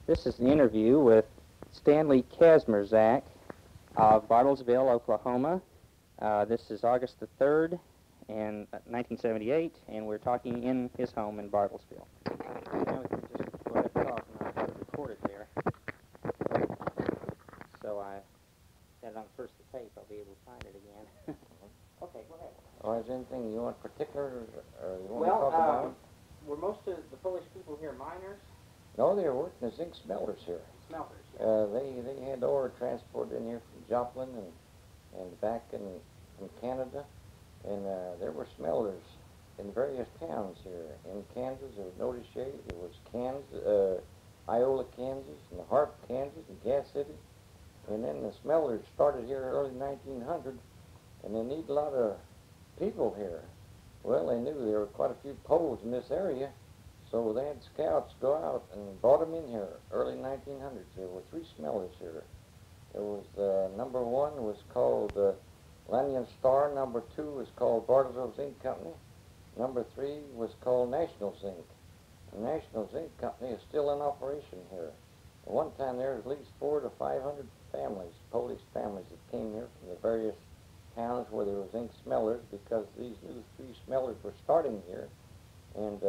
This is the interview with Stanley Katzmerzak of Bartlesville, Oklahoma. This is August the 3rd in 1978, and we're talking in his home in Bartlesville. Now we can just go ahead and talk, and I've got it recorded there. So I had it on first the tape. I'll be able to find it again. Okay, go ahead. Or is there anything you want particular, or you want to talk about? Were most of the Polish people here miners? No, they were working as zinc smelters here. Smelters. They had ore transported in here from Joplin and back from Canada, and there were smelters in various towns here. In Kansas, there was Notishay, there was Kansas, Iola, Kansas, and Harp, Kansas, and Gas City. And then the smelters started here early 1900, and they need a lot of people here. Well, they knew there were quite a few Poles in this area, so they had scouts go out and brought them in here early 1900s. There were 3 smelters here. There was number 1 was called Lanyon Star, number 2 was called Bartlesville Zinc Company, number 3 was called National Zinc. The National Zinc Company is still in operation here. At one time there was at least 400 to 500 families, Polish families, that came here from the various towns where there were zinc smelters, because these new 3 smelters were starting here, and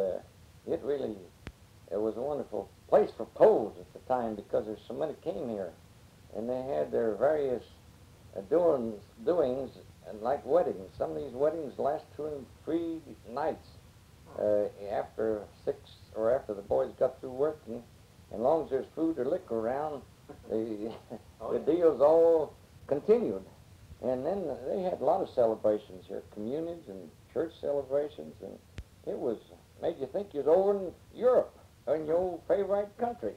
it was a wonderful place for Poles at the time, because there's so many came here, and they had their various doings, and like weddings. Some of these weddings last 2 and 3 nights after 6 or after the boys got through working. And as long as there's food or liquor around, the deals all continued. And then they had a lot of celebrations here, communions and church celebrations, and it made you think you was over in Europe, or in your old favorite country.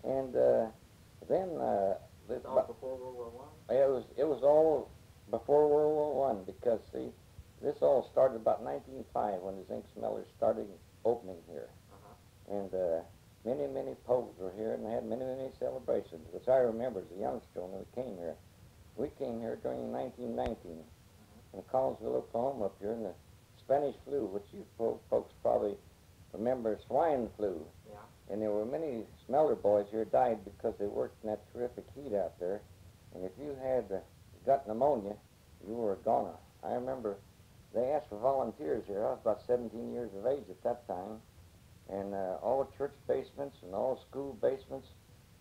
And then It's all before World War I? It was all before World War I, because see, this all started about 1905 when the zinc smelters started opening here. And many Poles were here, and they had many celebrations, which I remember as a youngster when we came here. We came here during 1919 in Collinsville, Oklahoma, up here in the Spanish flu, which you folks probably remember, swine flu. Yeah. And there were many smelter boys here died because they worked in that terrific heat out there. And if you had got pneumonia, you were a goner. I remember they asked for volunteers here. I was about 17 years of age at that time. And all church basements and all school basements,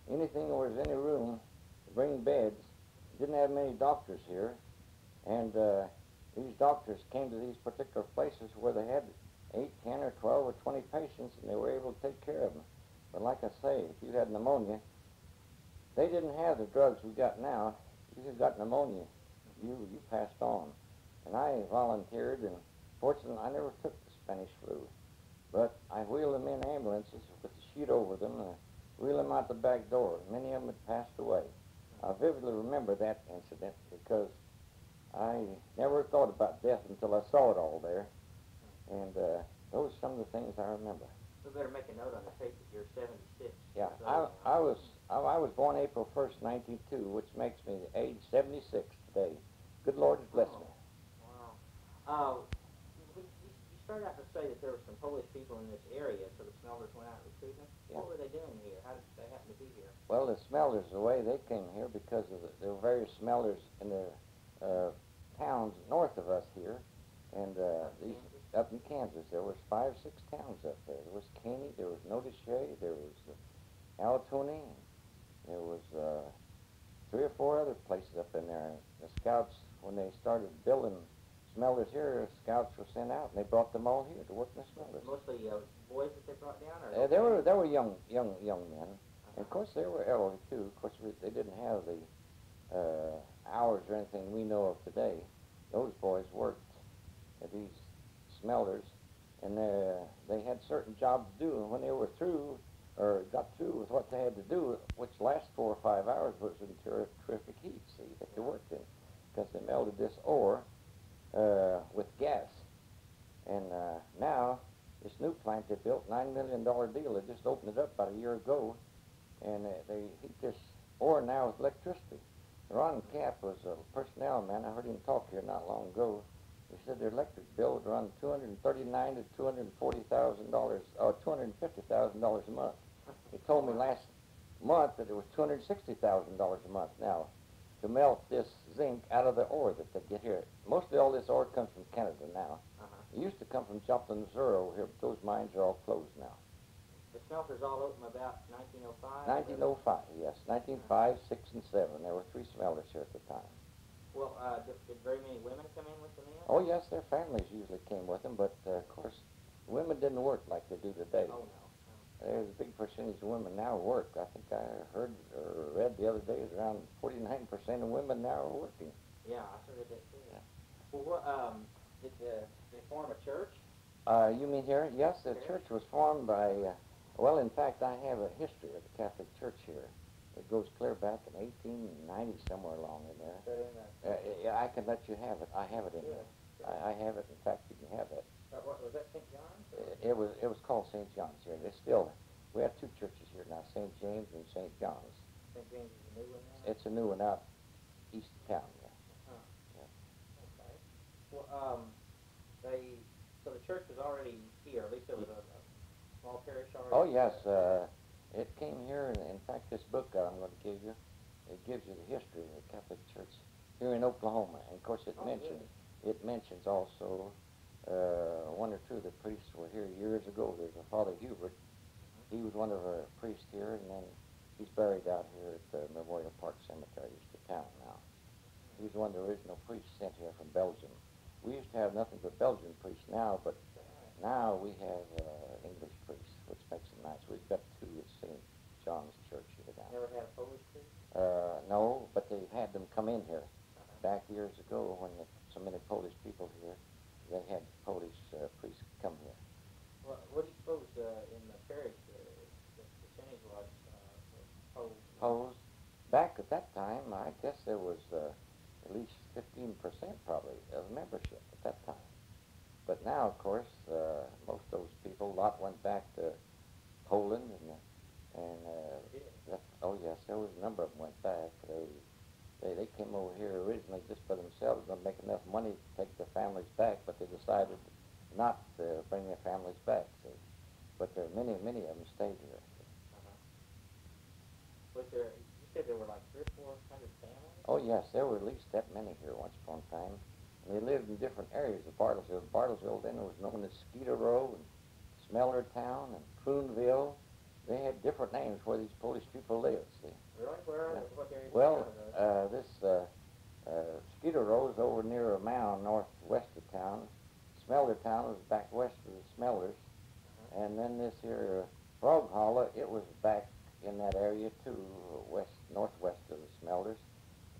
anything there was any room to bring beds. Didn't have many doctors here, and these doctors came to these particular places where they had 8, 10, or 12, or 20 patients, and they were able to take care of them. But like I say, if you had pneumonia, they didn't have the drugs we got now. If you got pneumonia, you passed on. And I volunteered, and fortunately, I never took the Spanish flu. But I wheeled them in ambulances with the sheet over them, and wheeled them out the back door. Many of them had passed away. I vividly remember that incident because I never thought about death until I saw it all there. And those are some of the things I remember. We better make a note on the tape that you're 76. Yeah, I was born April 1st, 1902, which makes me age 76 today. Good Lord has blessed me. Wow. You started out to say that there were some Polish people in this area, so the smelters went out and recruited them. Yeah. What were they doing here? How did they happen to be here? Well, the smelters, the way they came here, because there were various smelters in the towns north of us here, and up in Kansas, there was 5 or 6 towns up there. There was Caney, there was Notishay, there was Altoona, there was 3 or 4 other places up in there. The scouts, when they started building smelters here, scouts were sent out, and they brought them all here to work in the smelters. Mostly boys that they brought down, or there were young men. And of course, they were elderly too. Of course, they didn't have the hours or anything we know of today. Those boys worked at these smelters, and they had certain jobs to do. And when they were through, or got through with what they had to do, which last 4 or 5 hours, was in terrific heat, see, that they worked in, because they melted this ore with gas. And now, this new plant they built, $9 million deal, they just opened it up about a year ago, and they heat this ore now with electricity. Ron Cap was a personnel man. I heard him talk here not long ago. He said their electric bill would run $239,000 to $240,000, or $250,000 a month. He told me month that it was $260,000 a month. Now, to melt this zinc out of the ore that they get here, mostly all this ore comes from Canada now. It used to come from Joplin, Missouri over here, but those mines are all closed now. The smelters all opened about 1905? 1905, yes. 1905, 6, and 7. There were 3 smelters here at the time. Well, did very many women come in with the men? Oh, yes, their families usually came with them, but, of course, women didn't work like they do today. Oh, no. There's a big percentage of women now work. I think I heard or read the other day it's around 49% of women now are working. Yeah, I heard that too. Yeah. Well, did they form a church? You mean here? Yes, the church was formed by, well, in fact, I have a history of the Catholic Church here. It goes clear back in 1890, somewhere along in there. Yeah, I can let you have it. I have it in here. I have it. In fact, you can have it. What, was that St. John's? It was called St. John's here. It's still, we have 2 churches here now, St. James and St. John's. St. James is a new one now? It's a new one out east of town, yeah. Yeah. Okay. Well, so the church was already here, at least it was a small parish already? Oh, yes. It came here, and in fact, this book I'm going to give you, it gives you the history of the Catholic Church here in Oklahoma. And, of course, it mentions also 1 or 2 of the priests were here years ago. There's a Father Hubert. He was one of our priests here, and then he's buried out here at the Memorial Park Cemetery east of town now. He was one of the original priests sent here from Belgium. We used to have nothing but Belgian priests now, but now we have English priests, which makes it nice. We've got 2 at St. John's Church here now. Never had a Polish priest? No, but they've had them come in here. Back years ago when so many Polish people here, they had Polish priests come here. Well, what do you suppose in the parish the percentage was Poles? Poles? Back at that time, I guess there was at least 15% probably of membership at that time. But now, of course, most of those people, a lot went back to Poland, oh yes, there was a number of them went back. They came over here originally just for themselves, going to make enough money to take their families back, but they decided not to bring their families back. See. But there are many of them stayed here. Was there? You said there were like 300 or 400 families? Oh yes, there were at least that many here once upon a time. And they lived in different areas of Bartlesville. Bartlesville then was known as Skeeter Row and Smellertown and Croonville. They had different names where these Polish people lived. See. Really? Where? What area? Well, this Skeeter Row is over near a mound northwest of town. Smellertown was back west of the Smellers. And then this here Frog Hollow, it was back in that area too, northwest of the Smellers.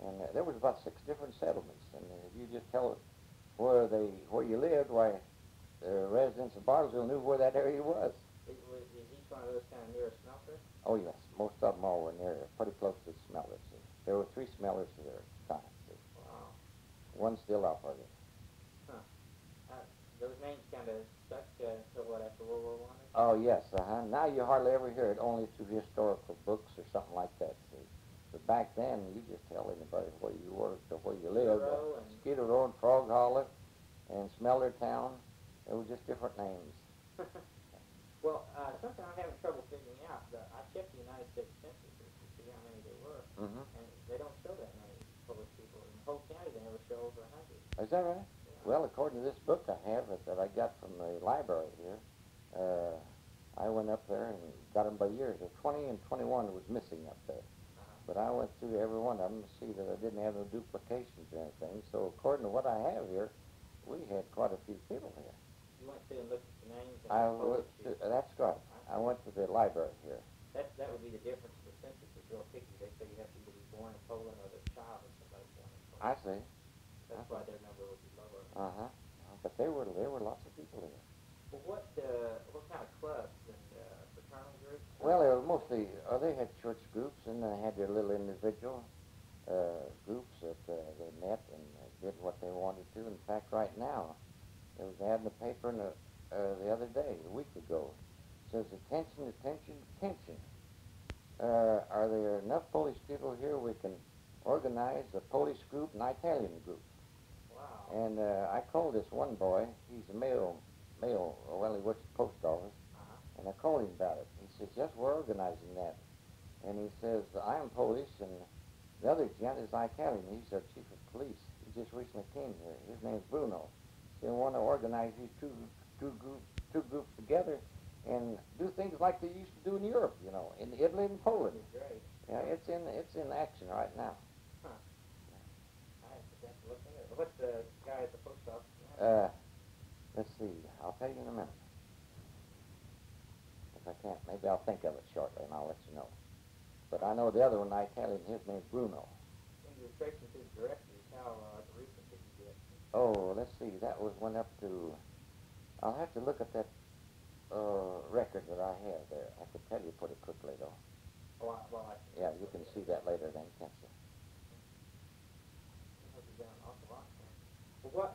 And there was about 6 different settlements. And if you just tell it where you lived, why the residents of Bartlesville knew where that area was. Is each one of those kind of near a smelter? Oh yes, most of them all were near, pretty close to the Smellers. See. There were 3 Smellers here at the time. See. Wow. One's still operating. Those names kind of stuck till what, after World War I? Oh yes, Now you hardly ever hear it, only through historical books or something like that. See. But back then, you just tell anybody where you worked or where you lived. Skeeter Row and Frog Hollow and Smellertown. They were just different names. Well, something I'm having trouble figuring out. I checked the United States Census to see how many there were, and they don't show that many Polish people. In the whole county, they never show over 100. Is that right? Yeah. Well, according to this book I have that I got from the library here, I went up there and got them by years. There 20 and 21 was missing up there. But I went through every one of them to see that I didn't have no duplications or anything. So according to what I have here, we had quite a few people here. You went through and looked at the names? And that's right. I went to the library here. That would be the difference. The census is real picky. They say you have to either be born in Poland or the child of somebody born in Poland. I see. That's why their number would be lower. But there were lots of people here. Well, what kind of clubs and fraternal groups? Well, they were mostly, they had church groups, and they had their little individual groups that they met and did what they wanted to. In fact, right now, there was an ad in the paper the other day, a week ago. It says, attention, attention, attention. Are there enough Polish people here we can organize a Polish group and Italian group? Wow. And I called this one boy. He's a male, well, he works at the post office. And I called him about it. He says, yes, we're organizing that. And he says, I'm Polish, and the other gent is Italian. He's our chief of police. He just recently came here. His name's Bruno. They want to organize these two groups together and do things like they used to do in Europe, you know, in Italy and Poland. Great. Yeah, it's in action right now. Huh. I have to look into it. What's the guy at the post office? Let's see. I'll tell you in a minute. If I can't, maybe I'll think of it shortly, and I'll let you know. But I know the other one, Italian, his name's Bruno. When you were tracing through the directories, how recent did you get? Oh, let's see. That went up to. I'll have to look at that record that I have there. I could tell you pretty quickly, though. Oh, Yeah, you can see that later then, can't you? Must have been an awful lot. Well, what,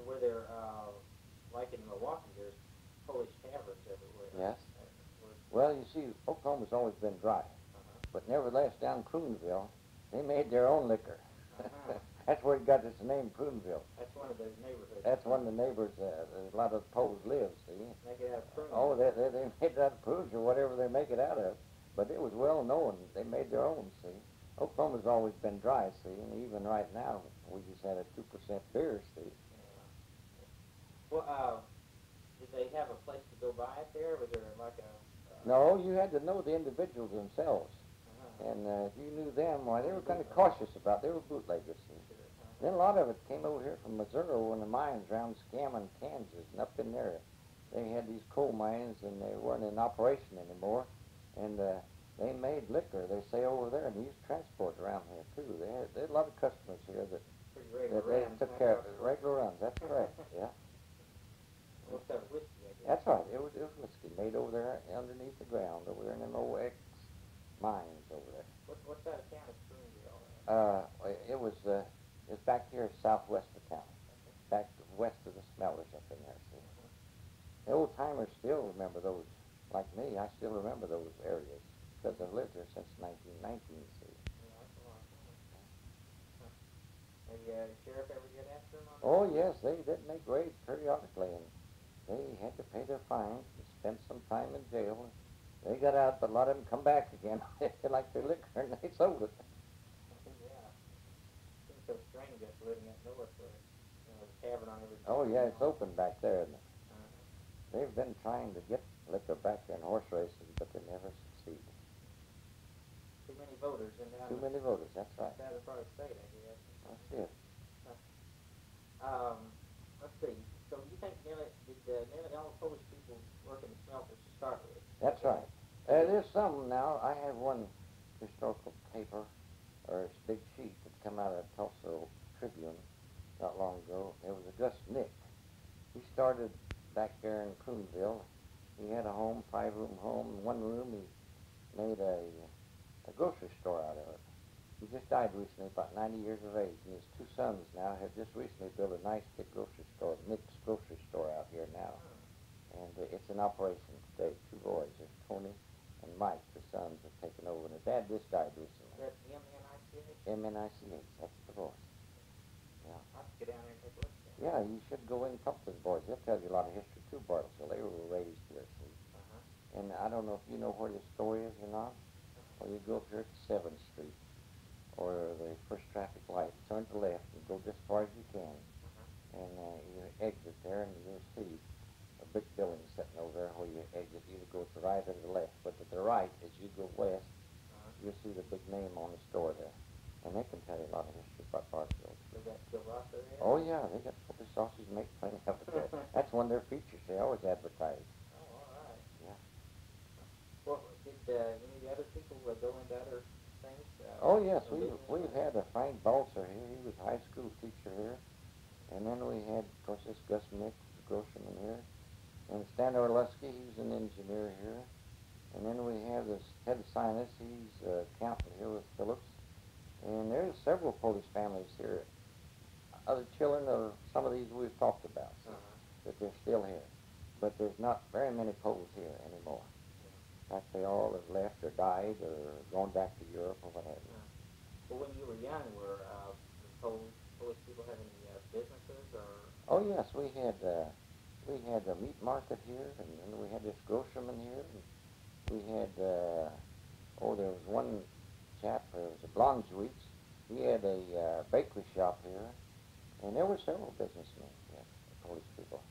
were there, like in Milwaukee, there's Polish taverns everywhere. Yes. Well, you see, Oklahoma's always been dry. But nevertheless, down Prudenville, they made their own liquor. That's where it got its name, Prudenville. That's one of the neighborhoods. That's one of the neighbors, a lot of Poles live, see? Make it out of prunes. Oh, they made it out of prunes or whatever they make it out of. But it was well known. They made their own, see? Oklahoma's always been dry, see? And even right now, we just had a 2% beer, see? Yeah. Well, did they have a place to go buy it there? Was there like a... No, you had to know the individuals themselves. And if you knew them, why, they were kind of cautious about it. They were bootleggers, see? Then a lot of it came over here from Missouri in the mines around Scammon, Kansas, and up in there. They had these coal mines, and they weren't in operation anymore. And they made liquor, they say, over there, and they used transport around here, too. They had a lot of customers here that they took care of. Regular runs, that's correct, yeah. What's that, whiskey, I guess? That's right. It was whiskey made over there underneath the ground, over there in them old X mines over there. What's that account of Prudenville? It was back here southwest of town, back west of the smellers up in there, see. The old timers still remember those, like me, I still remember those areas, because I've lived here since 1919, see. Yeah, that's a long time. Maybe the sheriff ever get after him on that? Oh, yes, they did make raids periodically, and they had to pay their fines and spend some time in jail. They got out, but a lot of them come back again. They like their liquor, and they sold it. Yeah. Seems so strange us living up north where, you know, the tavern on every... Oh, yeah, it's open back there, isn't it? Uh-huh. They've been trying to get liquor back there in horse races, but they never succeed. Too many voters in down Too many voters, that's right. the other part of the state, I guess. That's it. Let's see. So you think nearly all the Polish people work in the smelters to start with? That's right. There's some now. I have one historical paper, or big sheet that come out of the Tulsa Tribune not long ago. It was August Nick. He started back there in Prudenville. He had a home, 5-room home. In one room, he made a grocery store out of it. He just died recently, about 90 years of age, and his 2 sons now have just recently built a nice big grocery store, Nick's grocery store out here now. And it's in operation today. 2 boys, there's Tony and Mike, the sons, have taken over, and his dad just died recently. That's M-N-I-C-H? M-N-I-C-H, that's the boys. Yeah. I'll have to get down there and take a look at that. Yeah, you should go in and talk to the boys. They'll tell you a lot of history too, Bartlesville. They were raised here, see. And I don't know if you know where the store is or not. Well, you go up here to 7th Street, or the first traffic light, turn to the left and go just as far as you can. And you exit there, and you'll see a big building sitting over there where you exit. Either go to the right or the left. But to the right, as you go west, you'll see the big name on the store there. And they can tell you a lot of history about Bartlesville. Is that still out there? Oh, yeah, they got Polish sausage and make plenty of it there. That's one of their features. They always advertise. Oh, all right. Yeah. Well, did any of the other people go into other things? Oh, yes, we've had a Frank Balzer here. He was a high school teacher here. And then we had, of course, this Gus Nick, the grocerman here. And Stan Orlusky, he's an engineer here. And then we have this Ted Sinus, he's an accountant here with Phillips. And there's several Polish families here, other children of some of these we've talked about, so, that they're still here. But there's not very many Poles here anymore. In fact, they all have left or died or gone back to Europe or what have you. Well, when you were young, were the Polish people have any businesses or? Oh yes, we had a meat market here, and then we had this grocerman here, and we had Oh, there was one chap, there was a blonde Jewish. He had a bakery shop here, and there were several businessmen, yes, Polish people.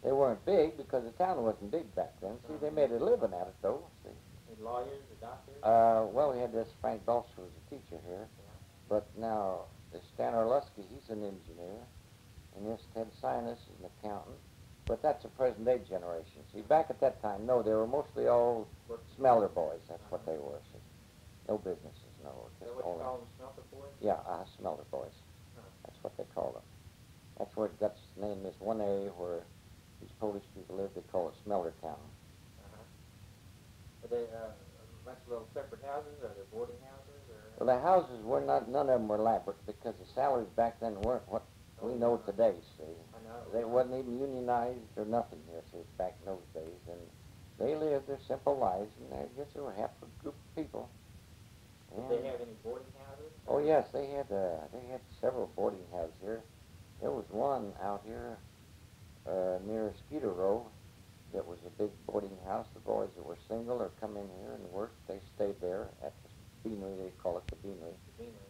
They weren't big because the town wasn't big back then. See, they made a living at it, though. See. Any lawyers or doctors? Well, we had this Frank Belcher who was a teacher here, but now this Stan Orlusky, he's an engineer, and this Ted Sinus is an accountant. But that's a present-day generation. See, back at that time, no, they were mostly all smelter boys. That's what they were. See. No businesses, no. So Just what all you call them, smelter boys? Yeah, smelter boys. That's what they call them. That's where it got its name. This one area where these Polish people live, they call it Smelter Town. Are they a bunch of little separate houses? Are they boarding houses? Or? Well, the houses were not, none of them were elaborate because the salaries back then weren't what we know today, see. I know. They wasn't even unionized or nothing here, see, back in those days. And they lived their simple lives, and I guess they were a happy group of people. Did they have any boarding houses? Oh, yes, they had several boarding houses here. There was one out here near Skeeter Row that was a big boarding house. The boys that were single or come in here and worked, they stayed there at the beanery. They call it the beanery. The beanery.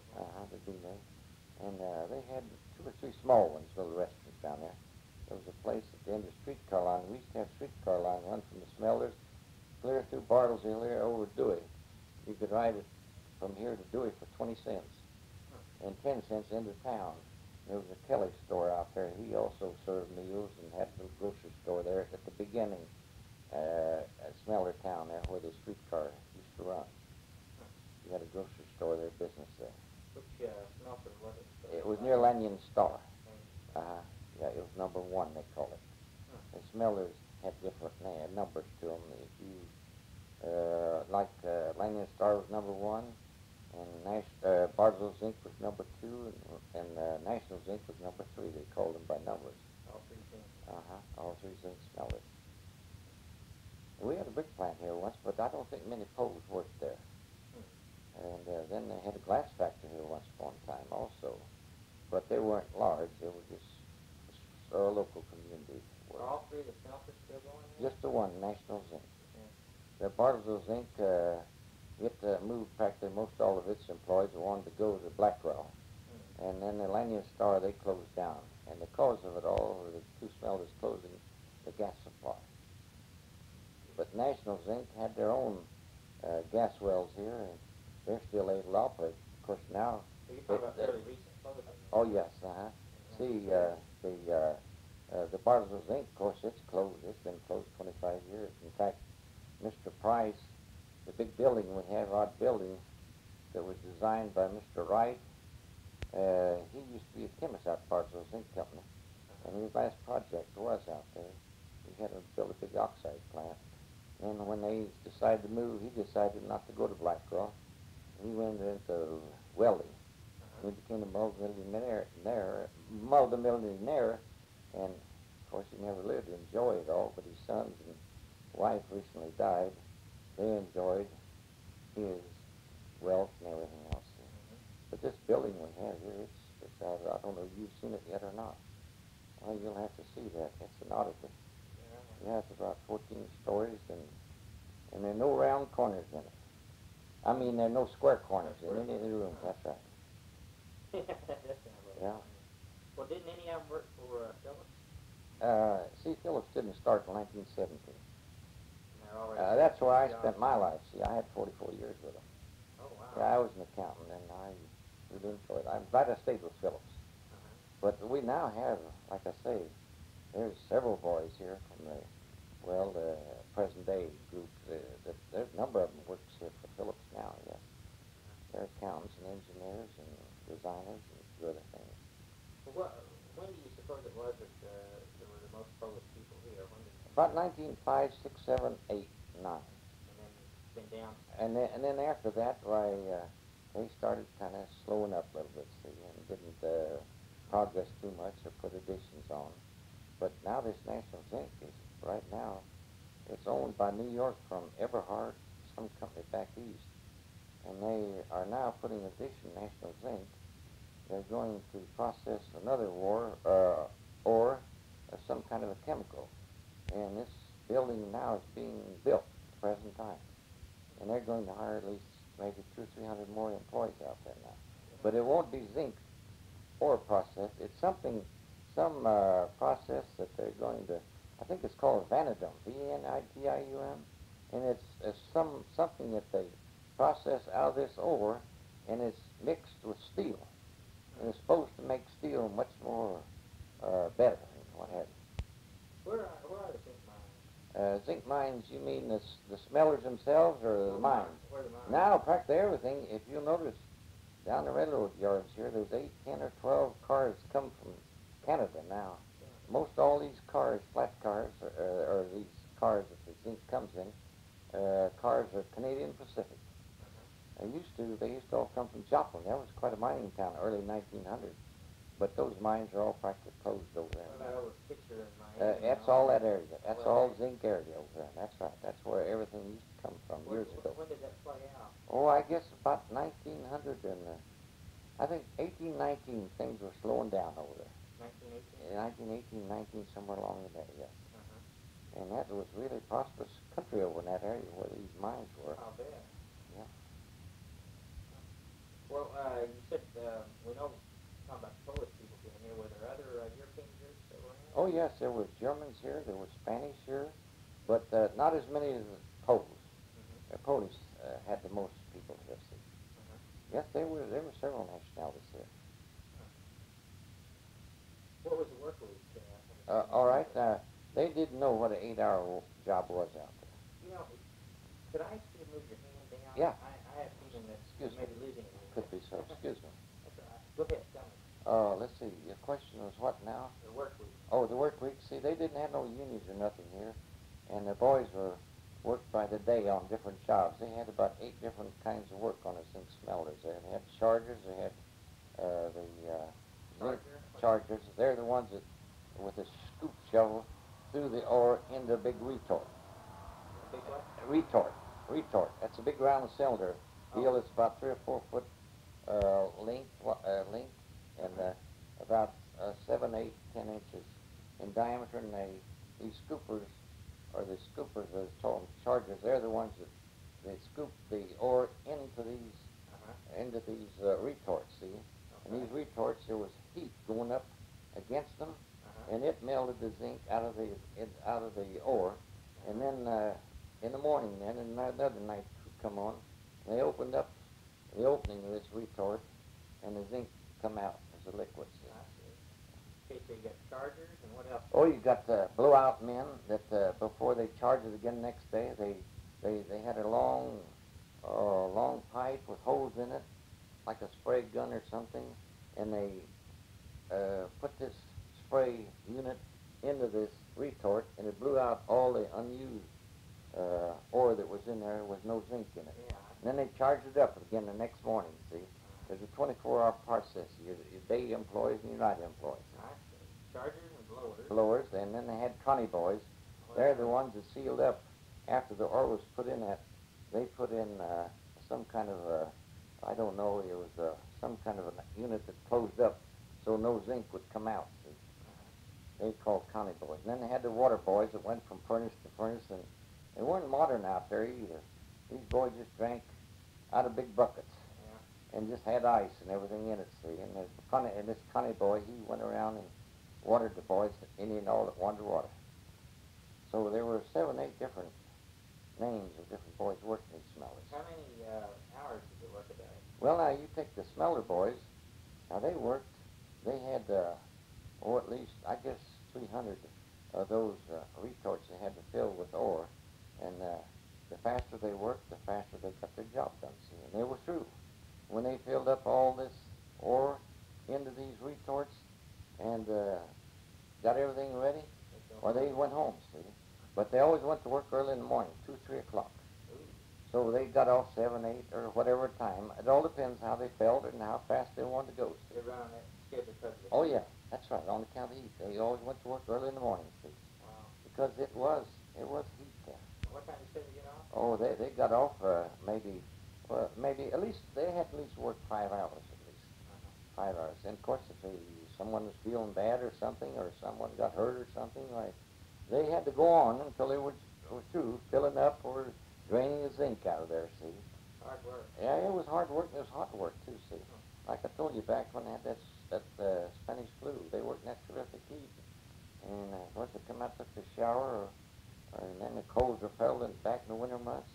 The beanery. And they had 2 or 3 small ones, little restaurants down there. There was a place at the end of the streetcar line. We used to have streetcar line run from the Smelters clear through Bartlesville here over to Dewey. You could ride it from here to Dewey for 20 cents and 10 cents into town. There was a Kelly store out there. He also served meals and had a little grocery store there at the beginning, at Smelter Town there where the streetcar used to run. You had a grocery store there, business there. Which smelter was it? It was near Lanyon Star. Yeah, it was number 1, they call it. The Smelters had different numbers to them. If you, Lanyon Star was number 1, and Bartlesville Zinc was number 2, and National Zinc was number 3. They called them by numbers. All 3 things. All 3 zinc smelters. We had a brick plant here once, but I don't think many Poles worked there. And then they had a glass factory here once upon a time also. But they weren't large. They were just a local community. Are all 3 of the smelters still going here? Just the one, National Zinc. The Bartlesville Zinc, it moved practically most all of its employees wanted to go to Blackwell. And then the Lanyon Star, they closed down. And the cause of it all were the 2 smelters closing the gas supply. But National Zinc had their own gas wells here, and they're still able to operate. Of course, now... So you're talking about fairly recent closing. Oh, yes, See, the Bartlesville Zinc, of course, it's closed. It's been closed 25 years. In fact, Mr. Price, the big building we have, odd building, that was designed by Mr. Wright, he used to be a chemist out at Bartlesville Zinc Company, and his last project was out there. He had to build a big oxide plant. And when they decided to move, he decided not to go to Blackwell. He went into welding. He became a multi-millionaire, and of course he never lived to enjoy it all, but his sons and wife recently died. They enjoyed his wealth and everything else. But this building we have here, it's I don't know if you've seen it yet or not. Well, you'll have to see that. It's an oddity. Yeah, it's about 14 stories, and there are no round corners in it. I mean, there are no square corners in any of the rooms. That's right. Yeah. Well, didn't any of them work for Phillips? See, Phillips didn't start in 1917. That's That's where I spent my life. See, I had 44 years with them. Oh, wow. Yeah, I was an accountant, and I really enjoyed it. I'm glad I stayed with Phillips. But we now have, like I say, there's several boys here from the present-day group. There's a number of them works here for Phillips now, yes. They're accountants and engineers and designers and a few other things. Well, when do you suppose it was that there were the most Polish people here? When did About 1905, 6, 7, 8, 9. And then it's been down? And then after that, why, they started kind of slowing up a little bit, see, and didn't progress too much or put additions on. But now this National Zinc is, right now, it's owned by New York from Eberhard, some company back east. And they are now putting addition National Zinc. They're going to process another ore or some kind of a chemical. And this building now is being built at the present time. and they're going to hire at least maybe 200 or 300 more employees out there now. But it won't be zinc ore process. It's something, some process that they're going to, I think it's called vanadium, V-N-I-D-I-U-M, and it's something that they process out of this ore, and it's mixed with steel, and it's supposed to make steel much more better and what have you. Where are the zinc mines? Zinc mines, you mean the smellers themselves or the mines? Where are the mines? Now, practically everything, if you'll notice, down the railroad yards here, there's 8, 10, or 12 cars come from Canada now. Most all these cars, flat cars, or these cars that the zinc comes in, cars are Canadian Pacific. They used to all come from Joplin. That was quite a mining town, early 1900s. But those mines are all practically closed over there. What about over Pitcher and Miami? That's all that area. That's all zinc area over there. That's right. That's where everything used to come from years ago. When did that play out? Oh, I guess about 1900 and I think 1819 things were slowing down over there. 1918? 1918, 19, somewhere along in there, yes. Uh-huh. And that was really prosperous country over in that area where these mines were. I'll bet. Yeah. Well, you said, we know, talking about the Polish people being here, were there other European groups that were in? Oh, yes, there were Germans here, there were Spanish here, but not as many as the Poles. Mm-hmm. The Polish had the most people here, see. Yes, there were several nationalities here. What was the work week? All right, they didn't know what an 8-hour job was out there. You know, could I ask you to move your hand down? Yeah. I have a feeling that Excuse maybe losing it. Could be so. Excuse me. That's all right. Go ahead, tell me. Let's see, your question was what now? The work week. Oh, the work week. See, they didn't have no unions or nothing here, and the boys worked by the day on different jobs. They had about 8 different kinds of work on the zinc smelters. They had chargers. They had the zinc chargers. They're the ones that, with a scoop shovel, threw the ore into a big retort. Big what? Retort. That's a big round cylinder deal. It's about 3 or 4 foot length, and about 7, 8, 10 inches in diameter. And these scoopers, or the scoopers, as called chargers, they're the ones that they scoop the ore into these retorts. See, and these retorts, there was heat going up against them, and it melted the zinc out of the ore. And then in the morning, then another night would come on, and they opened up the opening of this retort, and the zinc come out as a liquid. See? Okay, so you got chargers, and what else? Oh, you got blowout men that before they charge it again next day, they had a long pipe with holes in it, like a spray gun or something, and they put this spray unit into this retort, and it blew out all the unused ore that was in there. There was no zinc in it. Yeah. And then they charged it up again the next morning, see? There's a 24-hour process. Your day employees and your night employees. I see. Chargers and blowers. Blowers, and then they had Connie boys. They're the ones that sealed up after the ore was put in that. They put in some kind of I don't know, it was some kind of a unit that closed up so no zinc would come out. See? They called Connie boys. And then they had the water boys that went from furnace to furnace, and they weren't modern out there either. These boys just drank out of big buckets and just had ice and everything in it, see. And this Connie boy, he went around and watered the boys, any and all that wanted water. So there were 7, 8 different names of different boys working these smelters. How many hours did they work a day? Well, now, you take the smelter boys. Now, they had, at least, I guess, 300 of those retorts they had to fill with ore. And the faster they worked, the faster they got their job done, see. And they were through. When they filled up all this ore into these retorts and got everything ready, well, they went home, see. But they always went to work early in the morning, 2, 3 o'clock. So they got off 7, 8, or whatever time. It all depends how they felt and how fast they wanted to go, see. They run on that schedule because of the Oh, yeah, that's right, on account of heat. They always went to work early in the morning, see. Wow. Because it was heat there. What time did you say they get off? Oh, they got off maybe at least, they had at least worked 5 hours at least. 5 hours. And of course, if someone was feeling bad or something, or someone got hurt or something, like, they had to go on until they were through filling up or draining the zinc out of there, see. Hard work. Yeah, it was hard work, and it was hot work, too, see. Like I told you back when they had that Spanish flu, they worked in that terrific heat. And of course, they come out, took the shower, and then the colds were fell in back in the winter months,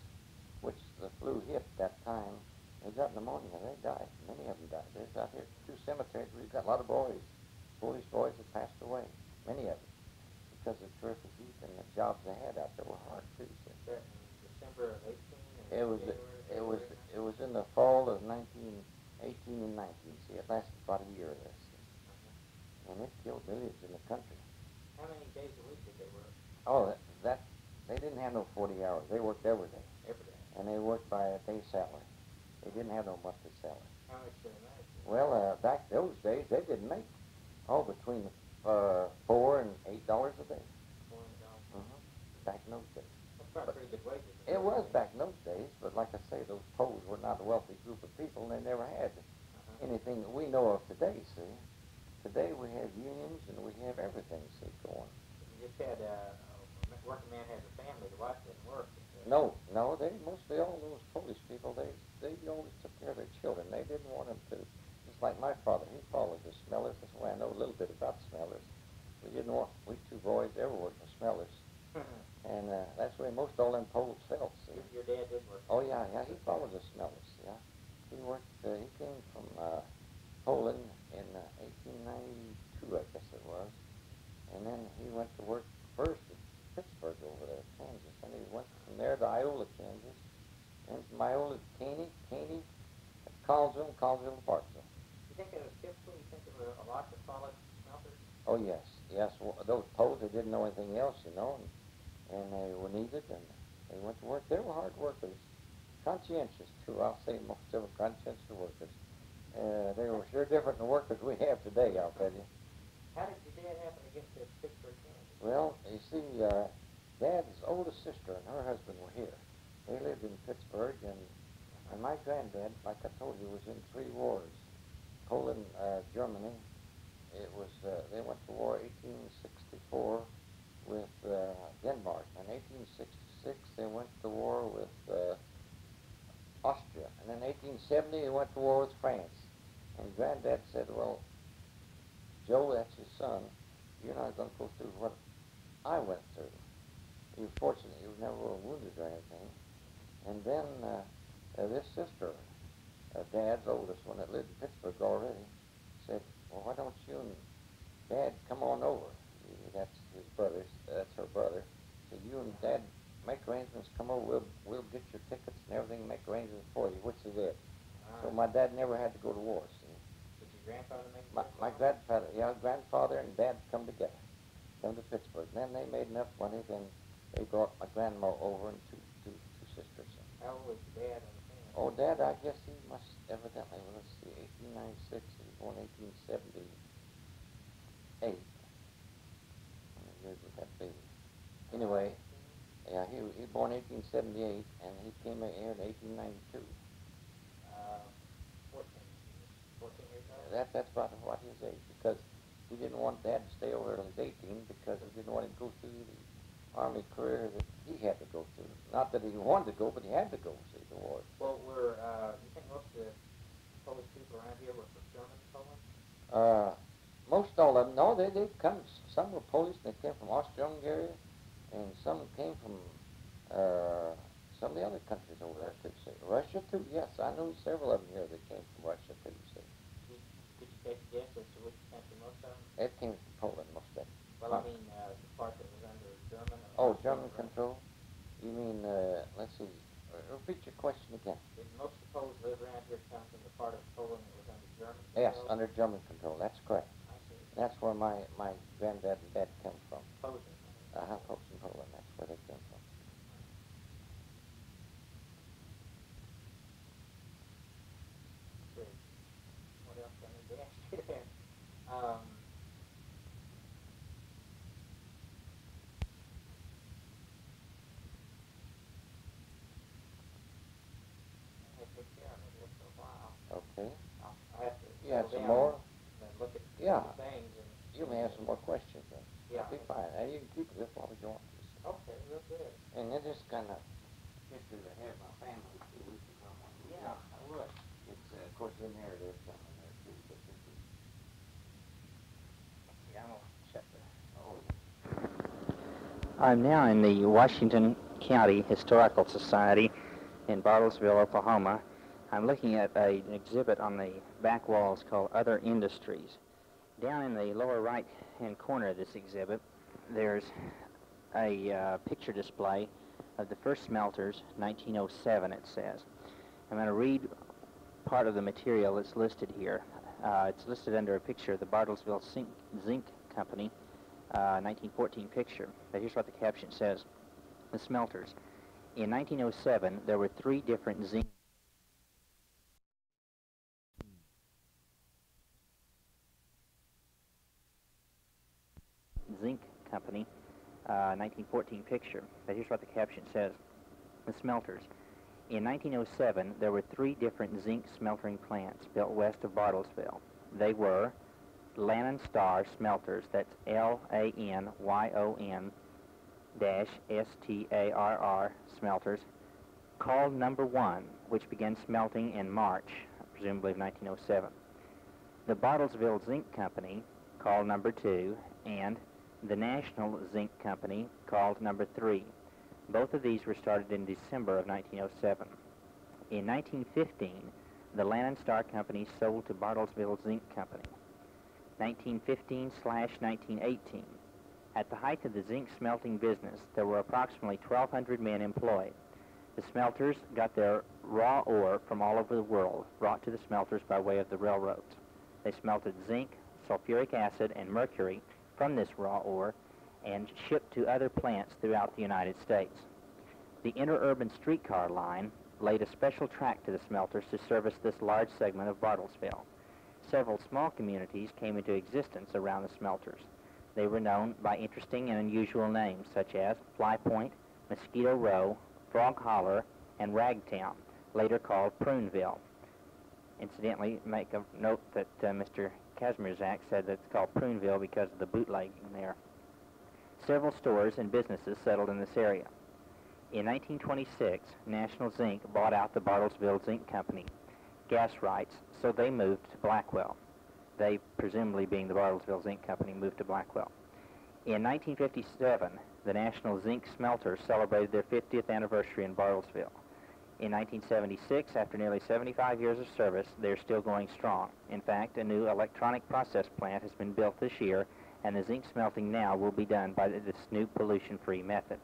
which the flu hit that time. They got pneumonia, they died. Many of them died. There's out here 2 cemeteries where you've got a lot of boys, Polish boys that passed away, many of them, because of terrific heat and the jobs they had out there were hard, too. See. That in December of 18 or It was January? it was in the fall of 1918 and 19. See, it lasted about a year of this, and it killed millions in the country. How many days a week did they work? Oh, that they didn't have no 40 hours. They worked every day. Every day. And they worked by a day salary. They didn't have no monthly salary. How much did they make? Well, back those days, they didn't make between $4 and $8 a day. $400. Back in those days. That's probably pretty good wages. It was back in those days, but like I say, those Poles were not a wealthy group of people, and they never had anything that we know of today, see. Today we have unions and we have everything, see, going. You just had a working man has a family, the wife didn't work. No, they mostly all those Polish people, they always took care of their children. They didn't want them to, just like my father, he followed the Smellers. That's why I know a little bit about Smellers. We 2 boys ever worked for Smellers. And that's the way most all them Poles felt, see. Your dad did work. Oh, yeah, he followed the Smellers, yeah. He worked, he came from Poland in 1892, I guess it was. And then he went to work first at Pittsburgh over there, Kansas. And he went from there to Iola, Kansas. And from Iola to Caney, Collinsville, and Collinsville to Parksville. You think it was typical? You think there were a lot of solid smelters? Oh, yes. Well, those Poles, they didn't know anything else, you know, and they were needed, and they went to work. They were hard workers. Conscientious, too. I'll say most of them conscientious workers. They were sure different than the workers we have today, I'll tell you. How did your dad happen to get to Pittsburgh, Kansas? Well, you see, Dad's oldest sister and her husband were here. They lived in Pittsburgh, and my granddad, like I told you, was in 3 wars. Poland, Germany. It was, they went to war 1864 with Denmark. In 1866, they went to war with Austria. And in 1870, they went to war with France. And Granddad said, well, Joe, that's his son, you're not going to go through what I went through. He was fortunate. He was never wounded or anything. And then this sister, Dad's oldest one that lived in Pittsburgh already, said, well, why don't you and Dad come on over? That's his brother. That's her brother. So you and Dad make arrangements, come over. We'll get your tickets and everything, make arrangements for you, which they did. So my dad never had to go to war, see. Did your grandfather make My grandfather and Dad come together, come to Pittsburgh. Then they made enough money, then they brought my grandma over and two sisters. How old was your dad on the family? Oh, Dad, I guess he must evidently, well, let's see, 1896, he was born 1878. How many years would that be? Anyway, yeah, he was born 1878, and he came here in 1892. 14 years old? That's about what his age, because he didn't want Dad to stay over till he was 18, because he didn't want him to go through the Army career that he had to go through. Not that he wanted to go, but he had to go, see, the war. Well, you think most of the Polish people around here were from German Poland? Most all of them, no, they come, some were Polish, and they came from Austria-Hungary, and some came from some of the other countries over there, too, see. Russia, too, yes, I know several of them here that came from Russia, too, see. Could you take a guess as to which country most of them? It came from Poland, most of them. Well, I mean, the part that was under German. Oh, German control? You mean, let's see, repeat your question again. Did most of the Poles live around here come from the part of Poland that was under German control? Yes, under German control, that's correct. I see. That's where my granddad and dad come from. Posen. Poland, that's where they came from. Let's see. What else do I need to ask you there? Take care of it here for a while. Okay. I have to You have go some down more? and look at Yeah. the things. And You may have some more questions then. Yeah. That'd be fine. And you can keep it as long as you want to. Okay, real good. And then just kind of history to have my family too. We should come one. Yeah, I would. It's of course in there. There's some in there too, but this is Yeah, I'm gonna check the... oh I'm now in the Washington County Historical Society in Bartlesville, Oklahoma. I'm looking at an exhibit on the back walls called Other Industries. Down in the lower right-hand corner of this exhibit, there's a picture display of the first smelters, 1907, it says. I'm going to read part of the material that's listed here. It's listed under a picture of the Bartlesville Zinc Company, 1914 picture. But here's what the caption says. The smelters. In 1907, there were 3 different zinc Company, 1914 picture. But here's what the caption says. The smelters. In 1907, there were 3 different zinc smeltering plants built west of Bartlesville. They were Lannon Star Smelters, that's LANYON-STARR Smelters, called Number 1, which began smelting in March, presumably of 1907. The Bartlesville Zinc Company, called Number 2, and the National Zinc Company, called Number 3. Both of these were started in December of 1907. In 1915, the Lannon Star Company sold to Bartlesville Zinc Company. 1915/1918. At the height of the zinc smelting business, there were approximately 1,200 men employed. The smelters got their raw ore from all over the world, brought to the smelters by way of the railroads. They smelted zinc, sulfuric acid, and mercury from this raw ore and shipped to other plants throughout the United States. The interurban streetcar line laid a special track to the smelters to service this large segment of Bartlesville. Several small communities came into existence around the smelters. They were known by interesting and unusual names such as Fly Point, Mosquito Row, Frog Holler, and Ragtown, later called Pruneville. Incidentally, make a note that Mr. Katzmerzak said that it's called Pruneville because of the bootlegging there. Several stores and businesses settled in this area. In 1926, National Zinc bought out the Bartlesville Zinc Company gas rights, so they moved to Blackwell. They, presumably being the Bartlesville Zinc Company, moved to Blackwell. In 1957, the National Zinc Smelters celebrated their 50th anniversary in Bartlesville. In 1976, after nearly 75 years of service, they're still going strong. In fact, a new electronic process plant has been built this year, and the zinc smelting now will be done by this new pollution-free method.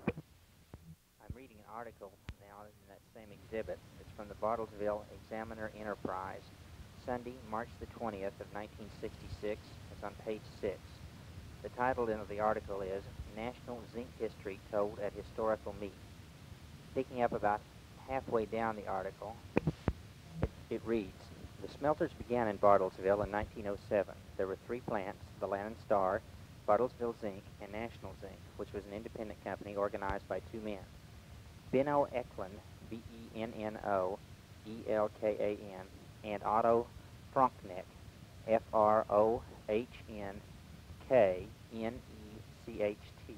I'm reading an article now in that same exhibit. It's from the Bartlesville Examiner Enterprise, Sunday, March the 20th of 1966. It's on page 6. The title of the article is National Zinc History Told at Historical Meet. Picking up about halfway down the article, it reads, the smelters began in Bartlesville in 1907. There were 3 plants, the Lannon Star, Bartlesville Zinc, and National Zinc, which was an independent company organized by 2 men. Benno Eklund, B-E-N-N-O, E-L-K-A-N, and Otto Fronknecht, F-R-O-H-N-K-N-E-C-H-T.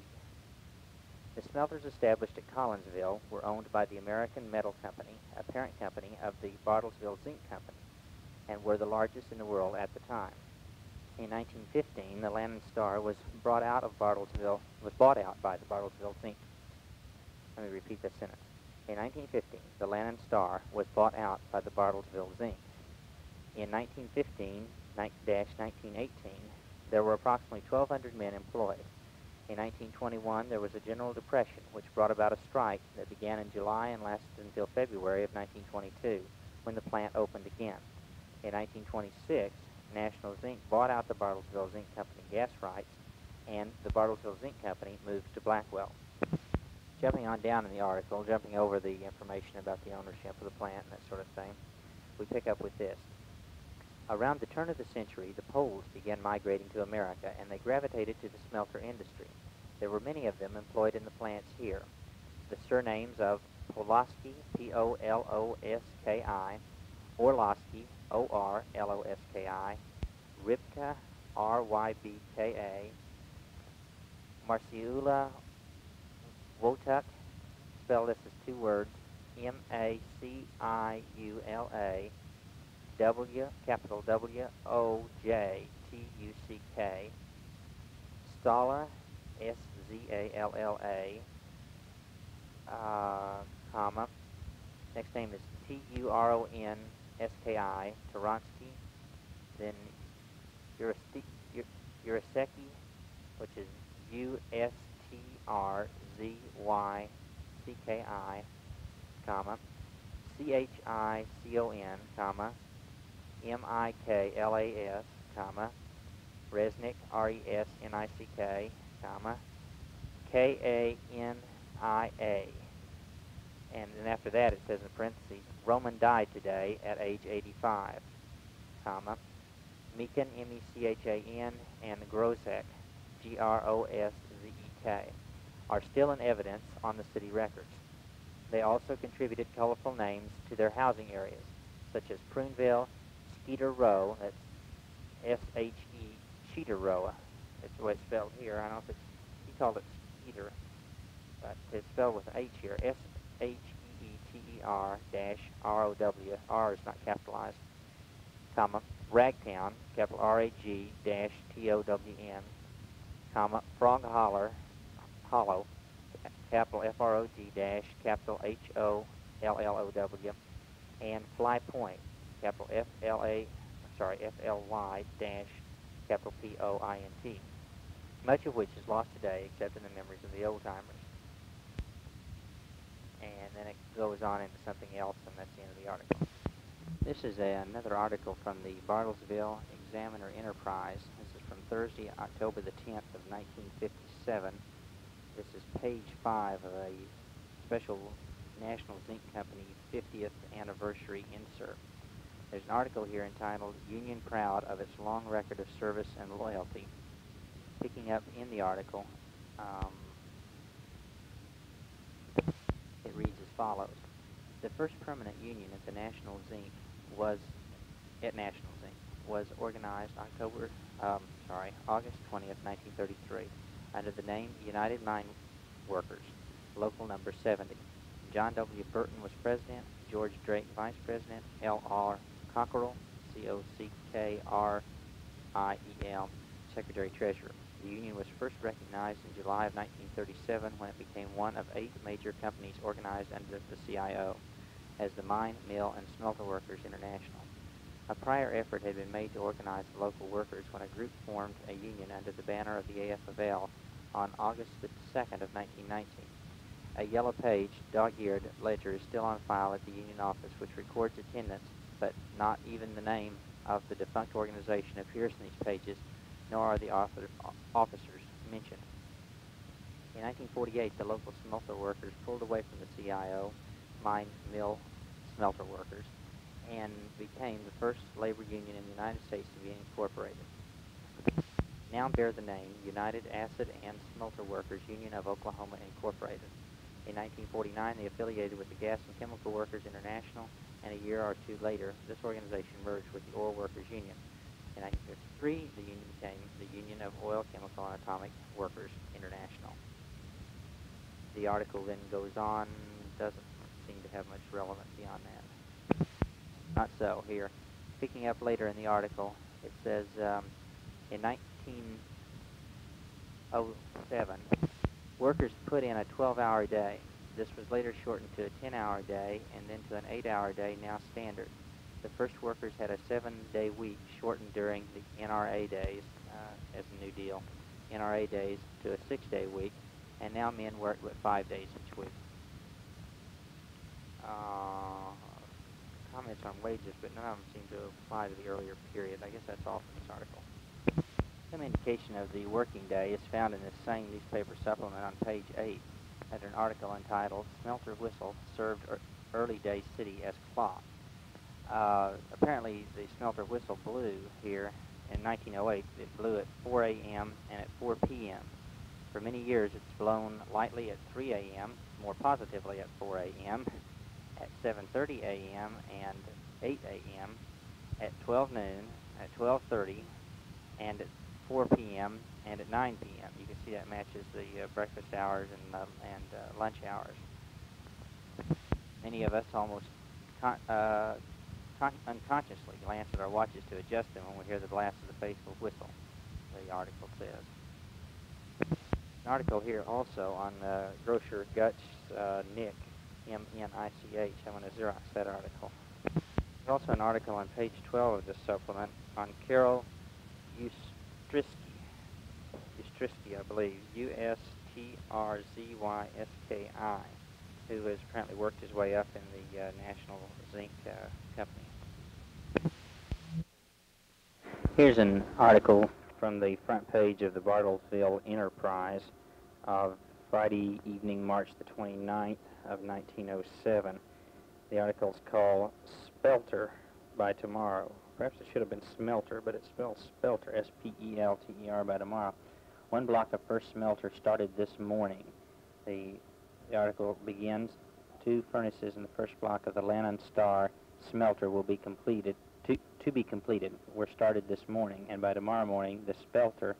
The smelters established at Collinsville were owned by the American Metal Company, a parent company of the Bartlesville Zinc Company, and were the largest in the world at the time. In 1915, the Lannon Star was bought out by the Bartlesville Zinc. Let me repeat that sentence. In 1915, the Lannon Star was bought out by the Bartlesville Zinc. In 1915-1918, there were approximately 1,200 men employed. In 1921, there was a general depression, which brought about a strike that began in July and lasted until February of 1922, when the plant opened again. In 1926, National Zinc bought out the Bartlesville Zinc Company gas rights, and the Bartlesville Zinc Company moved to Blackwell. Jumping on down in the article, jumping over the information about the ownership of the plant and that sort of thing, we pick up with this. Around the turn of the century, the Poles began migrating to America, and they gravitated to the smelter industry. There were many of them employed in the plants here. The surnames of Poloski, P-O-L-O-S-K-I, Orlowski, O-R-L-O-S-K-I, Rybka, R-Y-B-K-A, Marciula Wotuk, spell this as two words, Maciula, capital Wojtuck, Stalla, Szalla, comma. Next name is Turonski, Turonsky. Then Uraseki, which is Ustrzycki, comma. Chicon, comma. Miklas, comma. Resnick, Resnick, comma. Kania. And then after that it says in parentheses, Roman died today at age 85, comma. Mechan, Mechan, and Grozek, Grozek, are still in evidence on the city records. They also contributed colorful names to their housing areas, such as Pruneville, Skeeter Row, that's S-H-E, Skeeter Row. That's the way it's spelled here. I don't know if it's, he called it Skeeter, but it's spelled with H here, S-H-E-E-T-E-R-R-O-W, R is not capitalized, comma, Ragtown, capital R-A-G-T-O-W-N, comma, Frog Hollow, capital F-R-O-G dash, capital H-O-L-L-O-W, and Fly Point, capital F-L-Y dash, capital P-O-I-N-T, much of which is lost today except in the memories of the old-timers. And then it goes on into something else, and that's the end of the article. This is another article from the Bartlesville Examiner Enterprise. This is from Thursday, October the 10th of 1957. This is page 5 of a special National Zinc Company 50th anniversary insert. There's an article here entitled, Union Proud of Its Long Record of Service and Loyalty. Picking up in the article, it reads as follows. The first permanent union at the National Zinc was organized August 20th, 1933, under the name United Mine Workers, local number 70. John W. Burton was president, George Drake vice president, L.R. Cockrell, C-O-C-K-R-I-E-L, secretary-treasurer. The union was first recognized in July of 1937 when it became one of 8 major companies organized under the CIO as the Mine, Mill, and Smelter Workers International. A prior effort had been made to organize the local workers when a group formed a union under the banner of the AFL on August the 2nd of 1919. A yellow page, dog-eared ledger is still on file at the union office, which records attendance, but not even the name of the defunct organization appears in these pages, nor are the officers mentioned. In 1948, the local smelter workers pulled away from the CIO, Mine, Mill, Smelter Workers, and became the first labor union in the United States to be incorporated. Now bear the name United Acid and Smelter Workers Union of Oklahoma Incorporated. In 1949, they affiliated with the Gas and Chemical Workers International, and a year or two later, this organization merged with the Oil Workers Union. In 1953, the union became the Union of Oil, Chemical, and Atomic Workers International. The article then goes on, doesn't seem to have much relevance beyond that. Not so here. Picking up later in the article, it says, in 1907, workers put in a 12-hour day. This was later shortened to a 10-hour day and then to an 8-hour day, now standard. The first workers had a 7-day week shortened during the NRA days, as a New Deal, NRA days to a 6-day week, and now men work with 5 days each week. Comments on wages, but none of them seem to apply to the earlier period. I guess that's all from this article. Some indication of the working day is found in this same newspaper supplement on page 8 under an article entitled Smelter Whistle Served Early Day City as Clock. Apparently the smelter whistle blew here in 1908. It blew at 4 a.m. and at 4 p.m. For many years it's blown lightly at 3 a.m., more positively at 4 a.m., at 7:30 a.m. and 8 a.m., at 12 noon, at 12:30, and at 4 p.m. and at 9 p.m. You can see that matches the breakfast hours and lunch hours. Many of us almost unconsciously glance at our watches to adjust them when we hear the blast of the faithful whistle, the article says. An article here also on grocer Gutch Nick, M-N-I-C-H. I'm going to Xerox that article. There's also an article on page 12 of this supplement on Carol Ustrisky, I believe, U-S-T-R-Z-Y-S-K-I, who has apparently worked his way up in the National Zinc Company. Here's an article from the front page of the Bartlesville Enterprise of Friday evening, March the 29th of 1907. The article's called Spelter by Tomorrow. Perhaps it should have been Smelter, but it's spelled Spelter, S-P-E-L-T-E-R, by tomorrow. One block of first smelter started this morning. The article begins, 2 furnaces in the first block of the Lannon Star smelter will be completed, to be completed, were started this morning, and by tomorrow morning, the Spelter,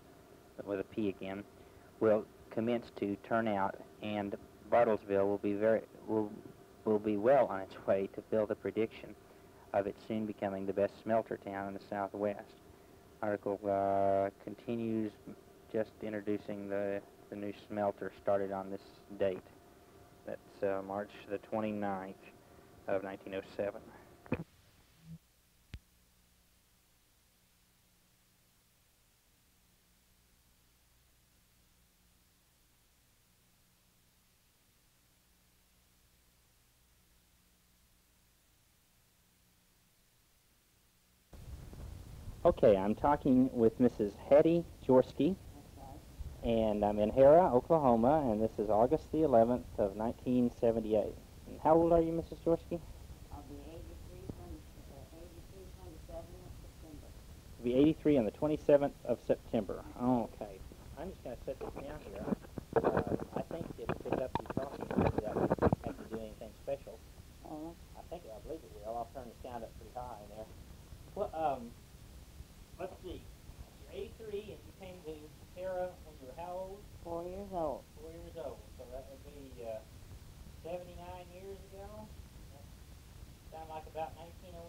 with a P again, will commence to turn out, and Bartlesville will be well on its way to fill the prediction of it soon becoming the best smelter town in the Southwest. Article continues just introducing the new smelter started on this date. That's March the 29th of 1907. Okay, I'm talking with Mrs. Hattie Jorsky, and I'm in Hera, Oklahoma, and this is August the 11th of 1978. And how old are you, Mrs. Jorsky? I'll be 83 on the 27th of September. Oh, okay. I'm just going to set this down here. I think it'll pick up you talking without having to do anything special. Oh, I believe it will. I'll turn the sound up pretty high in there. Well, let's see. You're 83 and you came to Hera when you were how old? 4 years old. 4 years old. So that would be 79 years ago. That sound like about 1909.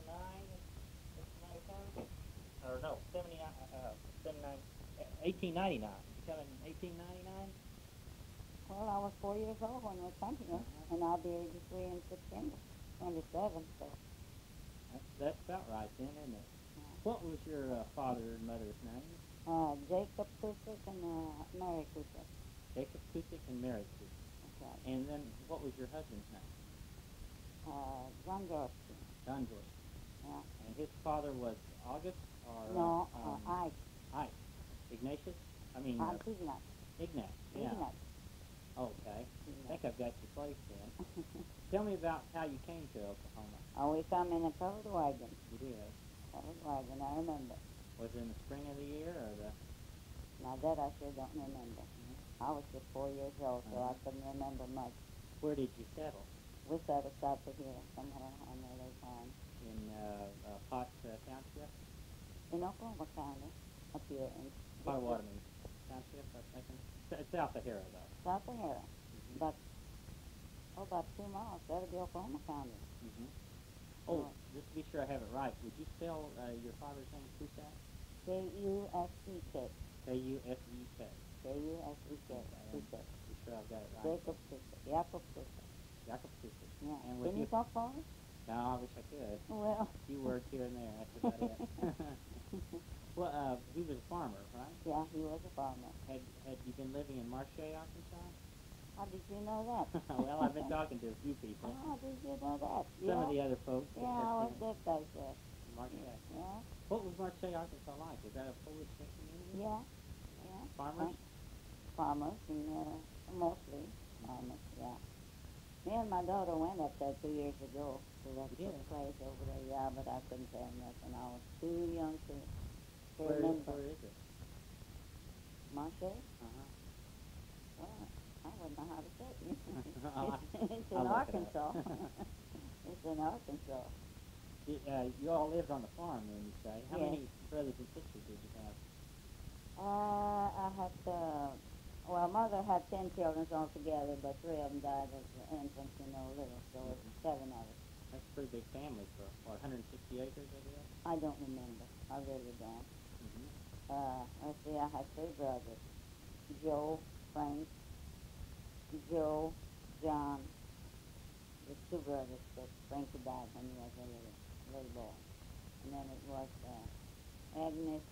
Or no, 1899. You come in 1899? Well, I was 4 years old when we come here, and I'll be 83 in September 27th. So. That's about right then, isn't it? What was your father and mother's name? Jacob Kusick and Mary Kusick. Jacob Kusick and Mary Kusick. That's right. And then what was your husband's name? John Jorsky. John Jorsky. Yeah. And his father was August or? No, Ike. Ike. Ignatius? I mean, Ignat. Ignat. Yeah. Ignat. Okay. I think I've got your place then. Tell me about how you came to Oklahoma. Oh, we come in a covered wagon. You did. Covered wagon, I remember. Was it in the spring of the year or the? Now that I sure don't remember. I was just 4 years old, so I couldn't remember much. Where did you settle? We settled south of here, somewhere on the Lake Farm. In Potts Township? In Oklahoma County, up here in Potawatomi Township, I was thinking. South of Hera, though. South of Hera. About 2 miles. That'll be Oklahoma County. Oh, just to be sure I have it right, would you spell your father's name, Kusak? K-U-S-E-K. K-U-S-E-K. K-U-S-E-K. Kusak. Be sure I've got it right. Jacob Kusak. Jacob Kusak. Jacob Kusak. Yeah. And Can you talk for us? No, I wish I could. Well. A few words here and there, that's about it. Well, he was a farmer, right? Yeah, he was a farmer. Had you been living in Marche, Arkansas? How did you know that? Well, I've been talking to a few people. How did you know that? Some of the other folks. Yeah, I was that place there. Marche. Yeah. What was Marche, Arkansas like? Was that a Polish community? Yeah. Yeah. Farmers? Farmers, and mostly farmers, yeah. Me and my daughter went up there 2 years ago to that place over there, yeah, but I couldn't tell nothing. I was too young to remember. Where is it? Marche? Well, I wouldn't know how to say it. It's in Arkansas. It's in Arkansas. You all lived on the farm, then, you say. How many brothers and sisters did you have? I had, well, mother had 10 children altogether, but 3 of them died as infants, little. So 7 of us. That's a pretty big family for, what, 160 acres, I guess? I don't remember. I really don't. Let's see, I had 3 brothers. Joe, Frank, Joe, John. There's 2 brothers, but Frankie died when he was a little boy. And then it was Agnes,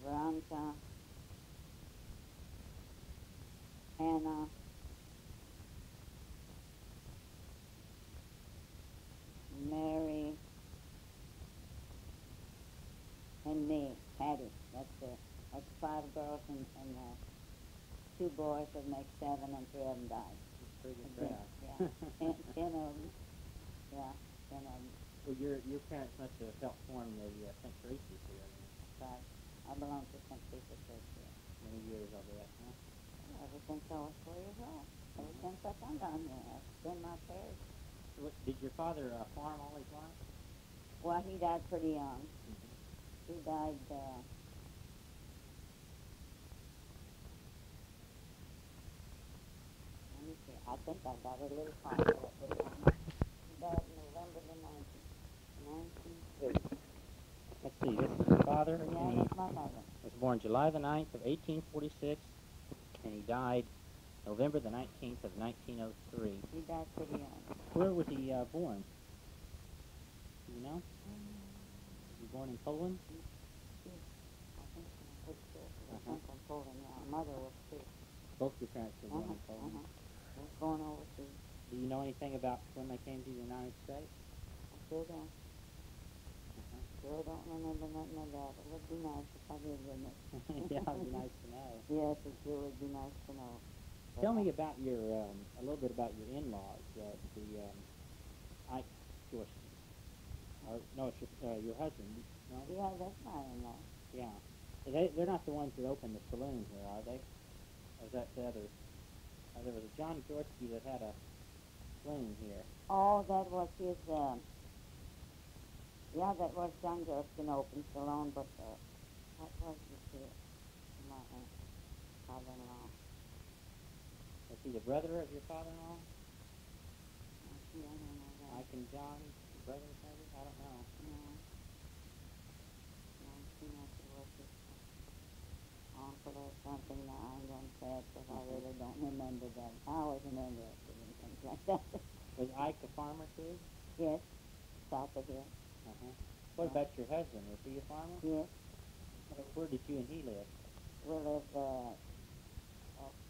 Veronica, Anna, Mary, and me, Patty. That's 5 girls and 2 boys would make 7, and 3 of them died. That's pretty good Yeah, crowd. 10 of them. Yeah, 10 of them. Well, your parents must have helped form the St. Teresa's here. Right. I belong to St. Peter's Church here. Many years of that, huh? Ever since I was 4 years old. Ever since I come down here. It's been my parish. Did your father farm all his life? Well, he died pretty young. He died, let me see, I think I got a little farm. He died November the 19th. Let's see, this is your father. Yeah, and he that's my mother. was born July the 9th of 1846, and he died November the 19th of 1903. He died pretty young. Where was he born? Do you know? Was he born in Poland? I think so. Pretty sure. I think I'm Poland, yeah. My mother was too. Both your parents were born in Poland. I was going overseas. Do you know anything about when they came to the United States? I sure don't. Sure don't remember nothing of that. It would be nice if I did, wouldn't it? Yeah, it would be nice to know. Yes, it sure would be nice to know. But Tell me about your, a little bit about your in-laws, Ike Joyce. Or, no, it's your husband, no? yeah, that's my in-law. Yeah. They're not the ones that opened the saloon here, are they? Or is that the other? There was a John George that had a saloon here. Oh, that was his, yeah, that was John Gerskin open salon, but what was his, my father-in-law? Was he the brother of your father-in-law? Yeah, I don't know that. Ike and John, brothers maybe? I don't know. No. No, he must have was his uncle or something. No, I'm going to say it because I really don't remember that. I wasn't interested in things like that. Was Ike a farmer too? Yes, south of here. What about your husband? Was he a farmer? Yes, Where did you and he live? we live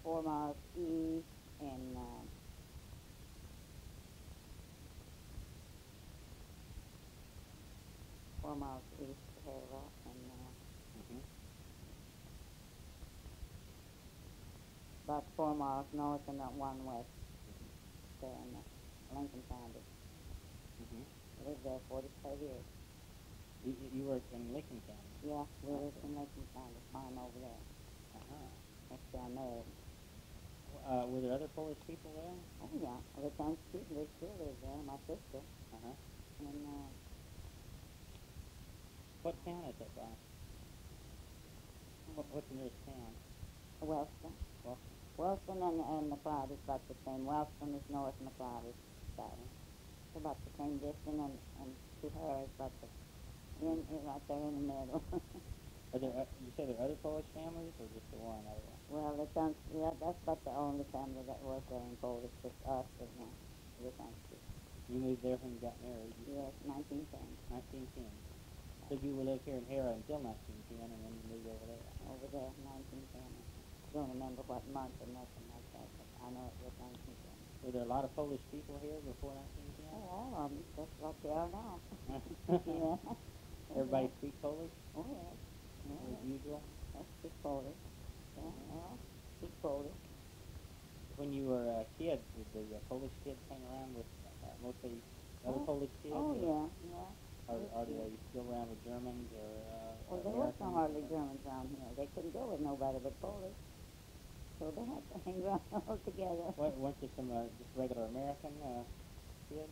4 miles east and 4 miles east of Harrell and about 4 miles north and 1 west there in Lincoln County. Lived there 45 years. You were in Lincoln County? Yeah, we lived in Lincoln County, farm over there. After I married. Were there other Polish people there? Oh yeah, well, the times they still live there, my sister. And What town is it by? What's the nearest town? Wellston. Wellston and McLeod is about the same. Wellston is north, McLeod is south. It's about the same distance, and to her it's about right there in the middle. Are there? You say there are other Polish families, or just the one other one? Well, that's about the only family that was there in Polish, just us and the Thanksgiving. You moved there when you got married? Yes, 1910. 1910. So you would live here in Harrah until 1910, and then you moved over there? Over there, 1910. Don't remember what month or nothing like that, but I know it was 1910. Were there a lot of Polish people here before 1910? Oh, all of them, just like they are now. Yeah. Everybody speak Polish? Oh, yes. As usual? I speak Polish. Yeah, well, speak Polish. When you were a kid, did the Polish kids hang around with mostly other Polish kids? Oh, or, yeah, yeah. Or are they still around with Germans or Well, there was no hardly Germans around here. They couldn't go with nobody but Polish. So they had to hang around all together. Weren't there some just regular American kids?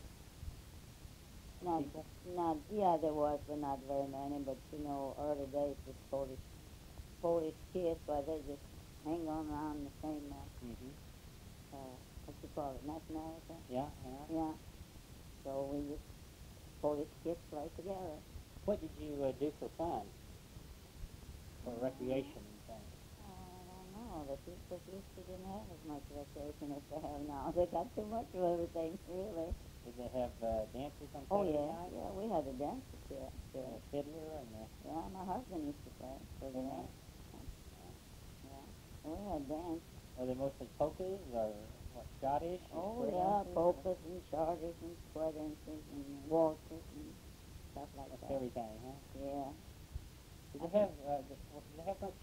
Yeah, there was, but not very many. But you know, early days with Polish kids, well, they just hang on around the same. What you you call it, nationality? Yeah, yeah. Yeah. So we just, Polish kids play together. What did you do for fun? For recreation and things? I don't know. The people used to didn't have as much recreation as they have now. They got too much of everything, really. Did they have dances on Oh, Saturday yeah. night? Yeah, we had a dance here. The Sure. fiddler and the Yeah, my husband used to play. fiddler man? Yeah. We had dance. Were they mostly polkas or what, Scottish? or Oh, square yeah, dances? polkas and charters and square dances and waltzes and stuff like That's that. everything, huh? Yeah. Did they have much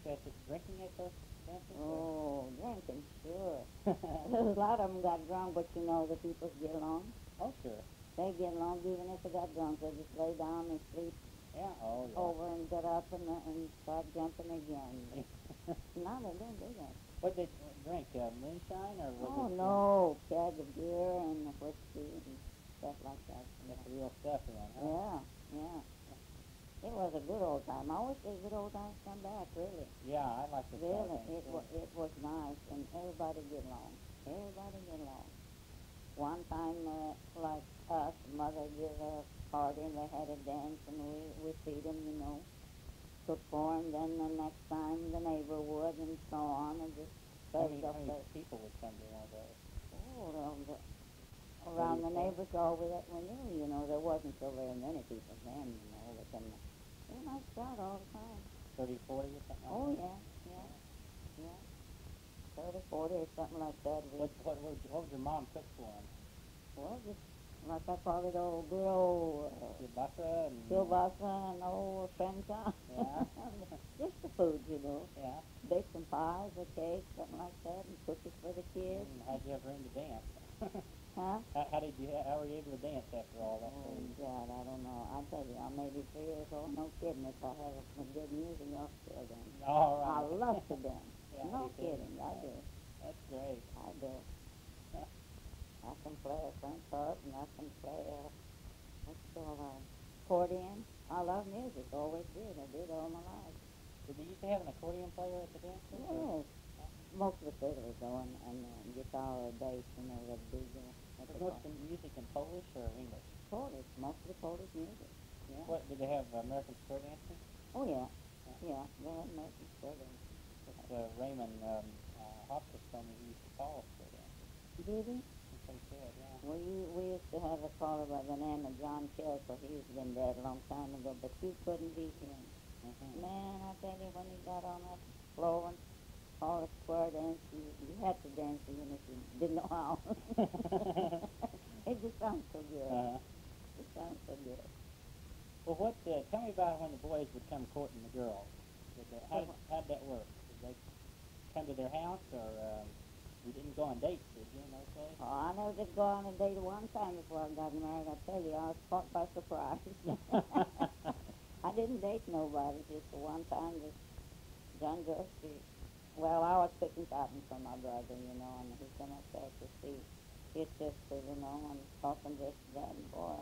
drinking at those dances? Oh, drinking, sure. A lot of them got drunk, but you know, the people get along. Oh, sure. They get along even if they got drunk. They just lay down and sleep Yeah. Oh, yeah. over and get up and start jumping again. Now they don't do that. What did they drink? Moonshine or was Oh, it? no, keg of beer and whiskey and stuff like that. That's the real stuff then, huh? Yeah, yeah. It was a good old time. I wish these good old times come back, really. Yeah, I like this Really, kind of thing. it was nice, and everybody get along. Everybody get along. One time, like us, mother gave a party, and they had a dance, and we feed them, you know, cook for them. Then the next time, the neighbor would, and so on, and just How fed many up the, people would come to one of those? around the 30, 40? neighbors all that we knew, you know. There wasn't so very many people then, you know, but then they were nice crowd all the time. 30, 40 or something Oh, like that? yeah. 30, 40 or something like that. What would your mom cook for them? Well, just like I call it, old good old Kielbasa and... kielbasa and old frenza. Yeah. Just the food, you know. Yeah. Bake some pies or cakes, something like that, and cookies for the kids. And how'd you ever learn to dance? Huh? How were you able to dance after all that Oh, food? God, I don't know. I tell you, I'm maybe 3 years old. No kidding. If I have a good music, I'll still dance. All I right. love to dance. Yeah, No you do. kidding. I do. That's great. I do. I can play a French harp, and I can play what's it called, accordion. I love music. Always did. I did all my life. Did they used to have an accordion player at the dances? Yes. Most of the fiddlers, though, and guitar or bass, you know, the big, what Was they most call of the music in Polish or English? Polish. Most of the Polish music. Yeah. What, did they have American square dancing? Oh, yeah. Yeah, they had American square dancing. Raymond Hopkins told me he used to call us square dancing. Did he? That's what he said, yeah. We used to have a caller by the name of John Kelso. He's been dead a long time ago, but you couldn't beat him. Mm-hmm. Man, I tell you, when he got on that floor and called a square dance, you had to dance even if you didn't know how. It just sounds so good. It sounds so good. Well, tell me about when the boys would come courting the girls. How'd that work? Did they come to their house, or you didn't go on dates, did you, in those days? Oh, I never did go on a date one time before I got married. I tell you, I was caught by surprise. I didn't date nobody, just the one time that John Dorsey. Well, I was picking cotton for my brother, you know, and he came up there to see his sister, you know, and talking this, that, and boy,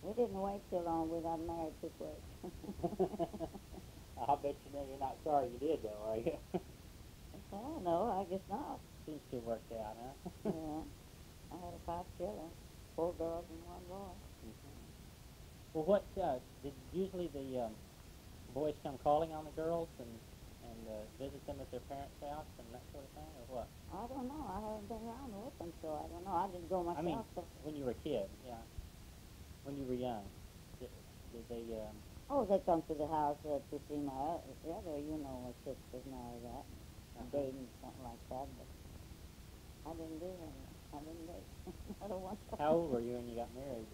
we didn't wait too long. We got married too quick. I'll bet you know you're not sorry you did, though, are you? Well, no, I guess not. Seems to have worked out, huh? Yeah. I had 5 children, 4 girls and 1 boy. Well, did usually the boys come calling on the girls and visit them at their parents' house and that sort of thing, or what? I don't know. I haven't been around with them, so I don't know. I didn't go myself. I mean, so. when you were a kid, yeah. When you were young, did they, Oh, they come to the house to see my other, you know, my sisters and all that. Dating, something like that, but I didn't do that. I didn't date. I don't want to. how old were you when you got married?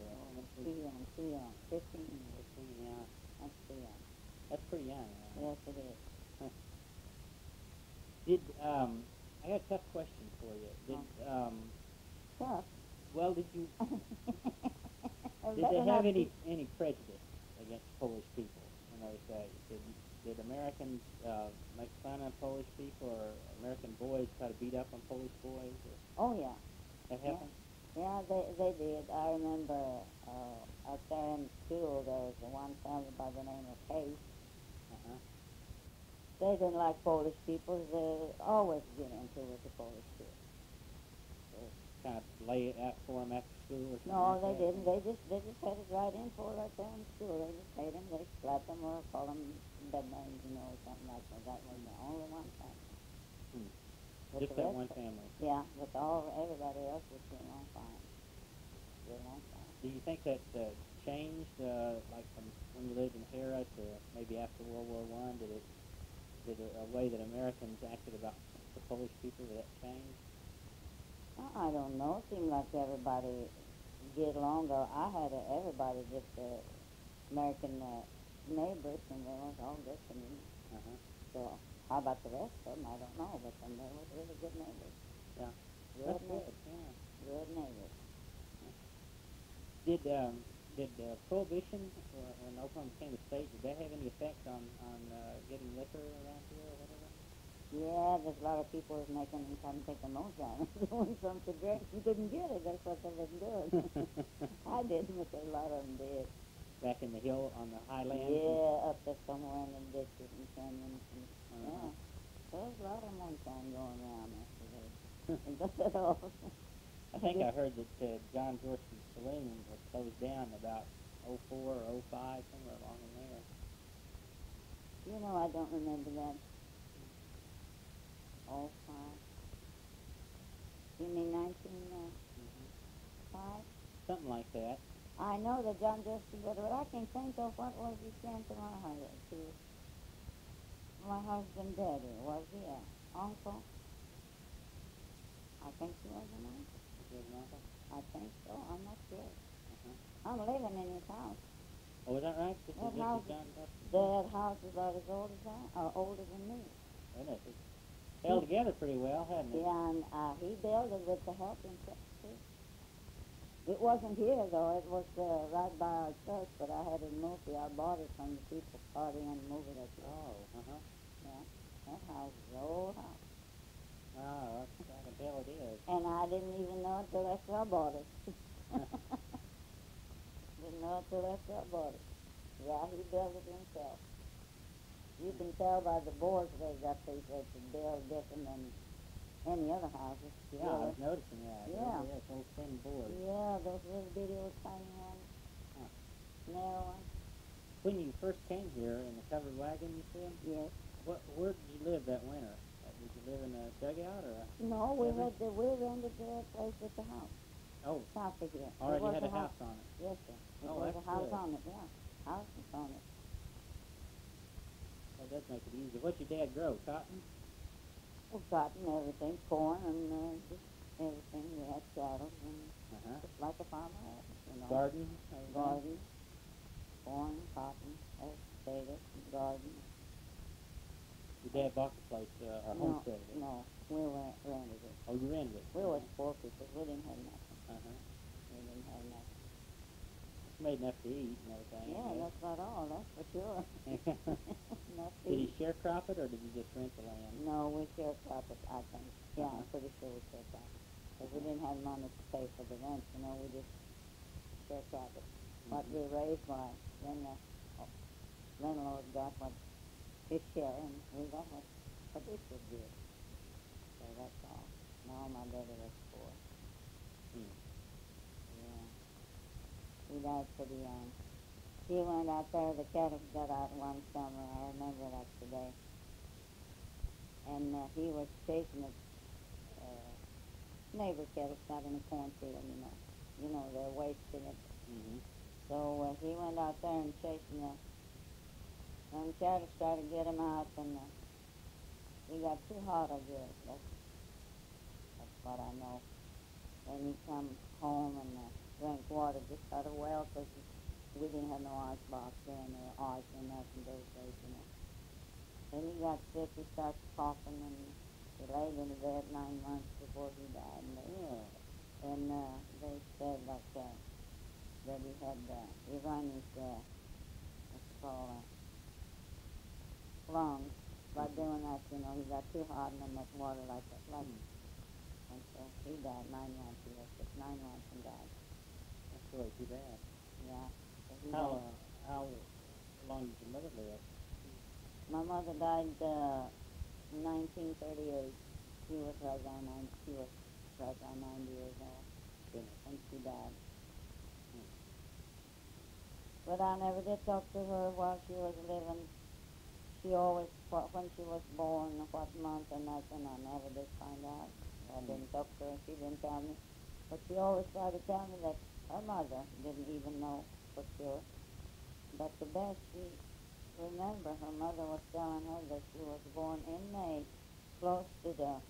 Too young, 15. Yeah. That's too young. That's pretty young. Yes, it is. I got a tough question for you. Tough. Well, did you, did Better they not have be- any prejudice against Polish people? In those days, did Americans make fun of Polish people, or American boys try to beat up on Polish boys? Or Oh, yeah. that happened? Yeah, they did. I remember out there in school, there was one family by the name of Hayes. Uh-huh. They didn't like Polish people. They always get into with the Polish kids. kind of lay it out for them after school or something? No, like they that? didn't. They just had it right in for right there in school. They just paid them. They slapped them or called them bed names, you know, or something like that. That was the only one family. Hmm. But Just the that rest one of- family. Yeah, but everybody else was getting on fine. Getting on fine. Do you think that changed, like from when you lived in Hera to maybe after World War I? Did a way that Americans acted about the Polish people, did that change? I don't know. It seemed like everybody get along. Everybody just American neighbors, and they was all good to me. Uh-huh. So how about the rest of them? I don't know, but they was really good neighbors. Yeah. Good That's good, neighbors. yeah. Good neighbors. Did Prohibition, when Oklahoma became a state, did that have any effect on getting liquor around here or whatever? Yeah, there's a lot of people was making them come take the moonshine and doing something to drink and couldn't get it. That's what they was doing. I didn't, but a lot of them did. Back in the hill on the highlands? Yeah, up there somewhere in the ditches and canyons. And, Uh-huh. Yeah, there's a lot of moonshine going around after they got that off. I think I heard that John Dorsey's saloon was closed down about '04 or '05, somewhere along in there. You know, I don't remember that. Oh, 5. You mean 1905? Something like that. I know that John Dorsey, but I can't think of what was he saying to my husband, Daddy. Was he an uncle? I think he was an uncle. Is it an uncle? I think so. I'm not sure. Uh-huh. I'm living in his house. Oh, is that right? This That is house, John Dorsey? that house is about as old as I, or older than me. Isn't it? It's held together pretty well, hasn't it? Yeah, and he built it with the help and stuff, too. It wasn't here, though. It was right by our church, but I had it moved here. I bought it from the People's Party and moved it up here. Oh, uh-huh. Yeah, that house is an old house. Oh, I can tell it is. And I didn't even know it till after I bought it. Didn't know it till after I bought it. Yeah, he built it himself. You can tell by the boards they got these that the build different than any other houses. Yeah, I was noticing that. Yeah. It's old thin board. Yeah, those little bitty old tiny ones. Huh. Narrow ones. When you first came here in the covered wagon, you said? Yes. Where did you live that winter? Did you live in a dugout or a... No, we cabin? rented the place with the house. Oh, South of here. already There was had a house on it. Yes, sir. There Oh, was that's a house good. on it, yeah. House was on it. That does make it easy. What'd your dad grow? Cotton? Well, cotton, everything, corn, and just everything. We had cattle, and Uh-huh. just like a farmer had, you know. Garden? Garden, corn, cotton, potatoes, garden. Your dad bought the place, or homesteaded it? No, we rented it. Oh, you rented it? We was poor people. We didn't have nothing. Uh-huh. We didn't have nothing. It's made enough to eat and everything. Yeah, that's about all, that's for sure. Enough to Did he eat. sharecrop it, or did you just rent the land? No, we sharecrop it, I think. Yeah, Uh-huh. I'm pretty sure we sharecrop it. Because we didn't have money to pay for the rent, you know, we just sharecrop it. What we raised, why, then the landlord got what his share, and we got what we should give. So that's all. No, my daddy was poor. Hmm. Yeah. He died pretty young. He went out there, the cattle got out one summer, I remember that today. And he was chasing the neighbor cattle out in the cornfield, you know. You know, they're wasting it. Mm-hmm. So he went out there and chasing the, and cattle started to get him out, and he got too hot, I guess. That's what I know. Then he come home and drank water just out of a well, because we didn't have no ice box then, or ice or nothing those days, you know. Then he got sick, he started coughing, and he laid in the bed 9 months before he died. And they said that he had, he run his, what's it called, lungs. By doing that, you know, he got too hot and then that water like that. And so he died 9 months. He was sick 9 months and died. That's really too bad. Yeah. So he How died. long did your mother live? My mother died in 1938. She was right around 9. She was right around 90 years old when she died. But I never did talk to her while she was living. She always, when she was born, what month or nothing, I never did find out. I didn't talk to her, she didn't tell me. But she always tried to tell me that her mother didn't even know for sure. But the best she remember, her mother was telling her that she was born in May, close to the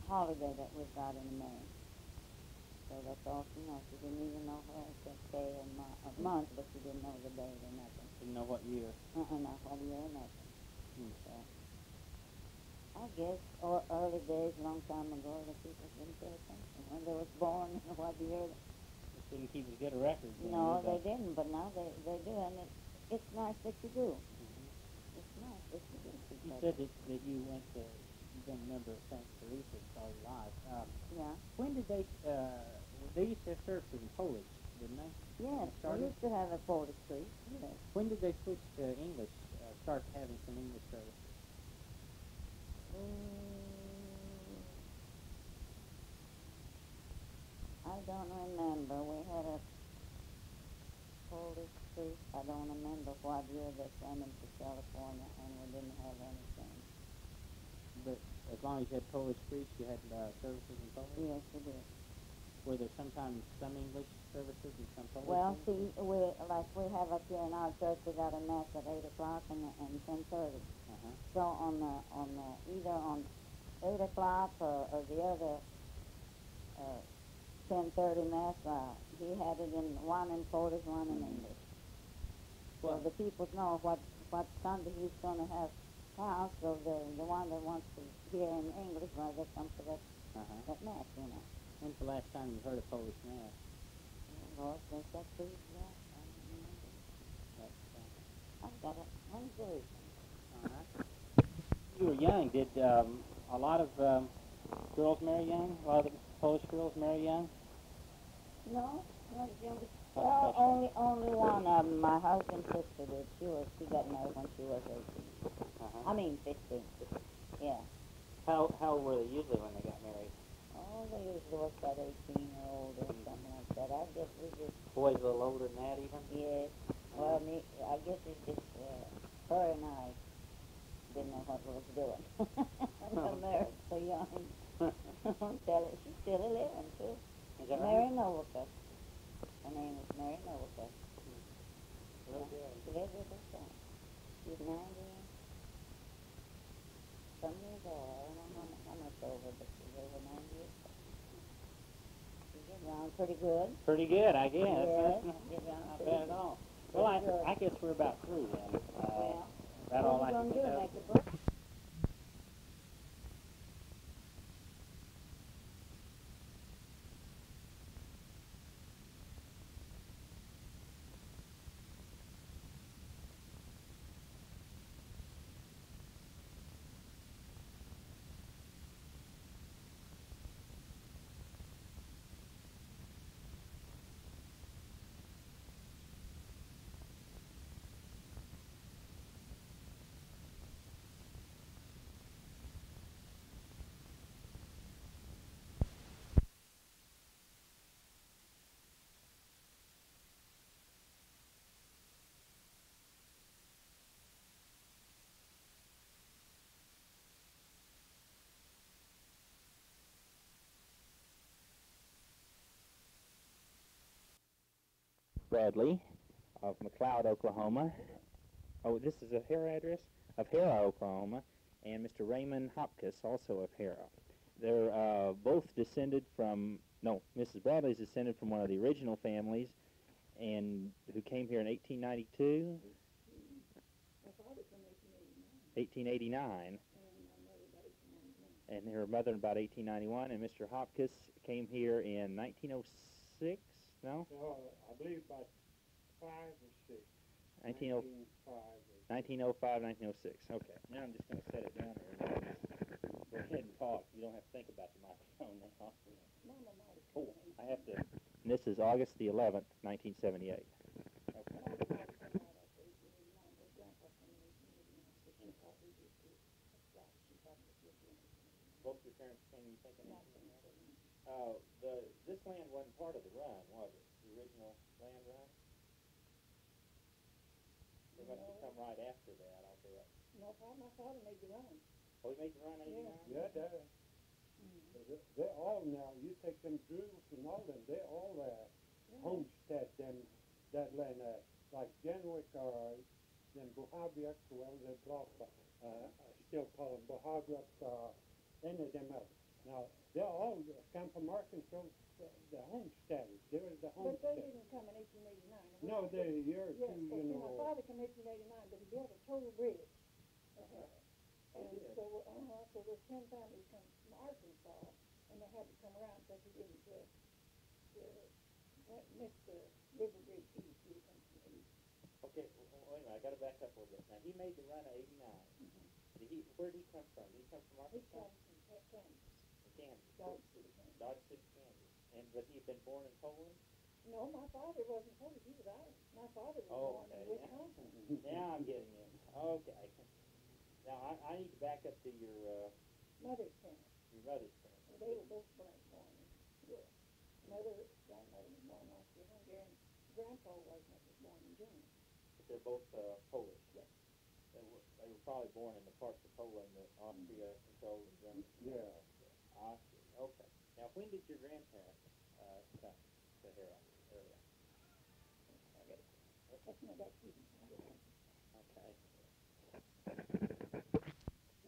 holiday that we got in May. So that's all she knows. She didn't even know her exact day or month, but she didn't know the date or nothing. Didn't know what year. Not what year or nothing. So, I guess, or early days, long time ago, the people didn't pay attention. When they was born, what year. Just didn't keep as good a record. No, they didn't, but now they do, and it's nice that you do. It's nice that you do. You said that you went to, you've been a member of St. Teresa's all your life. Yeah. When did they used to have services in Polish, didn't they? Yes, we used to have a Polish priest, yes. When did they switch to English, start having some English services? I don't remember. We had a Polish priest. I don't remember what year they sent him to California, and we didn't have anything. But as long as you had Polish priests, you had services in Polish? Yes, we did. Were there sometimes some English services and some Polish? Well, see, we have up here in our church, we got a mass at 8 o'clock and 10:30. So either on 8 o'clock or the other 10:30 mass, he had it in one in Polish, one in English. Well, so the people know what Sunday he's going to have house, so the one that wants to hear in English, well, they come to that mass, you know. When's the last time you heard a Polish mass? Lord, since that priest left, I don't remember. I've got it. When's the weekend? All right. You were young. Did a lot of girls marry young? A lot of the Polish girls marry young? No, not as young. Well, only one of them. My husband's sister did. She got married when she was 18. I mean 15. Yeah. How old were they usually when they got married? Oh, they usually was about 18 or older or something like that. I guess we just... Boys a little older than that even? Yes. Well, I guess it's just her and I didn't know what we was doing. We got married so young. Don't tell it. She's still living, too. Is that Mary right? Novick. Her name is Mary Novick. Real good. She lives with her son. She's 90 some years old. I don't know how much over, but she's over 90 years old. She gets around pretty good. Pretty good, I guess. Yes, That's get around not pretty bad at good. all. Well, I guess we're about through then. Well, That what all are I you can going to do? tell. Make a book? Bradley of McLeod, Oklahoma. Oh, this is a Harrah address? Of Harrah, Oklahoma. And Mr. Raymond Hopkins, also of Harrah. They're both descended from, no, Mrs. Bradley's descended from one of the original families and who came here in 1892. 1889. And her mother in about 1891. And Mr. Hopkins came here in 1906, no? No, I believe about 5 or 6. 1905. 1905, 1906. Okay. Now I'm just going to set it down here. Go ahead and talk. You don't have to think about the microphone now. Oh, I have to. And this is August the 11th, 1978. Okay. Both your parents came, you think, in 1889? This land wasn't part of the run, was it? The original land run? They must have come right after that, I'll bet. No, my father made the run. Oh, he made the run 89? Yeah, they're all now, you take them Drules and all them, they all homestead them, that land, like Jenwick or them Bohaviak, well, they brought, I still call them Bohaviak, any of them else. Now, they're all come from Arkansas, the homesteaders, they were the But they homesteaders. didn't come in 1889. No, they're a year or Yes, two, but you see, my know. father came in 1889, but he built a total bridge. And did? so there's 10 families come from Arkansas, and they had to come around because he didn't miss the river bridge east. He come from the east. Okay, wait a minute, I gotta back up a little bit. Now, he made the run of 89. Where did he come from? Did he come from He Arkansas? comes from Kansas, Kansas. Dodge City, Kansas. Dodge City, Kansas. But he had been born in Poland? No, my father wasn't Polish. He was Irish. My father was Oh, born okay. in Wisconsin. Now I'm getting it. Okay. Now, I need to back up to your Mother's parents. mother's parents. Well, they were both born in Europe. Grandmother was born in Austria-Hungary, and Grandpa wasn't. Was born in Germany. But they're both Polish. Yes. They were probably born in the parts of Poland that Austria controlled and Germany. Yeah. Austria. Okay. Now, when did your grandparents come to Hera area? That's my back seat. Okay.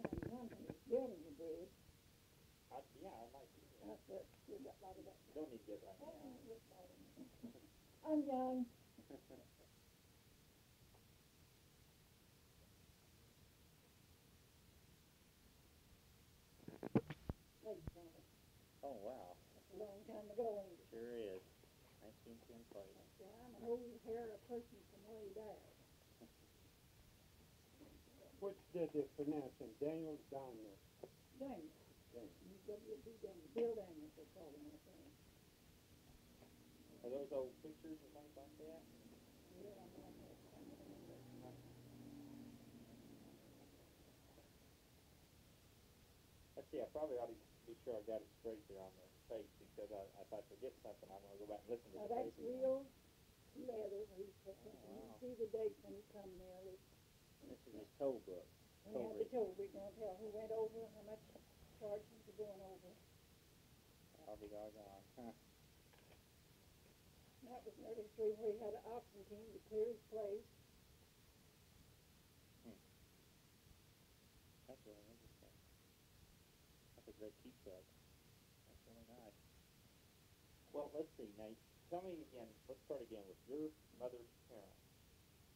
Now, the one who was building the bridge, Yeah, I might be. I said, you got a lot of that. You don't need to get right Oh, now. look about it. I'm young. Late family. Oh, wow. That's a long time ago, ain't it? Sure is. 1910 plate. Yeah, I'm an old hair person from way back. Which did they pronounce him, Daniel Daniel? Daniel. W.B. Daniel. Bill Daniels, they call him, I think. Are those old pictures and things like that? Yeah, I'm not sure. Let's see, I probably ought to be sure I got it straight there on the tape, because if I forget something, I'm going to go back and listen to Now, the tape. that's real leather. He's taking, wow. you see the dates when he come there. This is his toll book. We had the toll bridge, going to tell who went over, how much charged him for going over. I'll be doggone. Huh. That was an early street where he had an oxen team to clear his place. That's really interesting. That's a great keepsake. That's really nice. Well, let's see. Now, tell me again. Let's start again with your mother's parents.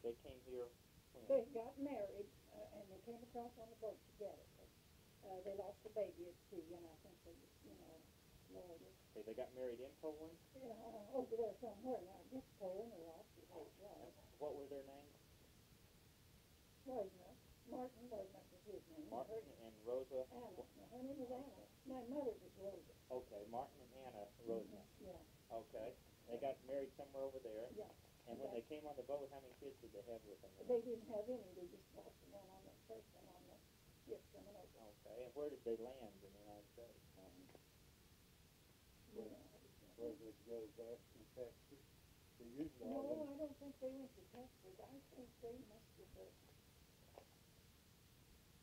They came here when? They got married, and they came across on the boat together. They lost a baby at sea, and I think they just, lowered it. Okay, they got married in Poland? Yeah, over there somewhere now. This Poland or Austria, it was. What were their names? Wasn't it? Martin wasn't was his name. Martin and Rosa? Anna. Now, her name was Anna. My mother was Rosa. Okay, Martin and Anna Rosa. Yeah. Okay. They got married somewhere over there. Yeah. And when they came on the boat, how many kids did they have with them? They didn't have any. They just lost the one on the first one on the ship coming over. Okay. And where did they land in the United States? Where did they go, Boston, Texas? They usually No, all I don't think they went to Texas. I think they must have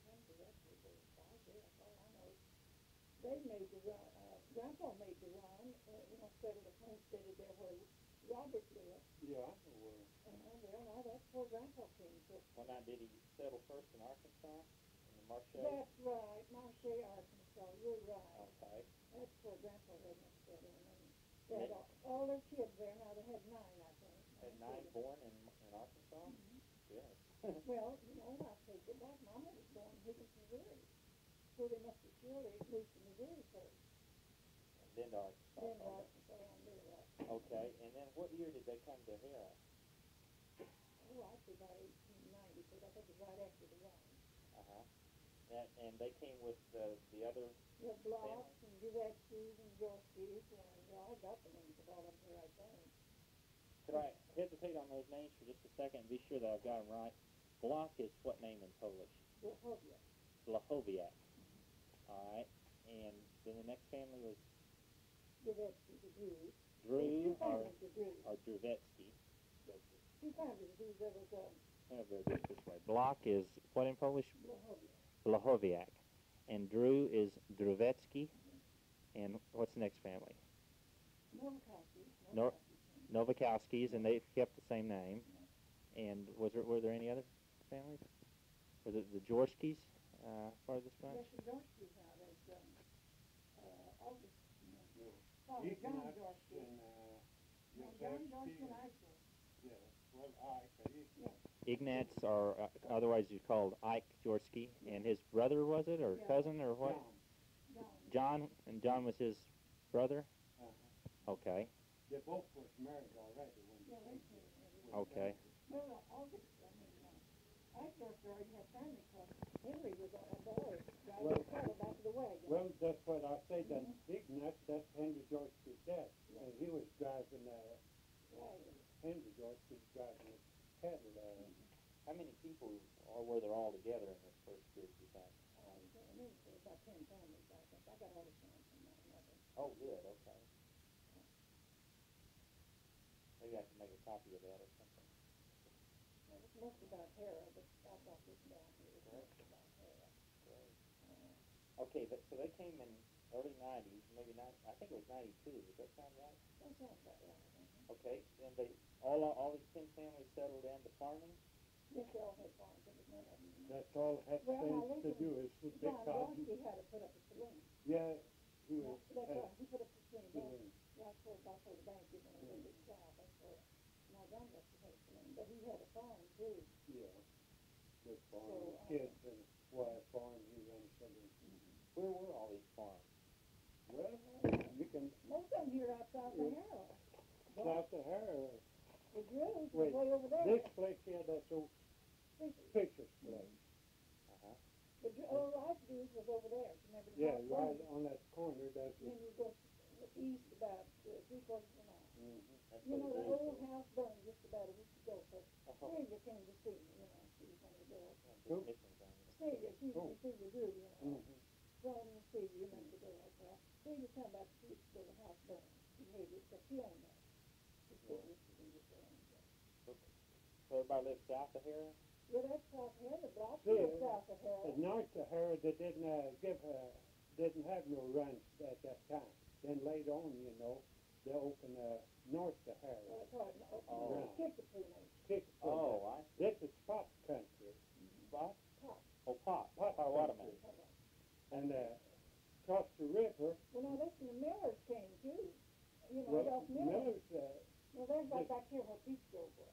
come directly to out there. That's all I know. They made the run. Grandpa made the run. Settled a homesteaded there where Robert lived. Yeah, I know where. Well, now that's where Grandpa came from. Well, now, did he settle first in Arkansas? In the Marche? That's right, Marche, Arkansas. You're right. Okay. That's where Grandpa had settled. And they had all their kids there. Now they had 9, I think. Had 9 born in Arkansas? Mhm. Yes. Well, I take it back. Mama was born in Higgins, Missouri. So they must have surely moved to Missouri first. And then to Arkansas. Then Arkansas on there, right? Okay. And then what year did they come to Hera? Oh, I think about 1890, because I think it was right after the run. Uh-huh. And they came with the other... The Blocks and Gillespie's and Gillespie's, and I got the names of all of them here, I think. Could I hesitate on those names for just a second and be sure that I've got them right? Block is what name in Polish? Blahovia. Blahoviak. All right. And then the next family was Duvetsky, the Drew. Drew Two families, the Drew. or Druvetsky. Two families, the Drew. There was Very good this way. Block is what in Polish? Blahoviak. Blahoviak. And Drew is Druvetsky. And what's the next family? Novakowski. Novakowskis, and they kept the same name. And were there any other families? Was it the Jorskis part of this bunch? Yes, the Jorskis now. There's August. Ignatz John Jorski. and John Yosefsky. Jorski and Ike. Yeah, well, Ignatz. Ignatz, or otherwise he's called Ike Jorsky, and his brother, was it, or Yeah. cousin, or what? John. And John was his brother? Okay, They both was married already when Yeah, they they came. okay. Well, August, Ike Jorski already had family because Henry was on a boy driving the cattle back to the wagon. Well, that's what I said, that Ignatz, that's Henry Jorsky's dad. Yeah. And he was driving, Wagon. Henry Jorsky was driving a cattle. How many people were there all together in this first group, you think? About 10 families, I think. I got all the families from my mother. Oh, good, okay. Maybe I can make a copy of that or something. It was mostly about Hera, but I brought this down here. It was mostly about Hera. Okay, so they came in early 90s, maybe I think it was 92. Does that sound right? That sounds about right. Okay, then all these 10 families settled down to farming? Yes, they all had farms, and none of them. That's all it Well, now has to do is the big John cotton. Jorski had to put up a saloon. Yeah, he was. That's right, he put up a saloon. Saloon. That's where the bank is in the big south. That's where my John Jorski had a saloon. But he had a farm, too. Yeah. Good farm, So, kids and wife farm, he ran saloon. Where were all these farms? Well, you can, Most of them here outside the Harold. South Sahara, The Drews was Wait, way over there. this place here, that's old Fisher's place. Uh-huh. The old Rice Drews was over there. Remember the Yeah, North right Road? on that corner, that's Then it. you go east about 3/4 of a mile. That's You where know, the the Drews old were. house burned just about a week ago, so Uh-huh. Celia came to see me, you know, she was one of the girls. Just missions on it. Celia, she Oh. was Celia Drew, you know. Mhm. From Celia, you remember the girl, well, Celia come about 2 weeks ago, the house burned. She hated it, because she owned that. She still used to be just owned that. So everybody lived south of here? Yeah, that's South Hair, the block See, is South of Hair. At North Sahara, they didn't have no ranch at that time. Then later on, you know, they opened North Sahara. That's right, no, Oh. Kickapoo Nation. Kickapoo. Oh, I see. This is pot country. What? Pop. Oh, Pot. Pot Potawatomi. country. And across the river, Well, now listen, the Millers came too. You know, well, Adolph Miller. Miller's, Well, there's right the- back here where Peach Grove was.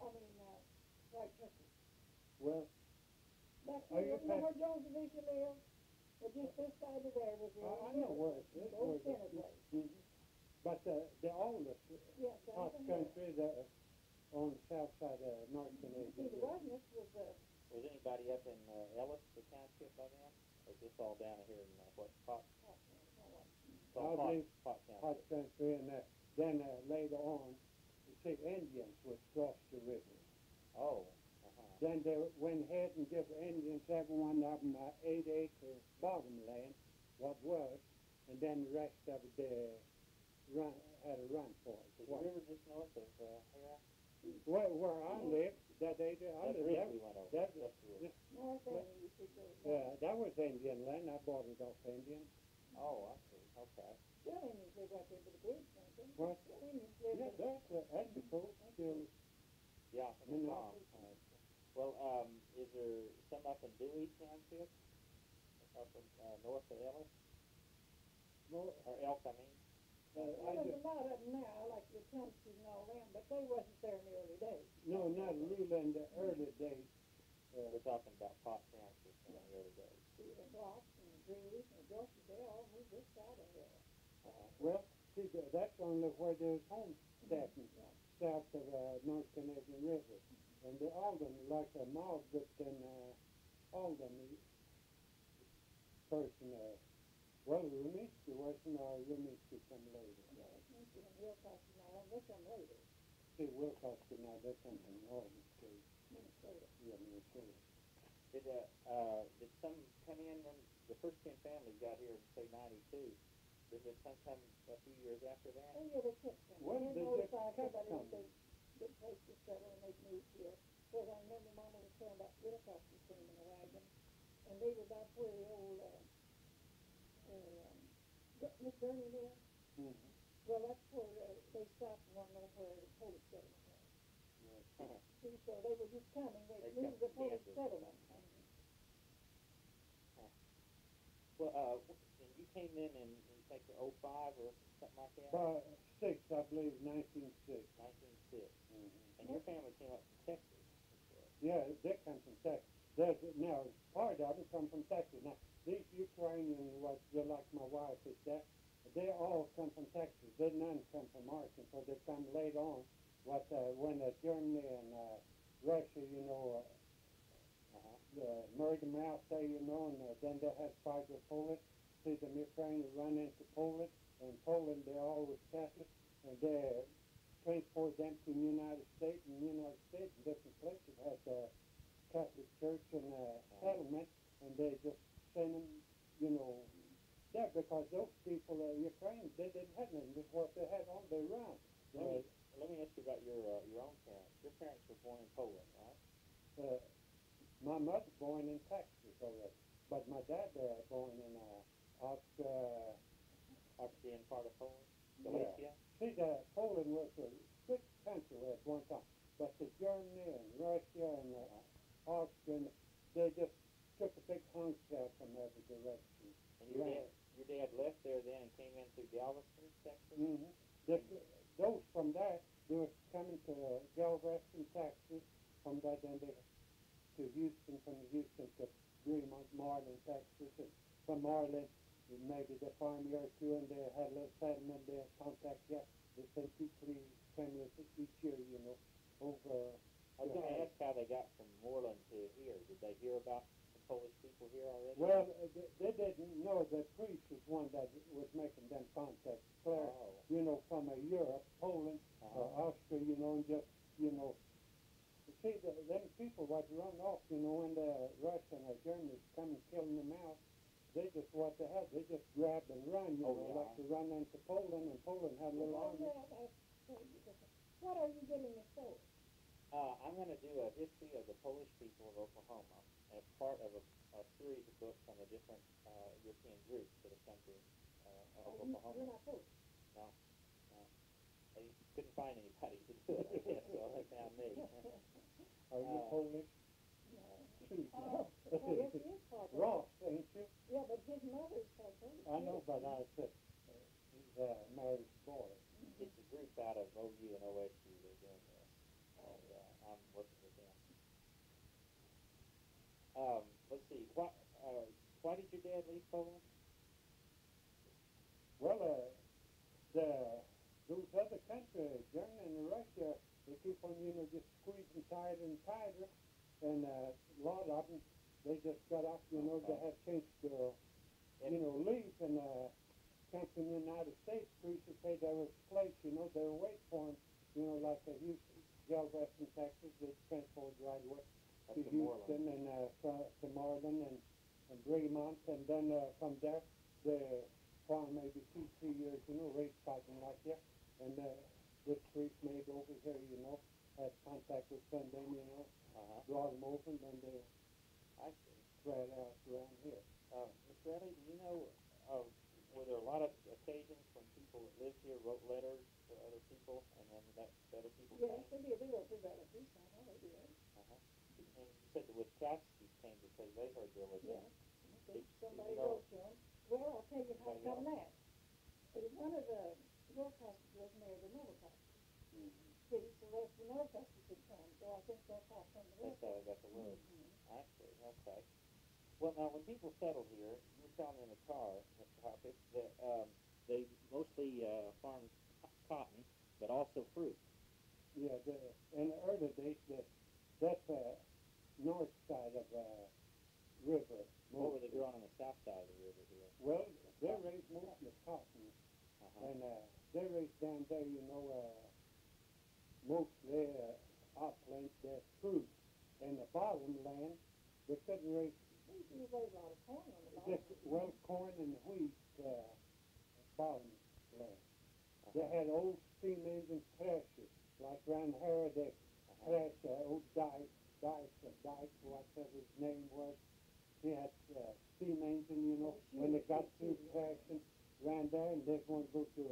I mean, White Turkey. well, Back Are here, you you know where past- Jones Division lived? Well, just this side of there was the I know where it is. The old center place. But the oldest Yes, pot that's in there. country on the south side of North See, the Canadian. Wasness was, Was anybody up in Ellis, the township, by then? Or just all down here in what, Pot? I Pot believe Pot Pot Township. country, and then later on, the Indians would cross the river. Oh, uh-huh. Then they went ahead and gave the Indians, every one of them, 8-acre bottomland, what was, and then the rest of it, they had a run for it. Is the river just north of here? Where I lived, that they did, I That lived, bridge we went over. that, That's the river. North End, you see, that was Indian land, I bought it off Indians. Oh, I see. Okay. Still Indians live right there by the bridge, don't they? What? Still Indians live Yeah, there. that's the coast still. Yeah, in You the know. farm. Well, is there some up in Dewey Township? Up in, north of Ellis? Well, Or Elk, I mean? I Well, there's just, a lot of them now, like the Thompson and all them, but they wasn't there in the early days. no, not really in the early days. We're talking about Pot Township in the early days. See, the Blocks and the Drews and the Joseph, they all moved this side of here. Well, see, that's only where there's homesteading, south of North Canadian River. And the Alden, like a Margaret and Alden person, well, Ruminsky wasn't, or Ruminsky come later. Yeah, Winston and Wilcox and all them, they come later, See, Wilcox did not, they come from Northern State, Minnesota. yeah, Minnesota. Did some come in when the first 10 families got here in, say, 92? Did it sometime a few years after that? Oh, yeah, they kept coming. Well, They they just notified kept somebody that coming. the place was settled and they'd moved here. Because I remember Mama was telling about Winnicotts came in a wagon, and they were about where the old Miss Bernie lived. Mm-hmm. Well, that's where they stopped and wanted to know where the Polish settlement was. See, so they were just coming. They They moved come the from Polish Kansas. settlement. Well, and you came in like 05 or something like that? 6, I believe, 1906. 1906. Mm-hmm. And your family came up from Texas. Yeah, they come from Texas. Now, part of them come from Texas. Now, these Ukrainians, what they're like my wife is that, they all come from Texas. They none come from Arkansas. They come later on. When Germany and Russia, murdered them out there, and then they had fight with Poland. See them Ukrainians run into Poland, and Poland they always Catholic, and they transport them to the United States, and the United States in different places has a Catholic church and settlement, and they just send them, there because those people, Ukrainians, they didn't have nothing. This is what they had on their run. Let me ask you about your own parents. Your parents were born in Poland, right? My mother born in Texas already, but my dad born in Austrian part of Poland? Yeah. Galicia? See, Poland was a big country at one time, but the Germany and Russia and Austria, they just took a big hunk out from every direction. And your dad left there then and came in through Galveston, Texas? Mm-hmm. Those from there, they were coming to Galveston, Texas. From that, then they to Houston, from Houston to Fremont, Marlin, Texas, and from Marlin, maybe the farm year or two, and they had a little settlement there, contact there. They sent 2-3 families each year, over. I was going to ask how they got from Moreland to here. Did they hear about the Polish people here already? Well, they didn't know the priest was one that was making them contacts. Clear, from Europe, Poland, Austria, and just, see, them people was run off, when the Russian or Germans come and killing them out. They just what they had. They just grabbed and run, like to run into Poland, and Poland had a little army. What are you getting this for? I'm going to do a history of the Polish people of Oklahoma as part of a series of books on the different European groups that have come to Oklahoma. You're not Polish. No. They couldn't find anybody to do it, I guess, so they found me. Are you Polish? No. Yes, he is part of Ross, ain't you? Yeah, but his mother's part Polish. I know, but I said he's a married boy. It's a group out of OU and OSU that are doing this, and I'm working with them. Let's see, why did your dad leave Poland? Well, those other countries, Germany and Russia, they keep on, just squeezing tighter and tighter, and a lot of them, they just got up, they had changed to, leave, and come from the United States. Priests would say there was a place, they were waiting for them, like Houston, Galveston, Texas, they transported right away to Houston and to Marlin and Fremont, and then from there, the farm maybe 2-3 years, race fighting like that, and this priest made over here, had contact with some of them, brought them over, and then they spread out around here. Miss Bradley, do you know, were there a lot of occasions when people that lived here wrote letters to other people, and then other people Yes, came? they did. They wrote to relatives. I know they did. And you said the Witkowskis came because they heard there was Yeah. Did Somebody you know- wrote to them. Well, I'll tell you how it Anybody come that. One of the Wilcoxes was married to Novocasis. See, so that's the Novocasis had come. So I think that's how some of the That's how they got the word. I see, okay. Well, now, when people settled here, you were telling me in the car, Mr. Hopkins, that they mostly farmed cotton, but also fruit. Yeah, in the early days, that's north side of river. What were they growing on the south side of the river here? Well, they raised mostly cotton, and they raised down there, mostly upland, fruit. And the bottom land, they couldn't raise You raise a lot of corn on the bottom. corn and wheat. bottom land. They had old steam engine threshers, like around here they thresh old Dyke, whatever his name was. He had steam engine, you know, when they got through threshing, ran there and they're going to go to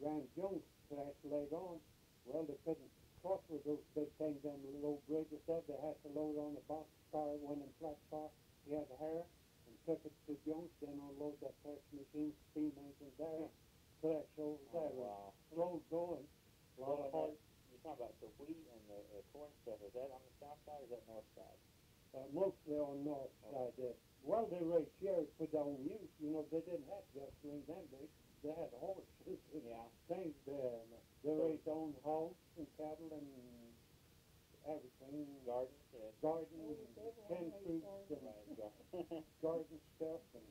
Ram Jones thresh later on. Well, they couldn't cross with those big things and low bridges there. They had to load on the box car, one in flat car. He had a hair and took it to Jones, then unload that thresh machine, steam engine there, thresh over there. Wow. Load going. A lot of hard. You're talking about the wheat and the corn stuff. Is that on the south side or is that north side? Mostly on north side there. Well, they raised shares for their own use. You know, they didn't have gasoline then. They had horses and things there. They raised their own hogs and cattle and everything. Gardens? Garden, canned fruits and garden stuff and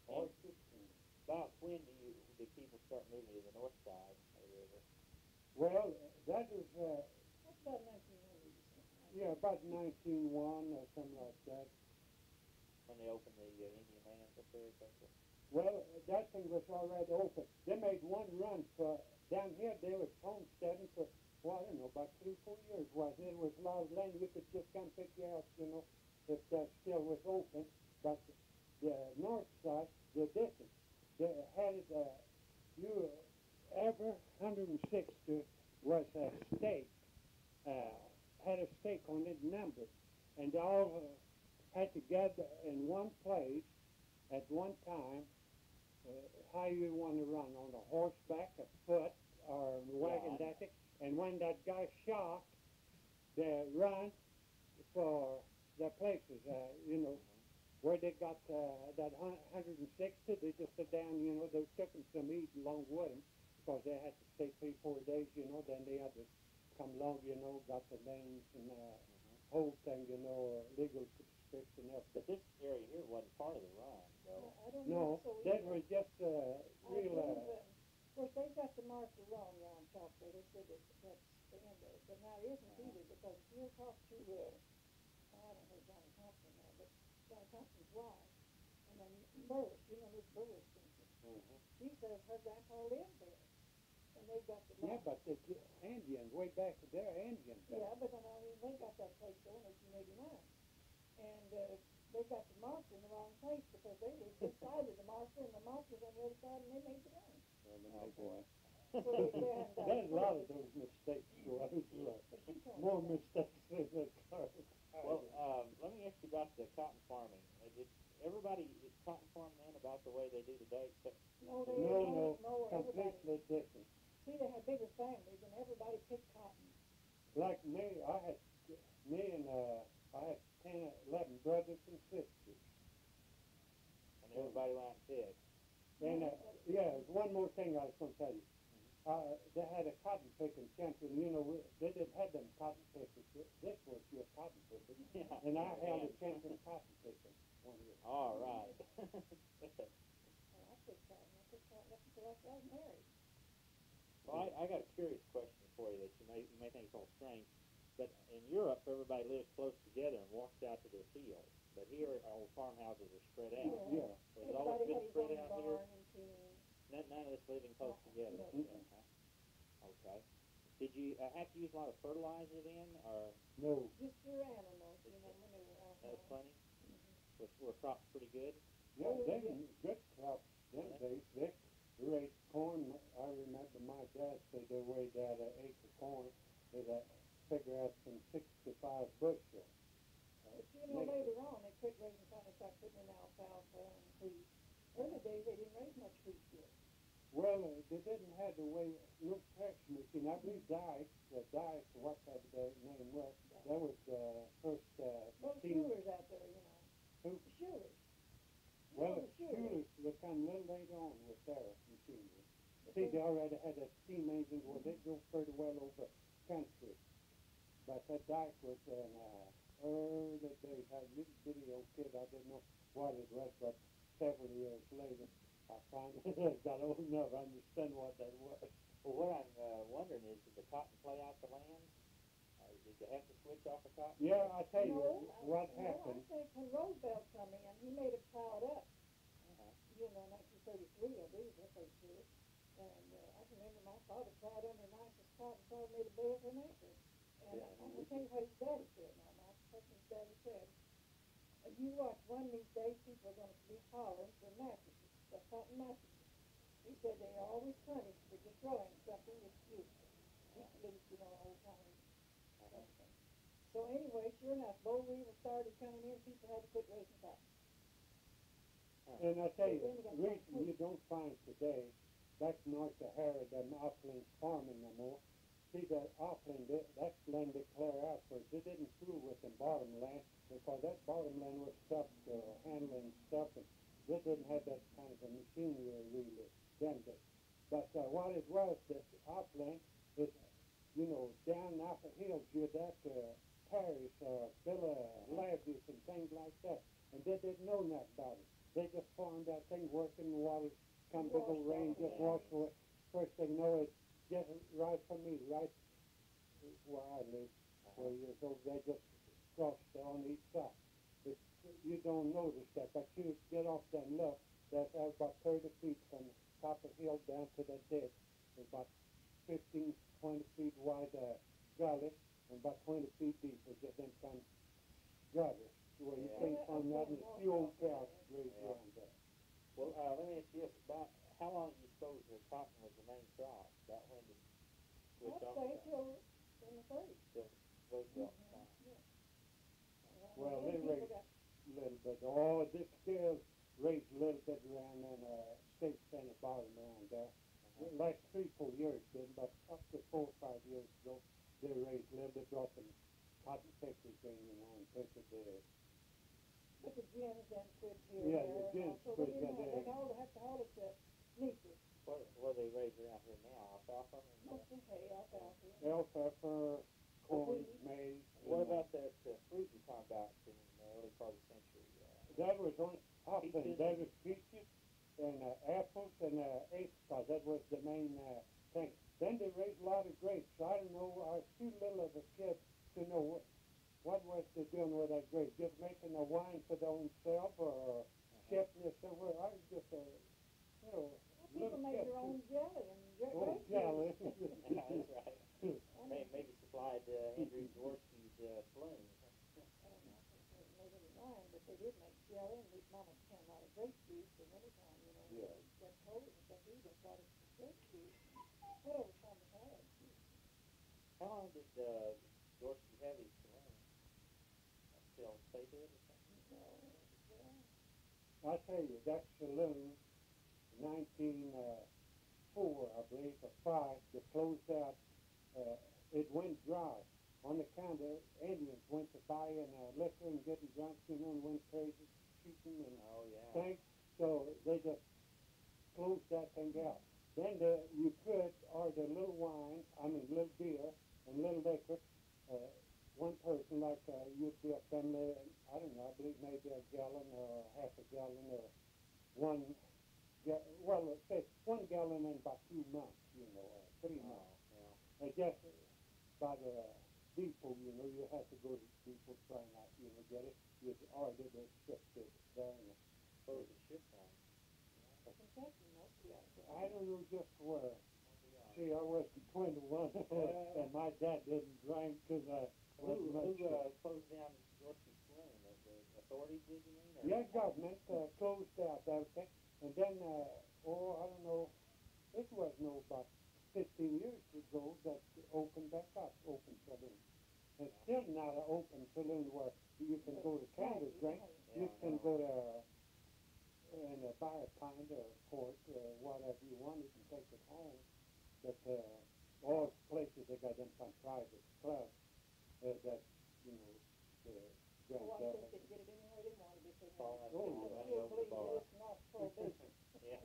orchards. And About when did people start moving to the north side of the river? well, that was, That's about 1900. yeah, about 1901 or something like that. When they opened the Indian lands up there, etc. Well, that thing was already open. They made one run for, down here they was homesteading for, well, I don't know, about 3-4 years, wasn't it? There was a lot of land you could just come pick your house, you know, if that still was open. But the north side, they didn't. They had it, every 160 was a stake, had a stake on it numbered. And they all had to gather in one place at one time, how you want to run, on a horseback, a foot, or a wagon, that thing. And when that guy shot, they run for their places, you know, where they got that 160, they just sit down, you know, they took them some meat along with them, because they had to stay 3-4 days, you know, then they had to come along, you know, got the names and whole thing, you know, legal prescription, everything. But this area here wasn't part of the run, though. I don't No, think so that either. was just I real, believe, of course, they got the marker wrong on top there. They said that that's the end of it. But now it isn't either, because if you talk to, I don't know Johnny Thompson now, but Johnny Thompson's wife, and then Burris, you know who Burris is. She says her grandpa lived there. And they got the yeah, marker. but the Indians, way back there, Indians. Yeah, but then, I mean, they got that place there in 1889. And they got the marker in the wrong place, because they were this side of the marker, and the marker's on the other side, and they made the run. Oh, boy. So they hadn't got There's it a lot right. of those mistakes, so But she told more me that. mistakes than the car. Well, let me ask you about the cotton farming. Did everybody cotton farm then about the way they do today? Except No, they No, everybody. completely different. See, they had bigger families, and everybody picked cotton. Like me, I had 10, 11 brothers and sisters. and everybody went out and picked. And, yeah, there's one more thing I was going to tell you. They had a cotton picking champion. You know, they didn't have them cotton pickers. This was your cotton picker. Yeah. And I held a champion cotton picking one year. All right. And I picked cotton. I picked cotton up until after I was married. Well, I got a curious question for you that you may think is a little strange. But in Europe, everybody lives close together and walks out to their fields. But here, old farmhouses are spread out. Yeah. Was it always Everybody been had his spread own out here? barn and team. None of this living close together. No. Okay. Did you have to use a lot of fertilizer then, or No. Just your animals, you know, manure. that was plenty? Were crops pretty good? Yeah, they good crops. Them days, they raised corn. I remember my dad said they weighed out an acre of corn. They'd figure out some 65 bushels. But you know, later on, they quit raising cotton and started putting in alfalfa and wheat. Early days, they didn't raise much wheat here. Well, they didn't have the way, no traction machine. I believe Dyke, whatever their name was, that was the first Those steam. shoelers out there, you know. Who? The shoelers. You Well, know the the shoelers. Shoelers, they come a little later on with their machinery. See, they already had a steam engine where they go pretty well over country. But that Dyke was in early days. I was a little bitty old kid. I didn't know what it was, but several years later, I finally got old enough to understand what that was. Well, what I'm wondering is, did the cotton play out the land? Did you have to switch off the cotton? Yeah, I tell you No, what I happened. think when Roosevelt come in, he made it plowed up. you know, 1933, I believe, that they did. And I remember my father cried under the nicest cotton saw made a bed for mattress. And I'm going to tell you what his daddy said now. My husband's daddy said, you watch one of these days, people are going to be hollering for mattresses, for cotton mattresses. He said they are always punished for destroying something that's useful. He believed, you know, old time something. So anyway, sure enough, boll weevil started coming in, people had to quit raising cotton. And I tell you, the reason you don't find today, back north of Harrod, them offlings farming no more. See, that offling, that's land they clear out first. They didn't fool with the bottom land because that bottom land was stuff, handling stuff, and they didn't have that kind of a machinery really, them days. But what it was, this offling, is, you know, down off the hills, you had that Paris, Villa, Lavis, and things like that. And they didn't know nothing about it. They just farmed that thing, working the water, come big old rain, just wash away. First thing you know, it's just right from me, right where I live, where years old, they just crossed on each side. It's, you don't notice that, but you get off them look, that's about 30 feet from the top of the hill down to the ditch. It's about 15, 20 feet wide gully, and about 20 feet deep is just them kind of gutters. Where you can't find nothing, a few old cows grazed around there. Well, let me ask you this, about how long do you suppose the cotton was the main crop? About when did switch off? I'd say till in the 30s. Till Roosevelt time. Yeah. Well, they raised a little bit. Oh, this scale raised a little bit around in State Senate bottom around there. The last 3-4 years didn't, but up to 4 or 5 years ago, they raised a little bit, brought some cotton pickers in, you know, and pickered the... But the gins then quit here. Yeah, the gins quit here. there. They all have to haul it to Neepers. What do they raise around here now? Alfalfa? Mostly hay, alfalfa. Alfalfa, corn, maize. What about that fruit you're talking about in the early part of the century? That was on Upland. Peaches? That was peaches and apples and apricots. That was the main thing. Then they raised a lot of grapes. So I don't know, I was too little of a kid to know what was they doing with that grape. Just making a wine for their own self or shipping it somewhere. I was just a, you know, People made their own jelly and grape oh, juice. jelly. That's right. Maybe supplied Andrew Dworsky's saloon. I don't know if they made any wine, but they did make jelly, and these mamas can a lot of grape juice in wintertime, you know. Yeah. It got cold and stuff, we even got us some grape juice. Whatever farmers had. How long did Dworsky have his saloon? Still stay to it or something? So, yeah. I tell you, that saloon, 1904, I believe, or 5, they closed out. It went dry on account of Indians went to buying liquor and getting drunk, you know, and went crazy, shooting and things. So they just closed that thing out. Then you could order little wine, little beer and little liquor. One person, like you'd be a family, I don't know, I believe maybe a gallon or half a gallon or one. Well, let's say 1 gallon in about 2 months, you know, 3 months. Yeah. Just by the depot, you know, you have to go to the depot, try not, you know, get it. You order it, shipped it there. Where was it shipped from? Kentucky, mostly out there. I don't know just where. See, I was 21, and my dad didn't drink because I wasn't much. Who closed down Dworsky's saloon? The authorities did, you mean? Yeah, government closed out everything. And then, I don't know, it was no about 15 years ago that opened back up, open saloon. It's still not an open saloon where you can go to Canada drink. You can go to and buy a pint or a quart or whatever you wanted and take it home. But all places they got them some private clubs that, you know, the Grand Oh, I Devil. think they'd get it anywhere they wanted if they All wanted. that Oh, money I still over the believe bar. it's not prohibition. Yeah.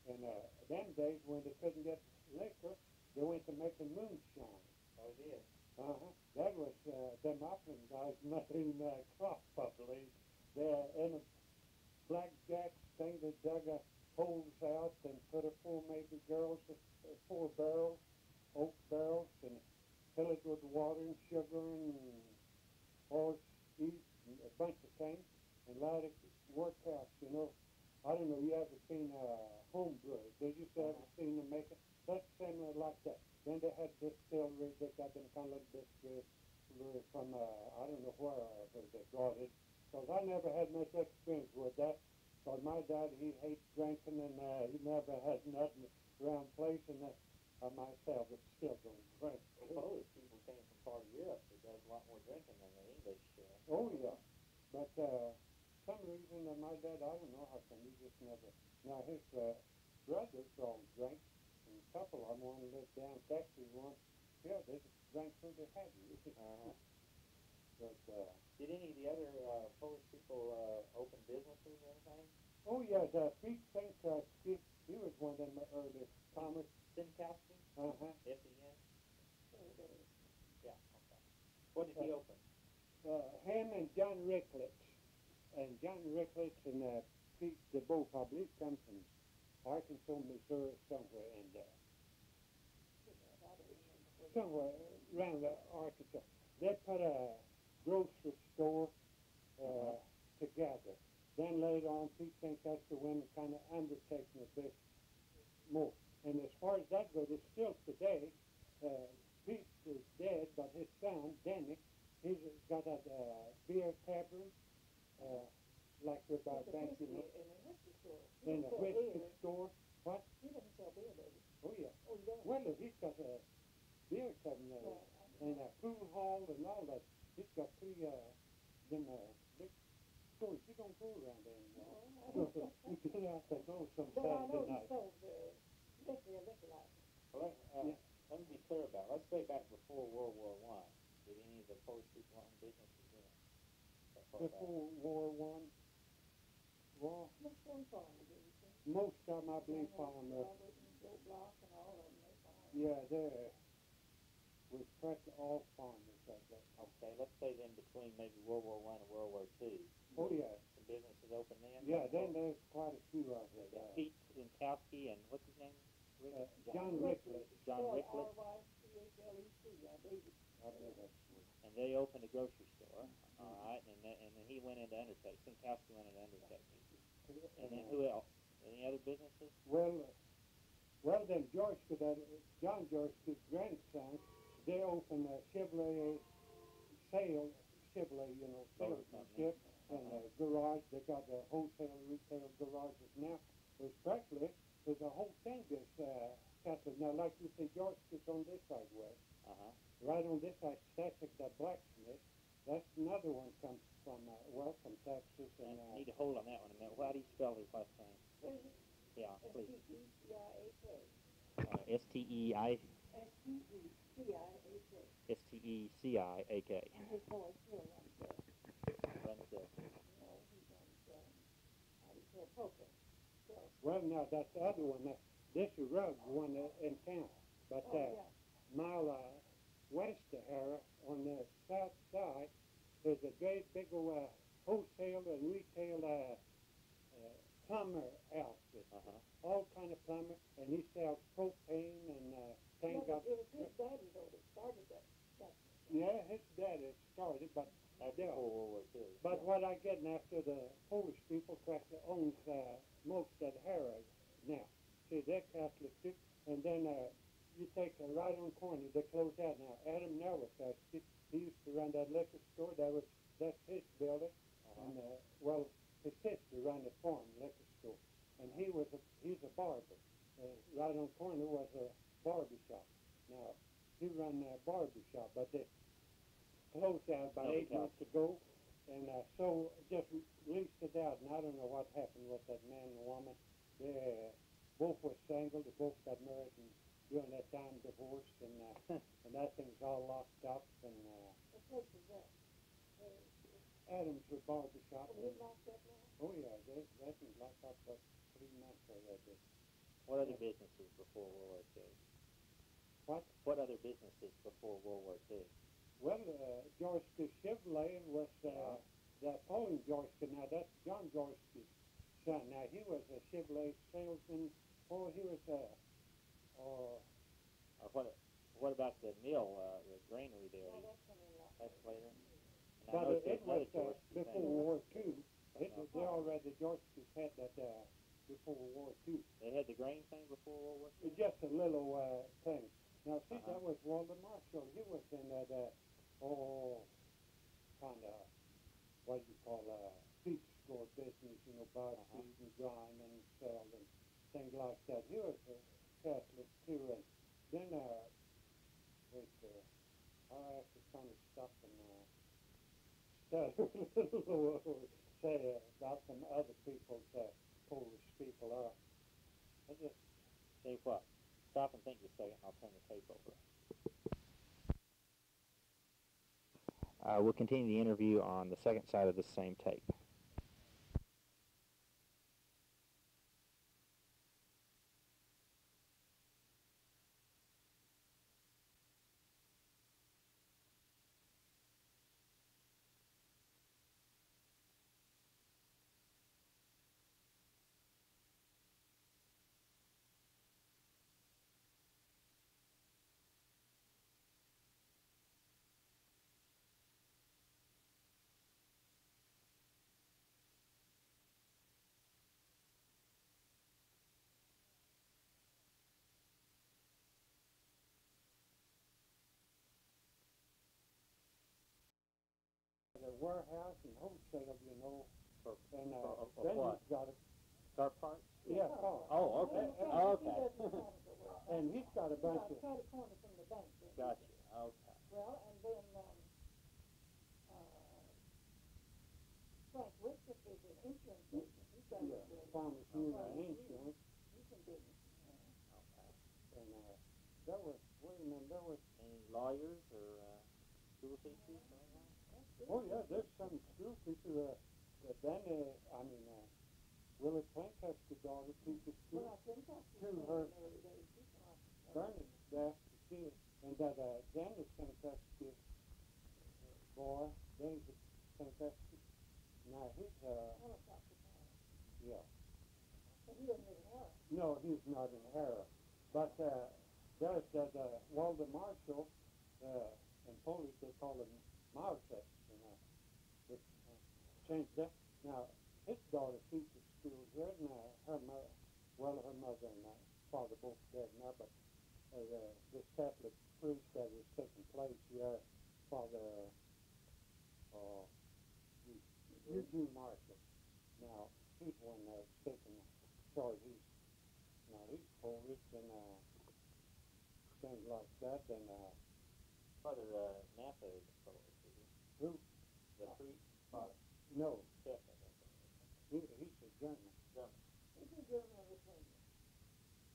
And them days when they couldn't get liquor, they went to making moonshine. Oh, it did. That was them Upland guys making crop, I believe. They're in a blackjack thing. They dug holes out and put 4 maybe girls, 4 barrels, oak barrels, and fill it with water and sugar and horse yeast and a bunch of things, and let it work out, you know. Did you ever seen them make it? That's similar like that. Then they had distilleries. They got them kind of distilleries from, I don't know where they got it. Because I never had much experience with that. Because my dad, he hates drinking, and he never had nothing around place, and myself, but still don't drink. I suppose people came from part of Europe that does a lot more drinking than the English. Oh, yeah. But some reason my dad, I don't know how come, he just never. Now, his brothers all drank, and a couple of them, one lived down Texas, one, yeah, they just drank pretty heavy. But, did any of the other Polish people open businesses or anything? oh, yeah, Pete Stanley, he was one of them early Thomas. Sinkowski? Uh-huh. S-E-N? Yeah, okay. What did he open? Him and John Ricklitz. And John Ricklitz and Pete, they both, I believe, come from Arkansas, Missouri, somewhere in there. Somewhere around Arkansas. They put a grocery store together. Then later on, Pete thinks that's the one kind of undertaking a bit more. And as far as that goes, it's still today. Pete is dead, but his son, Denny, he's got a beer tavern, like we're about bank, you know. In a whiskey store. What? He doesn't sell beer, does he? Oh, yeah. Oh, he does? Well, he's got a beer tavern there, and a pool hall and all that. He's got three them big stores. You don't go around there anymore. You get out there, go some But I know Saturday he night. sold liquor license. Well, let me be clear about it. Let's say back before World War I. Did any of the Polish people own businesses then? Before War One, well, Most of them farmers, did you say? most of them, I believe, farmers. Robert and Joe Block and all of them, they farmed. Yeah, they was practically all farmers like that. Okay, let's say then between maybe World War I and World War II. Oh, yeah. Some businesses open then? Yeah, then there's quite a few of it. Pete Sinkowski and what's his name? John Ricklitz. John Ricklitz. R-Y-C-H-L-E-C, I believe it. I believe that's And they opened a grocery store, all right, and then he went into undertaking. Sinkowski went into undertaking. And then who else? Any other businesses? Well, then John George's grandson, they opened a Chevrolet salesmanship and a garage. They got a wholesale, retail garages now. There's practically, there's a whole thing that's Catholic. Now, like you say, George is on this side west. Right on this side, Static, the blacksmith. That's another one comes from, from Texas. And I need to hold on that one a minute. How do you spell his last name? Yeah, please. S-T-E-C-I-A-K. S-T-E-I... S-T-E-C-I-A-K. S-T-E-C-I-A-K. And his boy still runs that. Runs the... No, he runs, how do you say, poker. well, now, that's the other one. This is Rugg, one in town. But mile west of here, on the south side, there's a great big old wholesale and retail plumber outfit. All kind of plumber, and he sells propane and things up. It was his daddy, though, that started that. Yeah, his daddy started, but Before World War II. But what I get after the Polish people practically owns most of the Harrod now. See, they're Catholic too. And then you take right on corner, they close that now. Adam Nelwick, he used to run that liquor store. That's his building. And his sister ran the farm liquor store. And he's a barber. Right on corner was a barber shop. Now, he run a barber shop, but they closed that about 8 months ago. And so just leased it out, and I don't know what happened with that man and woman. They both were single. They both got married, and during that time divorced, and that thing's all locked up. And What place is that? Adams was barber shop. Oh, it's locked up now? Oh yeah, that thing's locked up for 3 months already. What other businesses before World War II? What? What other businesses before World War II? Well, George's Chevrolet was that Pauline George's. Now that's John George's son. Now he was a Chevrolet salesman. Oh, he was what about the mill, the granary there? Oh, that's when they locked That's later. And I But know it there's was another George before War II. They already, George's had that before World War II. They had the grain thing before World War II? It's just a little thing. Now, see, Uh-huh. that was Walter Marshall. He was in that, kind of, what do you call, feed store business, you know, buy Uh-huh. feed and grind and sell and things like that. He was a Catholic, too. And then, I have to kind of stop and say about some other people's Polish people. I just Say what? Stop and think just a second, I'll turn the tape over. We'll continue the interview on the second side of the same tape. the warehouse and wholesale, you know. And For then what? he's got a Car parts? yeah, car. Oh, okay. Okay. And he's got a bunch of Cut a corner from the bank. Gotcha. Okay. Well, and then Frank Wycliffe is an insurance agent. He does farmers insurance. He's in business. Okay. And that was, wait a minute, that was, Any lawyers or school teachers or anything? oh yeah, there's some school teachers, Willie Plankester's daughter teaches school. Well, I think that's To her. Bernie. Bernie, that's the kid. And that Dennis Plankester's boy, David Plankester's. Now he's, yeah. But he doesn't live in Harris. No, he's not in Harris. But there's that Walter Marshall, in Polish they call him Marszek, they changed that. Now, his daughter teaches school here, and her mother and father both dead now, but this Catholic priest that was taking place here, Father Eugene Marshall. Now, he's one that's taking charge. He's Polish and things like that, and Father Napa is Polish, is he? who? The priest? Father. No, Stefan. he's a German. German. He's in German or Lithuanian.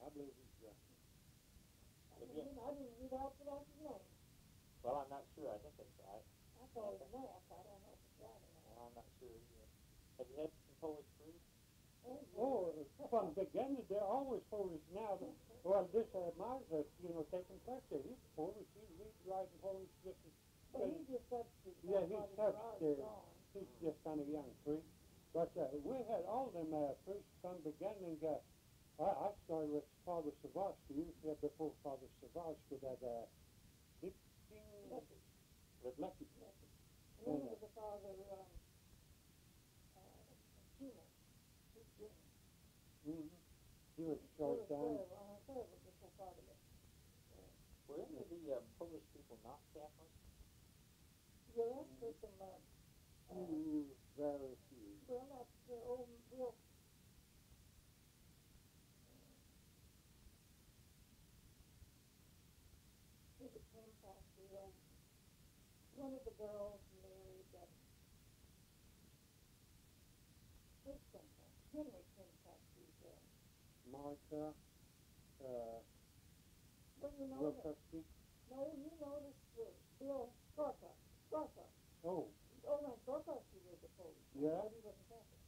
I believe he's German. I didn't read out for that name. Well, I'm not sure. I think that's right. I thought it was Nap. I don't know if it's right or not. Well, I'm not sure either. Have you had some Polish priests? Oh, from the beginning, they're always Polish now. Well, this Marszek, taking place there, he's Polish. He's writing Polish just as... But he just substituted. Yeah, he's substituted. He's just kind of young priest. But we had all them priests from the beginning. I started with Father Savosky. He was here before Father Savosky, that Lucky. And then there was a Father Schumann. He's German. Mm-hmm. He was short down. Third was before Father. Were any of the Polish people not Catholic? Yes, there's some, Very few. well, that's old Will. He became pastor. One of the girls married Henry Penpax's Martha, well, you know Wilkowski. no, you noticed Bill Gorka. Oh, Oh, no, Gorkowski was a Polish. Yeah. But he wasn't Catholic.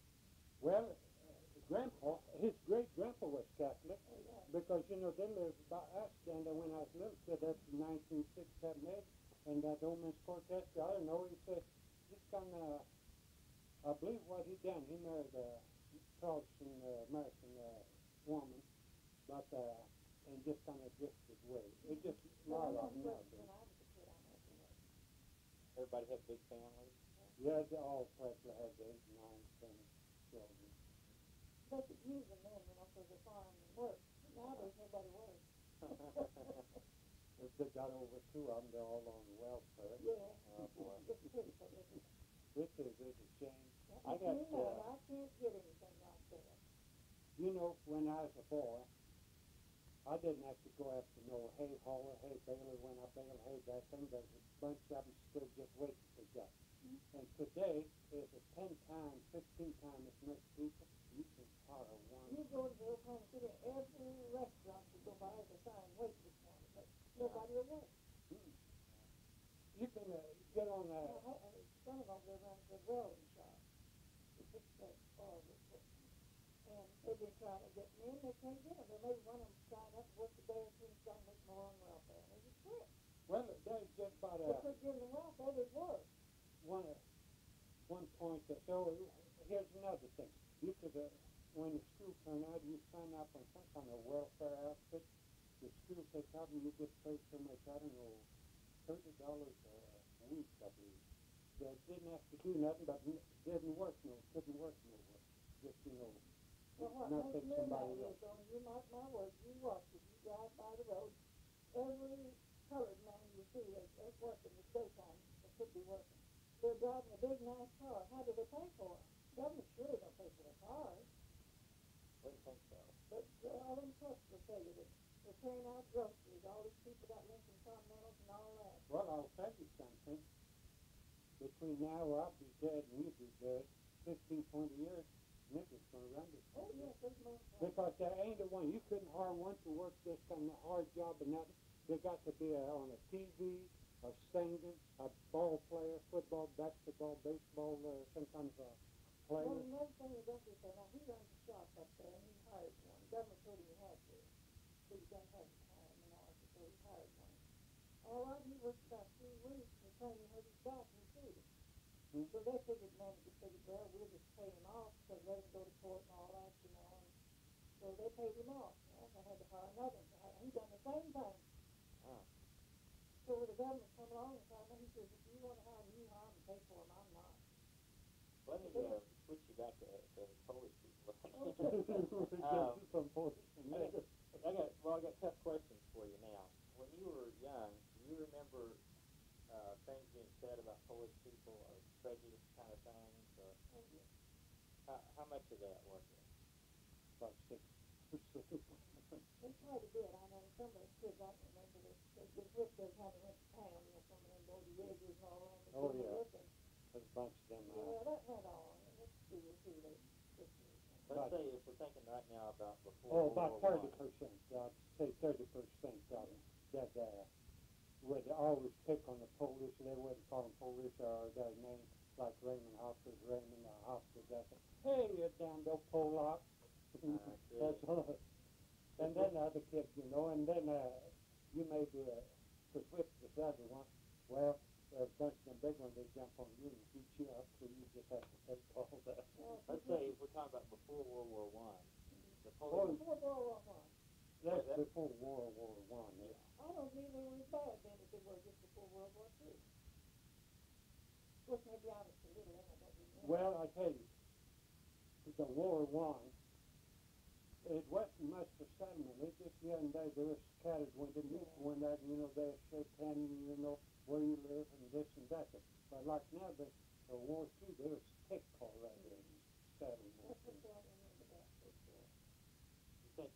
well, his great-grandpa was Catholic, Oh, yeah. because, they lived by us down there when I was little kid. That's 1906, that made. And that old Miss Cortez, I don't know, he said, he's gonna, I believe what he done, he married a Protestant American woman, but, and just kind of drifted away. It just, When I was nothing. a kid, I never knew. Everybody have big families? Yeah, they all practically had 8, 9, 10 children. they could use them then, you know, for the farm and work. Now there's nobody work. If they got over 2 of them, they're all on welfare. Yeah. Oh, boy. It's pitiful, isn't it? It's a shame. I can't get anything like that. You know, when I was a boy, I didn't have to go after no hay hauler, hay baler. When I bale hay back then, there's a bunch of them still just waiting for that. And today, there's a 10 times, 15 times as much people. You can hire one. You go to the Oklahoma City, every restaurant you go by has a sign, wait this morning, but nobody will work. You can get on that. Son of them over there runs a welding shop. He fixed that bar with it. And they've been trying to get them in, they can't get them. They made one of them sign up, work a day or two, and start making more on welfare. And they just quit. Well, there's just about They quit giving them welfare, they'd work. one point to show. Here's another thing. You could, when the school turn out, you sign up on some kind of welfare outfit. The school takes out and you get paid so much, I don't know, $30 a week, I believe. They didn't have to do nothing, but couldn't work nowhere. Just, you know, Well, what not makes take me somebody mad else. is, on you mark my words, you watch it, you drive by the road, every colored man you see that's working this daytime, that could be working. They're driving a big, nice car. How do they pay for it? Government surely don't pay for their cars. Wouldn't think so. But all them trucks will tell you that they're carrying out groceries. All these people got Lincoln Continentals and all that. Well, I'll tell you something. Between now, I'll be dead and you'll be dead. 15, 20 years, niggas going to run this Oh, country. yes, there's more. Because there ain't a one. You couldn't hire one to work this kind of hard job and nothing. They got to be on a TV, a singer, a ball player, football, basketball, baseball, sometimes a player. Well, another thing you don't do so now, he runs a shop up there and he hired one. Government told him he had to. So he done had to hire him in order, so he hired one. All right, he worked about 3 weeks and the training hurt his back and he sued him. So they figured, managers figured, well, we'll just pay him off because they can go to court and all that, you know. And so they paid him off. Well, they had to hire another one. He done the same thing. Oh. So the government come along and found out, he says, if you want to hire him, you hire him and pay for him. I'm not. Let me switch you back to Polish people. Some Polish niggas. I got tough questions for you now. When you were young, do you remember things being said about Polish people or prejudice kind of things? Or how much of that was there? About 6%. They tried to do it. I know some of the kids, I can remember this. They've been whipped every time they went to town. You know, some of them go to Riggers and all that. And Oh, they yeah. looking. There's a bunch of them. Yeah, that went on. And let's see who they Let's say if we're thinking right now about before Oh, World about War 30%. I. I'd say 30% of them that would always pick on the Polish. They wouldn't call them Polish or their name, like Raymond Hopkins, Raymond Hopkins. That's hey, you damn old Polak. That's all. And then other kids, you know, and then you maybe could whip this other one. Well, a bunch of them big ones, they jump on you and beat you up, so you just have to take all that. Let's say if we're talking about before World War I, the Before Polish. World War I. That's before World War One. Yeah. I don't believe they were as bad then as they were just before World War II. Of course, maybe I was a little in, I don't remember. Well, I tell you, the War One, it wasn't much for settlement. It just here and there, they were scattered when they meet one that, you know, they shake hands, you know, where you live and this and that. But like now, the War II, they were thick already in settlement. That's what I remember that for sure. You think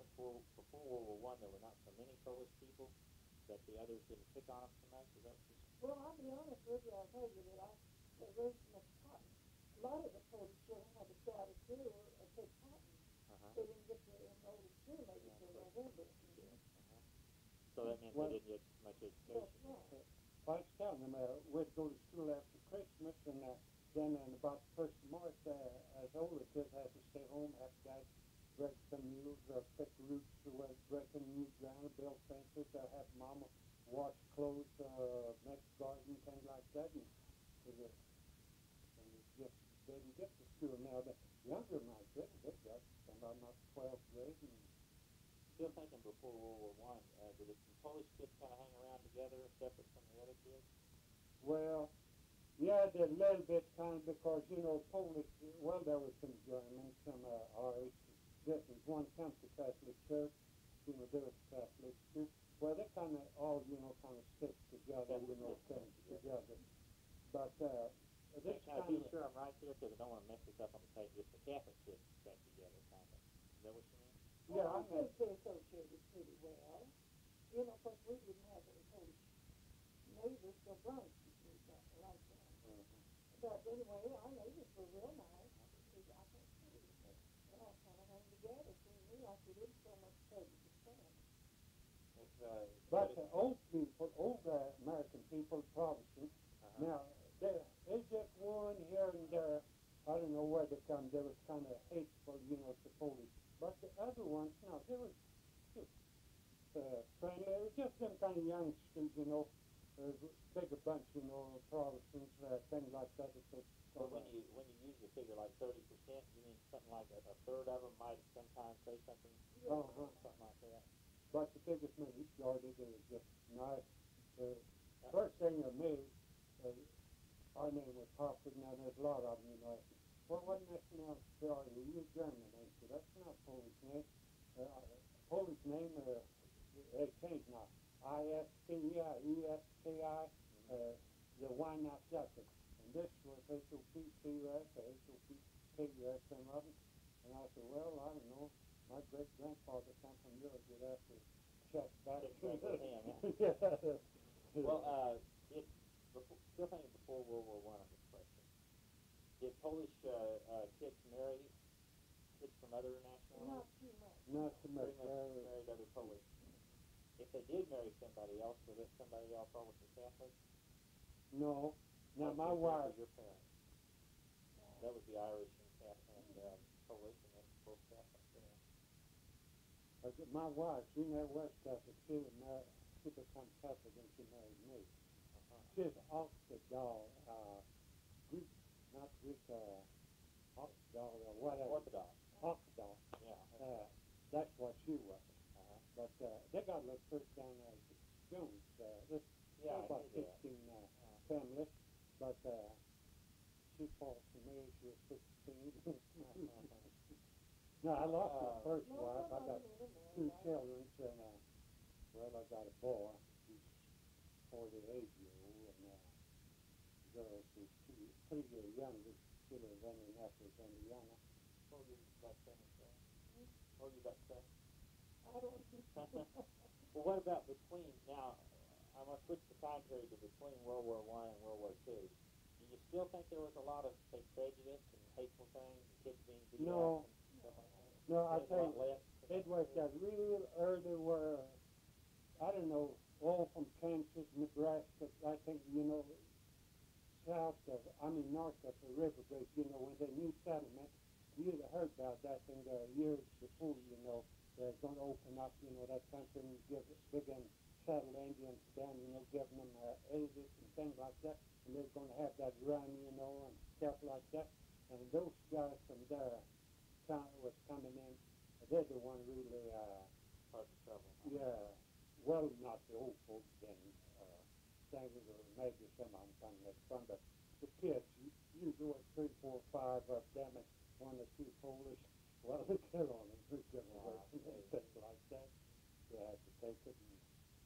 before World War I there were not so many Polish people that the others didn't pick on them so much? Is that what you're saying? Well, I'll be honest with you, I'll tell you that they raised so much cotton. A lot of the Polish children had to stay out of school or take cotton. They didn't get to enroll in school maybe till November. So that meant they didn't get much education. That's right. I was telling them, we'd go to school after Christmas, and then in about the 1st of March, as older kids had to stay home, have guys break some mules, pick roots, breaking new ground, build fences, have mama wash clothes, make garden, things like that. And just didn't get to school. Now, the younger might get it. They got somebody about 12th grade. And Still thinking before World War I, did the Polish kids kind of hang around together separate from the other kids? well, Yeah, they're a little bit kind of because, you know, Polish, well, there was some Germans, some Irish. This is one country Catholic church, you know, there was Catholics too. Well, they kind of all, you know, kind of stick together, you know, stick together. But this Now, kind be of, sure I'm right there because I don't want to mess this up on the tape. It's the Catholic Church back together, kind of. Is that what you mean? yeah, I I mean, think they associated pretty well. You know, of course, we didn't have any Polish neighbors till Bronx moved up like that. But anyway, our neighbors were real nice. I think they all kind of hung together. Seemed to me like we didn't so much prejudice them. It's, but the old people, old American people, Protestants, now, they just one here and there. I don't know where they come. They was kind of hateful, you know, to Polish. But the other ones, no, they was just friendly. It was just them kind of youngsters, you know, bigger bunch, you know, Protestants, things like that. So when you use the figure like 30%, you mean something like a third of them might sometimes say something, something like that. But the biggest majority, they were just nice. First thing of me, our name was Hopkins. Now there's a lot of them, you know. Well, what nationality are you? You're German, ain't you? That's not Polish name. Polish name, they changed now. I-S-T-I, E-S-K-I, the why not second. And this was H-O-P-C-U-S, H-O-P-K-U-S, some of them. And I said, well, I don't know. My great-grandfather come from Europe. You'd have to check back. Check back with him, yeah. Well, still thinking before World War I on this question. Did Polish kids marry kids from other nationalities? Not too much. Not so much. Pretty much married other Polish. If they did marry somebody else, was it somebody else always a Catholic? No. Now, my For wife, your parents. That would be Irish and Catholic and Polish, and then both Catholic. my wife, she never was Catholic. She became Catholic when she married me. She's Orthodox, Greek, not Greek, Orthodox or whatever. Orthodox. Orthodox. Yeah. That's what she was. But they got a little church down there at Jones. There's about 16 families. But she fought for me. She was 16. No, I lost my first wife. I got 2 children, and well, I got a boy. He's 48-year-old, and girl, she's 3 years younger. She lives in Indianapolis, Indiana. What were you about saying? What were you about to say? I don't know. Well, what about between, now, I'm going to switch the time period to between World War I and World War II. Do you still think there was a lot of, say, prejudice and hateful things, and kids being beat up and stuff like that? No, I There's a think lot less? it was that real early where, I don't know, all from Kansas, Nebraska, I think, you know, north of the river bridge, you know, when the new settlement, you'd have heard about that in the years before, you know, they're going to open up, you know, that country and begin settle Indians down, you know, giving them ages and things like that, and they're going to have that run, you know, and stuff like that. And those guys from there was coming in, they're the one really, Part of the trouble. yeah, well, not the old folks then, things or maybe some of them come next fun, but the kids, usually 3, 4, 5 of them, and 1 or 2 Polish, well, they kill on them, who's going to work and things like that. They had to take it. And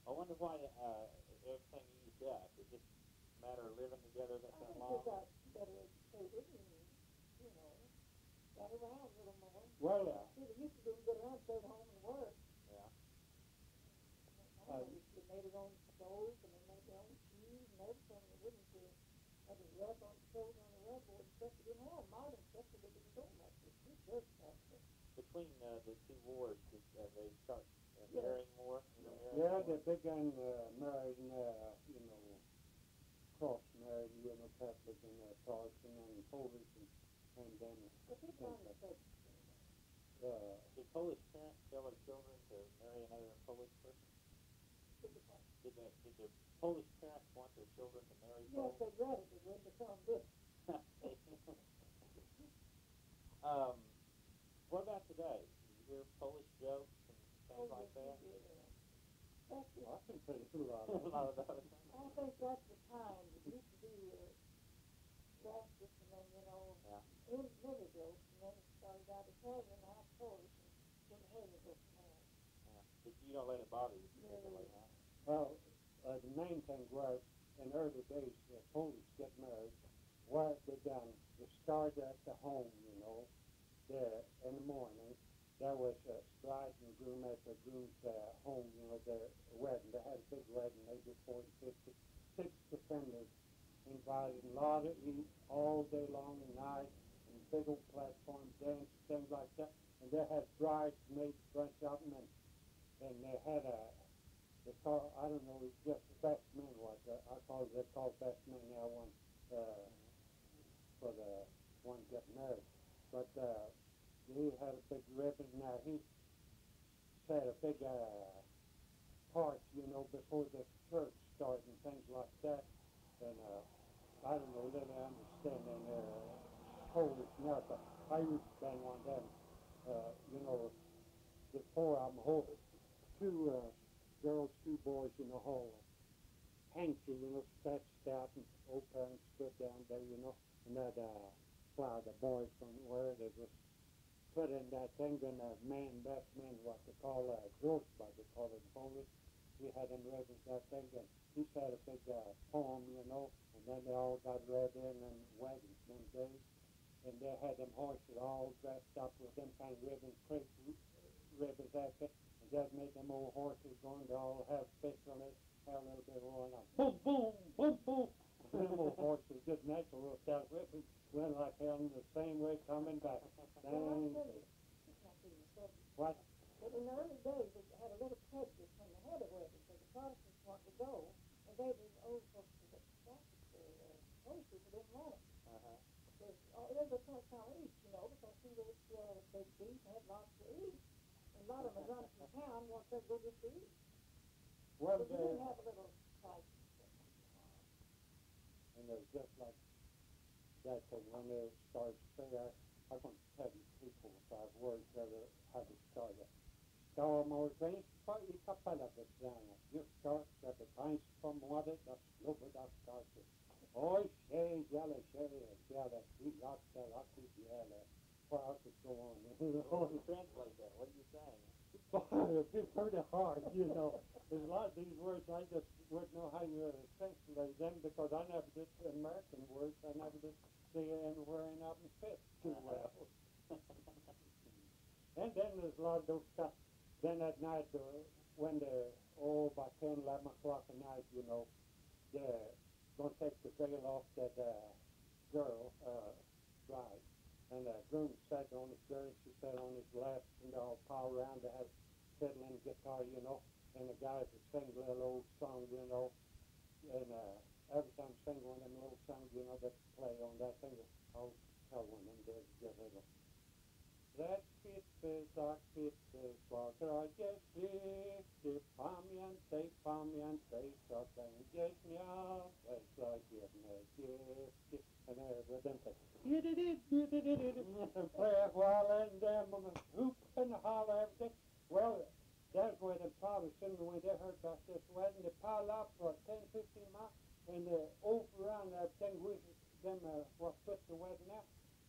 I wonder why everything eased up. Is it just a matter of living together that I think long? they got better educated and, you know, got around a little more. well, See, they used to do get around, stay at home and work. Yeah. They made their own stove and they made their own shoes and everything. They wouldn't have to rub on the stove on the rubber and stuff. They didn't have modern stuff, so they didn't do much. It's just dirt stuff. Between the 2 wars, did they start marrying more? yeah, they began marrying, you know, cross-married, you know, Catholic and Protestant and Polish, and then But they found it better. Did Polish parents tell their children to marry another Polish person? Did the Polish parents want their children to marry Yes, Polish? they read it. They wouldn't have found this. What about today? Do you hear Polish jokes and things like that? That's just, I can tell you a lot A lot of those. I think that's the time. It used to be Rastus, and then, you know, Yeah. liver growth, and then it started out Italian, now it's Polish, and then the hair will go from there. Yeah. But you don't let it bother you particularly, huh? Well, the main thing was, in early days, Polish get married, what they done, they started at the home, you know, there in the morning. There was a bride and groom at the groom's home, you know, their wedding. They had a big wedding, maybe 40, 50, 60 families invited, a lot of eat all day long and night, and big old platform dance, things like that. And they had bridesmaids, bunch of them, and they had they call, I don't know, just the best men was, they call best men now one, for the one getting married. But, he had a big ribbon. Now he set a big torch, you know, before the church started and things like that. And I don't know, they didn't understand in Polish now, but I used to been one of them. You know, the four of them, two girls, two boys in the hall. Hanky, you know, stretched out, and old parents stood down there, you know, and that flower the boys from where they was put in that thing, and best man, what they call Grossbud, they call it in Polish. He had them ribbons, that thing, and he said a big poem, you know, and then they all got read in and weddings them days, and they had them horses all dressed up with them kind of ribbons, crepe ribbons, that thing, and that made them old horses going to all have fish on it, have a little bit of rolling up, boom, boom, boom, boom. And them old horses just natural with that ribbon, went like hell in the same way coming back. What? But in the early days, they had a little prejudice when they had a wedding, because the Protestants wanted to go, and they did old folks, the Polish people didn't want it. Because everybody kind of eat, you know, because people would still have a big beef and had lots to eat. And a lot of them would run from town, want to go just to eat. Well, But they didn't have a little fight. and it was just like that thing when they started fair. I'm going to tell you 3, 4, 5 words that how to start it. Stałomożeństwo I kapela wybrana. Już to, żeby państwo młode do ślubu dostarczyć. Oj, sieje, ziele, i jak te laki wiele. What else is going on? How do you translate that? What are you saying? It's pretty hard, you know. There's a lot of these words I just wouldn't know how you translate them because I never did American words. I never did see anywhere in up and fit too well. And then there's a lot of those stuff. Then at night, when they're, about 10, 11 o'clock at night, you know, they're going to take the veil off that girl, bride. And the groom sat on his girl, she sat on his lap, and they'll pile around to have fiddle and guitar, you know, and the guys would sing little old songs, you know, and every time sing one of them little songs, you know, they play on that thing. I'll tell one of them days to get little. That Katzmerzak, Katzmerzak, pamiętaj, co będziesz miał, and with them say, and play a while and them hoop and holler everything. Well, that's where the Protestants, when they heard about this wedding, they piled up for 10, 15 miles, and they over around everything with them, what put the wedding out.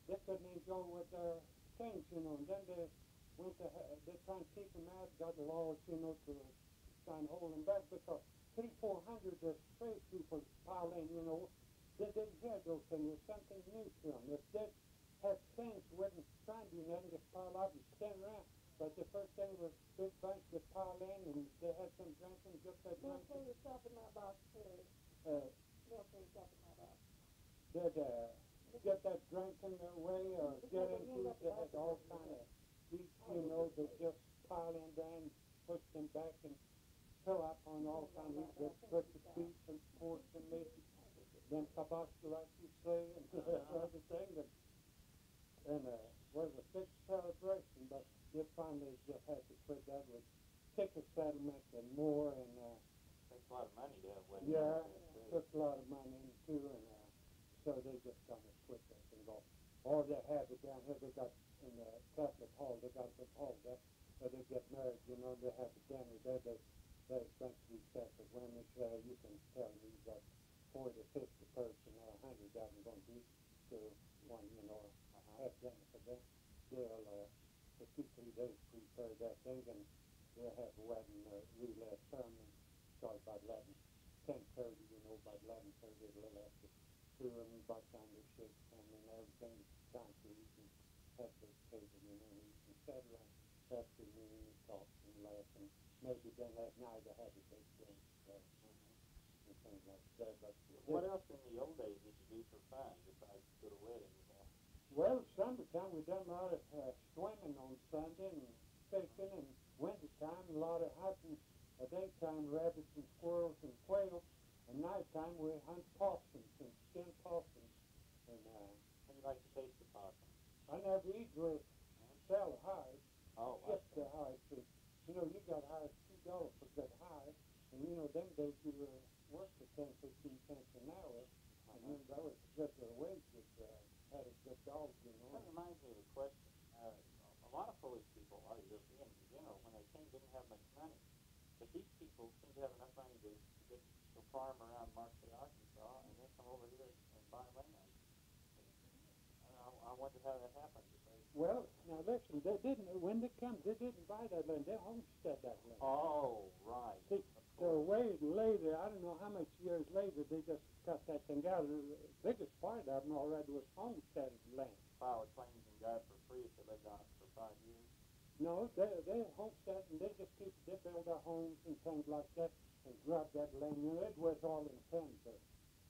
They couldn't enjoy with their things, you know, and then they went to, they trying to keep them out, got laws, you know, to try and hold them back, because 300-400 straight people piled in, you know, they didn't hear those things. It was something new to them. If they had things, wasn't trying to do nothing, just pile up and stand around. But the first thing was big bunch that piled in, and they had some drinking, just that Don't drinking. say yourself in my box, Terry. Don't say yourself in my box. They'd get that drinking away or get into it. They had all kind of beats, you know, they just pile in there and push them back and fill up on all kind of these butcher beats and porks and meat. Then kabashka, like you say, and everything. And was a big celebration, but they finally just had to quit that with ticket settlement and more. And Takes a lot of money to have weddings. yeah, took a lot of money in too, and so they just kind of quit that and go. Or they have it down here. They got in the Catholic hall. They got a big hall there where they get married. You know, they have a dinner there. They expect these Catholic women. You can tell me that 40 to 50 person or 100 of them going to be one, you know, have dinner for them. They'll, the 2-3 days prepare that thing, and they'll have a wedding relay ceremony. Start about 10:30, you know, about 11:30, a little after 2, and by the time they shake them and everything, it's time to eat and have the table, you know, and eat and sit around afternoon and talk and laugh, and maybe then at night I have a big drink and things like that. But What else in the old days did you do for fun besides go to weddings? well, summertime we done a lot of swimming on Sunday and fishing, and wintertime a lot of hunting. At daytime, rabbits and squirrels and quail. At nighttime, we hunt possums and skin possums. And How do you like to taste the possum? I never eat with sell hides, Oh, just the hides. And, you know, you got hides $2 for good hide, and you know them days you were work for 10-15 cents an hour. And you know, that was a good wage if had a good dog, you know. That reminds me of a question. A lot of Polish people, a lot of Europeans in general, when they came, didn't have much money. But these people seem to have enough money to go farm around Marshall, Arkansas, and then come over here and buy land. And I wonder how that happened. Well, now listen, they didn't, when they come, they didn't buy that land, they homestead that land. Oh, right. See, so way later, I don't know how much years later, they just cut that thing out. The biggest part of them already was homesteaded land. Filed claims and got it for free if they lived on it for 5 years. No, they homestead and they just they build their homes and things like that and grab that land. You know, it was all in timber.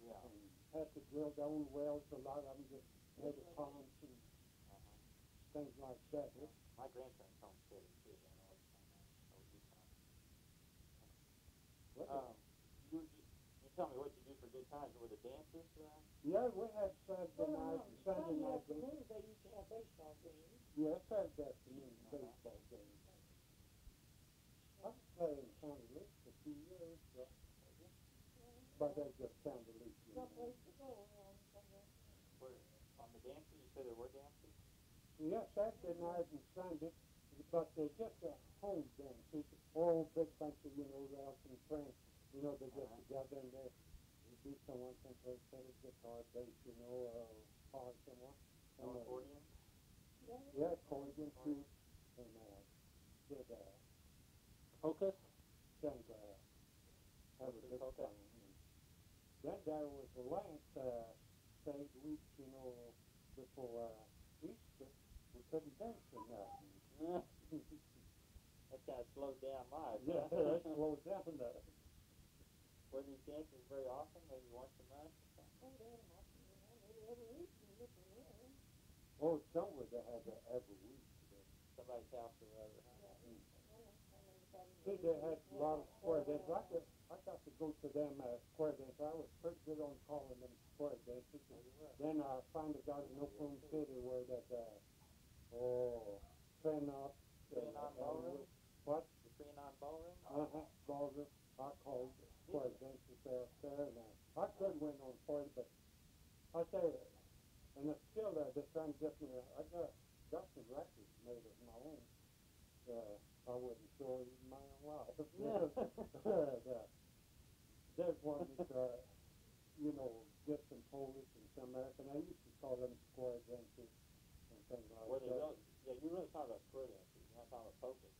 Yeah. And had to drill their own wells. A lot of them just made the ponds and things like that. My grandparents homesteaded too. I know it's you tell me what you do for good times. Were the dances? Yeah, we had Saturday night and Sunday night. Afternoons they used to have baseball games. Yeah, Saturday afternoon baseball games. I was playing County League for 2 years, but they just County League. Some place to go around somewhere. Where, on the dances? You said there were dances? Yeah, Saturday night and Sunday, but they're just a home dances. All big bunch of, you know, relatives and friends. You know, they get together and they do someone can play tennis, guitar, bass, you know, or someone. No accordion? Yeah, accordion too. And did hocus and have a good time. Then there was the last 8 weeks, you know, before Easter. We couldn't dance or nothing. That kind of slowed down life. Yeah, that slowed down there. Were these dances very often? Maybe once a month or something? Oh, damn, maybe every week you get from there. Oh, somewhere they had that every week. Somebody's house or whatever. See, they had a lot of square dances. I got to go to them square dances. I was pretty good on calling them square dances. Then I finally got in Oklahoma City where that, Trianon Ballroom. What? The Trianon Ballroom? Ballroom. I called square dances there, and I could win on 40, but I tell you, and it's still there. They're trying to get me. I got some records made of my own. I wouldn't show you my own wife. There's one that, you know, get some Polish and some American. I used to call them square dances and things like Were they that. really, yeah, you're really talking about square dances. You're not talking about polkas.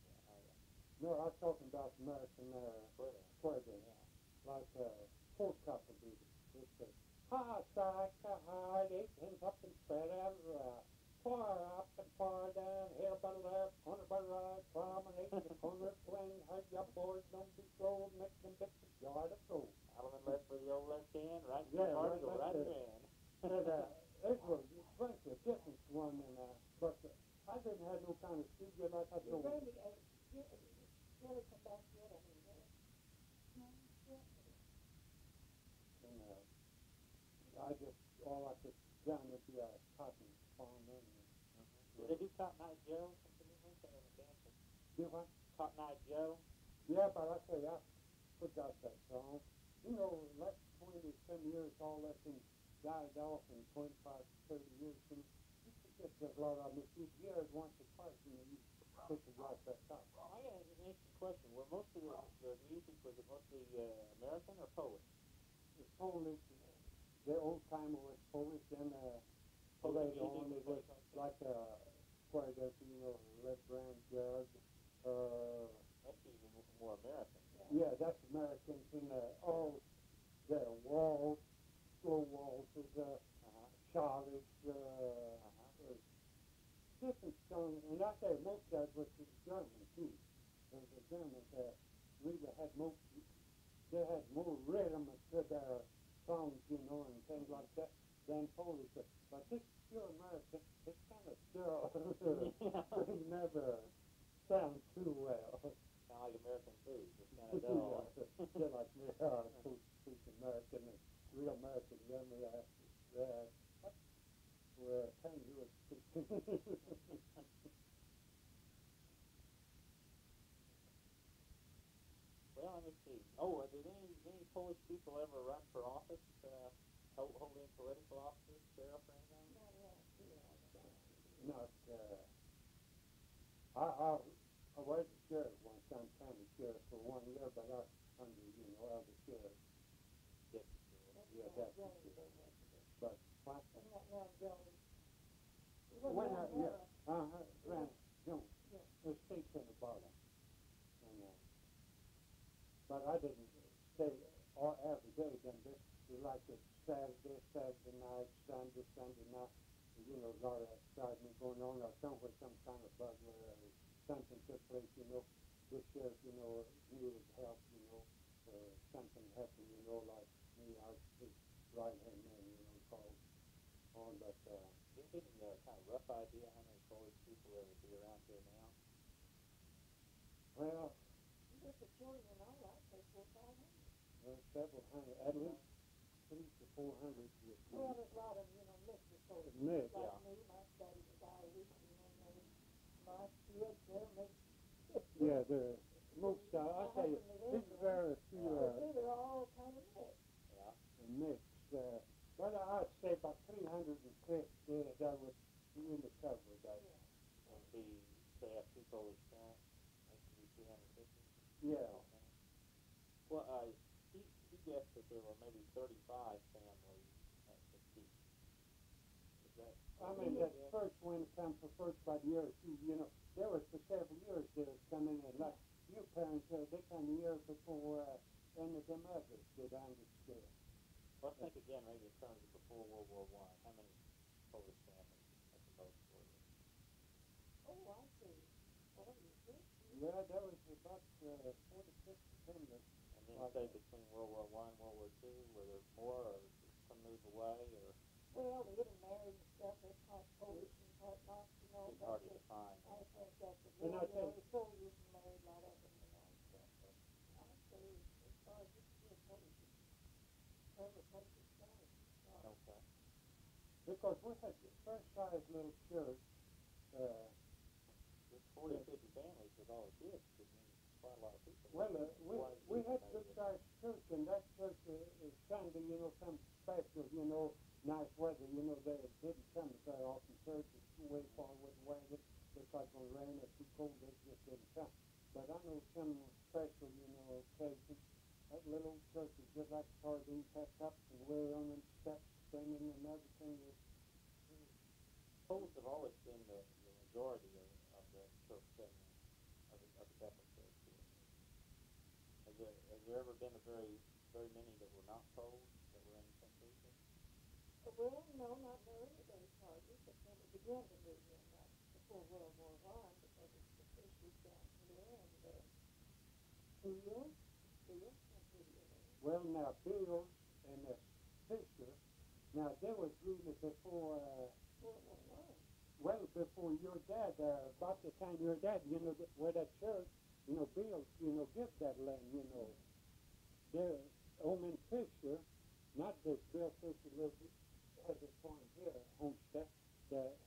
No, I was talking about American square dances. Yeah. Like Fort Couple do. It's a high side, high, eight hands up and spread out, far up and far down, here by the left, corner by the right, promenade the corner swing, hug your boys, don't be slow, make them big the jar to go. Alderman left for the old left hand, right Yeah, hard to go right right there. hand. And it was frankly a different one, and but I didn't have no kind of studio like I Your told baby, Jerry come back yet? I mean, And I just, all I could done would be a cotton farmer. Did they do Cotton Eye Joe? Something like that in the dances? Do what? Cotton Eye Joe? Yeah, but I tell you, I forgot that song. You know, like 20-some years, all that thing died off in 25, 30 years. And you forget there's a lot of them. If you hear it once or twice, you know, you pick it right back up. I got an interesting question. Were most of the music, was it mostly American or Polish? The Polish, the old timer was Polish, and later on it was like quite a, you know, red brown jug. That's even more American. Yeah, that's Americans in all their walls, floor walls is Charlie's, different stones, and I say most of it was the German too. Because the Germans really had they had more rhythm to their songs, you know, and things like that than Polish. But this pure American, it's kind of dull. It never sounds too well. Kind of like American food, just kind of dull. They're like Polish American and real American. Then we have we're kind of good speaking. Well, let me see. Oh, did any Polish people ever run for office, hold any political offices, sheriff or anything? Not, I was a sheriff one time, county sheriff for 1 year, but I under, you know, other sheriff. Yeah, that's the sheriff. But what? When Grant Jones, the state senator, and but I didn't stay all every day. Then this was like a Saturday night, Sunday night. You know, a lot of excitement going on, or somewhere, some kind of burglary or something took place. You know, this sheriff, you know, needed help. You know, something happened. You know, like me, I was his right hand man. You know, called on, but. Do you have any kind of rough idea how many Polish people there would be around here now? Well, Just the children and all, I'd say 400 or 500. several hundred, at least 300 to 400. Well, there's a lot of, you know, mixed folks. Mixed, like yeah. me, my daddy was Irish, you know, my kids, they're mixed. Yeah, the most, I tell you, there's very few They're all kind of mixed. Yeah. mixed. But I'd say about 350 that would really cover that. And say have two Polish parents, that should be 350? Yeah. Well, he guessed that there were maybe 35 families at the peak. Is that? I mean, that first one come for first by the year or two, you know, there was for several years they was coming in. Like your parents, they come a year before any of them others did, I understand. Let's think again, maybe in terms of before World War I. How many Polish families at the most were there? Oh, I see. 46. Yeah, there was about 46 families. And then say between World War I and World War II, were there more, or did some move away, or? Well, they getting married and stuff, they're part Polish and part not, you know. It's hard to define. I think that's the And war, I you know, think- the soldiers married a lot of them, you know, and stuff. But I'd say as far as this year, Polish is every place is started. Okay. Because we had the first size little church, With 40 or 50 families with all the kids could mean quite a lot of people. well, we had good sized church, and that church is Sunday, you know, some special, you know, nice weather, you know, they didn't come very often. Church is way far with weather, because when it rained or too cold, they just didn't come. But I know some special, you know, occasions, that little church is just like sardine packed up and way on them steps, singing and everything. Poles have always been the majority of the church segment, of the Bethel church here. Has there ever been very many that were not Poles, that were in St. Lucia? Well, no, not in the early days hardly, but then it began to move in before World War I, because it's the fisheries down here, and Beals, and Well, now, Bills and Fisher, now, they was really before, World War I. well, before your dad, about the time your dad, you know, where that church, you know, Bills, you know, give that land, you know. There, Omen Fisher, not this Bill Fisher lived at this farm here, homestead,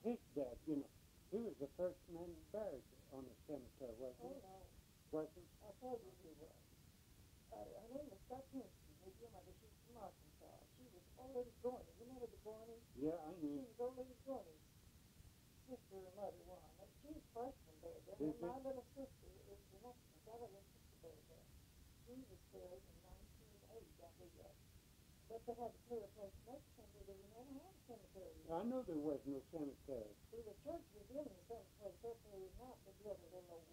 his dad, you know, he was the first man buried on the cemetery, wasn't Oh, he? no. Wasn't I told you he was. Her name was Scott Kinston. Your mother, she's from Arkansas. She was old lady Gorney. You remember the Gorney? Yeah, I She knew. was old lady Gorney's sister and mother one. And she's freshman buried there. Is And my it? little sister is the next one. Got a little sister buried there. She was buried in 1908, I believe. But they had to clear a place next to her. They didn't have a house. cemetery. I know there was no cemetery. See, the church was in the cemetery, separately not the building, the little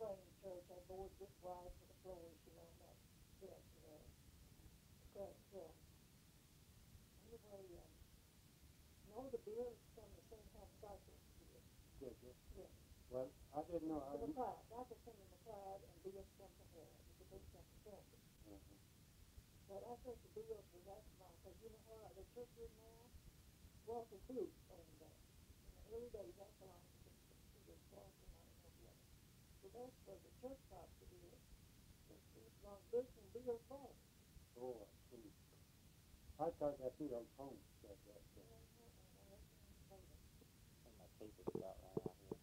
frame church, that board just wide for the floors, you know, that direction there. But, anyway, no, the bills from the same time cycle here. Did you? Yeah. Well, I didn't know. The McLeod, Dr. Cindy McLeod, and bills come from her, the big something Sunday. But I think the bills were that small, because you know what, the church is now, Walter Cruz owned that. In the early days, that belonged to Peter Walton, I don't know the other. So that's where the church property is. It belonged to Bush and Bill Bone. Oh, I see. I thought that Bill's home said that. And my paper's about right out here.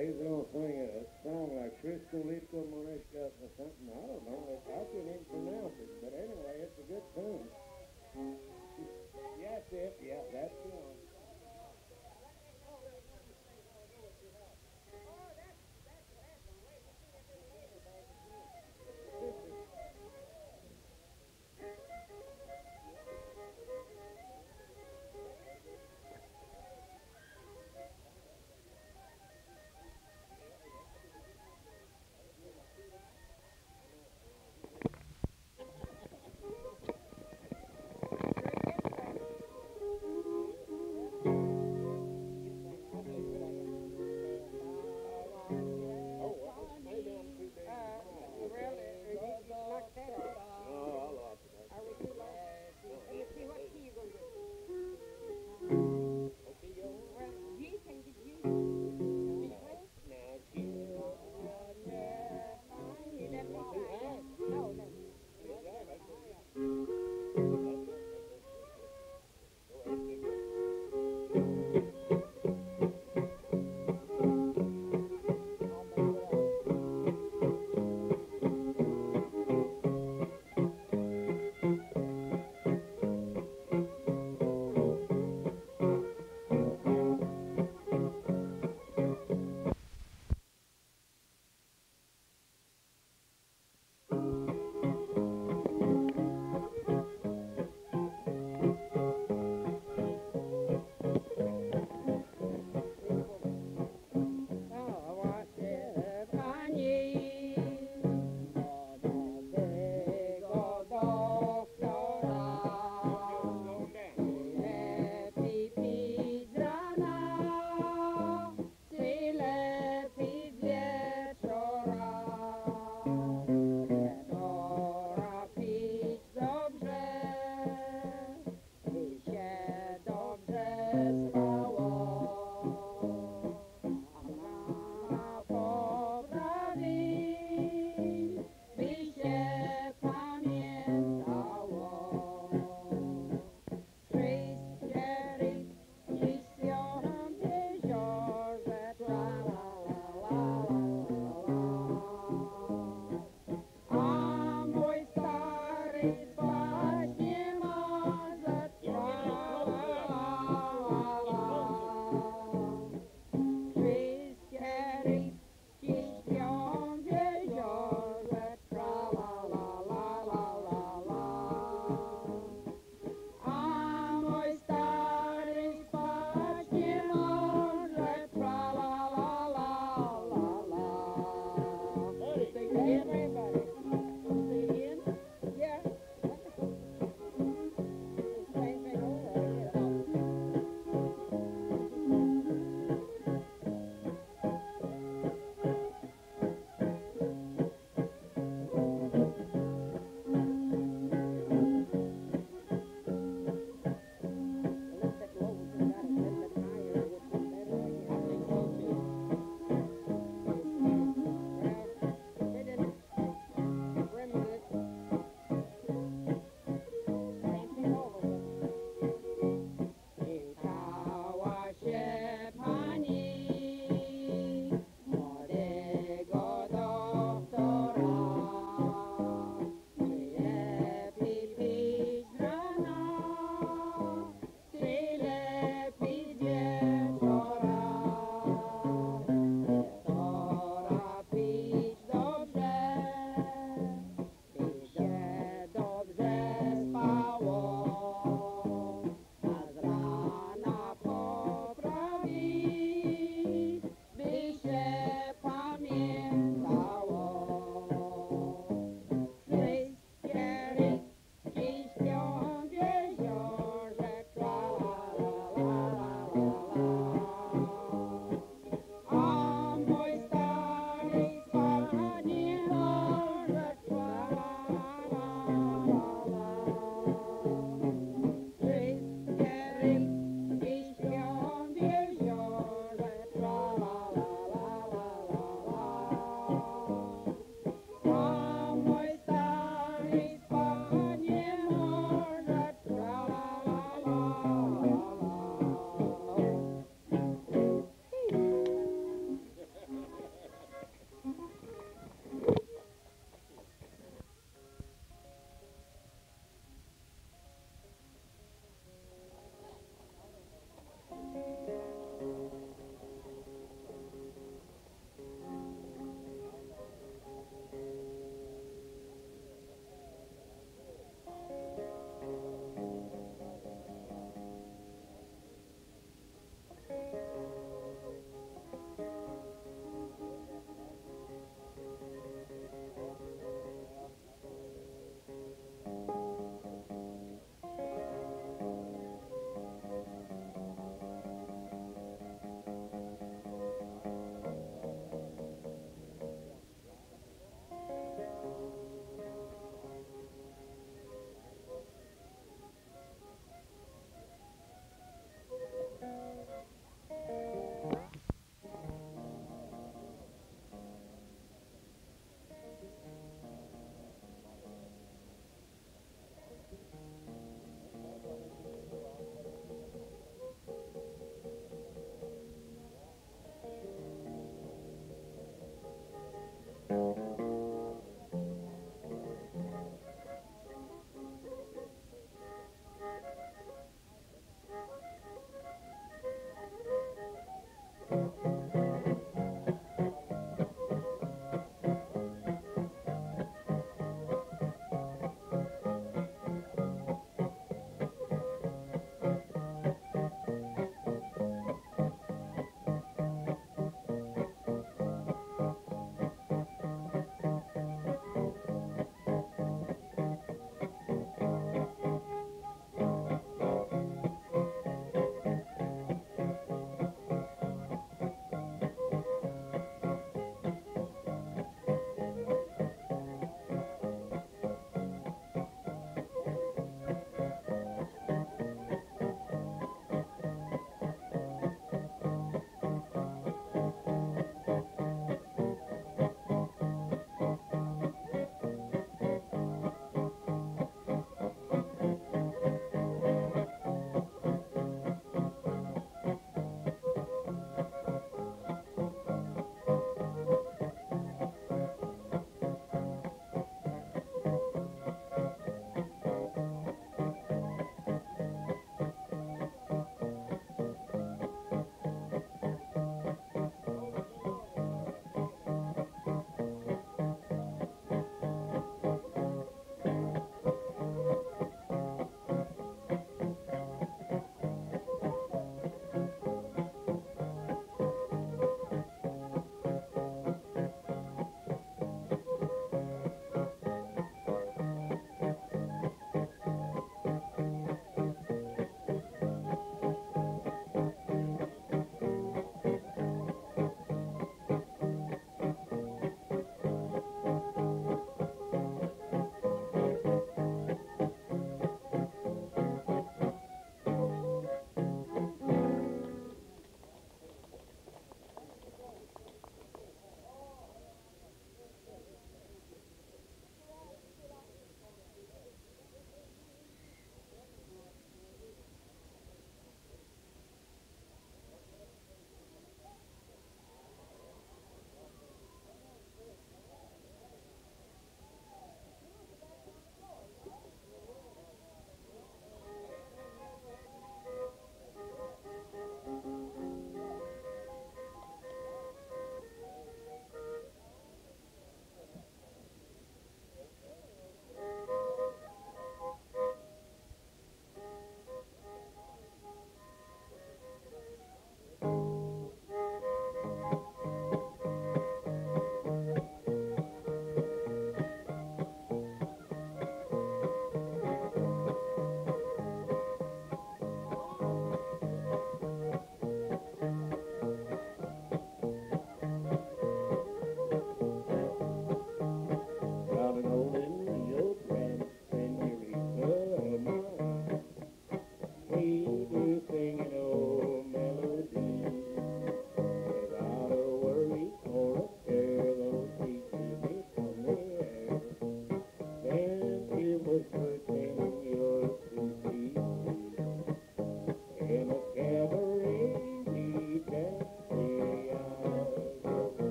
He's gonna sing a song like Crystal Little Moresca or something. I don't know. I couldn't even pronounce it. But anyway, it's a good tune. Yeah, that's it. Yeah, that's the one.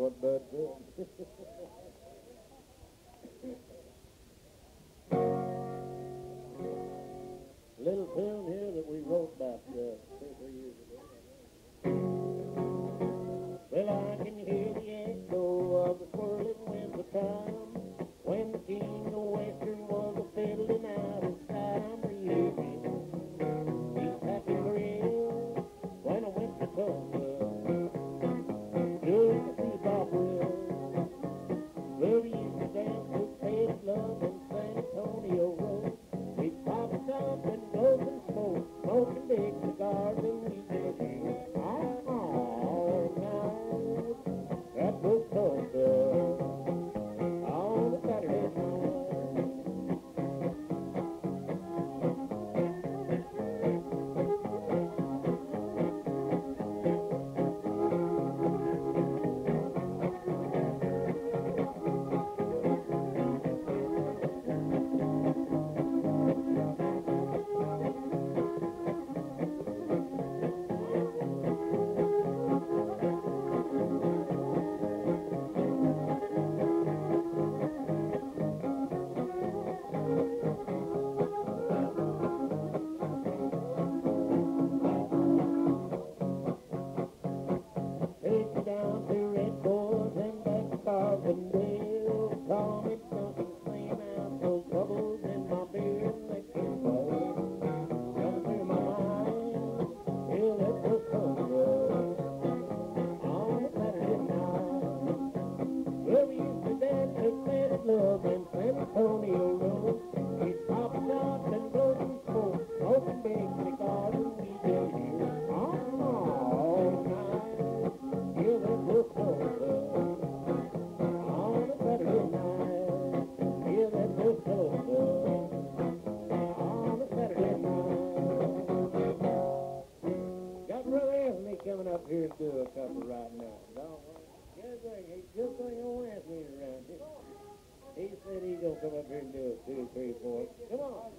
what Bud said. Little tune here that we wrote about 2 or 3 years ago. Well, I can hear the echo of the swirling winds of time when the king of Western was a fiddling out his time. Relieving these happy thrills when I went to Tulsa during the Sea Opera. Where we used to dance with Faded Love and San Antonio Road. We'd pop a top and blow some smoke, smoking big cigars and we did all night. That was Tulsa on a Saturday night. Take me down to Red Boys and back to Carbondale. Call me something, clean out those bubbles in my beer and they can't play. Come to my mind, feel that was Tulsa on a Saturday night. Where we used to dance to Faded Love and San Antonio Road. We'd pop a shot and blow some smoke, smoking big cigars and we did here all night. Yeah, that was Tulsa on a Saturday night. Yeah, that was Tulsa on a Saturday night. Got Brother Anthony coming up here to do a couple right now. Just bring old Anthony around here. He said he's gonna come up here and do a 2, 3, 4. Come on.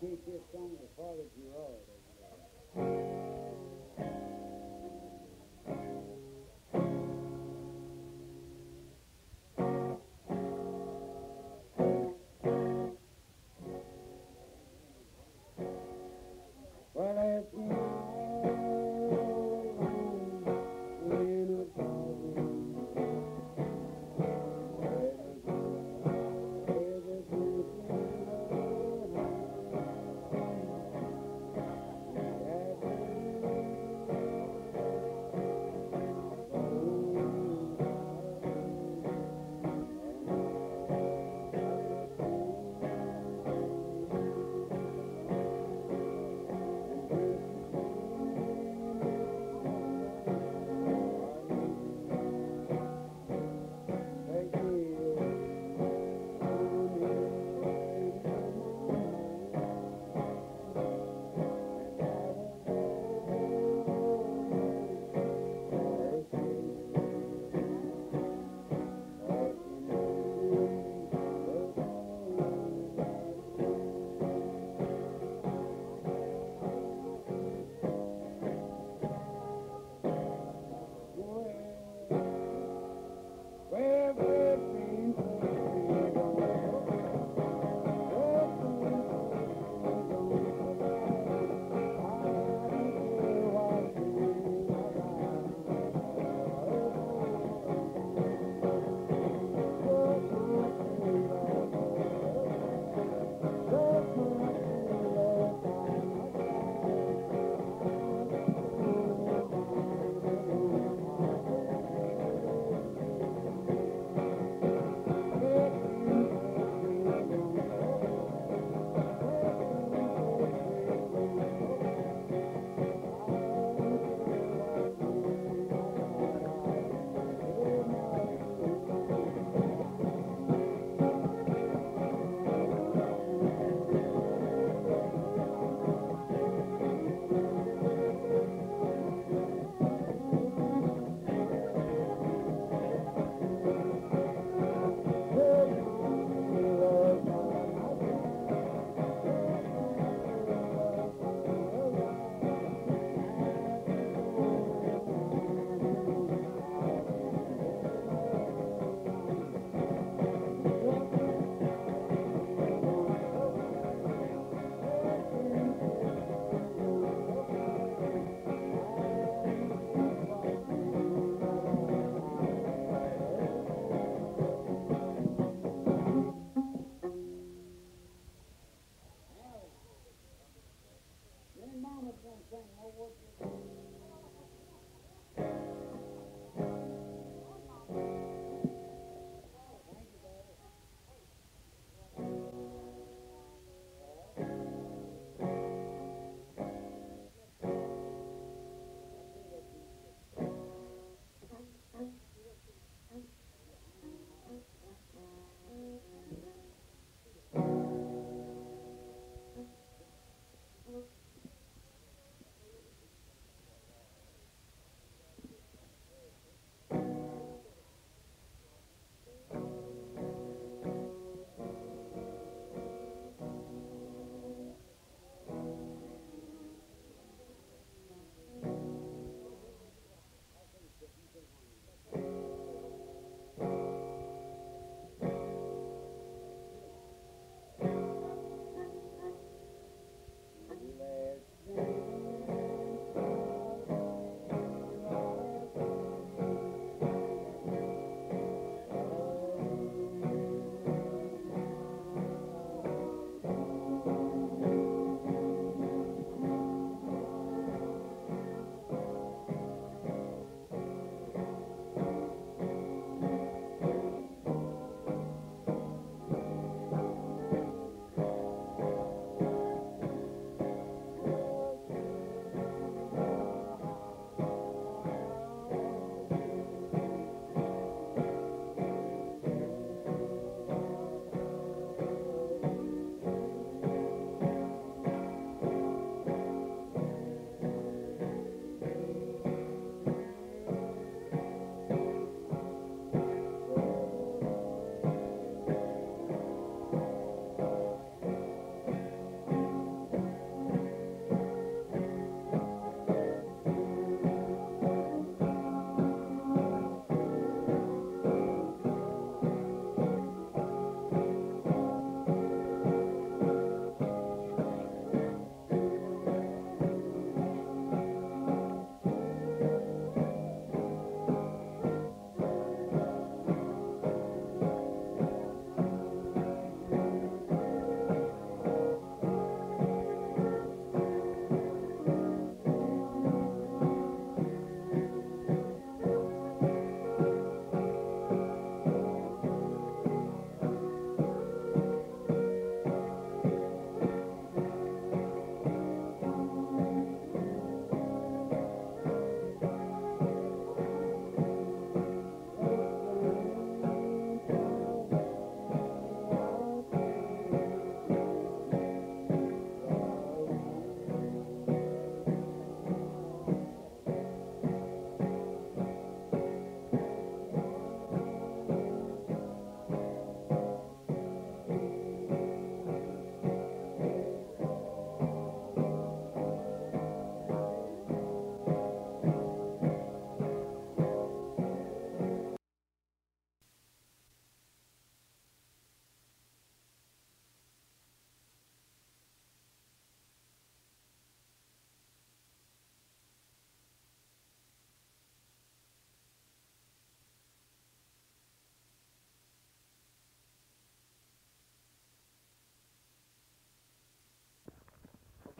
dedicate this song to Father Gerard over there. Well, it's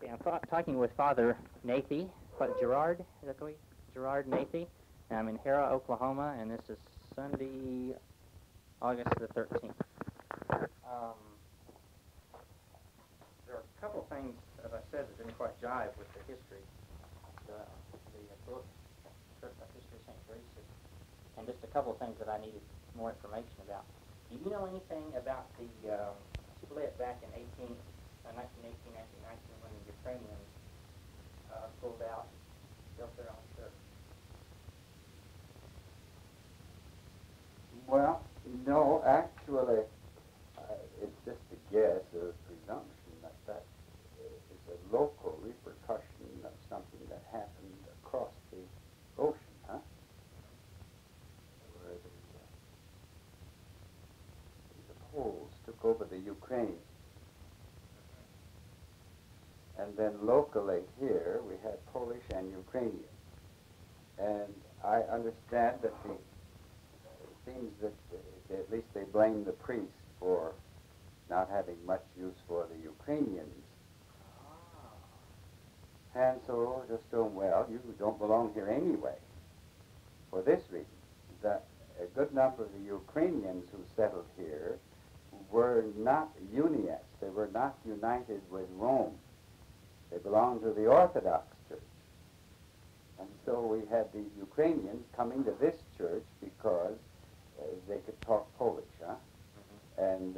Okay, I'm talking with Father Nathy, Gerard, is that the way? Gerard Nathy. And I'm in Hera, Oklahoma, and this is Sunday, August the 13th. There are a couple things, as I said, that didn't quite jive with the history. The book, History of St. Teresa, and just a couple of things that I needed more information about. Do you know anything about the split back in 1918, 1919, when the Ukrainians pulled out, built their own church? Well, no, actually, it's just a guess or a presumption that is a local repercussion of something that happened across the ocean, huh? Where the Poles took over the Ukraine. And then locally here, we had Polish and Ukrainian. And I understand that it seems that at least they blame the priests for not having much use for the Ukrainians. And so just told them, well, you don't belong here anyway. For this reason, that a good number of the Ukrainians who settled here were not unionists. They were not united with Rome. They belonged to the Orthodox Church. And so we had these Ukrainians coming to this church because they could talk Polish, huh? And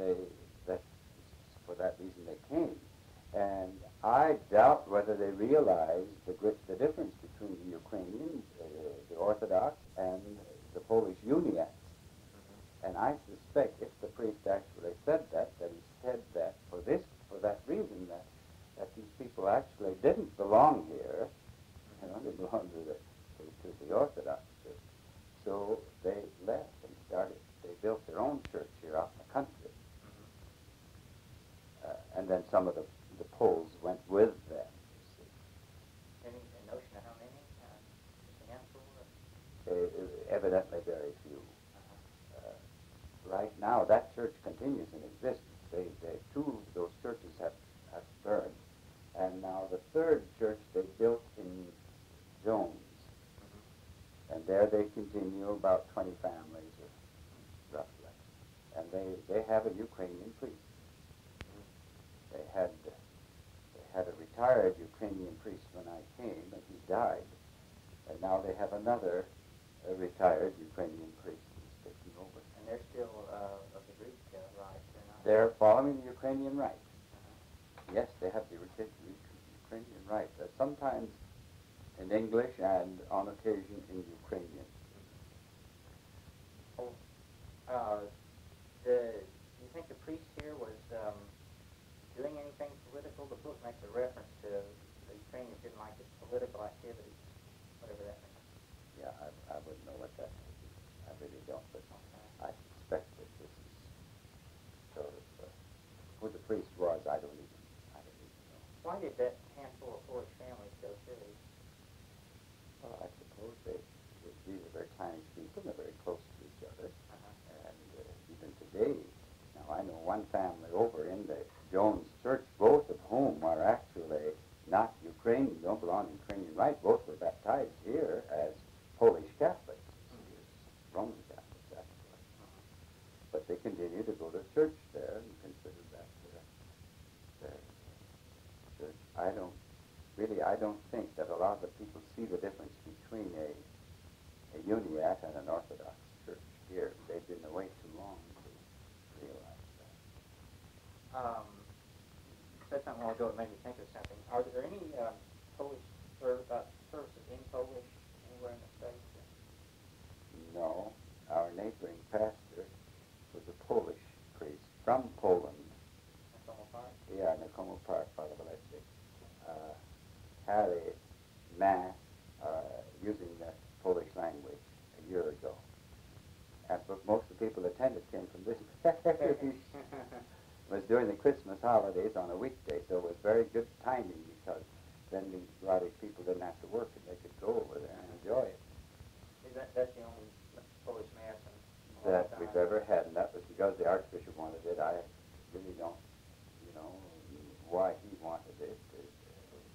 for that reason they came. And I doubt whether they realized the difference between the Ukrainians, the Orthodox, and the Polish Unionists. And I suspect if the priest actually said that he said that for that reason, that these people actually didn't belong here. You know, they belonged to the Orthodox Church. So they left and they built their own church here out in the country. And then some of the Poles went with them, you see. Any notion of how many? Just a handful? Evidently very few. Right now, that church continues in existence. Two of those churches have burned. And now the third church they built in Jones. And there they continue, about 20 families, roughly. And they have a Ukrainian priest. They had a retired Ukrainian priest when I came, and he died. And now they have another retired Ukrainian priest who's taking over. And they're still of the Greek rite, they're not? They're following the Ukrainian rite. Yes, they have the Ukrainian rite. Sometimes in English and on occasion in Ukrainian. Do you think the priest here was doing anything political? The book makes a reference to the Ukrainians didn't like his political activities, whatever that means. Yeah, I wouldn't know what that would be. I really don't, but I suspect that this is sort of who the priest was. I don't even know. Why did that handful of Polish families go silly? Well, I suppose these are very kind people. They're very close to each other, and even today. Now I know one family over in the Jones Church, both of whom are actually not Ukrainian, don't belong to Ukrainian rite. Both were baptized here as Polish Catholics, Roman Catholics actually. But they continue to go to church there and consider that their church. I don't think that a lot of the people see the difference between a Uniat and an Orthodox church here. They've been away too long to realize that. You said something a while ago that made me think of something. Are there any Polish services in Polish anywhere in the States? No, our neighboring pastor was a Polish priest from Poland. Nakomo Park? Yeah, Nakomo Park, Father Valesky. Had a mass using the Polish language a year ago. But most of the people attended came from this parish. It was during the Christmas holidays on a weekday, so it was very good timing because then a lot of people didn't have to work and they could go over there and enjoy it. That's the only Polish mass That we've ever had, and that was because the Archbishop wanted it. I really don't, why he wanted it.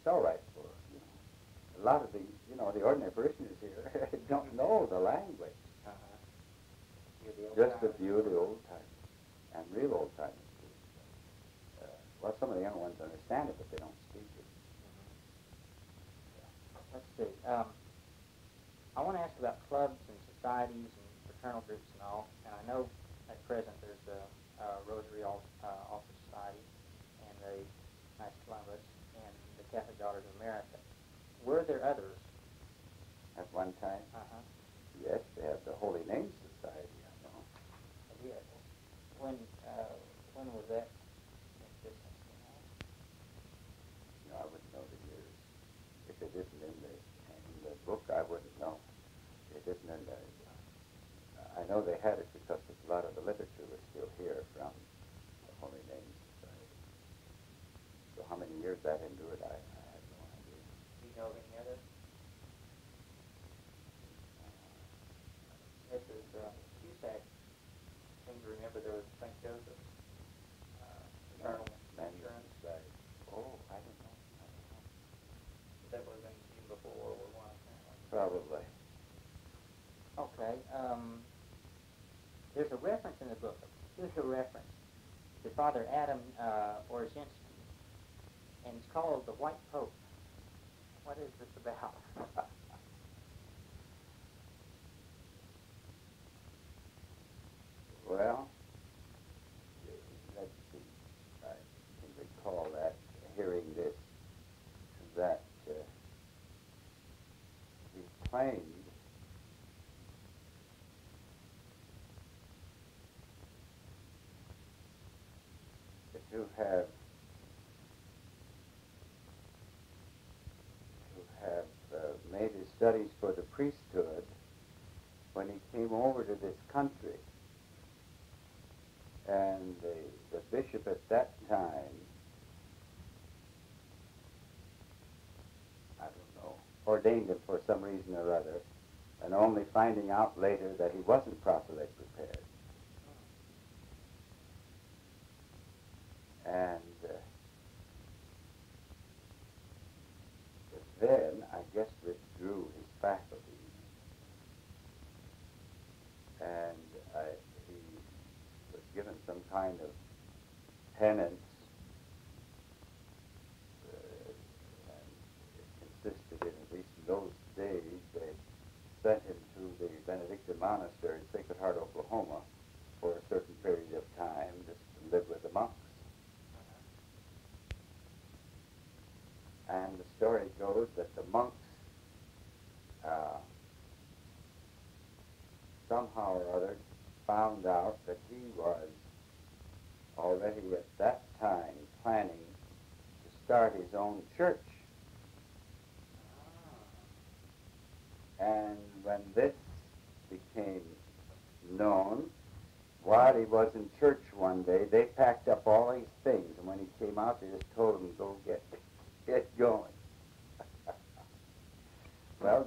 it's all right for, you know, a lot of the, you know, the ordinary parishioners here don't know the language. Just a few of the old timers, and real old timers too. Well, some of the young ones understand it, but they don't speak it. Let's see. I want to ask about clubs and societies and fraternal groups and all. And I know at present there's the Rosary Altar Society and the Knights of Columbus and the Catholic Daughters of America. Were there others? At one time? Uh-huh. Yes, they have the Holy Name Society, I know. Yeah. When was that in existence? You know, I wouldn't know the years. If it isn't in the book, I wouldn't know. It isn't in the... I know they had it because a lot of the literature was still here from the Holy Name Society. So how many years that endured, I have no idea. Do you know of any others? Mrs. Cusack seemed to remember there was St. Joseph's fraternal insurance. Society. Oh, I don't know. That would have been even before World War I, apparently. Probably. Okay. There's a reference in the book, a peculiar reference, to Father Adam Orzinski, and it's called the White Pope. What is this about? Well, let's see. I can recall that, hearing this, that he claimed to have made his studies for the priesthood when he came over to this country. And the bishop at that time, I don't know, ordained him for some reason or other, and only finding out later that he wasn't properly prepared. And then, I guess, withdrew his faculties. And he was given some kind of penance, and it consisted in, at least in those days, they sent him to the Benedictine monastery in Sacred Heart, Oklahoma, for a certain period of time, just to live with the monks. And the story goes that the monks somehow or other found out that he was already at that time planning to start his own church. And when this became known, while he was in church one day, they packed up all these things, and when he came out, they just told him, go get going. Well,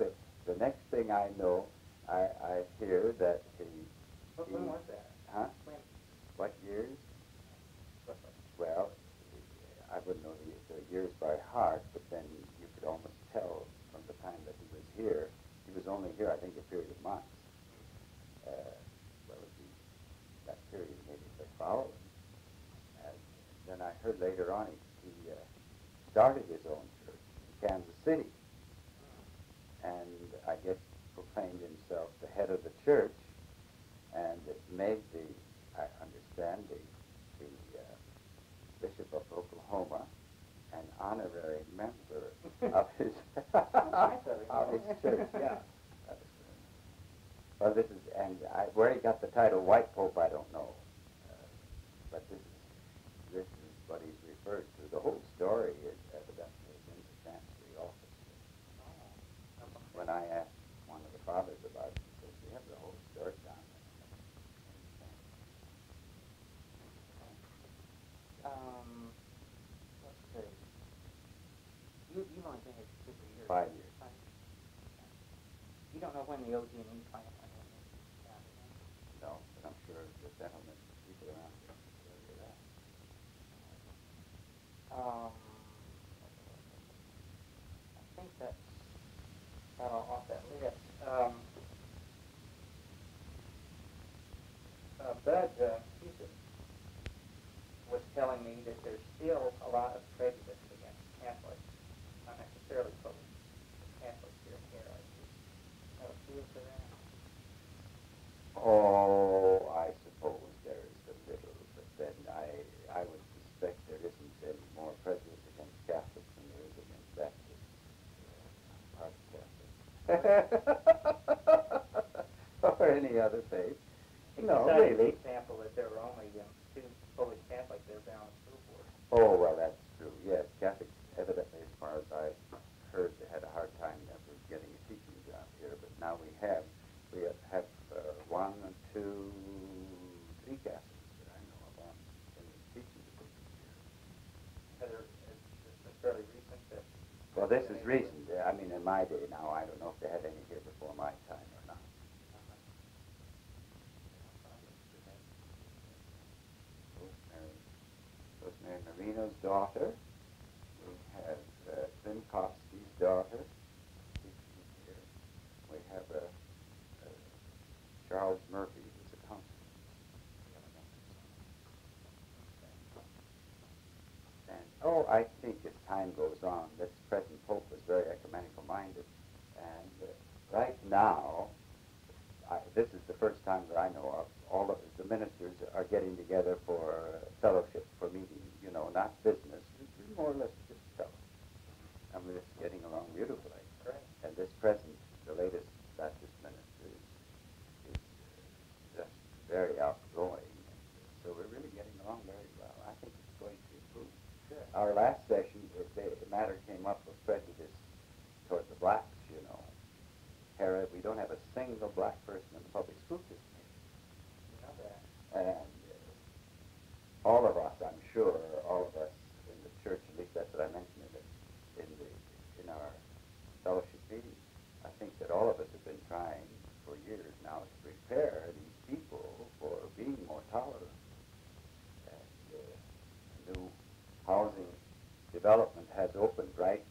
the next thing I know, I hear that When was that? Huh? When? What years? Well, I wouldn't know the years by heart, but then you could almost tell from the time that he was here. He was only here, I think, a period of months. Well, it'd be that period maybe the following. And then I heard later on he started his own church in Kansas City, and I guess proclaimed himself the head of the church, and it made I understand, the Bishop of Oklahoma an honorary member of his of his church. Yeah. Well, this is, and where he got the title White Pope, I don't know, but this is what he's referred to. The whole story is evidently in the chancery office. When I asked one of the fathers about it, he says, we have the whole story down there. Let's see. You've only been here for 2 years. 5 years. You don't know when the OG&E plant went in? No, but I'm sure the settlement people around here can tell you that. that's not all off that list. Bud Houston was telling me that there's still a lot of prejudice against Catholics, not necessarily public Catholics here in Harrow. Do you have a feel for that? Oh, I suppose there is a little, but then I would suspect there isn't any more prejudice against Catholics than there is against Baptists, hard Catholics, or any other faith. No, Besides the really. example that there were only two fully Catholic there down on the school board. Oh, well, that's true. Yes, Catholics, evidently, as far as I heard, they had a hard time never getting a teaching job here. But now we have one, two, three Catholics that I know of in the teaching department here. This is fairly recent. Well, this is recent. I mean, in my day now, I don't know if they had any here before my time or not. Rosemary Marino's daughter. We have Tim Kopsky's daughter teaching here. We have Charles Murphy, who's a counselor. And I think as time goes on, this present Pope was very ecumenical minded. And right now, this is the first time that I know of, all of the ministers are getting together for fellowship, for meeting, not business, more or less just fellowship. And we're just getting along beautifully. Great. And this present, the latest Baptist minister, is just very outgoing. And so we're really getting along very well. I think it's going to improve. Sure. Our last session, the matter came up of prejudice toward the blacks, Hera, we don't have a single black person in the public school system. You know that. And all of us, I'm sure, all of us in the church, at least that's what I mentioned in our fellowship meeting, I think that all of us have been trying for years now to prepare these people for being more tolerant. And new housing development has opened right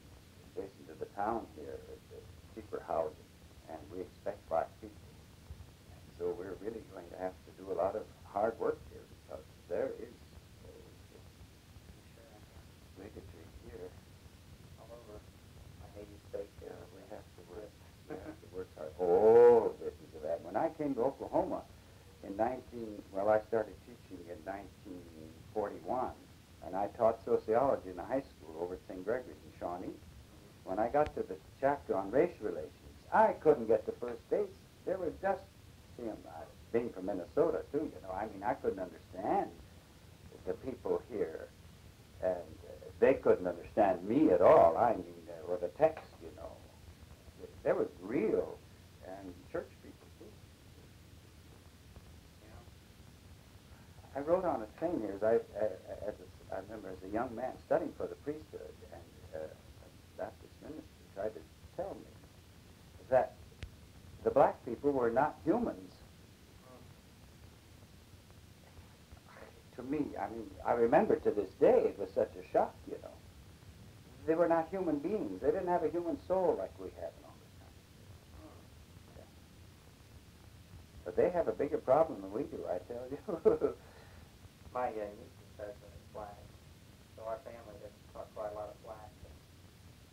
adjacent to the town here, cheaper housing. And we expect black people. And so we're really going to have to do a lot of hard work here because there is bigotry here. All over my native state there. We have to work. We have to work hard. Oh, this is a bad. When I came to Oklahoma I started teaching in 1941, and I taught sociology in a high school over at St. Gregory's in Shawnee. When I got to the chapter on race relations, I couldn't get to first base. There was just, being from Minnesota too, I couldn't understand the people here, and they couldn't understand me at all. Or the text, There was real and church people too. I wrote on a thing here, I remember as a young man studying for the priesthood, and a Baptist minister tried to tell me that the black people were not humans. To me, I remember to this day, it was such a shock, They were not human beings. They didn't have a human soul like we have in all this time. Yeah. But they have a bigger problem than we do, I tell you. My niece's husband is black, so our family has taught quite a lot of black.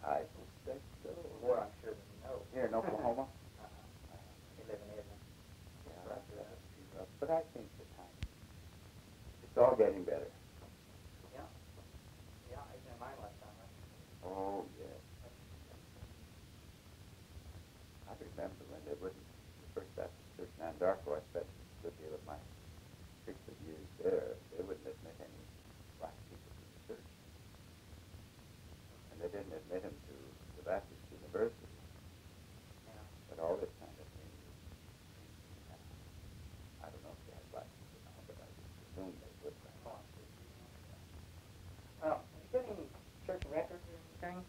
I suspect so. More, I'm sure, than you know. Here in Oklahoma? They live in Edmond. Yeah, right. But I think the time, it's all getting better. Yeah. Yeah, even in my lifetime, right? Oh, yes. I remember when they wouldn't, the First Baptist Church in Anadarko, I spent a good deal of my 6 years there, they wouldn't admit any black people to the church. And they didn't admit them to the Baptist University. Yeah. But all this kind of thing, I don't know if they had black people now, but I just assume they would. You got any church records or anything?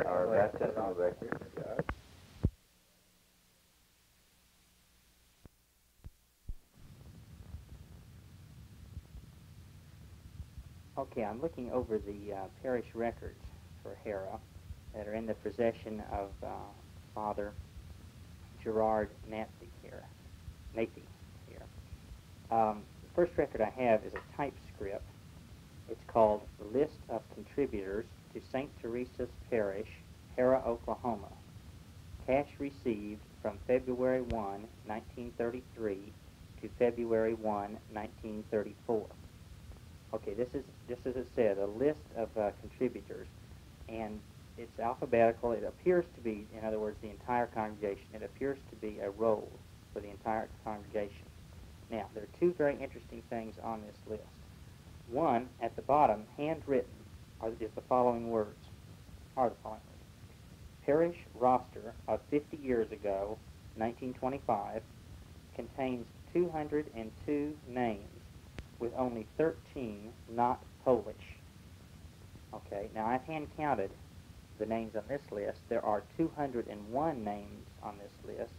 Our baptismal records, yeah. Okay, I'm looking over the parish records for Hera, that are in the possession of Father Gerard Nathy here. The first record I have is a typescript. It's called List of Contributors to St. Teresa's Parish, Hera, Oklahoma. Cash received from February 1, 1933 to February 1, 1934. Okay, this is, just as it said, a list of contributors, and it's alphabetical. It appears to be, in other words, the entire congregation. It appears to be a roll for the entire congregation. Now, there are two very interesting things on this list. One, at the bottom, handwritten, is the following words. Parish roster of 50 years ago, 1925, contains 202 names, with only 13 not Polish. Okay, now I've hand-counted the names on this list. There are 201 names on this list,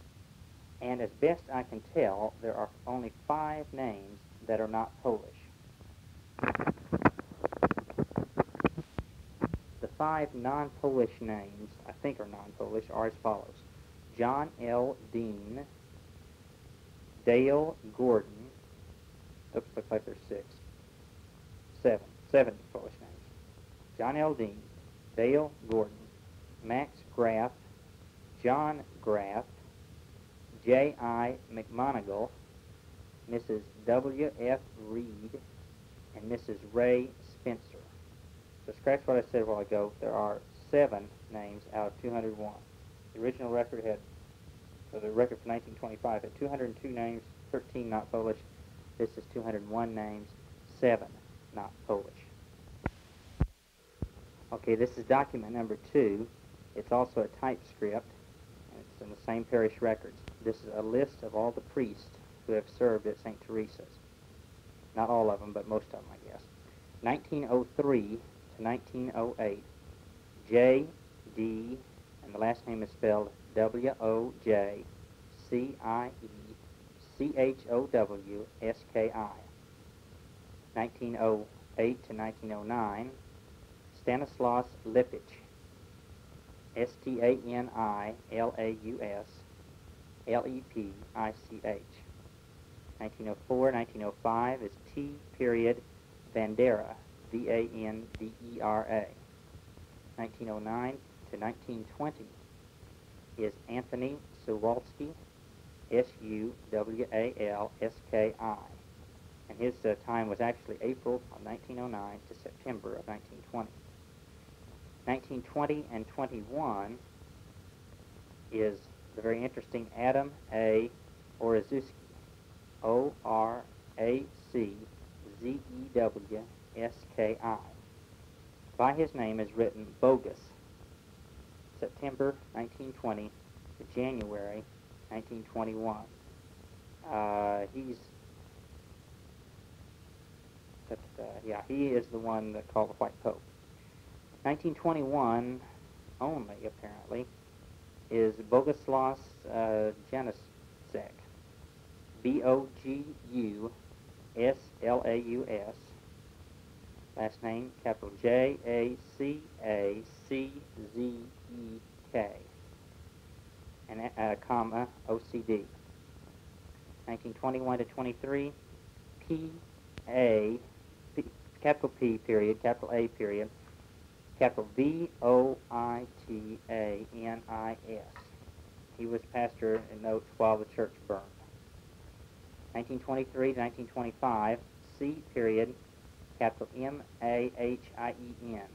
and as best I can tell, there are only 5 names that are not Polish. The 5 non-Polish names, I think are non-Polish, are as follows. John L. Dean, Dale Gordon, looks like there's 7 Polish names. John L. Dean, Dale Gordon, Max Graff, John Graff, J.I. McMonigal, Mrs. W.F. Reed, and Mrs. Ray Spencer. So scratch what I said a while ago. There are 7 names out of 201. The original record had, or the record for 1925 had 202 names, 13 not Polish. This is 201 names, 7 not Polish. Okay, this is document number 2. It's also a typescript, and it's in the same parish records. This is a list of all the priests who have served at St. Teresa's. Not all of them, but most of them, I guess. 1903 to 1908, J.D., and the last name is spelled W-O-J-C-I-E-C-H-O-W-S-K-I. 1908 to 1909, Stanislaus Lipich, S-T-A-N-I-L-A-U-S, L-E-P-I-C-H. 1904-1905 is T. Vandera, V-A-N-D-E-R-A. 1909 to 1920 is Anthony Suwalski, S-U-W-A-L-S-K-I. And his time was actually April of 1909 to September of 1920. 1920 and 21 is the very interesting Adam A. Oraszewski, O-R-A-C-Z-E-W-S-K-I. By his name is written Bogus, September 1920 to January 1921. He is the one that called the White Pope. 1921 only, apparently, is Boguslaus Janicek, B-O-G-U-S-L-A-U-S, last name capital J-A-C-A-C-Z-E-K, and comma O-C-D. 1921 to 23, P-A, capital P period, capital A period, capital V-O-I-T-A-N-I-S. He was pastor in Oaks while the church burned. 1923 to 1925, C period, capital M-A-H-I-E-N.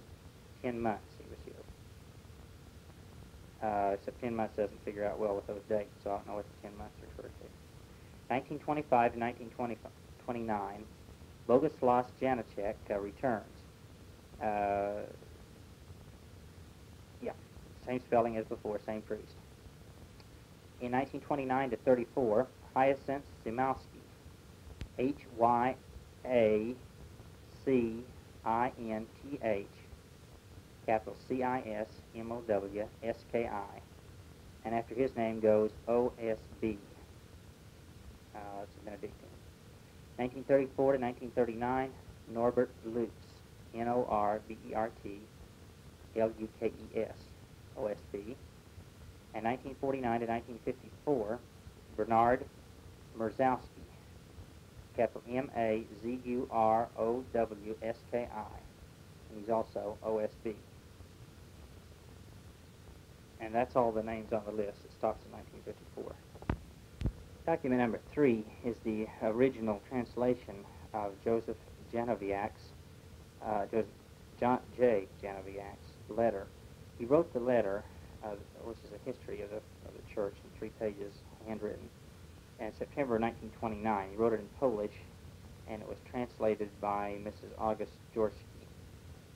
10 months he was here. Except 10 months doesn't figure out well with those dates, so I don't know what the 10 months refer to. 1925 to 1929, Boguslaus Janicek returns. Same spelling as before, same priest. In 1929 to 34, Hyacinth Zimowski, H-Y-A-C-I-N-T-H, capital C-I-S-M-O-W-S-K-I, and after his name goes O-S-B. It's a Benedictine. 1934 to 1939, Norbert Lutz, N-O-R-B-E-R-T, L-U-K-E-S. OSB. And 1949 to 1954, Bernard Merzowski, capital M-A-Z-U-R-O-W-S-K-I, and he's also OSB. And that's all the names on the list. It stops in 1954. Document number 3 is the original translation of Joseph Janowiak's, John J. Janowiak's letter. He wrote the letter, which is a history of the church in 3 pages, handwritten, in September 1929. He wrote it in Polish, and it was translated by Mrs. August Jorski.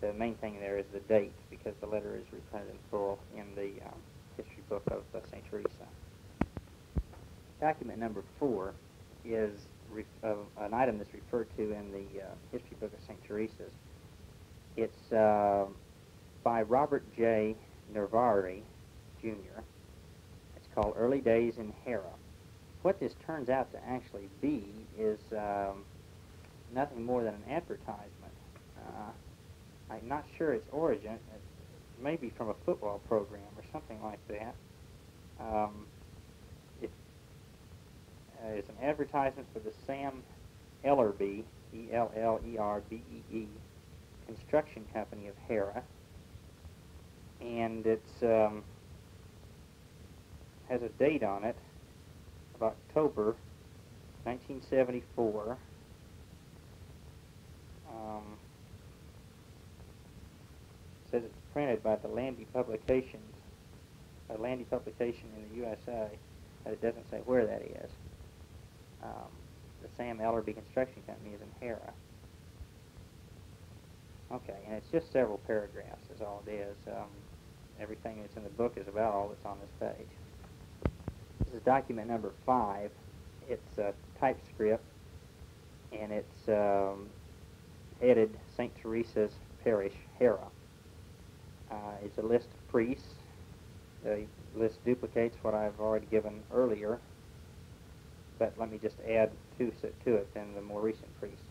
The main thing there is the date, because the letter is reprinted in full in the history book of St. Teresa. Document number 4 is an item that's referred to in the history book of St. Teresa's. It's by Robert J. Nervari, Jr. It's called Early Days in Hera. What this turns out to actually be is nothing more than an advertisement. I'm not sure its origin. It may be from a football program or something like that. It is an advertisement for the Sam Ellerbee, E-L-L-E-R-B-E-E, construction company of Hera. And it's has a date on it of October 1974. It says it's printed by the Landy Publications, a Landy publication in the USA, but it doesn't say where that is. The Sam Ellerbee Construction Company is in Hera. Okay, and it's just several paragraphs is all it is. Everything that's in the book is about all that's on this page. This is document number 5. It's typescript, and it's headed St. Teresa's Parish, Hera. It's a list of priests. The list duplicates what I've already given earlier, but let me just add to it then the more recent priests.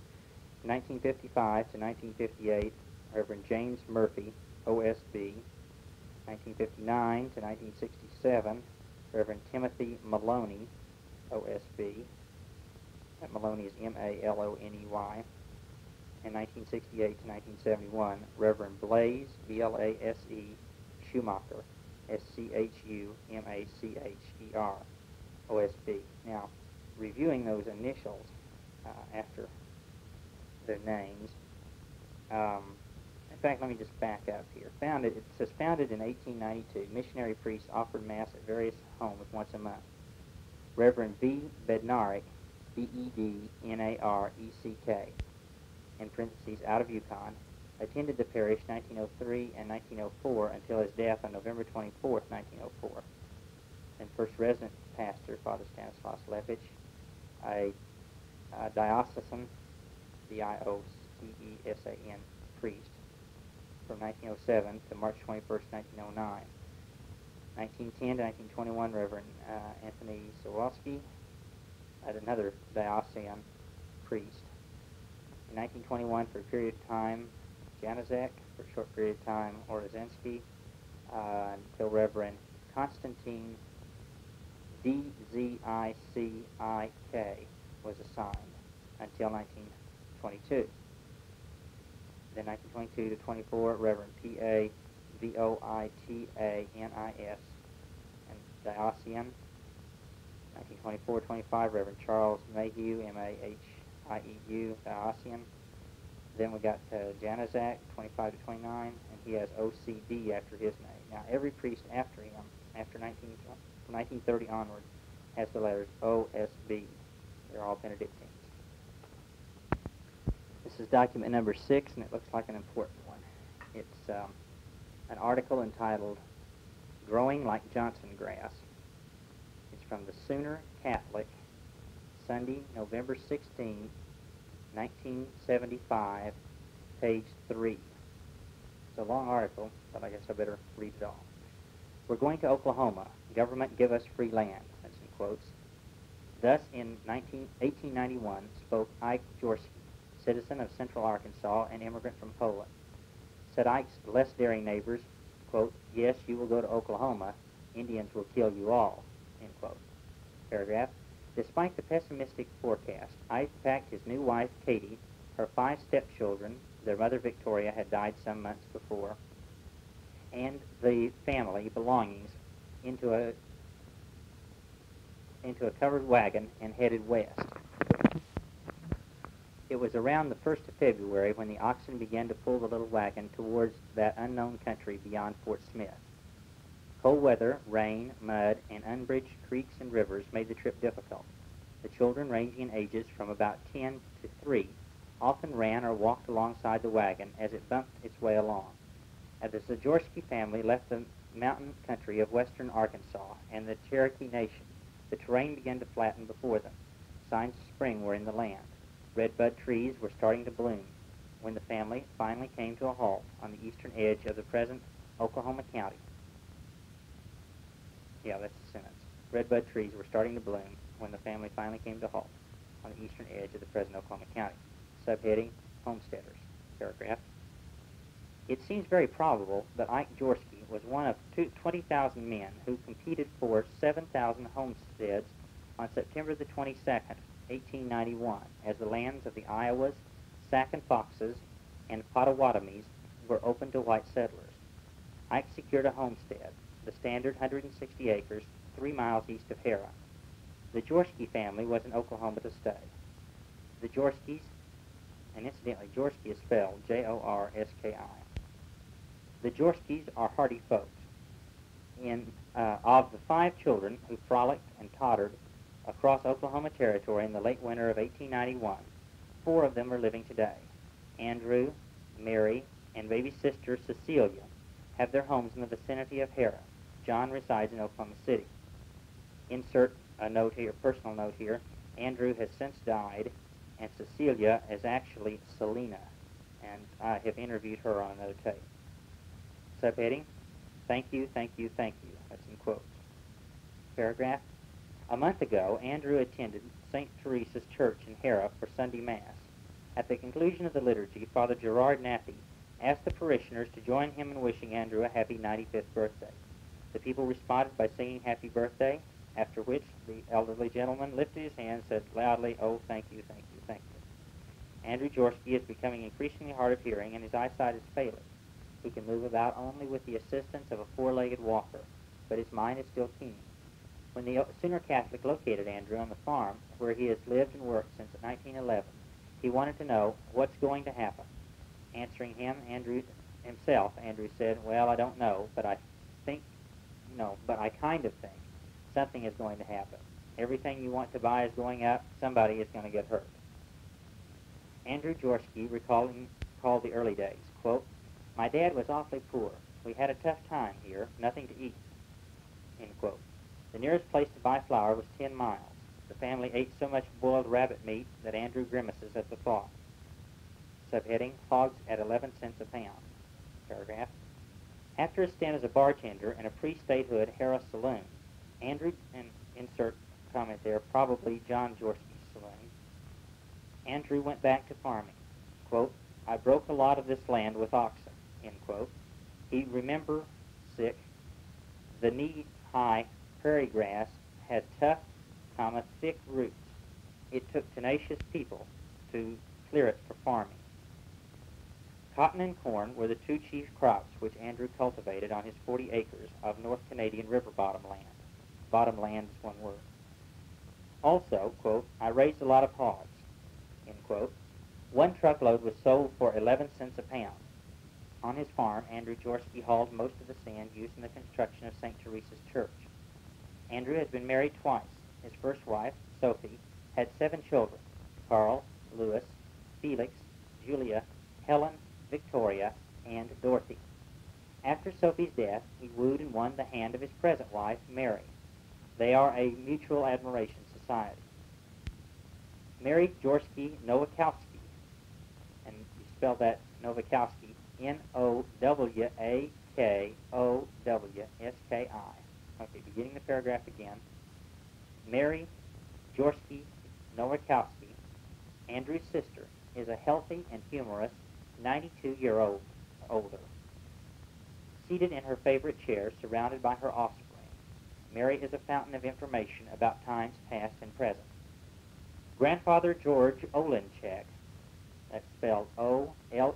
1955 to 1958, Reverend James Murphy, OSB. 1959 to 1967, Reverend Timothy Maloney, OSB. That Maloney is M-A-L-O-N-E-Y. And 1968 to 1971, Reverend Blaise, B-L-A-S-E, Schumacher, S-C-H-U-M-A-C-H-E-R, OSB. Now, reviewing those initials after their names, in fact, let me just back up here. It says founded in 1892, missionary priests offered Mass at various homes once a month. Reverend V. Bednarik, B-E-D-N-A-R-E-C-K, in parentheses, out of Yukon, attended the parish 1903 and 1904 until his death on November 24th, 1904. And first resident pastor, Father Stanislaus Lepich, a diocesan, D-I-O-C-E-S-A-N, priest, from 1907 to March 21st, 1909. 1910 to 1921, Reverend Anthony Sawalski, another diocesan priest. In 1921, for a period of time, Januzak, for a short period of time, Orozensky, until Reverend Constantine D-Z-I-C-I-K was assigned until 1922. Then 1922 to 24, Reverend P-A-V-O-I-T-A-N-I-S, and diocesan. 1924-25, Reverend Charles Mayhew, M-A-H-I-E-U, diocesan. Then we got Januzak, 25 to 29, and he has O-C-D after his name. Now, every priest after him, from 1930 onward, has the letters O-S-B. They're all Benedictines. This is document number 6, and it looks like an important one. It's an article entitled Growing Like Johnson Grass. It's from the Sooner Catholic, Sunday, November 16, 1975, page 3. It's a long article, but I guess I better read it all. We're going to Oklahoma. Government give us free land. That's in quotes. Thus, in 1891, spoke Ike Jorski, citizen of Central Arkansas and immigrant from Poland. Said Ike's less daring neighbors, quote, "Yes, you will go to Oklahoma. Indians will kill you all," end quote. Paragraph. Despite the pessimistic forecast, Ike packed his new wife, Katie, her 5 stepchildren, their mother Victoria had died some months before, and the family belongings into a covered wagon and headed west. It was around the 1st of February when the oxen began to pull the little wagon towards that unknown country beyond Fort Smith. Cold weather, rain, mud, and unbridged creeks and rivers made the trip difficult. The children, ranging in ages from about 10 to 3, often ran or walked alongside the wagon as it bumped its way along. As the Zajorsky family left the mountain country of western Arkansas and the Cherokee Nation, the terrain began to flatten before them. Signs of spring were in the land. Redbud trees were starting to bloom when the family finally came to a halt on the eastern edge of the present Oklahoma County. Yeah, that's the sentence. Redbud trees were starting to bloom when the family finally came to a halt on the eastern edge of the present Oklahoma County. Subheading, Homesteaders. Paragraph. It seems very probable that Ike Jorsky was one of 20,000 men who competed for 7,000 homesteads on September the 22nd, 1891, as the lands of the Iowas, Sac and Foxes, and Potawatomis were open to white settlers. Ike secured a homestead, the standard 160 acres, 3 miles east of Hera. The Jorsky family was in Oklahoma to stay. The Jorskys, and incidentally, Jorsky is spelled Jorski. The Jorskys are hardy folks. Of the 5 children who frolicked and tottered across Oklahoma Territory in the late winter of 1891, 4 of them are living today. Andrew, Mary, and baby sister Cecilia have their homes in the vicinity of Hera. John resides in Oklahoma City. Insert a note here, personal note here. Andrew has since died, and Cecilia is actually Selena, and I have interviewed her on another tape. Subheading, thank you, thank you, thank you. That's in quotes. Paragraph. A month ago, Andrew attended St. Teresa's Church in Hera for Sunday Mass. At the conclusion of the liturgy, Father Gerard Nappy asked the parishioners to join him in wishing Andrew a happy 95th birthday. The people responded by singing happy birthday, after which the elderly gentleman lifted his hand and said loudly, "Oh, thank you, thank you, thank you." Andrew Jorsky is becoming increasingly hard of hearing, and his eyesight is failing. He can move about only with the assistance of a 4-legged walker, but his mind is still keen. When the Sooner Catholic located Andrew on the farm where he has lived and worked since 1911, he wanted to know what's going to happen. Answering Andrew said, "Well, I don't know, but I kind of think something is going to happen. Everything you want to buy is going up. Somebody is going to get hurt." Andrew Jorsky recalled the early days. Quote, "My dad was awfully poor. We had a tough time here, nothing to eat." End quote. The nearest place to buy flour was 10 miles. The family ate so much boiled rabbit meat that Andrew grimaces at the thought. Subheading, Hogs at 11 cents a pound. Paragraph. After a stint as a bartender in a pre-statehood Hera saloon, Andrew, and insert comment there, probably John Jorsky's saloon, Andrew went back to farming. Quote, "I broke a lot of this land with oxen," end quote. He remember, the knee-high prairie grass had tough, thick roots. It took tenacious people to clear it for farming. Cotton and corn were the 2 chief crops which Andrew cultivated on his 40 acres of North Canadian river bottom land. Bottom land is one word. Also, quote, "I raised a lot of hogs," end quote. 1 truckload was sold for 11 cents a pound. On his farm, Andrew Jorsky hauled most of the sand used in the construction of St. Teresa's Church. Andrew has been married twice. His first wife, Sophie, had 7 children: Carl, Louis, Felix, Julia, Helen, Victoria, and Dorothy. After Sophie's death, he wooed and won the hand of his present wife, Mary. They are a mutual admiration society. Mary Jorsky Nowakowski, and you spell that Nowakowski, Nowakowski. Okay, beginning the paragraph again. Mary Jorsky Nowakowski, Andrew's sister, is a healthy and humorous 92-year-old older. Seated in her favorite chair, surrounded by her offspring, Mary is a fountain of information about times past and present. Grandfather George Olenchek, that's spelled Olenchechzk,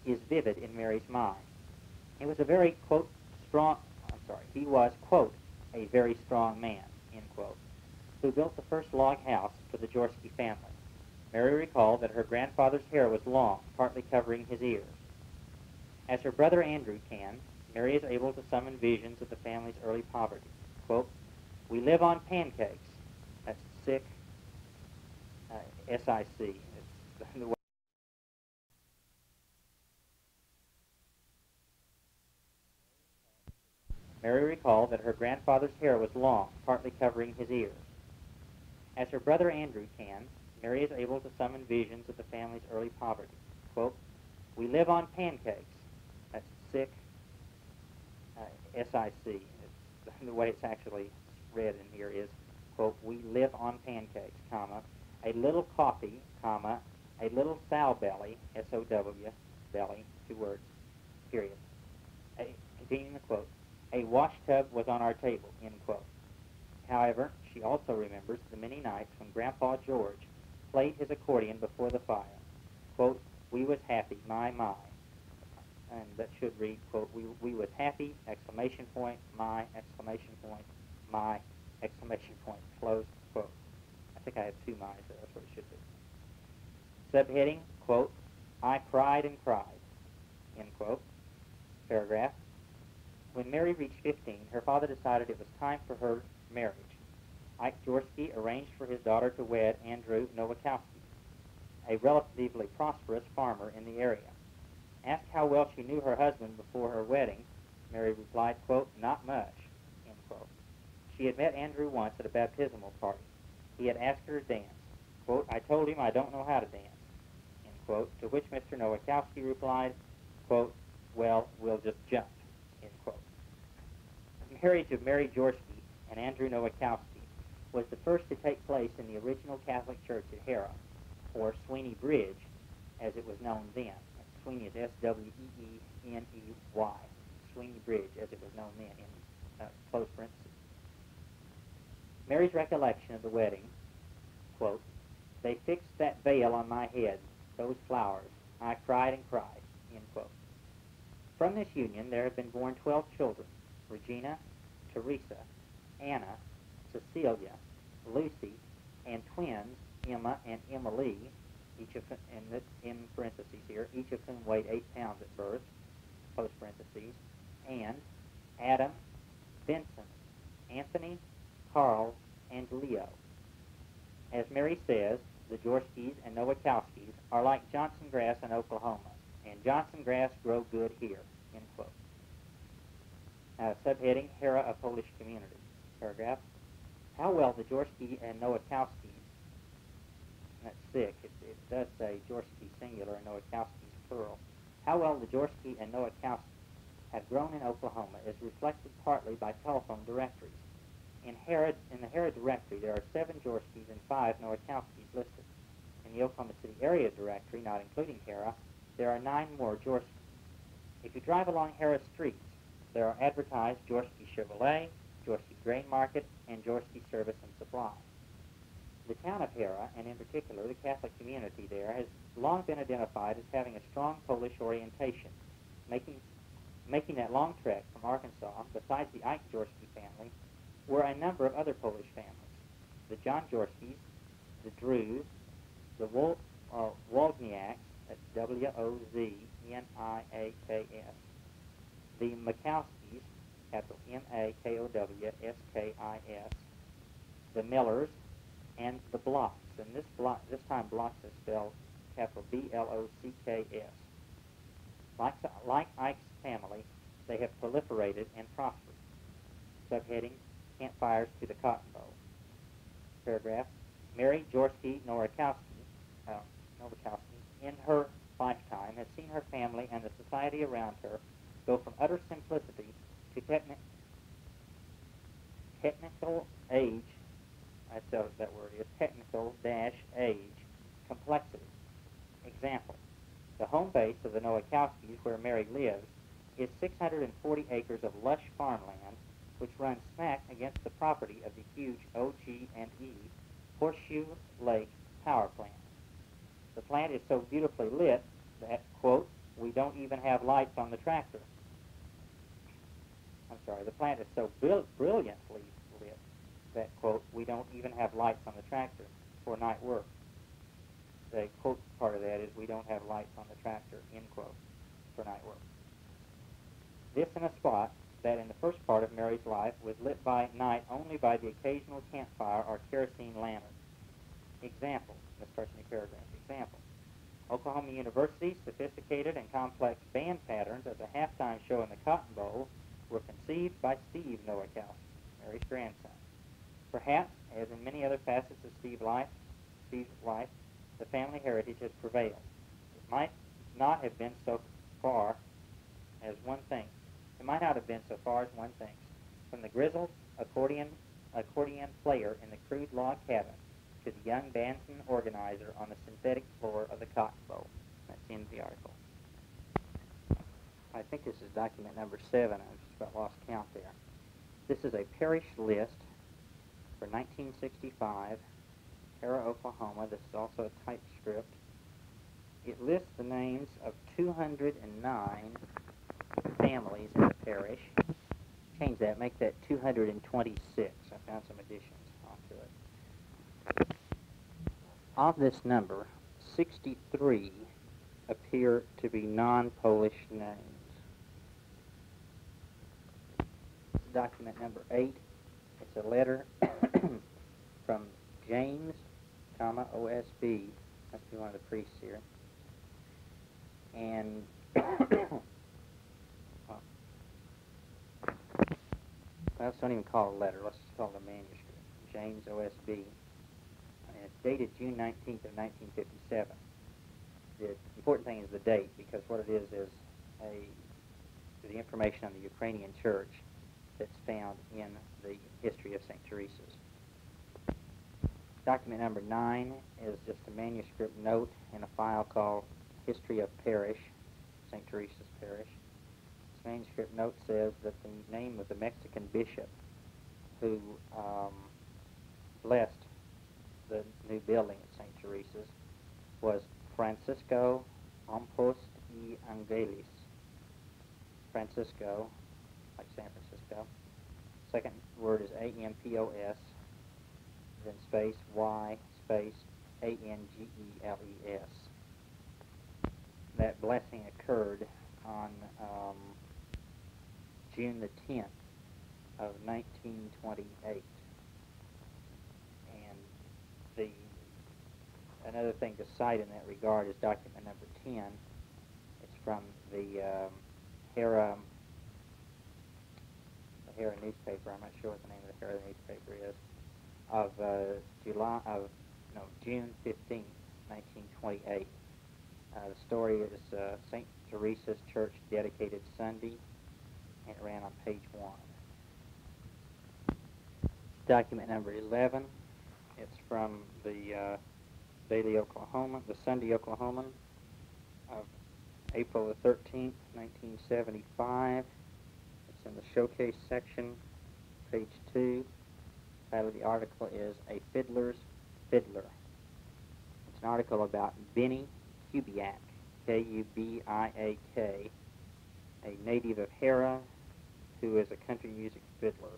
is vivid in Mary's mind. He was a very, quote, he was, quote, a very strong man, end quote, who built the first log house for the Jorsky family. Mary recalled that her grandfather's hair was long, partly covering his ears. As her brother Andrew can, Mary is able to summon visions of the family's early poverty. Quote, "We live on pancakes." That's sick, S-I-C. It's the way. Mary recalled that her grandfather's hair was long, partly covering his ears. As her brother Andrew can, Mary is able to summon visions of the family's early poverty. Quote, "We live on pancakes." That's sick, S-I-C. The way it's actually read in here is, quote, "We live on pancakes, comma, a little coffee, comma, a little sow belly, S-O-W, belly, 2 words, period." Continuing the quote, "A wash tub was on our table," end quote. However, she also remembers the many nights when Grandpa George played his accordion before the fire. Quote, "We was happy, my, my." And that should read, quote, we was happy, exclamation point, my, exclamation point, my, exclamation point, close quote. I think I have 2 my's there, that's what it should be. Subheading, quote, "I cried and cried," end quote. Paragraph. When Mary reached 15, her father decided it was time for her marriage. Ike Jorsky arranged for his daughter to wed Andrew Nowakowski, a relatively prosperous farmer in the area. Asked how well she knew her husband before her wedding, Mary replied, quote, "Not much," end quote. She had met Andrew once at a baptismal party. He had asked her to dance. Quote, "I told him I don't know how to dance," end quote, to which Mr. Nowakowski replied, quote, "Well, we'll just jump," end quote. The marriage of Mary Jorsky and Andrew Nowakowski was the first to take place in the original Catholic Church at Harrah, or Sweeney Bridge, as it was known then. Sweeney is S-W-E-E-N-E-Y. Sweeney Bridge, as it was known then, in close parentheses. Mary's recollection of the wedding, quote, "They fixed that veil on my head, those flowers. I cried and cried," end quote. From this union there have been born 12 children: Regina, Teresa, Anna, Cecilia, Lucy, and twins, Emma and Emily, each of whom, and in parentheses here, each of whom weighed 8 pounds at birth, close parentheses, and Adam, Vincent, Anthony, Carl, and Leo. As Mary says, the Jorskys and Nowakowskis are like Johnson grass in Oklahoma, and Johnson grass grow good here, end quote. Subheading, Harrah, a Polish community. Paragraph. How well the Jorsky and Nowakowskis, that's sick, it does say Jorsky singular and Nowakowski's plural. How well the Jorsky and Nowakowskis have grown in Oklahoma is reflected partly by telephone directories. In the Harrah directory, there are 7 Jorskys and 5 Nowakowskis listed. In the Oklahoma City area directory, not including Harrah, there are 9 more Jorskys. If you drive along Harrah streets, there are advertised Jorsky Chevrolet, Jorsky Grain Market, and Jorsky Service and Supply. The town of Harrah, and in particular the Catholic community there, has long been identified as having a strong Polish orientation, making that long trek from Arkansas, besides the Ike Jorsky family, were a number of other Polish families: the John Jorskys, the Drews, the Wozniaks, that's W-O-Z-N-I-A-K-S, the Makowskis, capital M-A-K-O-W-S-K-I-S, the Millers, and the Blocks. And this time Blocks is spelled capital B-L-O-C-K-S. Like Ike's family, they have proliferated and prospered. Subheading, Campfires to the Cotton Bowl. Paragraph. Mary Jorsky Nowakowski, in her lifetime, has seen her family and the society around her go from utter simplicity to technical age, that word is technical-age complexity. Example, the home base of the Nowakowskis, where Mary lives, is 640 acres of lush farmland, which runs smack against the property of the huge OG&E Horseshoe Lake power plant. The plant is so beautifully lit that, quote, we don't even have lights on the tractor. I'm sorry, the plant is so brilliantly lit that, quote, we don't even have lights on the tractor for night work. The quote part of that is we don't have lights on the tractor, end quote, for night work. This in a spot that in the first part of Mary's life was lit by night only by the occasional campfire or kerosene lantern. Example, this starts in the paragraph. Example, Oklahoma University's sophisticated and complex band patterns of the halftime show in the Cotton Bowl were conceived by Steve Nowakowski, Mary's grandson. Perhaps, as in many other facets of Steve's life, the family heritage has prevailed. It might not have been so far as one thinks. It might not have been so far as one thinks. From the grizzled accordion player in the crude log cabin to the young bandsman organizer on the synthetic floor of the Cotton Bowl. That's the end of the article. I think this is document number 7. I just about lost count there. This is a parish list for 1965, Hera, Oklahoma. This is also a typescript. It lists the names of 209 families in the parish. Change that, make that 226. I found some additions onto it. Of this number, 63 appear to be non-Polish names. Document number 8. It's a letter from James, OSB. Must be one of the priests here. And let's don't even call it a letter. Let's just call it a manuscript. James, OSB. And it's dated June 19th of 1957. The important thing is the date, because what it is the information on the Ukrainian church that's found in the history of St. Teresa's. Document number 9 is just a manuscript note in a file called History of Parish, St. Teresa's Parish. This manuscript note says that the name of the Mexican bishop who blessed the new building at St. Teresa's was Francisco Ampost y Angelis. Francisco, like San Francisco. Second word is A-M-P-O-S, then space Y, space A-N-G-E-L-E-S. That blessing occurred on June the 10th of 1928. And another thing to cite in that regard is document number 10. It's from the Hera newspaper. I'm not sure what the name of the Hera newspaper is. Of June 15th, 1928. The story is St. Teresa's Church Dedicated Sunday, and it ran on page 1. Document number 11. It's from the Daily Oklahoma, the Sunday Oklahoman of April the 13th, 1975. It's in the showcase section, page 2. The title of the article is A Fiddler's Fiddler. It's an article about Benny Kubiak, K-U-B-I-A-K, a native of Hera who is a country music fiddler.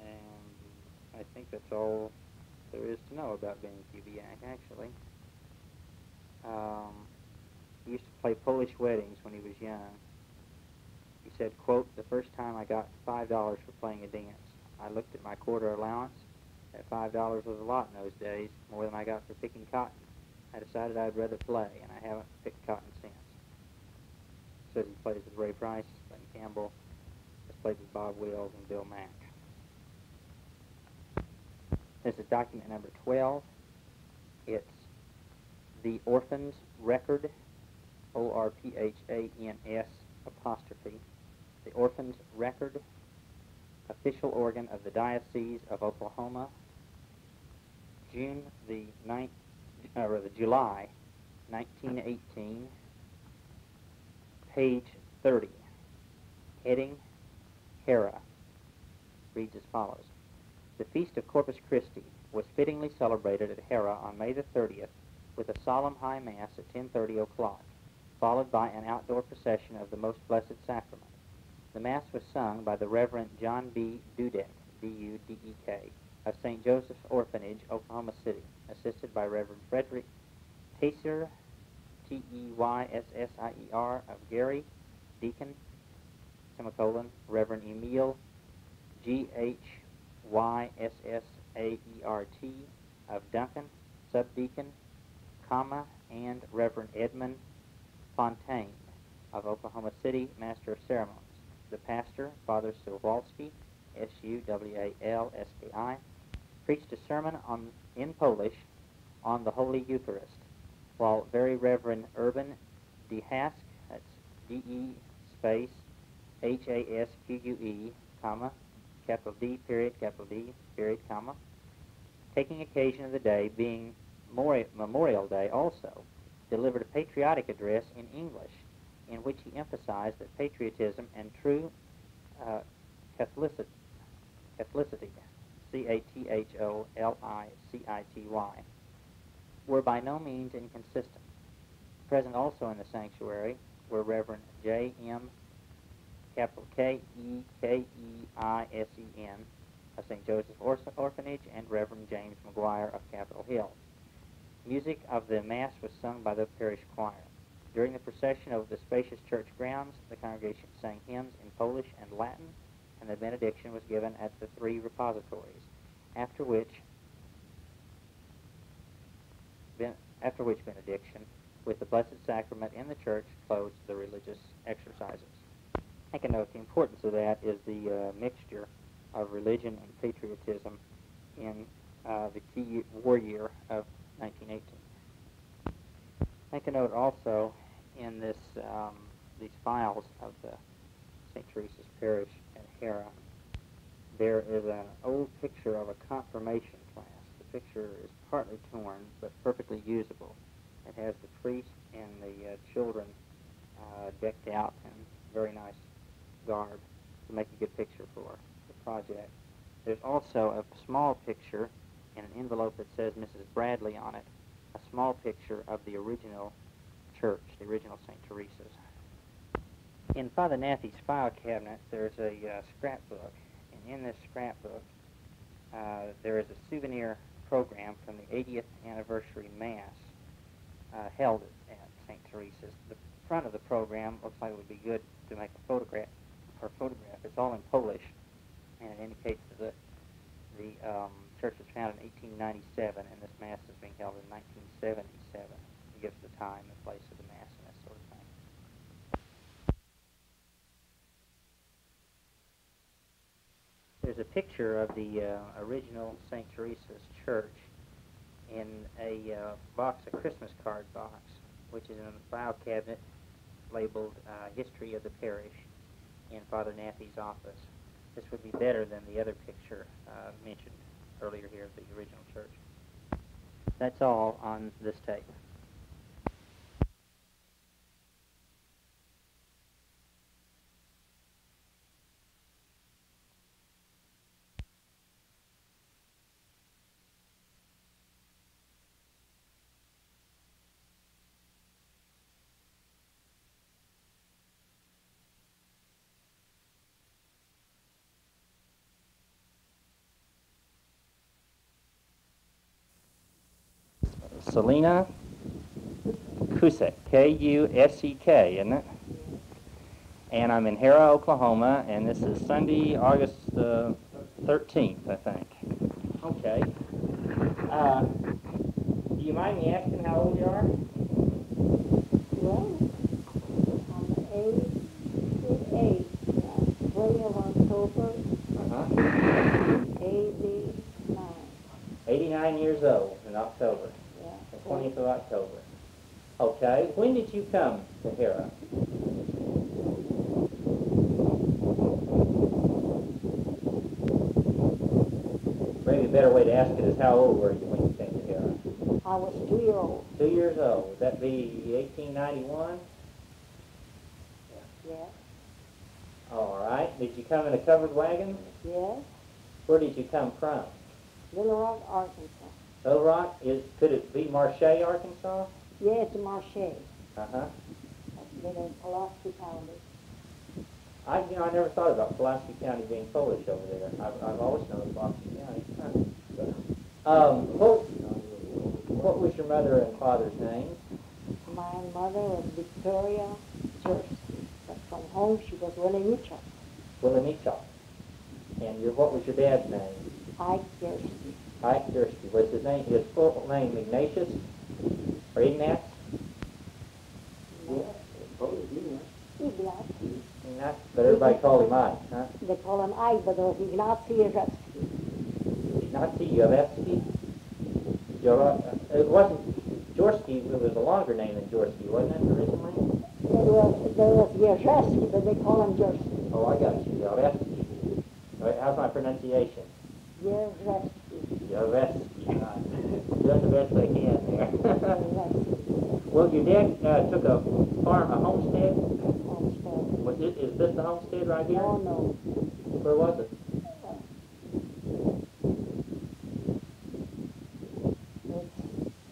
And I think that's all there is to know about Benny Kubiak, actually. He used to play Polish weddings when he was young. He said, quote, the first time I got $5 for playing a dance. I looked at my quarter allowance. That $5 was a lot in those days, more than I got for picking cotton. I decided I'd rather play, and I haven't picked cotton since. Says he plays with Ray Price, Glenn Campbell, has played with Bob Wills and Bill Mack. This is document number 12. It's the Orphans Record, O-R-P-H-A-N-S apostrophe. The Orphans Record, official organ of the Diocese of Oklahoma, June the 9th, July 1918, page 30, heading Hera, reads as follows. The Feast of Corpus Christi was fittingly celebrated at Hera on May the 30th with a solemn high mass at 10:30 o'clock, followed by an outdoor procession of the Most Blessed Sacrament. The Mass was sung by the Reverend John B. Dudek, D-U-D-E-K, of St. Joseph's Orphanage, Oklahoma City, assisted by Reverend Frederick Teyssier, T-E-Y-S-S-I-E-R, of Gary, Deacon, semicolon, Reverend Emil G-H-Y-S-S-A-E-R-T, of Duncan, subdeacon, comma, and Reverend Edmund Fontaine, of Oklahoma City, Master of Ceremonies. The pastor, Father Suwalski, S-U-W-A-L-S-K-I, preached a sermon in Polish on the Holy Eucharist, while Very Reverend Urban Dehask, that's D-E space H-A-S-Q-U-E, comma, capital D, period, comma, taking occasion of the day being Memorial Day also, delivered a patriotic address in English, in which he emphasized that patriotism and true Catholicity, C-A-T-H-O-L-I-C-I-T-Y, were by no means inconsistent. Present also in the sanctuary were Reverend J.M. capital K-E-K-E-I-S-E-N of St. Joseph's Orphanage and Reverend James McGuire of Capitol Hill. Music of the Mass was sung by the parish choir. During the procession over the spacious church grounds, the congregation sang hymns in Polish and Latin, and the benediction was given at the three repositories, after which benediction, with the Blessed Sacrament in the church, closed the religious exercises. I can note the importance of that is the mixture of religion and patriotism in the key war year of 1918. Make a note also in this these files of the St. Teresa's Parish at Hera. There is an old picture of a confirmation class. The picture is partly torn but perfectly usable. It has the priest and the children decked out in very nice garb to make a good picture for the project. There's also a small picture in an envelope that says Mrs. Bradley on it, a small picture of the original church, the original St. Teresa's. In Father Nathy's file cabinet, there's a scrapbook, and in this scrapbook, there is a souvenir program from the 80th anniversary Mass held at St. Teresa's. The front of the program looks like it would be good to make a photograph. It's all in Polish, and it indicates that the church was founded in 1897, and this Mass is being held in 1977. It gives the time and place of the Mass and that sort of thing. There's a picture of the original St. Teresa's church in a box, a Christmas card box, which is in a file cabinet labeled History of the Parish in Father Nathy's office. This would be better than the other picture mentioned earlier here of the original church. That's all on this tape. Selena Kusek, K-U-S-E-K, isn't it? And I'm in Hera, Oklahoma, and this is Sunday, August 13th, I think. Okay. Do you mind me asking how old you are? Well, I'm 88. Spring of October, 89. 89 years old in October. Yeah. The 20th of October. Okay. When did you come to Hera? Maybe a better way to ask it is how old were you when you came to Hera? I was 2 years old. 2 years old. Would that be 1891? Yes. All right. Did you come in a covered wagon? Yes. Where did you come from? Little Rock, Arkansas. Little Rock? Could it be Marche, Arkansas? Yes, Marche. Uh-huh. Been in Pulaski County. I never thought about Pulaski County being Polish over there. I've always known Pulaski County. What was your mother and father's name? My mother was Victoria Jersey, but from home she was Willenichuk. Willenichuk. And what was your dad's name? Ike Jersey. Ike Jersey. Was his full name Ignatius or Ignatz? Ignacy. Ignatz, but everybody called him Ike, huh? They call him Ike, but it was Ignacy Jersey. Ignacy Javetsky? It wasn't Jorsky, it was a longer name than Jorsky, wasn't it, originally? There was Jerzewski, but they call him Jersey. Oh, I got you, Javetsky. All right, how's my pronunciation? Jerzewski. Javetsky. Doing the best I can there. Jerzewski. Well, your dad took a farm, a homestead? Homestead. Is this the homestead right here? No, no. Where was it?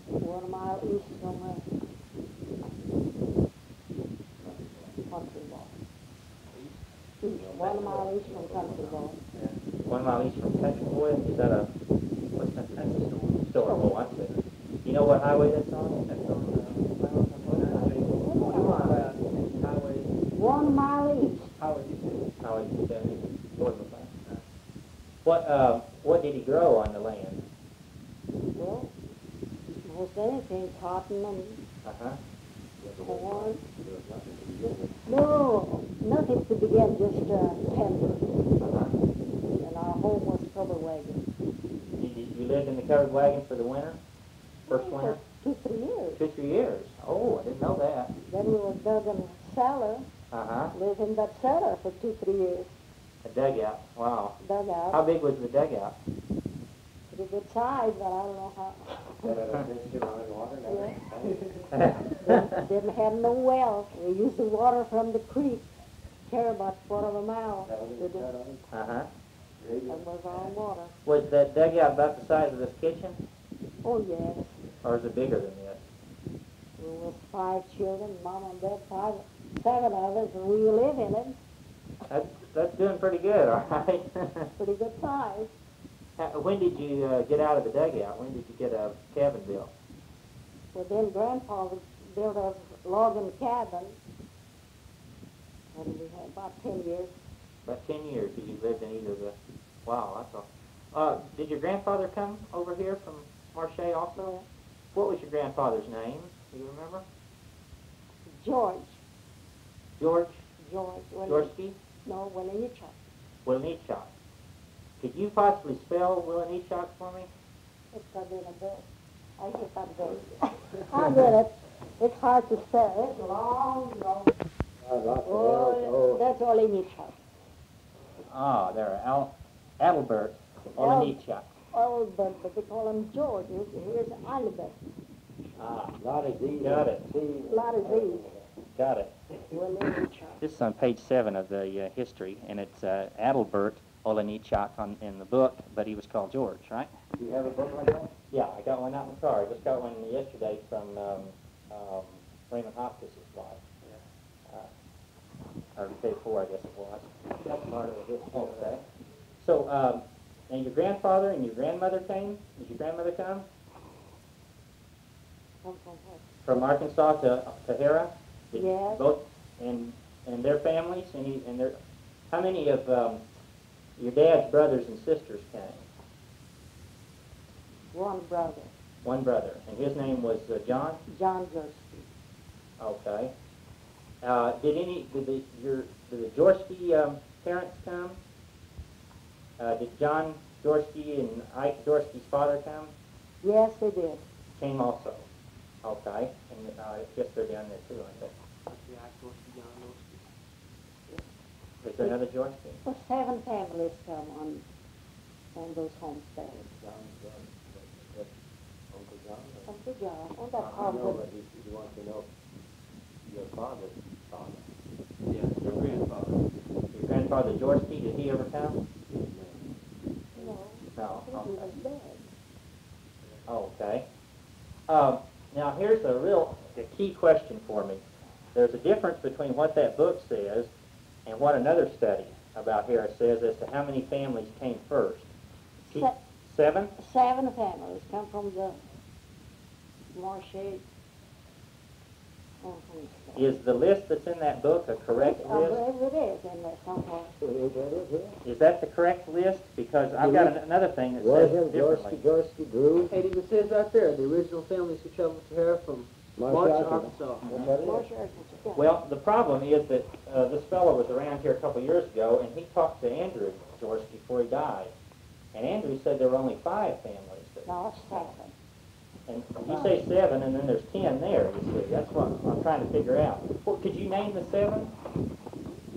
It's 1 mile east from Country Ball. East, 1 mile east from Country Ball. 1 mile east from Country Boy? Is that what's that? That's a store. Oh, I see. You know what highway that's on? That's on, highway. 1 mile east. Highway 270. What did he grow on the land? Well, most anything, cotton and Uh-huh. corn. No, nothing to begin, just timber. Uh-huh. And our home was covered wagon. You lived in the covered wagon for the winter? First winter? 2, 3 years. 2, 3 years. Oh, I didn't know that. Then we were dug in a cellar, Uh-huh. lived in that cellar for 2, 3 years. A dugout. Wow. Dug out. How big was the dugout? Pretty good size, but I don't know how. Didn't have no well. We used the water from the creek. Carry about 1/4 mile. Uh-huh. That was our water. Was that dugout about the size of this kitchen? Oh, yes. Or is it bigger than this? We was 5 children, Mom and Dad, 7 of us, and we live in it. That's doing pretty good, all right. Pretty good size. When did you get out of the dugout? When did you get a cabin built? Well, then Grandpa built a logging cabin, and we had about 10 years. About 10 years you lived in either of the... Wow, that's all. Did your grandfather come over here from Marche also? What was your grandfather's name? Do you remember? George. George? George. Jorsky? No, Willenichuk. Willenichuk. Could you possibly spell Willenichuk for me? It's got in a book. I get that book. I get it. It's hard to spell. It's long. Oh, that's Willenichuk. Ah, there, Adelbert Willenichuk. Oh, but they call him George. Here's Albert. Ah, lot of Z's. Got it. A lot of Z's. Got it. Willenichuk. This is on page 7 of the history, and it's Adelbert Olenichuk in the book, but he was called George, right? Do you have a book like that? Yeah, I got one out in the car. I just got one yesterday from Raymond Hopkins' wife. Or the day before, I guess it was. That's part of it. Okay. So, and your grandfather and your grandmother came? Did your grandmother come? From Arkansas to Hera? Yes. Both, and their families? How many of your dad's brothers and sisters came? One brother. One brother. And his name was John? John Jersey. Okay. Did the Jorsky parents come? Did John Jorsky and Ike Jorsky's father come? Yes, they did. Came also. Okay. And I guess they're down there too, aren't they? Is there another Jorsky? Well, 7 families come on those homesteads. good job. Oh, that I know, Paul but he wants to know your father's father. Yes, your grandfather. Your grandfather Jaworski, did he ever come? No, No. I think he was dead. Okay. Now here's a key question for me. There's a difference between what that book says and what another study about Harris says as to how many families came first. Se- 7? 7 families come from the Marshade. Is the list that's in that book a correct I list? believe it is in there somewhere. Is that the correct list? Because I've got another thing that says differently. Jaworski, Drew, And it says right there, the original families who traveled to here from March, Arkansas. Marshade, yeah. Well, the problem is that this fellow was around here a couple years ago, and he talked to Andrew Jaworski before he died. And Andrew said there were only 5 families. No, it's 7. And you say 7, and then there's 10 there, you see. That's what I'm trying to figure out. Well, could you name the 7?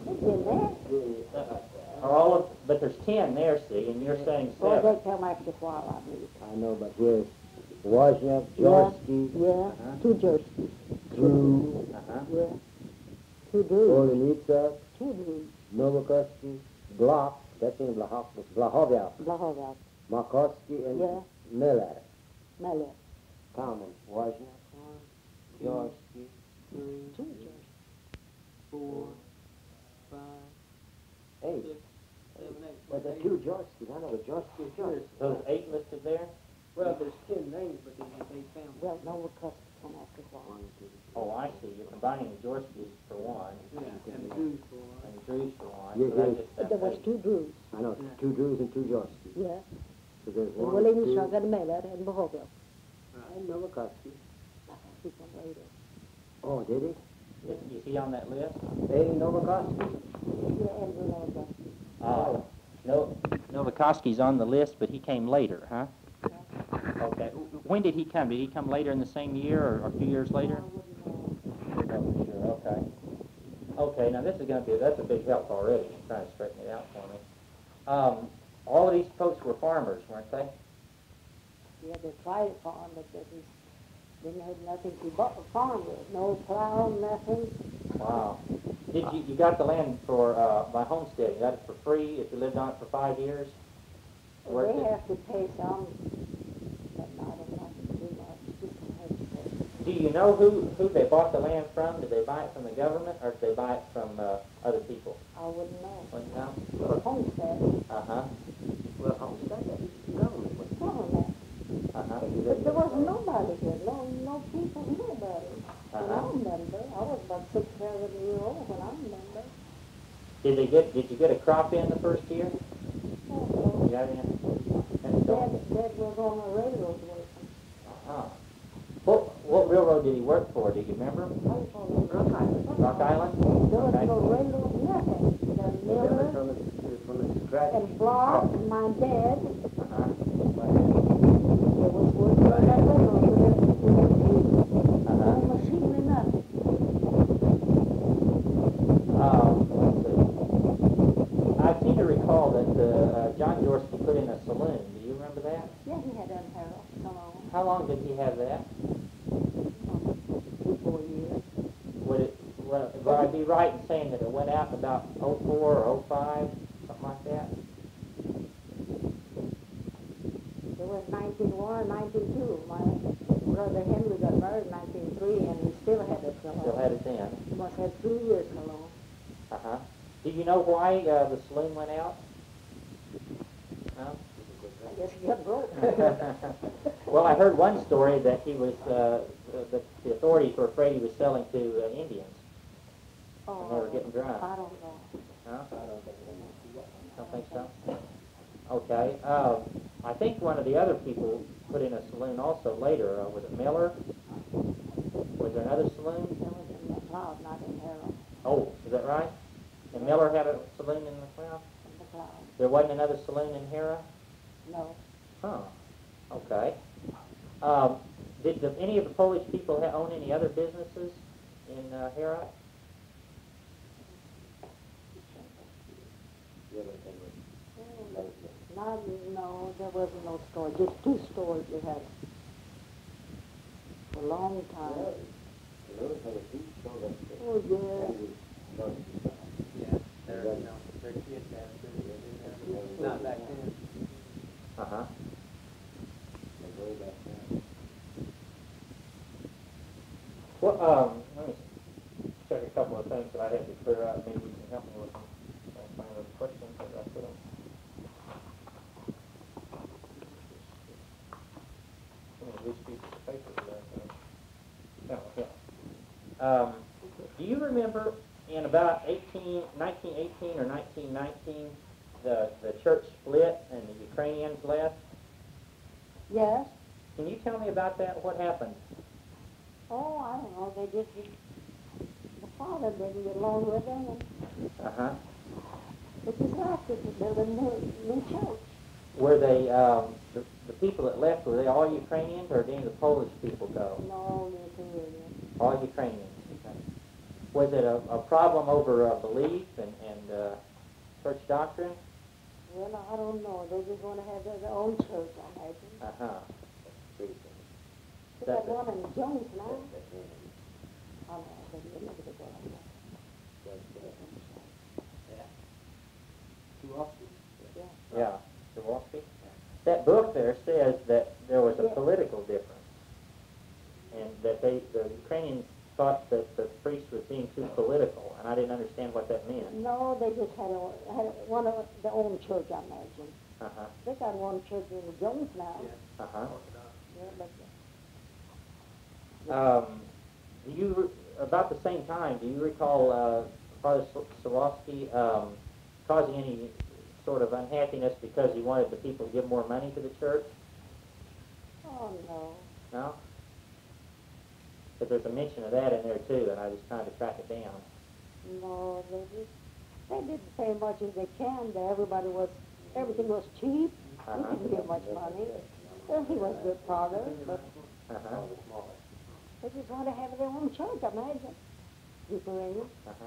It's in there. Are all of, but there's 10 there, see, and you're saying Well, 7. they come after a while, I believe. I know, but here's Wozniak, Jaworski, Yeah, 2 Jerseys. Drew, Yeah. 2 Drews. Olenica, 2 Drews. Novakoski, Bloch, that's in Blahoviak, Blahoviak. Markowski, and Yeah. Miller. Miller. Count them. Wozniak, 1, Jaworski, 3, 2 Jerseys. 4, 5, 8. 6, 7, 8. But the 2 Jaworskis, I know the Jaworski is Jaworski. Those 8 listed there? Well, there's 10 names, but there's just 8 families. Well, no request come after a while. Oh, I see. You're combining the Jaworskis for 1, Yeah, and the Jews for and the Drews for 1. Yeah, So that yeah. gets But that there was 8. 2 Drews. I know, 2 Drews and 2 Jaworskis. Yeah. So there's And 1, William 2, Sugar, Miller, and Blahoviak. and Novakoski. He come later. Oh, did he? Is he on that list? Hey, Novakoski. Yeah, Andrew knows that. Oh. No, Novakoski's on the list, but he came later, huh? Okay. When did he come? Did he come later in the same year or a few years later? Oh, for sure. Okay. Okay, now this is going to be, that's a big help already in trying to straighten it out for me. All of these folks were farmers, weren't they? Yeah, they tried to farm, but didn't have nothing to farm with. No plow, nothing. Wow. Did you got the land for, by homesteading, you got it for free if you lived on it for 5 years? Or They did- have to pay some, but not enough too much. Just have to pay. Do you know who they bought the land from? Did they buy it from the government or did they buy it from other people? I wouldn't know. Wouldn't know? Well, homestead, Uh-huh. Well, Homestead, government was. government. Uh-huh. But there was nobody here. No people, nobody. When I remember, I was about 6, 7 years old when I remember. Did you get a crop in the first year? Oh, You got any? And so, Dad was on the railroad working. uh-huh. What railroad did he work for? Do you remember? Rock Island. Rock Island? There was Okay. no railroad, nothing. The Miller From the scratch. and Block and my dad, Uh-huh. they was working on that railroad with Uh-huh. no machine and nothing. Let's see. I seem to recall that John Jaworski put in a saloon. Do you remember that? Yeah, he had done Harold Salon How long did he have that? 3, 4 years. Would I be right in saying that it went out in about 04 or 05, something like that? There was 1901, 1902. My brother Henry got married in 1903, and he still had a salon. Still had it then. He must have 3 years salon. Uh-huh. Do you know why the saloon went out? No? I guess he got broke. Well, I heard one story that he was, the authorities were afraid he was selling to Indians, and they were getting drunk. I don't know. Huh? Don't think so? Okay. I think one of the other people put in a saloon also later. Was it Miller? Was there another saloon? There was in McLeod, not in Harold. Oh, is that right? And Miller had a saloon in McLeod? In McLeod. There wasn't another saloon in Hera? No. Huh. Okay. Did any of the Polish people own any other businesses in Hera? No, there wasn't no store. Just 2 stores we had. For a long time. Really, for the beach, so that Oh, yeah. Yeah, their kids have too. Not back then. Uh-huh. way back then. Well, let me check a couple of things that I had to clear up. Maybe you can help me with them. I can find those questions as I put them. How many of these pieces of paper did I finish? No, yeah. Do you remember in about 1918 or 1919, the church split and the Ukrainians left? Yes. Can you tell me about that? What happened? Oh, I don't know. They just, the father didn't get along with them, and Uh-huh. they just left it to build a new church. Were they, the people that left, were they all Ukrainians, or did any of the Polish people go? No, Ukrainian. All Ukrainians. Okay. Was it a problem over belief and church doctrine? Well, I don't know. They just want to have their own church, I imagine. Uh-huh. They got one in Jones now. Oh, no, they never did go like that. Yeah. Yeah. Kowalski? That book there says that there was a political difference, and that the Ukrainians thought that the priest was being too political, and I didn't understand what that meant. No, they just had one of their own church, I imagine. Uh-huh. They got one church in the Jones now. Uh-huh. Yeah, but Do you, about the same time, do you recall Father Swarovski causing any sort of unhappiness because he wanted the people to give more money to the church? oh, no. No? But there's a mention of that in there too, and I was trying to track it down. No, they didn't pay much as they can there. Everything was cheap. Uh-huh. He didn't get much money. Well, he was a good father, but Uh-huh. they just want to have their own church, I imagine. Ukrainians. Uh-huh.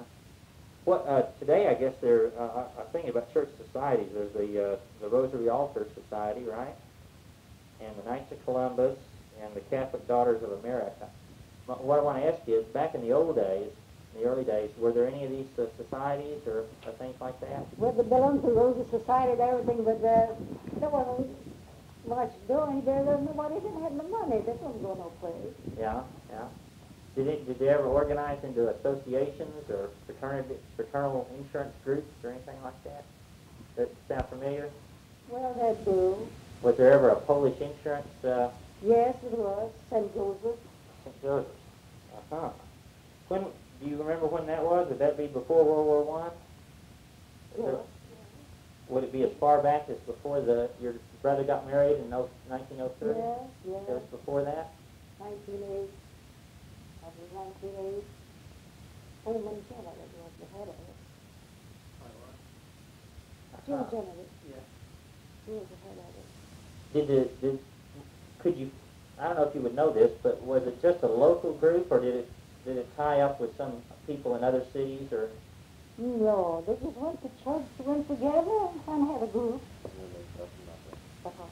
Well, today I guess they're I'm thinking about church societies. There's the Rosary Altar Society, right? And the Knights of Columbus and the Catholic Daughters of America. What I want to ask you is, back in the old days, in the early days, were there any of these societies or things like that? Well, they belonged to Rosary Society and everything, but there wasn't much doing there. Nobody didn't have the money. They couldn't go no place. Yeah, yeah. Did they ever organize into associations or fraternal insurance groups or anything like that? That sound familiar? Well, they do. Was there ever a Polish insurance? Yes, it was. St. Joseph. St. Joseph's. Uh-huh. When do you remember when that was? Would that be before World War One? Yeah. Would it be as far back as before your brother got married in 1903? Yes, yes. It was before that? 1908. I was 1908. Holman Kennedy was the head of it. Jim Uh-huh. Kennedy. Yeah. He was the head of it. Could you, I don't know if you would know this, but was it just a local group, or did it tie up with some people in other cities, or? No, they just went to church, went together, and had a group. Uh-huh.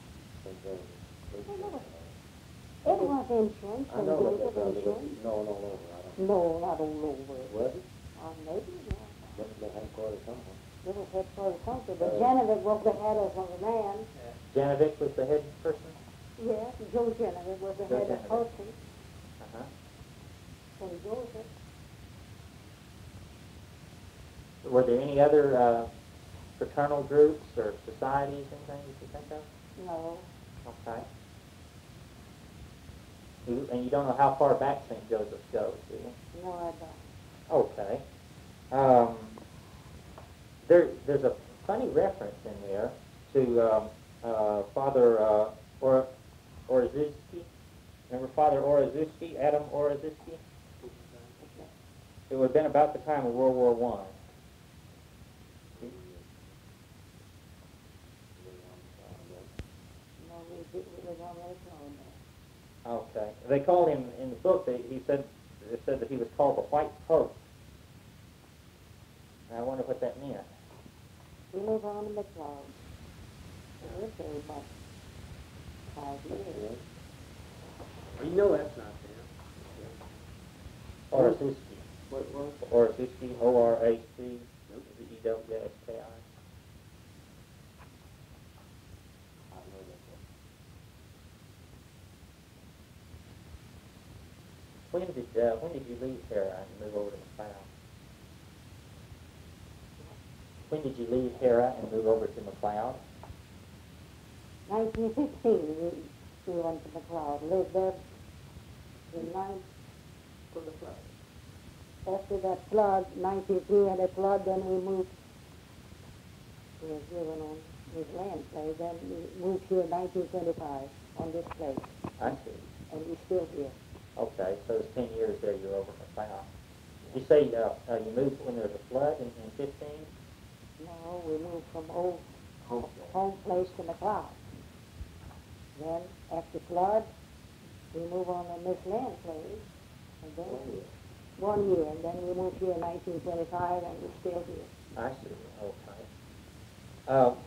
It was insurance, I and know what Joseph that was. insurance. No, all over. I don't No, not all over. Was it? Maybe, yeah. Must have been headquarters somewhere. It was headquarters something, but Genevieve was the head of the man. Janovic was the head person? Yes, Joe Genevieve was the Joe head of Genevieve. culture. Uh-huh. St. Joseph. Were there any other fraternal groups or societies, anything you could think of? No. Okay. And you don't know how far back St. Joseph's goes, do you? No, I don't. Okay. There's a funny reference in there to Father Orozewski. Remember Father Orozewski, Adam Orozewski? It would have been about the time of World War I. No, we was on that time. Okay. They called him in the book. It said that he was called the White Pope. And I wonder what that meant. We lived on the McLeod. We lived there about 5 years. Well, you know that's not there. Oracuski, O-R-A-C-Z-E-W-S-K-I. When did you leave Hera and move over to McLeod? When did you leave Hera and move over to McLeod? 1915, we went to McLeod, lived there in From the flood. after that flood, 1903 had a flood, then we moved. We was living on his land place, then we moved here in 1925 on this place, I see. and we're still here. Okay, so it's 10 years there you were over at McLeod. You say you moved when there was a flood in 15? No, we moved from old home place to McLeod. Then, after flood, we moved on this land place, and then 1 year, and then we moved here in 1925, and we're still here. I see. Okay.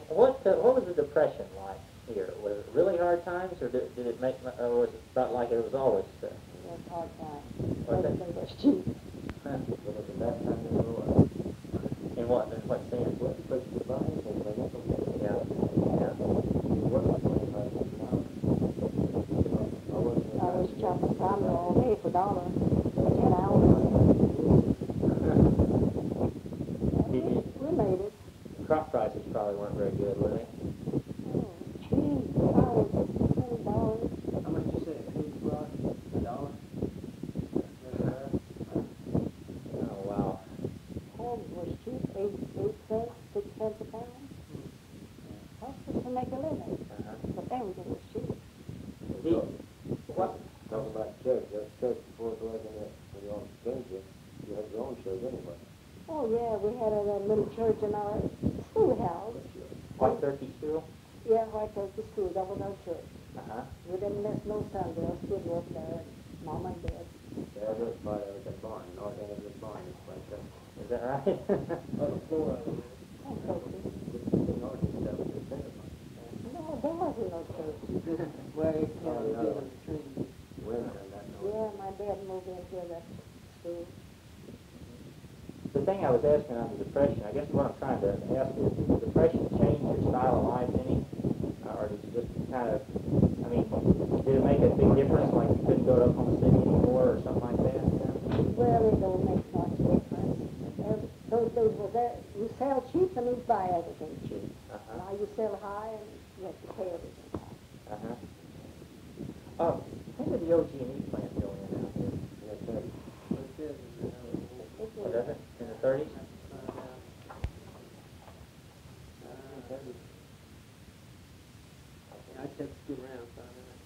What was the Depression like here? Was it really hard times, or did it make, or was it about like it was always? It was hard time. What's that? Everything was cheap. It was the best time in the world. In what sense? What place to buy anything, but it's okay. Yeah. Yeah. You work for 25 cents an hour. I was chopping palm all day for $1 for 10 hours. We made it. Crop prices probably weren't very good, were they? Oh, cheap. $20. How much you say? $1? Oh, wow. Homes was cheap, 8 cents, 6 cents a pound. Helped us to make a living, but everything was cheap. What? Talking about church, that church before it was in it, when you on church, you had your own church anyway. Oh, yeah, we had a little church in our schoolhouse. White Turkey School? Yeah, White Turkey School, that was our church. Uh-huh. We didn't miss no Sunday, our kids worked there, Mom and Dad. Yeah, that's why there was a barn, north end of the barn, it's like that. Is that right? On the floor of it. Oh, Turkey. The north and south of the center. No, there wasn't no church. Where you know, they give them the trees. Women and that. Yeah, my dad moved in here, that school. The thing I was asking on the Depression, I guess what I'm trying to ask is, did the Depression change your style of life any? Or did you just kind of, I mean, did it make a big difference, like you couldn't go to Oklahoma City anymore or something like that? Well, it don't make much difference. Those days was that you sell cheap and you buy everything cheap. Uh-huh. Now you sell high and you have to pay everything high. Uh-huh. When did the OG&E plant go in out here? In the 30s? What is it? In the 30s? I took 2 rounds on that.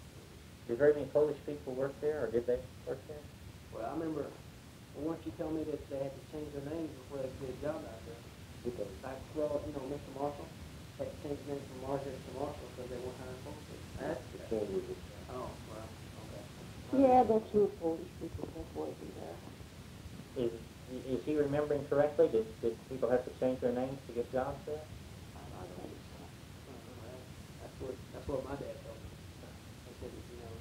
Did very many Polish people work there, or did they work there? Well, I remember once you told me that they had to change their names before they could get a job out there. Like, well, you know, Mr. Marshall had to change his name from Marshall to Marshall because they weren't hiring Polish people. That's good. Oh, well, okay. Yeah, there's few Polish people that's working there. Is he remembering correctly? Did people have to change their names to get jobs there? I think so. That's what my dad told me. He said, that, you know,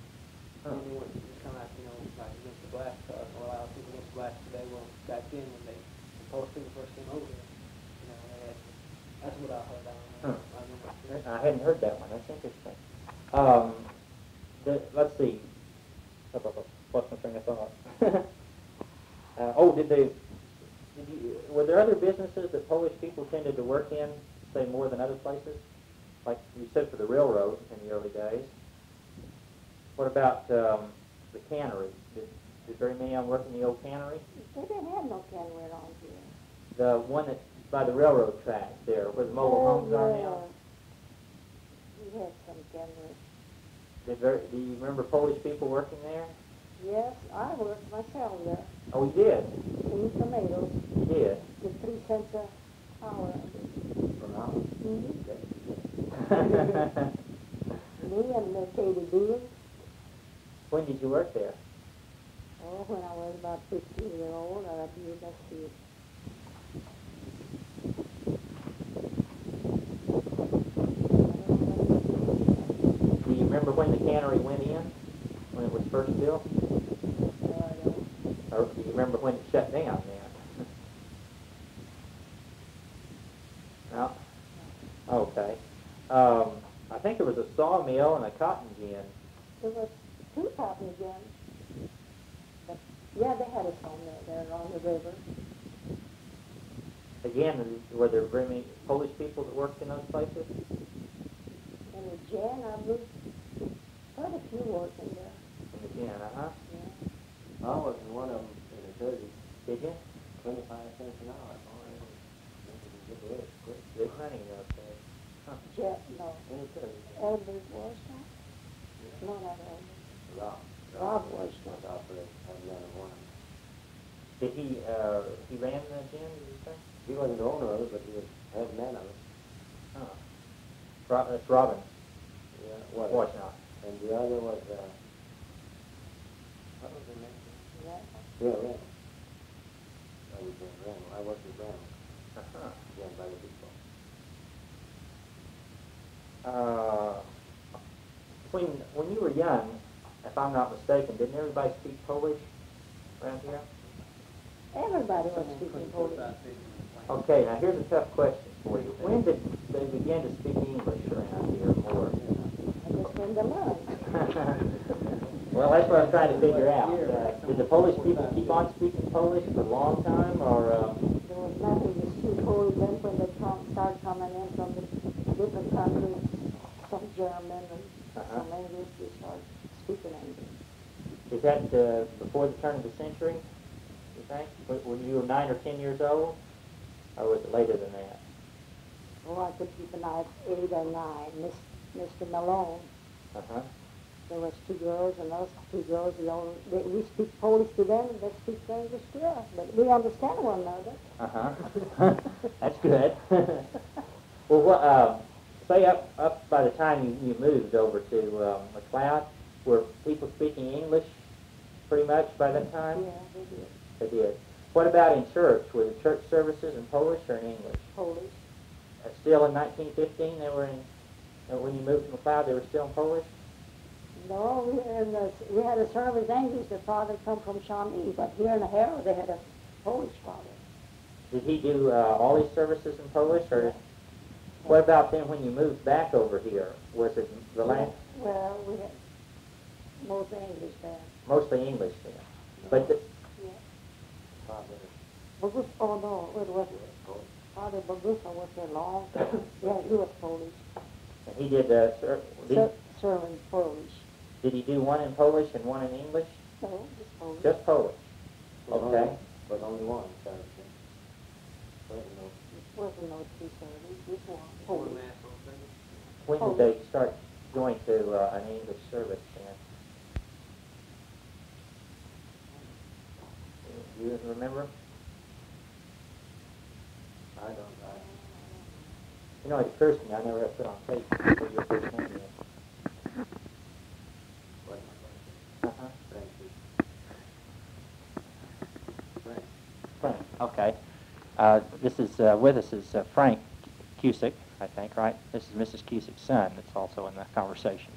and they went just kind of like, you know, like against the blast card, or a lot of people against the blast today. Well, back then when the Polish people first came over here, you know, they had, that's what I heard. I don't know. I remember. I hadn't heard that one. That's interesting. Let's see. What's my train of thought? Were there other businesses that Polish people tended to work in, say, more than other places? Like you said, for the railroad in the early days. What about the cannery? Did very many of them work in the old cannery? They didn't have no cannery around here. The one that's by the railroad track there, where the mobile homes are now? We had some cannery. Do you remember Polish people working there? Yes, I worked myself there. Oh, you did? In tomatoes, You did? with 3 cents an hour. For now? Me and Katie Dean. When did you work there? Oh, when I was about 15 years old, let's see. Do you remember when the cannery went in? When it was first built? No, I don't. Or do you remember when it shut down then? mill and a cotton gin. There was 2 cotton gins. But, yeah, they had a sawmill there on the river. Again, were there very many Polish people that worked in those places? And the gin, I believe, quite a few working there. In the gin, uh-huh. Yeah. I was in one of them in the 30s, Did you? 25 cents an hour. Oh, it was good. Good money in those days. Huh. Jet, no. In the 30s. Elder was not? No, not Elder. Rob was not. Operator, had none of one. Did he ran the gin, did you say? He wasn't the owner of it, but he was head man of it. Huh. That's Robin. Yeah, what? Washington. And the other was, what was the name? Yeah. Yeah, Randall. I was in Randall. I worked with Randall. Uh-huh. Yeah, by the depot. When you were young, if I'm not mistaken, didn't everybody speak Polish around here? Everybody was speaking Polish. Okay, now here's a tough question for you. When did they begin to speak English around here more? I just went to learn. Well, that's what I'm trying to figure out. Did the Polish people keep on speaking Polish for a long time, or? There was nothing to speak Polish then when they started coming in from the different countries, some German and some English, we started speaking English. Is that before the turn of the century, you think? When you were 9 or 10 years old? Or was it later than that? Oh, I could keep an eye at 8 or 9. Mr. Malone. Uh-huh. There was 2 girls, and those 2 girls, we speak Polish to them, and they speak English to us. But we understand one another. Uh-huh. That's good. Well, what, say up by the time you moved over to McLeod, were people speaking English pretty much by that time? Yeah, they did. They did. What about in church? Were the church services in Polish or in English? Polish. Still in 1915, they were in, when you moved to McLeod, they were still in Polish? No, we had a service English. The father come from Shawnee, but here in the Harrow they had a Polish father. Did he do all his services in Polish, or what about then when you moved back over here? Was it the land? Well, we had mostly English then. Mostly English then. But Yeah. Bogus, oh no, it was Father Bogusa was there long time. Yeah, he was Polish. he did, Serving Polish. did he do one in Polish and one in English? No, just Polish. Just Polish. Okay. But only one, sorry. Wasn't no 2 service, just one. Polish. When did they start going to an English service then? Do you remember? I don't know. You know, it occurs to me, I never have put on tape what your first name is. Uh-huh. Frank, okay. This is, with us is Frank Cusick, I think, right? This is Mrs. Cusick's son that's also in the conversation.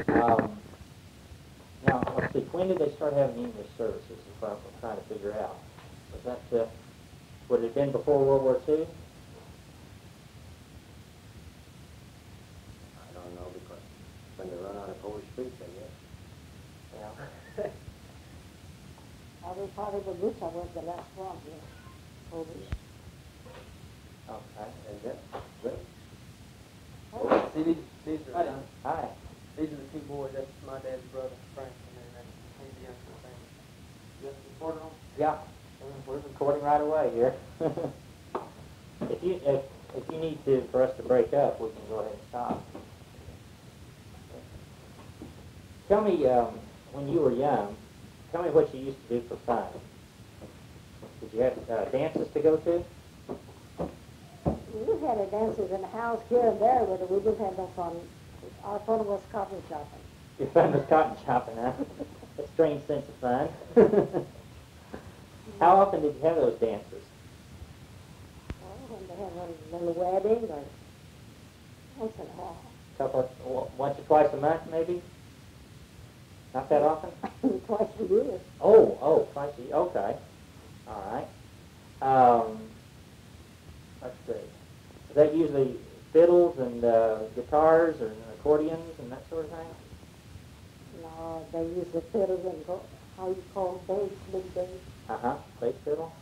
Now, let's see, when did they start having English services, is what I'm trying to figure out. Was that, would it have been before World War II? I don't know, because when they run out of Polish streets, I guess. Yeah. Father Bogusa was the last one here. Polish. Okay. And that, great. See, these are, Hi. these are the 2 boys. That's my dad's brother, Frank, and then he's the youngest of the family. Just recording them? Yeah, we're recording right away here. If you need to, for us to break up, we can go ahead and stop. Tell me, when you were young, tell me what you used to do for fun. Did you have dances to go to? We had dances in the house here and there, but we didn't have no fun. Our fun was cotton shopping. Your fun was cotton shopping, huh? A strange sense of fun. How often did you have those dances? Well, when they had a little wedding or once in a while. Once or twice a month, maybe? Not that often? Twice a year. Oh, twice a year. Okay. All right. Let's see. Is that usually fiddles and guitars and accordions and that sort of thing? No, they use the fiddles and how you call bass, big bass. Bass fiddle?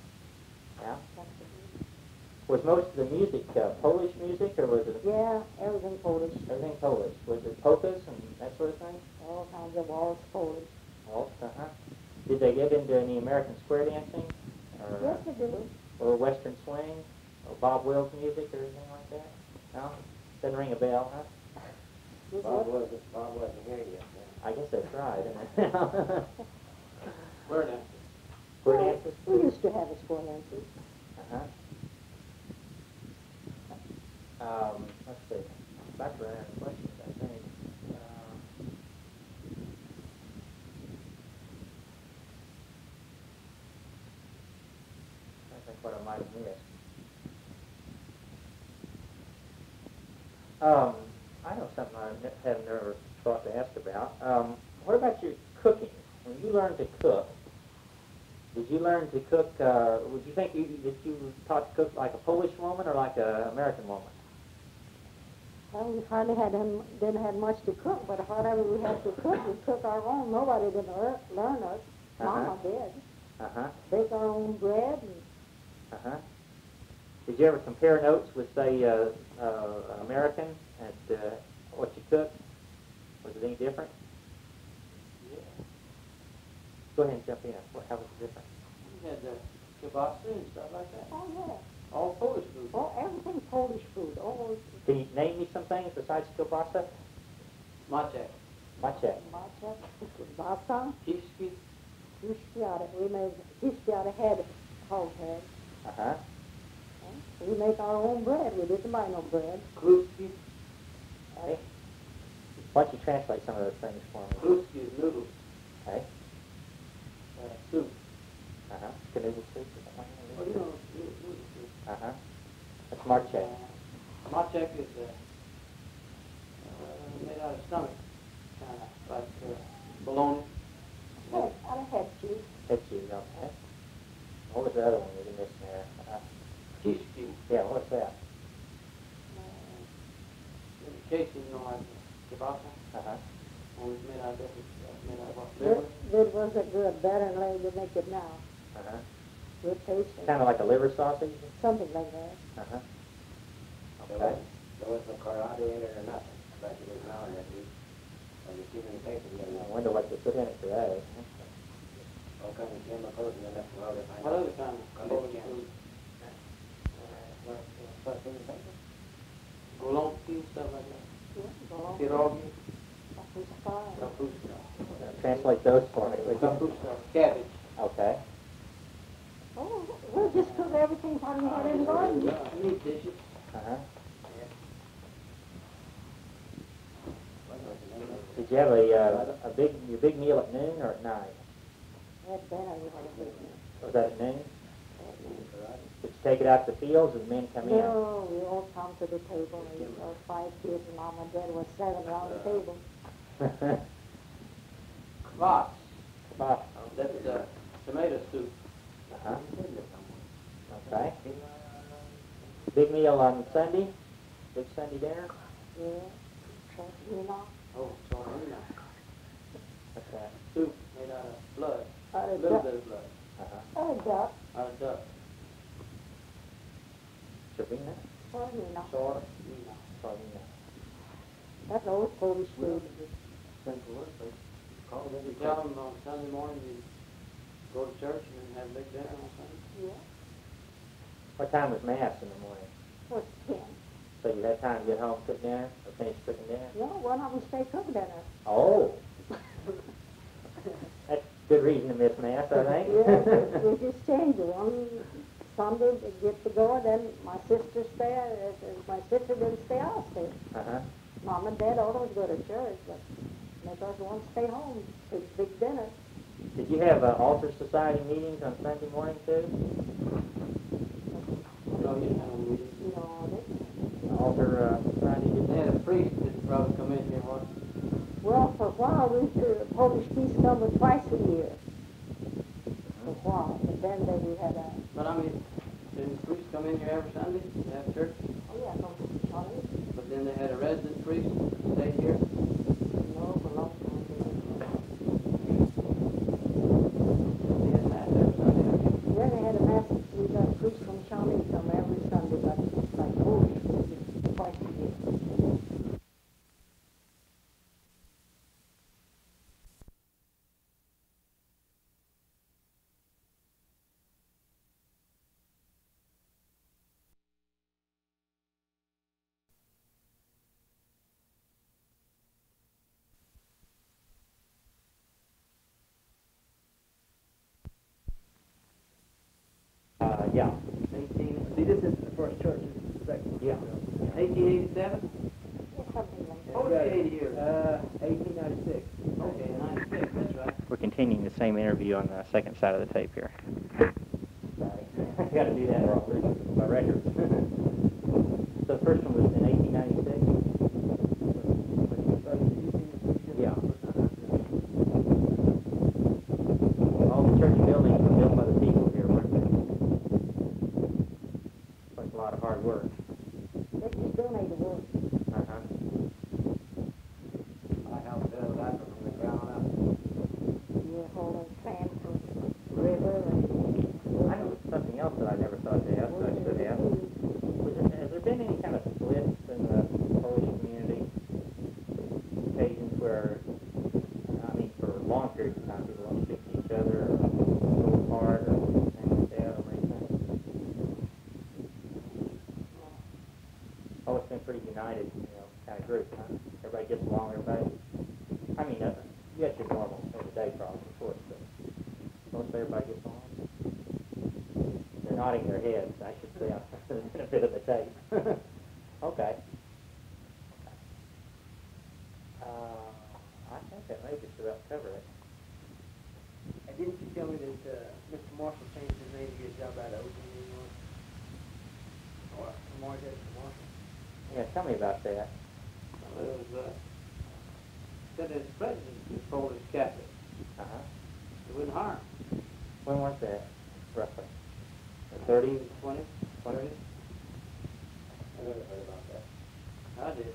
Yeah. That's the Was most of the music Polish music, or was it Yeah, everything Polish. everything Polish? Was it polkas and that sort of thing? All kinds of waltz Polish. Oh, Did they get into any American square dancing? Or, Yes, they do. or Western swing? Or Bob Wills music or anything like that? No? Doesn't ring a bell, huh? Bob wasn't here yet. I guess that's right, isn't it? Where now? Square dances? We used to have a square dances. Let's see. I'm about to run out of questions, I think. I think what I might have missed. I know something I have never thought to ask about. What about your cooking? When you learned to cook, did you learn to cook, would you think that you were taught to cook like a Polish woman or like an American woman? Well, we hardly didn't have much to cook, but whatever we had to cook, we cook our own. Nobody didn't learn us. Mama did. Bake our own bread. And Did you ever compare notes with, say, an American at what you cooked? Was it any different? Yeah. Go ahead and jump in. How was it different? We had the kielbasa and stuff like that. Oh, yeah. All Polish food. Oh, everything Polish food. Oh, Can you name me some things besides kielbasa? Maciek. Maciek. matcha, kielbasa, Kiszki. we made kiszki out of head, whole head. We make our own bread. We didn't buy no bread. Kluski. Why don't you translate some of those things for me? Kluski is noodles. Okay. Soup. Canoodle soup or Well, something? noodle soup. That's Marchek. Maciek is made out of stomach, kind of like bologna. Head, out of head cheese. Head cheese, okay. What was the other one you were missing there? Kiszki. Yeah, what's that? Casey, you know, like kielbasa. Only it's made out of different, made out of what? Liver. It wasn't good. Better than they would make it now. Good taste. Kind of like a liver sausage? Something like that. Okay. There was no karate in it or nothing. Back in the now and that we, when you see them papers, I wonder what they put in it today. all kinds of chemicals and then that's where they find What other kind of Polish Polish food? Golonki, stuff like that. Pierogi. Kapusta. Translate those for me, would you? Kapusta. Cabbage. Okay. Oh, we'll just cook everything how we had in the garden. Meat dishes. Did you have your big meal at noon or at night? At dinner we had a big meal. Was that at noon? Did you take it out to the fields and the men come in? No, we all come to the table. We were 5 kids, and Mom and Dad was 7 around the table. Kvass. Kvass. That's tomato soup. Okay. Big meal on Sunday? Big Sunday dinner? Yeah. Tortilla. Oh, tortilla. What's that? Soup made out of blood. Out A of little duck. bit of blood. Out of duck. Out of duck. Servina? Tortilla. Tortilla. Servina. That's old Polish food. You tell them on Sunday morning you go to church and then have a big dinner on Sunday. Yeah. What time was Mass in the morning? Was 10. So you had time to get home, cook dinner, or finish cooking dinner? Yeah, why not we stay cook dinner? Oh! That's a good reason to miss Mass, I think. Yeah, we just changed it. One Sunday to get to go, then my sister stay. If my sister didn't stay, I'll stay. Mom and Dad always go to church, but make us want to stay home, cook big dinner. Did you have altar society meetings on Sunday morning too? No, you didn't have no meetings. No, they, Altar society They didn't had a priest that probably come in here once. well, for a while, the Polish peace come twice a year. For a while, but then we had a, But I mean, didn't the priest come in here every Sunday to have church? oh yeah, no, Charlie. Yeah. 18. See, this isn't the first church. This is the second one. Yeah. 1887. Something like that. What was the 80 years? 1896. Okay, 96. That's right. We're continuing the same interview on the second side of the tape here. Sorry. I got to do that or I'll lose my records. So the first one was in 1896? Yeah. All the church buildings were built by the people here, weren't they? Like a lot of hard work. They just donated work. Uh-huh. I helped build that from the ground up. You hold on sand from the river and... I know something else that I never thought to ask, but I should have. Has there been any kind of splits in the Polish community? Occasions where, I mean, for long periods of time, people don't speak to each other or go apart or anything like that over anything? Oh, it's been pretty united, kind of group, huh? Everybody gets along, everybody. I mean, you got your normal everyday problems, of course, but most everybody gets along. They're nodding their heads, I should say, for the benefit of the tape. Okay. I think that may just about cover it. And didn't you tell me that Mr. Marshall changed his name to get a job out of Oakland, Illinois? Or Marquette Marshall? Yeah, tell me about that. Well, it was, said his president was Polish Catholic. Uh-huh. They wouldn't hire him. When was that, roughly? The 30s? 20? 20? I never heard about that. I did.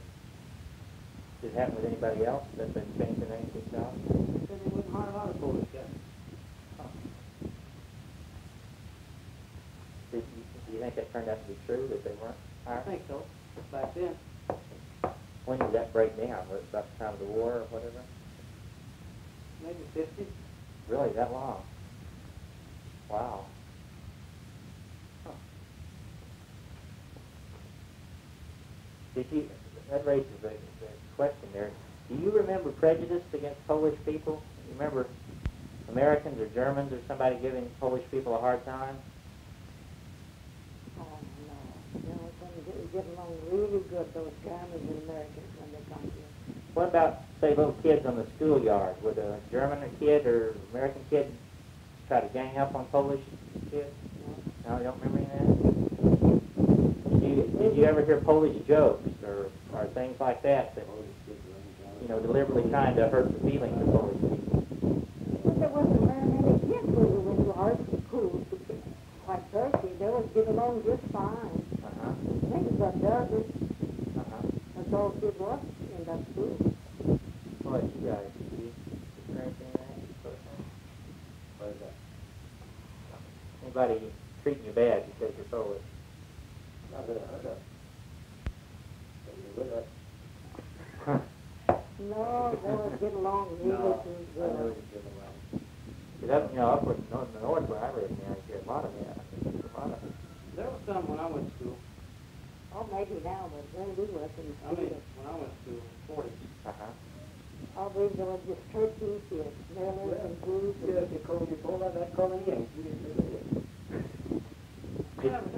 Did it happen with anybody else that they changed their name to themselves? Said they wouldn't hire a lot of Polish Catholics. Do you think that turned out to be true, that they weren't I hired? think so. Back then. When did that break down? Was it about the time of the war or whatever? Maybe 50. Really, that long? Wow. Huh. That raises the question there. Do you remember prejudice against Polish people? You remember Americans or Germans or somebody giving Polish people a hard time? Oh, no. They were going to get along really good, those Germans and Americans, when they come here. What about, say, little kids on the schoolyard? Would a German kid or American kid try to gang up on Polish kids? No, you don't remember any of that? Did you ever hear Polish jokes or things like that deliberately trying to hurt the feelings of Polish people? But there wasn't very many kids when we went to art school. Quite Turkey, they would get along just fine. Uh-huh. I think it's a dozen. Uh-huh. Adult kids was in that school. What about you guys? Did you experience any of that sort of thing? What is that? Anybody treating you bad because you're Polish? Not that I heard of. But you would have. No, they would get along really No, good. I know you get along. Up in the north where I live now, you hear a lot of that. There was some when I went to school. Oh, maybe now, but when we were in I mean, school, when I went to school, 40s. Uh-huh. I believe there was just Turkeys here, Maryland and Jews. Yeah, if you call your boy, that calling in. You didn't do it.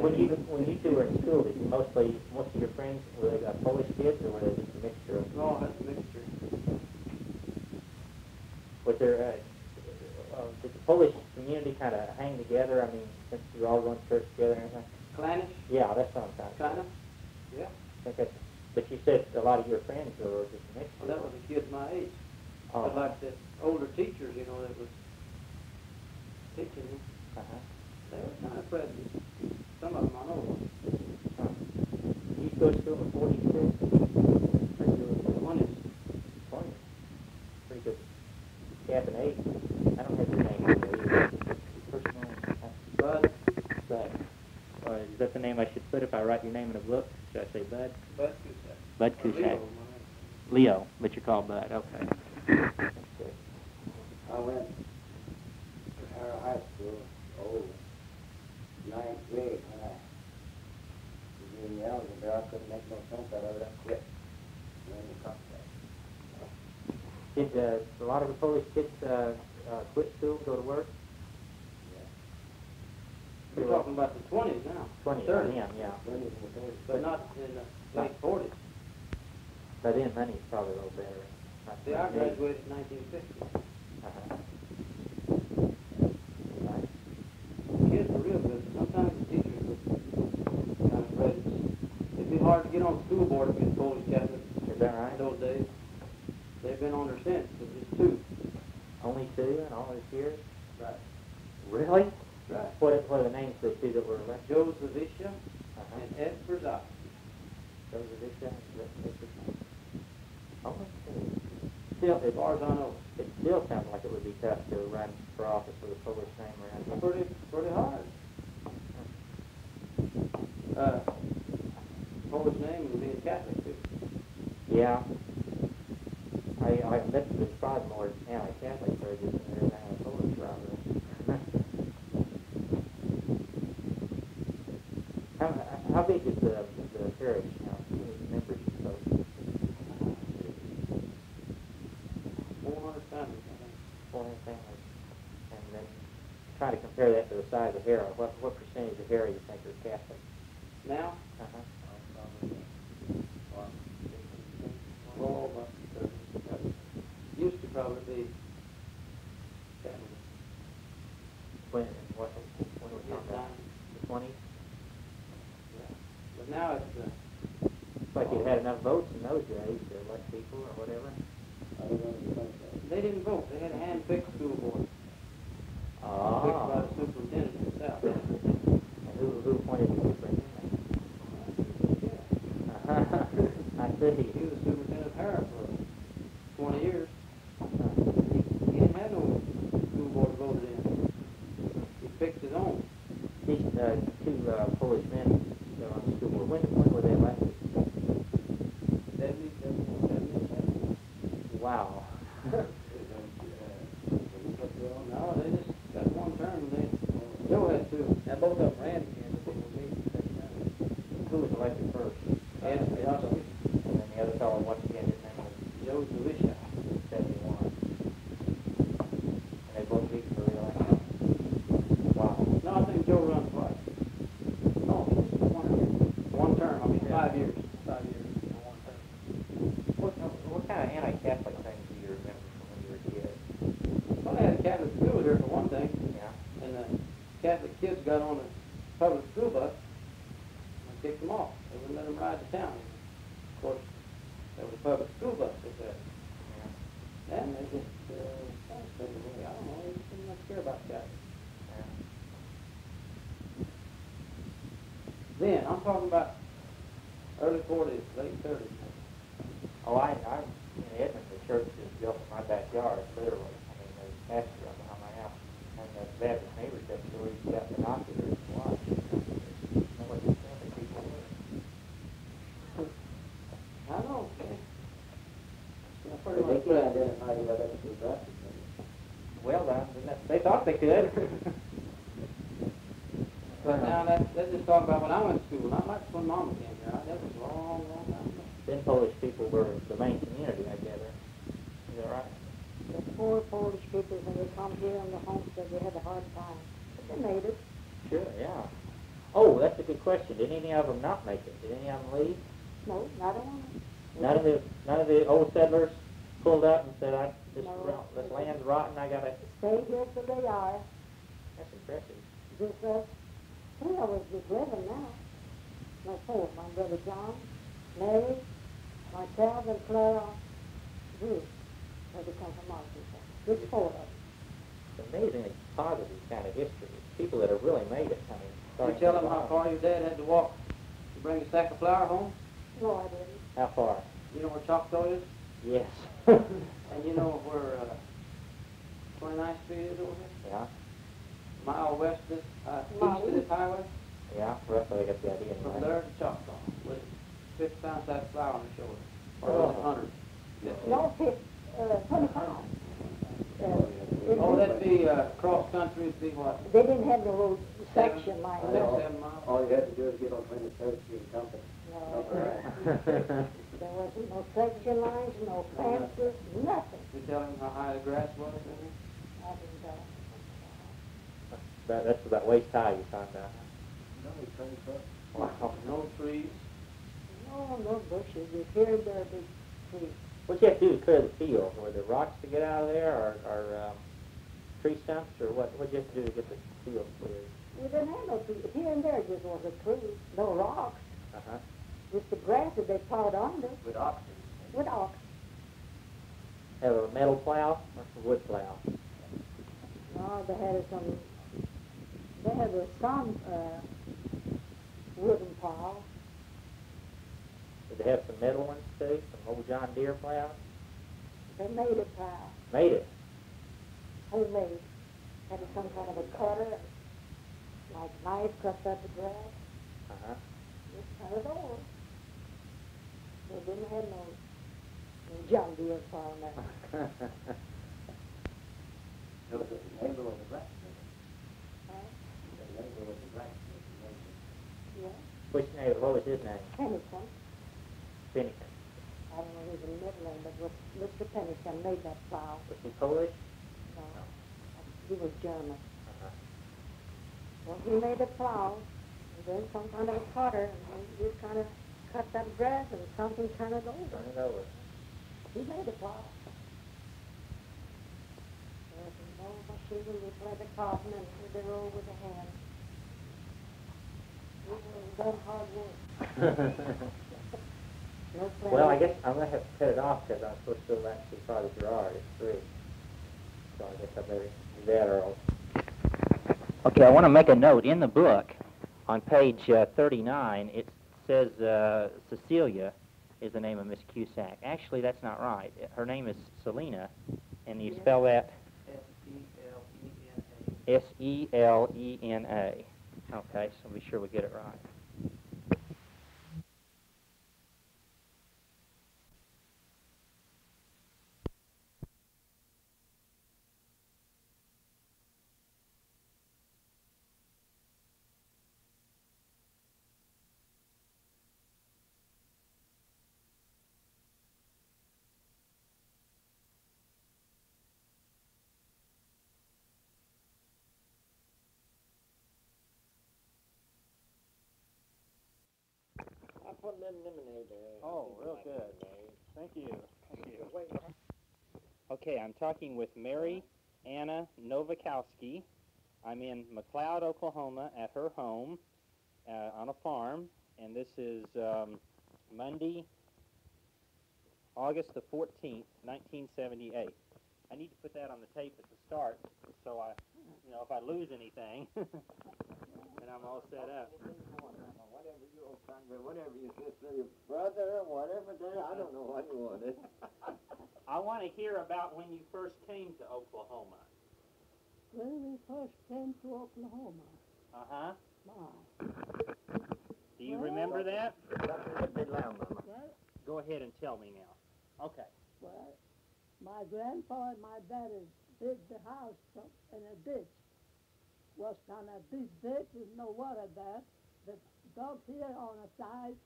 When you two were in school, did you most of your friends, were they Polish kids or were they just a mixture of? No, that's a mixture. Was there, did the Polish community kind of hang together? I mean, since you were all going to church together and everything? Clannish? Yeah, that's what I'm trying to say. Kind of? Yeah. I think that's, but you said a lot of your friends were just a mixture. Well, that was the kids my age. Oh. But like the older teachers, that was teaching me, Uh-huh. they were kind of prejudiced. Some of them I know. Huh. You used to go to school in 46? Pretty good. 20s. 20. Pretty good. Cap and 8. I don't have your name on there either. First name? Bud. Bud. Is that the name I should put if I write your name in a book? Should I say Bud? Bud Cusack. Bud Or Cusack. Leo, Leo, but you're called Bud. Okay. That's good. I went to Harrow High School, ninth grade, when I was in algebra. I couldn't make no sense out of it. I quit. When the cup Did a lot of the Polish kids quit school, go to work? You're talking about the 20s now. 20 30s. on him, yeah. But not in the late 40s. But then money's probably a little better. See, I graduated in 1950. Uh-huh. Kids were real good. Sometimes the teachers would kind of prejudice. It'd be hard to get on the school board if you're Polish Catholic. Is that right? In those days. They've been on there since. It's just two. Only 2 in all these years? Right. Really? Right. What are the names of the 2 that were elected? Joe Zavisha Uh-huh. and Ed Berzak. Those are this guy? Only 2. Still, As far as I know. it still sounds like it would be tough to run for office with a Polish name around here. Pretty hard. Polish name and being Catholic too. Yeah. I bet there's probably more anti-Catholic churches than there is anti-Polish, probably. How big is the parish now? How many members you suppose? 400 families, I think. 400 families. And then try to compare that to the size of Harrow. What percentage of Harrow you think are Catholic? Now, Uh-huh. well, used to probably be Catholic. When we're talking about the 20s? Yeah. But now it's It's like you had enough votes in those days to elect people or whatever. they didn't vote. They had a hand-picked school board. Ah. Picked by the superintendent himself. And who appointed the superintendent? I see. He was superintendent of Harrow for 20 years. He didn't have no school board voted in. He picked his own. These 2 Polish men that were on the school board, when were they elected? 77. Wow. No, they just got one term. Joe had 2. Now both of them ran again. Who was elected first? Ed Berzak. And then the other fellow, once again, his name was Joe Zavisha. 71. And they both beat for re-election. Wow. No, I think Joe run twice. No, one term. I mean, 5 years. 5 years. One term. What kind of anti-Catholic things do you remember from when you were a kid? Well, they had a Catholic school here for one thing. Yeah. And the Catholic kids got on a public school bus and kicked them off. They wouldn't let them ride to town. Of course, there was a public school bus that said. And they just kind of stayed away. I don't know. They just didn't much care about that. Then, I'm talking about early 40s, late 30s. Oh, I'm in Edmond. The church is built in my backyard, literally. I mean, there's a pasture right behind my house. And the Baptist neighbors next door used to have binoculars to watch. Know what these family people were. I know. Okay. Yeah, pretty They much. can't identify you by that school bus. Well, they thought they could. But now let's just talk about when I went to school. Not much when Mama came here. That was a long, long time ago. Then Polish people were the main community, I gather. Is that right? The poor Polish people, when they come here on the homestead, they have a hard time. But they made it. Sure, yeah. Oh, that's a good question. Did any of them not make it? Did any of them leave? No, not a one. None of the old settlers pulled up and said, this land's rotten, I gotta... Stay here till they are. That's impressive. Just us. 3 of us is living now. No, 4. My brother John, Mary, myself, and Clara Bruce. They come from Arkansas. Just 4 of us. It's amazingly positive kind of history. People that have really made it. I mean, You starting tell from them the how bottom. far your dad had to walk to bring a sack of flour home? No, I didn't. How far? You know where Choctaw is? Yes. And you know where 29th Street is over here? Yeah, A mile west of east of this highway? yeah, roughly I got the idea. From Right. there to Choctaw with 50 pound sack of flour on the shoulder. Or Oh. was it 100? No, 25. Oh, that'd be cross country, it'd be what? They didn't have the little section line. Six, No. 7 miles? All you had to do is get on 23rd Street and come to No. There wasn't no section lines, no fences, nothing. You tell him how high the grass was in here? I didn't know. That's about waist high, you found out. No, 20 foot. Wow. No trees. No bushes. It's here and there, big trees. What you have to do to clear the field? Were there rocks to get out of there, or tree stumps, or what you have to do to get the field cleared? We didn't have no trees. Here and there just was a tree. No rocks. Uh-huh. Just the grass that they plowed under With oxen. with ox. Have a metal plow or a wood plow? No, they had some wooden plow. Did they have some metal ones too? Some old John Deere plows? They made a plow. Made it. Homemade. Had some kind of a cutter, like knife cuts up the grass. Uh-huh. Just cut it over. They didn't have no John Deere plow now. No, the neighbor was a blacksmith. Huh? The neighbor was a blacksmith. Yeah. Which name? What was his name? Pennington. Pennington. I don't know his middle name, but Mr. Pennington made that plow. Was he Polish? No, he was German. Uh-huh. Well, he made a plow, and then some kind of a cutter, and he just kind of cut that grass, and something turned it over. Turn it over. He made a plow. There's no machine, we play the cotton and we roll with the hand. We've done hard work. No play. Well, I guess I'm going to have to cut it off because I'm supposed to go back to Father Gerard at 3. So I guess I better do that or else. Okay, I want to make a note. In the book, on page 39, it says Cecilia is the name of Miss Cusack. Actually, that's not right. Her name is Selena, and you spell that S-E-L-E-N-A. S-E-L-E-N-A. Okay, so be sure we get it right. I put a little lemonade there. Oh, real good. Thank you. Thank you. Okay, I'm talking with Mary Anna Novakowski. I'm in McLeod, Oklahoma, at her home on a farm, and this is Monday, August the 14th, 1978. I need to put that on the tape at the start, so if I lose anything, then I'm all set up. Whatever you old son, whatever your sister, your brother, whatever I don't know what you wanted. I want to hear about when you first came to Oklahoma. When we first came to Oklahoma, Uh-huh. my. Do you remember that? Something a bit loud, Mama. Well, Go ahead and tell me now. Okay. well, my grandpa and my daddy did the house in a ditch. Was kind of deep ditch with no water there. The dog here on the side,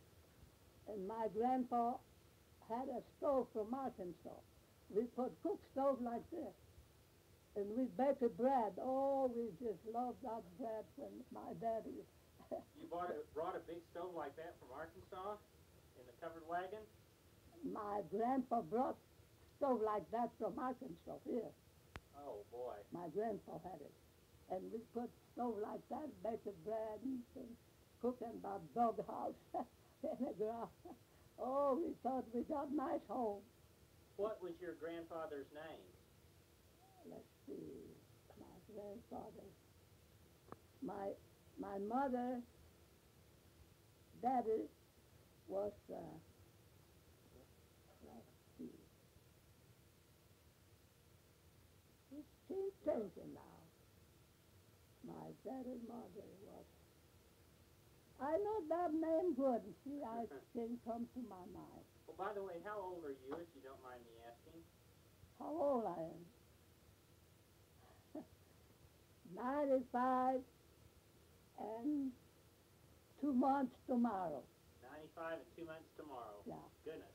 and my grandpa had a stove from Arkansas. We put cook stove like this, and we baked bread. Oh, we just loved that bread from my daddy. You brought a big stove like that from Arkansas in the covered wagon? My grandpa brought stove like that from Arkansas here. Oh, boy. My grandpa had it. And we put stove like that, baked bread and cooking that dog house in the ground. Oh, we thought we got nice home. What was your grandfather's name? Let's see, my grandfather. My mother, daddy was, let's see. She's changing now. My daddy, mother was. I know that name good. See, I can't come to my mind. Well, by the way, how old are you, if you don't mind me asking? How old I am? 95 and 2 months tomorrow. 95 and 2 months tomorrow. Yeah. Goodness.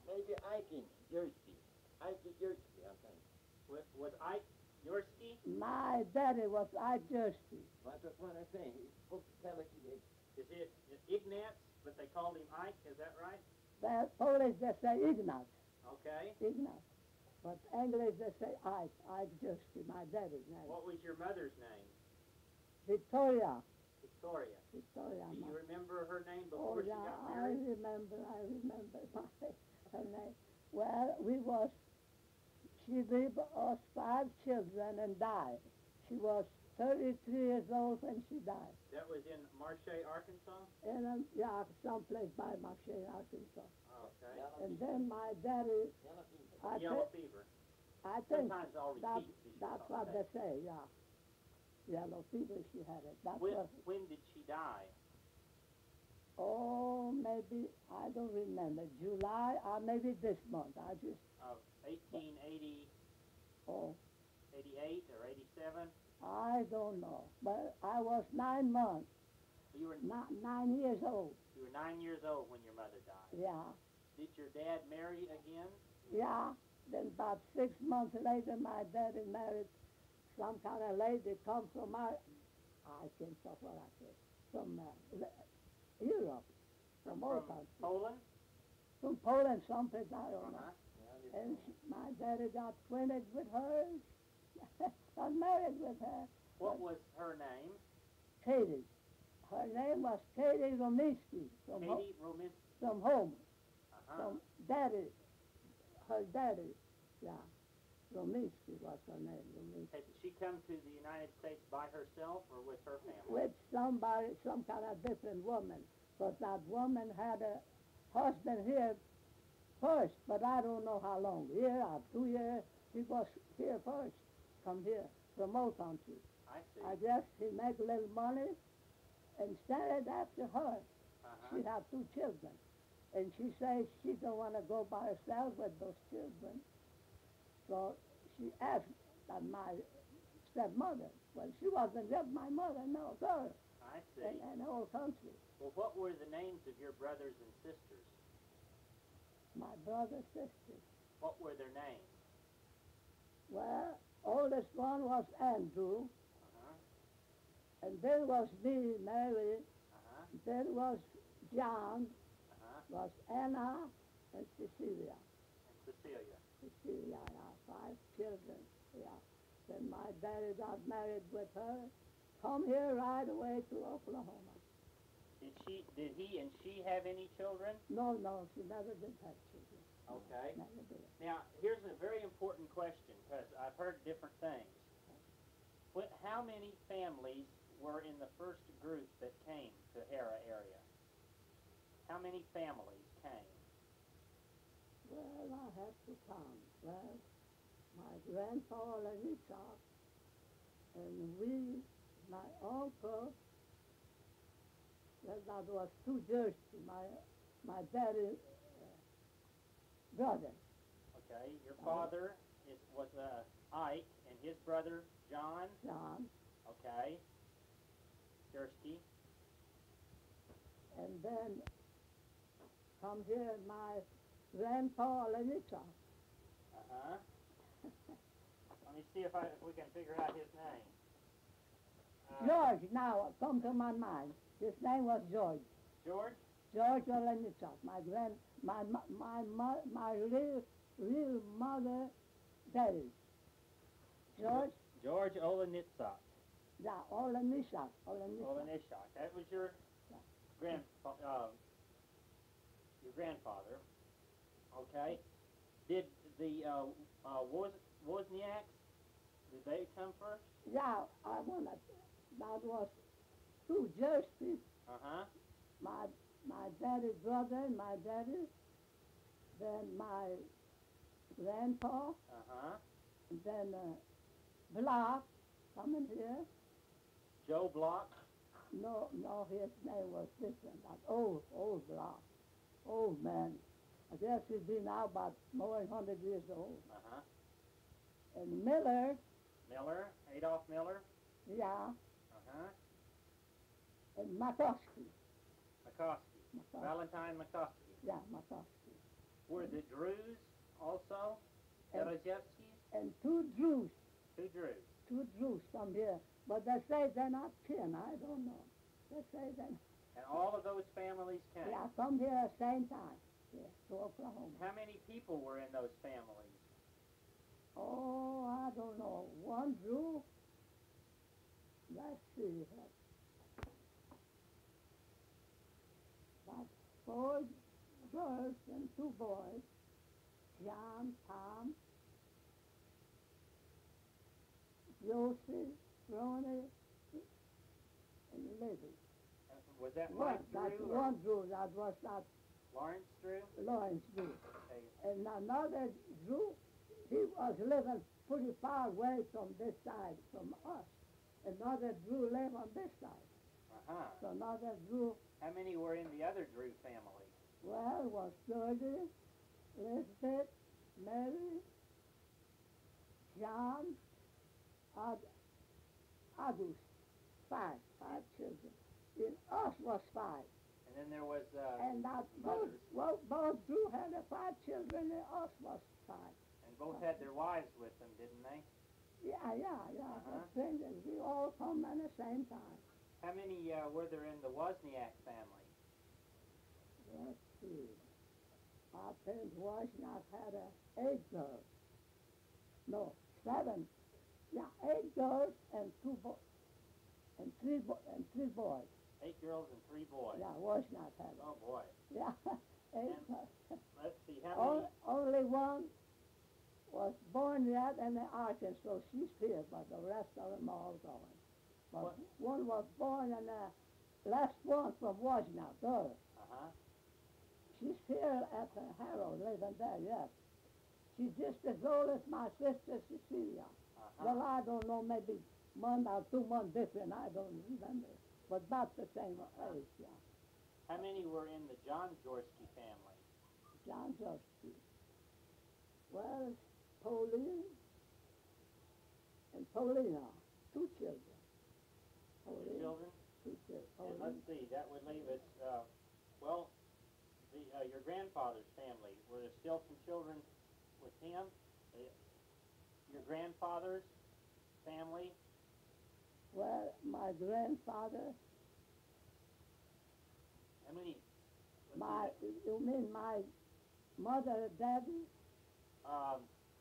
Maybe Ike in Jersey. Ike in Jersey, I think. Was Ike Yorsky? My daddy was Ijersky. That's what I say. He's supposed to tell it to you. Is it Ignatz, but they called him Ike? Is that right? The Polish, they say Ignaz. Okay. Ignaz. But English, they say Ijersky, my daddy's name. What was your mother's name? Victoria. Victoria. Victoria. Do you remember her name Oh, before she yeah, got I married? remember her name. Well, she gave us 5 children and died. She was 33 years old when she died. That was in Marche, Arkansas? And someplace by Marche, Arkansas. Okay. And then my daddy, Yellow fever. I think Sometimes I'll that, repeat. that's what they say, yeah. Yellow fever, she had it. That's When, what, when did she die? maybe, I don't remember, July or maybe this month. I just, Of 1880, oh, 88 or 87? I don't know. But I was 9 months, You were 9 years old. you were 9 years old when your mother died. Yeah, Did your dad marry again? yeah. Then about 6 months later, my daddy married some kind of lady come from I can't talk what I said, from Europe, from all countries. Poland? From Poland, someplace, I don't know. Uh-huh. And my daddy got acquainted with her, got married with her. What was her name? Katie. Her name was Katie Rominsky from, Katie Rominsky. from home, Uh-huh. from daddy, her daddy, yeah. Rominsky was her name, Rominsky. Had she come to the United States by herself or with her family? With somebody, some kind of different woman. But that woman had a husband here first, but I don't know how long, year or 2 years. He was here first, come here, from old country. I see. I guess he make a little money and started after her. Uh-huh. She had 2 children. And she says she don't want to go by herself with those children. So she asked my stepmother. Well, she wasn't just my mother, no, her, I see. in the whole country. Well, what were the names of your brothers and sisters? My brother, sister. What were their names? Well, oldest one was Andrew, Uh-huh. and then was me, Mary, Uh-huh. then was John, Uh-huh. was Anna, and Cecilia. And Cecilia. Cecilia, yeah, 5 children, yeah. Then my daddy got married with her, come here right away to Oklahoma. Did he and she have any children? No, she never did have children. Okay. Never did. Now, here's a very important question, because I've heard different things. How many families were in the first group that came to Hera area? How many families came? Well, I have to count. Well, my grandpa and Isaac, and my uncle, well, that was 2 Jersey, my daddy's brother. Okay, your father was Ike, and his brother John. John, Okay. Jersky. and then come here my grandpa and Isaac. Uh-huh. Let me see if we can figure out his name. George, now come to my mind. His name was George. George? George Olenichuk, my real mother, daddy. George, George Olenitzak. yeah, Olenichuk. Olenishak. That was your grandfather. Okay. Did the Wozniaks, did they come first? Yeah, that was 2 Jersey. Uh-huh. My daddy's brother and my daddy, then my grandpa, Uh-huh. and then Block coming here. Joe Block. No, his name was different. That old Block, old man. I guess he's been now about more than 100 years old. Uh-huh. And Miller, Miller, Adolph Miller. yeah, Uh-huh. and McCoskey. McCoskey. Valentine McCoskey. Yeah, McCoskey. Were the Drews also? And- Berezevskis? And 2 Jews. 2 Drews. Jews come here, but they say they're not kin. I don't know. They say they're And all of those families came. yeah, come here at the same time. Yeah, to Oklahoma. How many people were in those families? Oh, I don't know. One Jew. Let's see. About 4 girls and 2 boys. John, Tom, Joseph, Ronnie, and Lily. Was that One, Mike that's Drew or one Jew. That was not Lawrence Drew? Lawrence Jew. Okay. And another Jew, he was living pretty far away from this side, from us. Another Jew lived on this side. Uh-huh. So another Jew, How many were in the other Drew family? well, was Shirley, Elizabeth, Mary, John, August. Five children. In us was 5. And then there was And that both, mothers. well, both Drew had 5 children, and us was 5. And both had their wives with them, didn't they? Yeah. Uh-huh. The thing is, we all come at the same time. How many were there in the Wozniak family? Let's see. I think Washington had 8 girls. No, 7. Yeah, 8 girls and 2 boys. And 3 boys. 8 girls and 3 boys. Yeah, Washington had it. Oh, boy. Yeah, 8 And- girls. Let's see, how many? Only one was born yet in Arkansas. She's here, but the rest of them are all gone. But What? one was born in the last one from Washington, girl. Uh-huh. She's here at the Harrow, living there yet. She's just as old as my sister Cecilia. Uh-huh. Well, I don't know, maybe 1 or 2 months different. I don't remember. But about the same age, yeah. How many were in the John Jorsky family? John Justy. Well, Pauline and Paulina, 2 children. 2 Pauline, children? 2 children. And Pauline. let's see, that would leave us, well, your grandfather's family, were there still some children with him? Your grandfather's family? Well, my grandfather, How many? you mean my mother and daddy?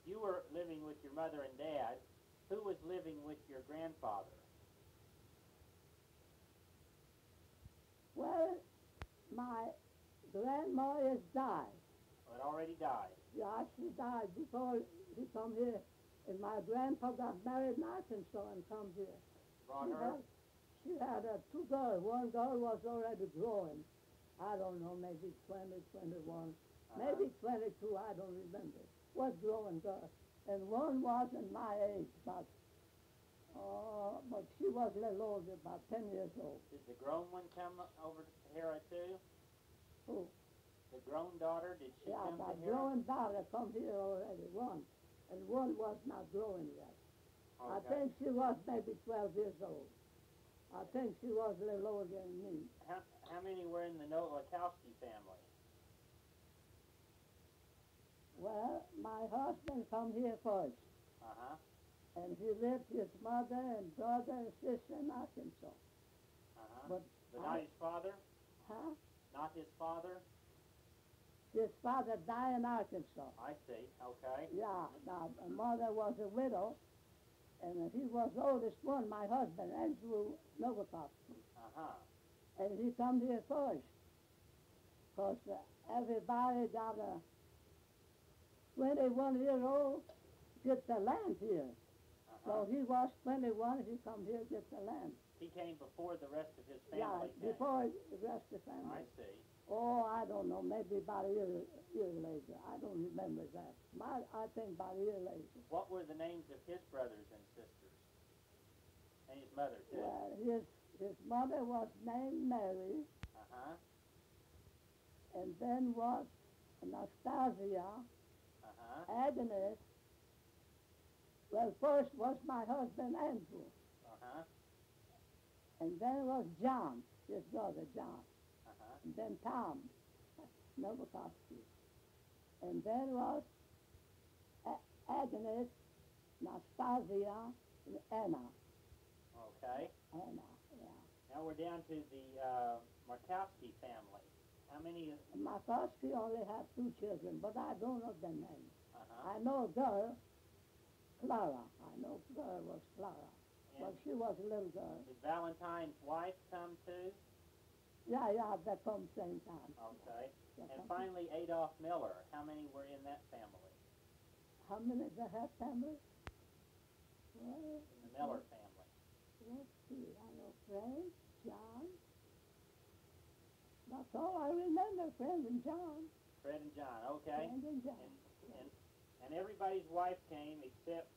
You were living with your mother and dad. Who was living with your grandfather? Well, my grandma has died. Oh, it already died. Yeah, she died before he come here. And my grandpa got married in Arkansas and come here. Brought her? She had 2 girls. One girl was already growing. I don't know, maybe 20, 21, maybe 22, I don't remember. Was growing girl. And one wasn't my age, but she was a little older, about 10 years old. Did the grown one come over to Hera too? Who? The grown daughter, did she Yeah, come my to Hera? growing daughter come here already, one. And one was not growing yet. I Okay. think she was maybe 12 years old. I think she was a little older than me. How many were in the Nowakowski family? Well, my husband come here first. Uh-huh. And he lived with his mother and brother and sister in Arkansas. Uh-huh. But Not his father? huh? Not his father? His father died in Arkansas. I see. Okay. Yeah, now, my mother was a widow, and he was the oldest one, my husband, Andrew Novikowski. Uh-huh. And he come here first, because everybody got a 21-year-old get the land here. Uh-huh. So he was 21, he come here get the land. He came before the rest of his Yeah, family came. before the rest of the family. I see. Oh, I don't know, maybe about a year later. I don't remember that. I think about a year later. What were the names of his brothers and sisters? And his mother, too? Well, his mother was named Mary, Uh-huh. and then was Anastasia, Uh-huh. Agnes. Well, first was my husband Andrew, Uh-huh. and then was John, his brother John, Uh-huh. and then Tom Novikowski, and then was Agnes, Nastasia, Anna. Okay. Anna, yeah. Now we're down to the Markowski family. How many? Markowski only had 2 children, but I don't know their names. Uh-huh. I know girl, Clara. I know girl was Clara. But And she was a little girl. did Valentine's wife come too? Yeah, they come same time. Okay. They And come- finally, Adolph Miller. How many were in that family? How many they have family? Well, In the Miller family. let's see. I know Frank, John. That's all I remember, Frank and John. Fred and John. Okay. Frank and John. And everybody's wife came except,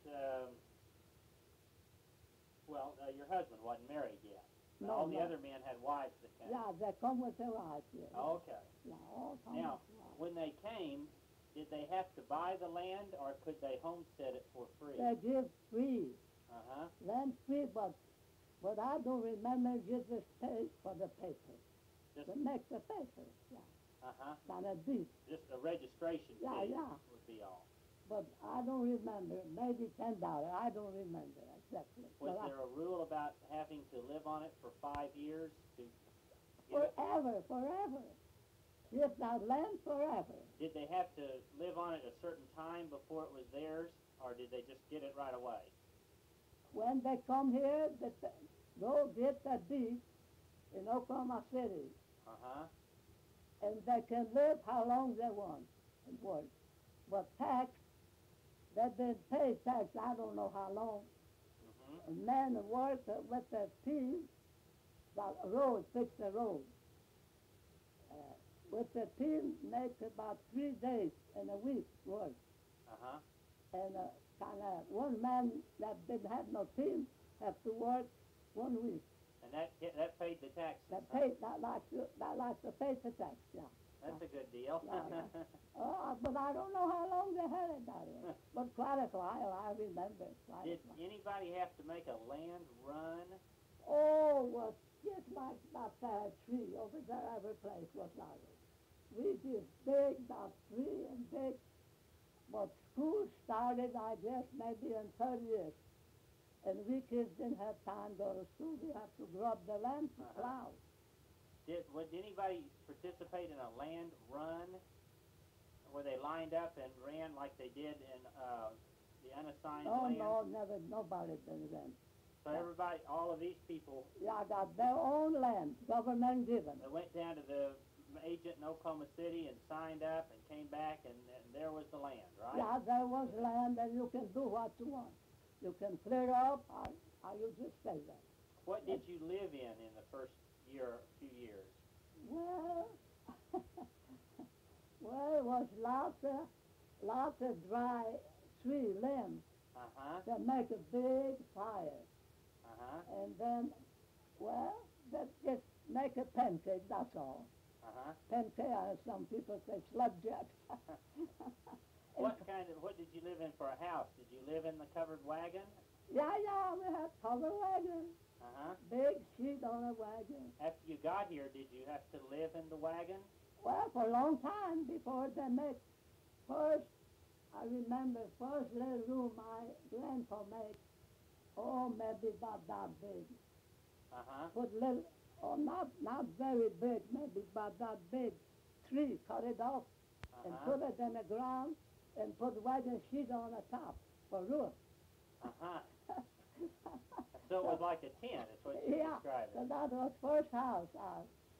your husband wasn't married yet. But all the other men had wives that came. Yeah, they come with their wives, yeah. Okay. Yeah, all come Now, with wives. when they came, did they have to buy the land or could they homestead it for free? They give free, Uh-huh. land free, but I don't remember just the pay for the paper. Just, To make the paper, yeah. uh-huh. Kind of deep. Just a registration Yeah, fee yeah. would be all. But I don't remember. Maybe $10. I don't remember exactly. Was But there a rule about having to live on it for 5 years to get it? forever. Just that land forever. Did they have to live on it a certain time before it was theirs, or did they just get it right away? When they come here, they go get the deed in Oklahoma City, Uh-huh. and they can live how long they want and work. But tax, they pay tax, I don't know how long. Mm-hmm. And men work with the team, the road, fix the road. With the team, make about 3 days in a week work. Uh-huh. And kind of one man that didn't have no team have to work 1 week. And that paid the taxes. That paid, that like to pay the tax, yeah. That's a good deal. Yeah, but I don't know how long they had it down there. But quite a while, I remember. Did anybody have to make a land run? Oh, was just like that tree over there, every place was like it. We did big, that tree and big. But school started, I guess, maybe in 30 years. And we kids didn't have time to go to school. We had to grub the land to plow. Would anybody participate in a land run where they lined up and ran like they did in the unassigned land? No, never, nobody did that. So everybody, all of these people, Yeah, got their own land, government given. they went down to the agent in Oklahoma City and signed up and came back and there was the land, right? Yeah, there was land and you can do what you want. You can clear up or you just stay there. What did you live in the first few years? Well, it was lots of dry tree limbs Uh-huh. that make a big fire. Uh-huh. And then, that just make a pancake, that's all. Uh-huh. Pancake, some people say slapjack. What did you live in for a house? Did you live in the covered wagon? Yeah, we had covered wagon. Uh-huh. Big sheet on a wagon. After you got here, did you have to live in the wagon? Well, for a long time before they make first, I remember first little room my grandpa made, maybe about that big. Uh-huh. Put little, not very big, maybe about that big tree, cut it off and Uh-huh. put it in the ground and put wagon sheet on the top for roof. Uh-huh. So it was like a tent, is what you Yeah, described so it. that was first house.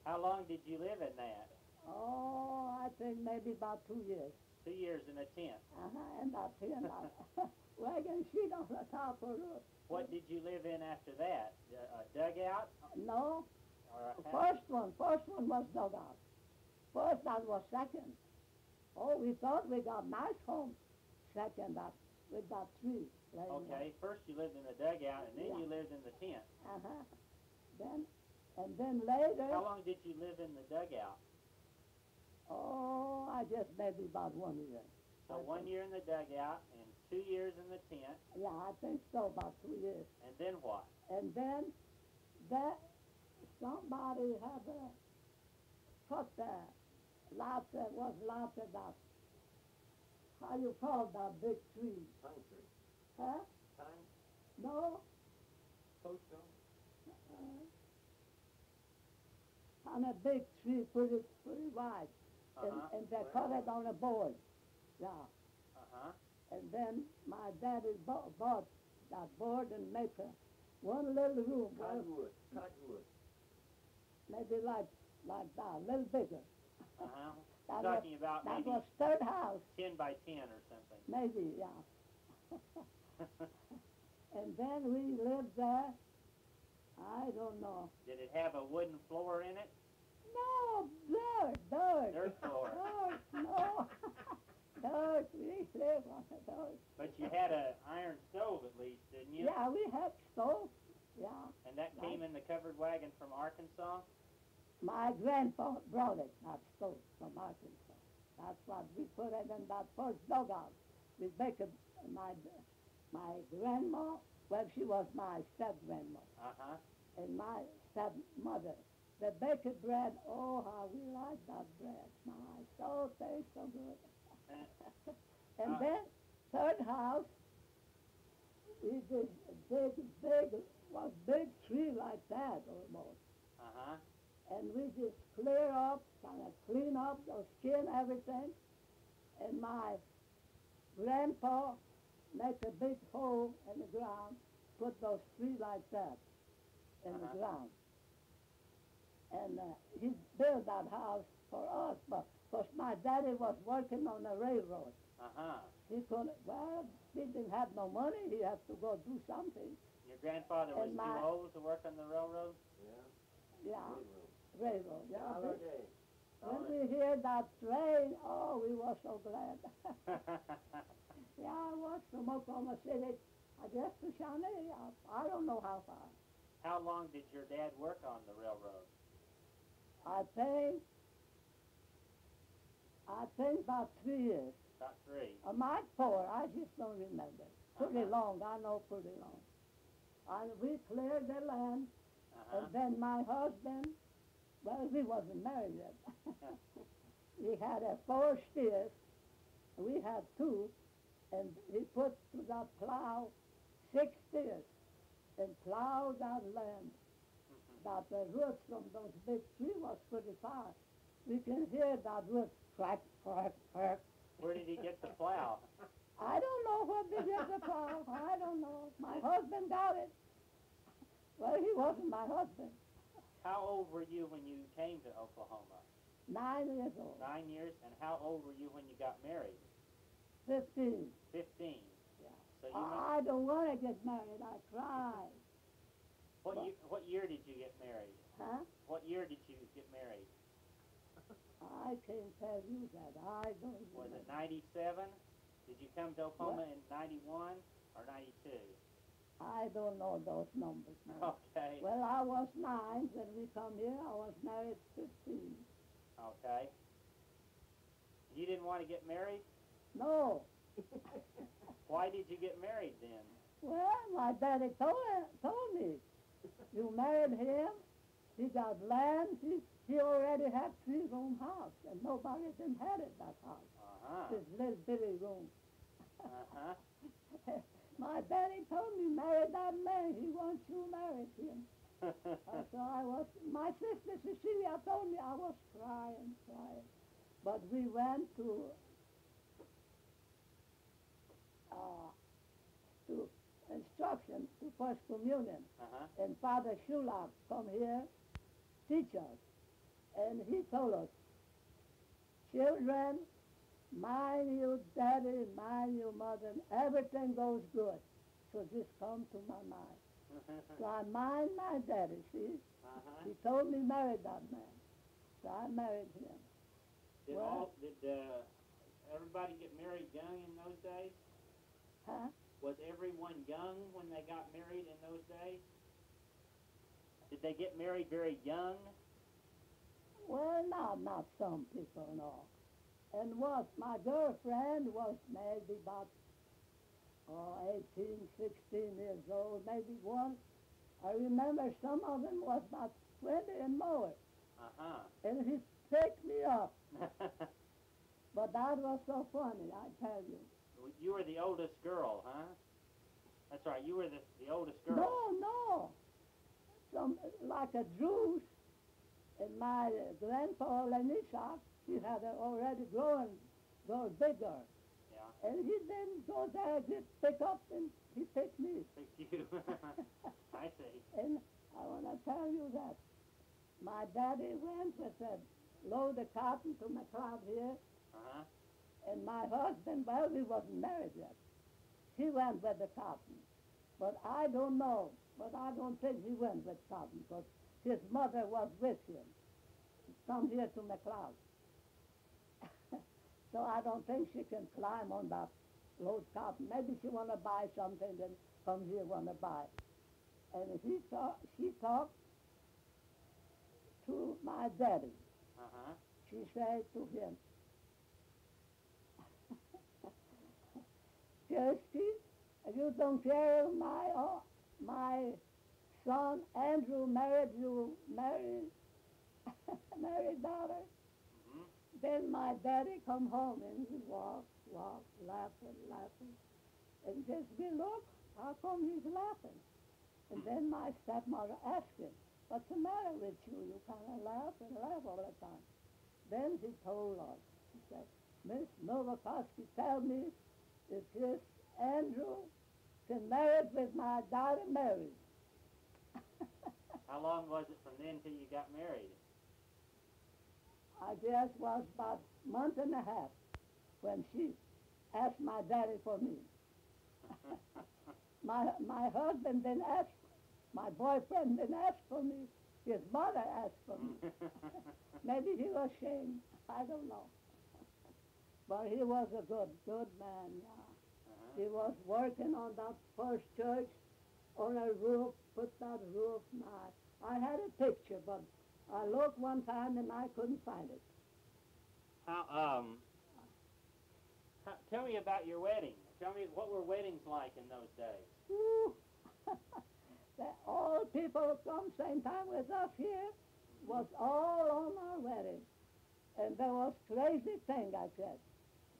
How long did you live in that? I think maybe about 2 years. 2 years in a tent. And that tin, wagon sheet on the top of roof. What did you live in after that? A dugout? No, Or a house? first one was dug out. First, that was second. We thought we got nice home. Second, that with that tree. Okay, first you lived in the dugout, and then Yeah. you lived in the tent. Then later. How long did you live in the dugout? I guess maybe about 1 year. So 1 year in the dugout, and 2 years in the tent, Yeah, I think so, about 2 years. and then what? And then that somebody had cut lots of that. How you call that big tree? Pine tree. Huh? Pine? No. Post on? On a big tree, pretty wide. Uh-huh. And they cut it on a board. Yeah. Uh-huh. And then my daddy bought that board and make one little room. Cottonwood. Cottonwood. Maybe like that, a little bigger. Uh-huh. That Talking was, about that maybe was third house, 10 by 10 or something. maybe, yeah. And then we lived there, I don't know. Did it have a wooden floor in it? No, dirt. Dirt floor. Dirt, no. Dirt, we lived on the dirt. But you had an iron stove at least, didn't you? Yeah, we had stove, yeah. And that came in the covered wagon from Arkansas? My grandpa brought it, that stove from Arkansas. That's what we put it in that first dugout. We baked my grandma, well, she was my step-grandma, Uh-huh. and my stepmother. The baked bread, oh, how we like that bread. My, so tastes so good. And then, third house, we did was big tree like that almost. Uh-huh. And we just clear up, kind of clean up the skin, everything. And my grandpa make a big hole in the ground, put those trees like that in the ground. And he built that house for us, but because my daddy was working on the railroad. Uh-huh. He couldn't, well, he didn't have no money. He had to go do something. Your grandfather was And too my- old to work on the railroad? Yeah, railroad. Yeah, Holiday. when we hear that train, oh, we were so glad. Yeah, I was from Oklahoma City, I guess to Shawnee. I don't know how far. How long did your dad work on the railroad? I think about 3 years. About 3. I might 4, I just don't remember. Pretty long, I know pretty long. And we cleared the land, Uh-huh. and then my husband, well, we wasn't married yet. We had 4 steers, we had 2, and he put to the plow 6 steers and plowed that land. That the roots from those big trees was pretty far. We can hear that root crack, crack, crack. Where did he get the plow? I don't know what they did the plow. I don't know. My husband got it. Well, he wasn't my husband. How old were you when you came to Oklahoma? 9 years old. 9 years. And how old were you when you got married? 15. 15. Yeah. So you I don't want to get married. I cried. what year did you get married? Huh? What year did you get married? I can't tell you that. I don't Was remember. it 97? Did you come to Oklahoma in 91 or 92? I don't know those numbers now. Okay. Well, I was 9 when we come here. I was married 15. Okay. You didn't want to get married? No. Why did you get married then? Well, my daddy told me, you married him, he got land, he already had 3-room house, and nobody inherited that house. Uh-huh. This little bitty room. Uh-huh. My daddy told me, marry that man, he wants you to marry him. So I was, my sister Cecilia told me, I was crying. But we went to instruction, to First Communion. Uh-huh. And Father Shulak come here, teach us. And he told us, children, mind your daddy, mind your mother, and everything goes good. So just come to my mind. So I mind my daddy, see? Uh-huh. He told me marry that man. So I married him. Did everybody get married young in those days? Huh? Was everyone young when they got married in those days? Did they get married very young? Well, not some people, no. And my girlfriend was maybe about 18, 16 years old, maybe one. I remember some of them was about 20 and more. Uh-huh. And he picked me up. But that was so funny, I tell you. You were the oldest girl, huh? That's right. You were the oldest girl. No. Some, like a Jews, and my grandpa Lenishak, he had already grown bigger. Yeah. And he then go there, get pick up, and he picked me. Picked you. I see. And I want to tell you that my daddy went with a load of cotton to McLeod here, Uh-huh. and my husband, well, we wasn't married yet. He went with the cotton. But I don't know, but I don't think he went with cotton, because his mother was with him. Come here to McLeod. So I don't think she can climb on that load cotton. Maybe she want to buy something and come here want to buy. And she talked to my daddy. Uh-huh. She said to him, Kirsty, you don't care my son Andrew married daughter. Mm-hmm. Then my daddy come home and he walked, laughing. And just we look, how come he's laughing? And then my stepmother asked him, what's the matter with you? You kind of laugh all the time. Then he told us, he said, Miss Novakoski, tell me if this Andrew can marry with my daughter Mary. How long was it from then till you got married? I guess was about a month and a half when she asked my daddy for me. My husband didn't ask, my boyfriend didn't ask for me. His mother asked for me. Maybe he was ashamed. I don't know. But he was a good man. Yeah. Uh-huh. He was working on that first church on a roof, put that roof. I had a picture, but I looked one time and I couldn't find it. Tell me about your wedding. Tell me, what were weddings like in those days? Ooh. All people come same time with us here was all on our wedding. And there was crazy thing, I said.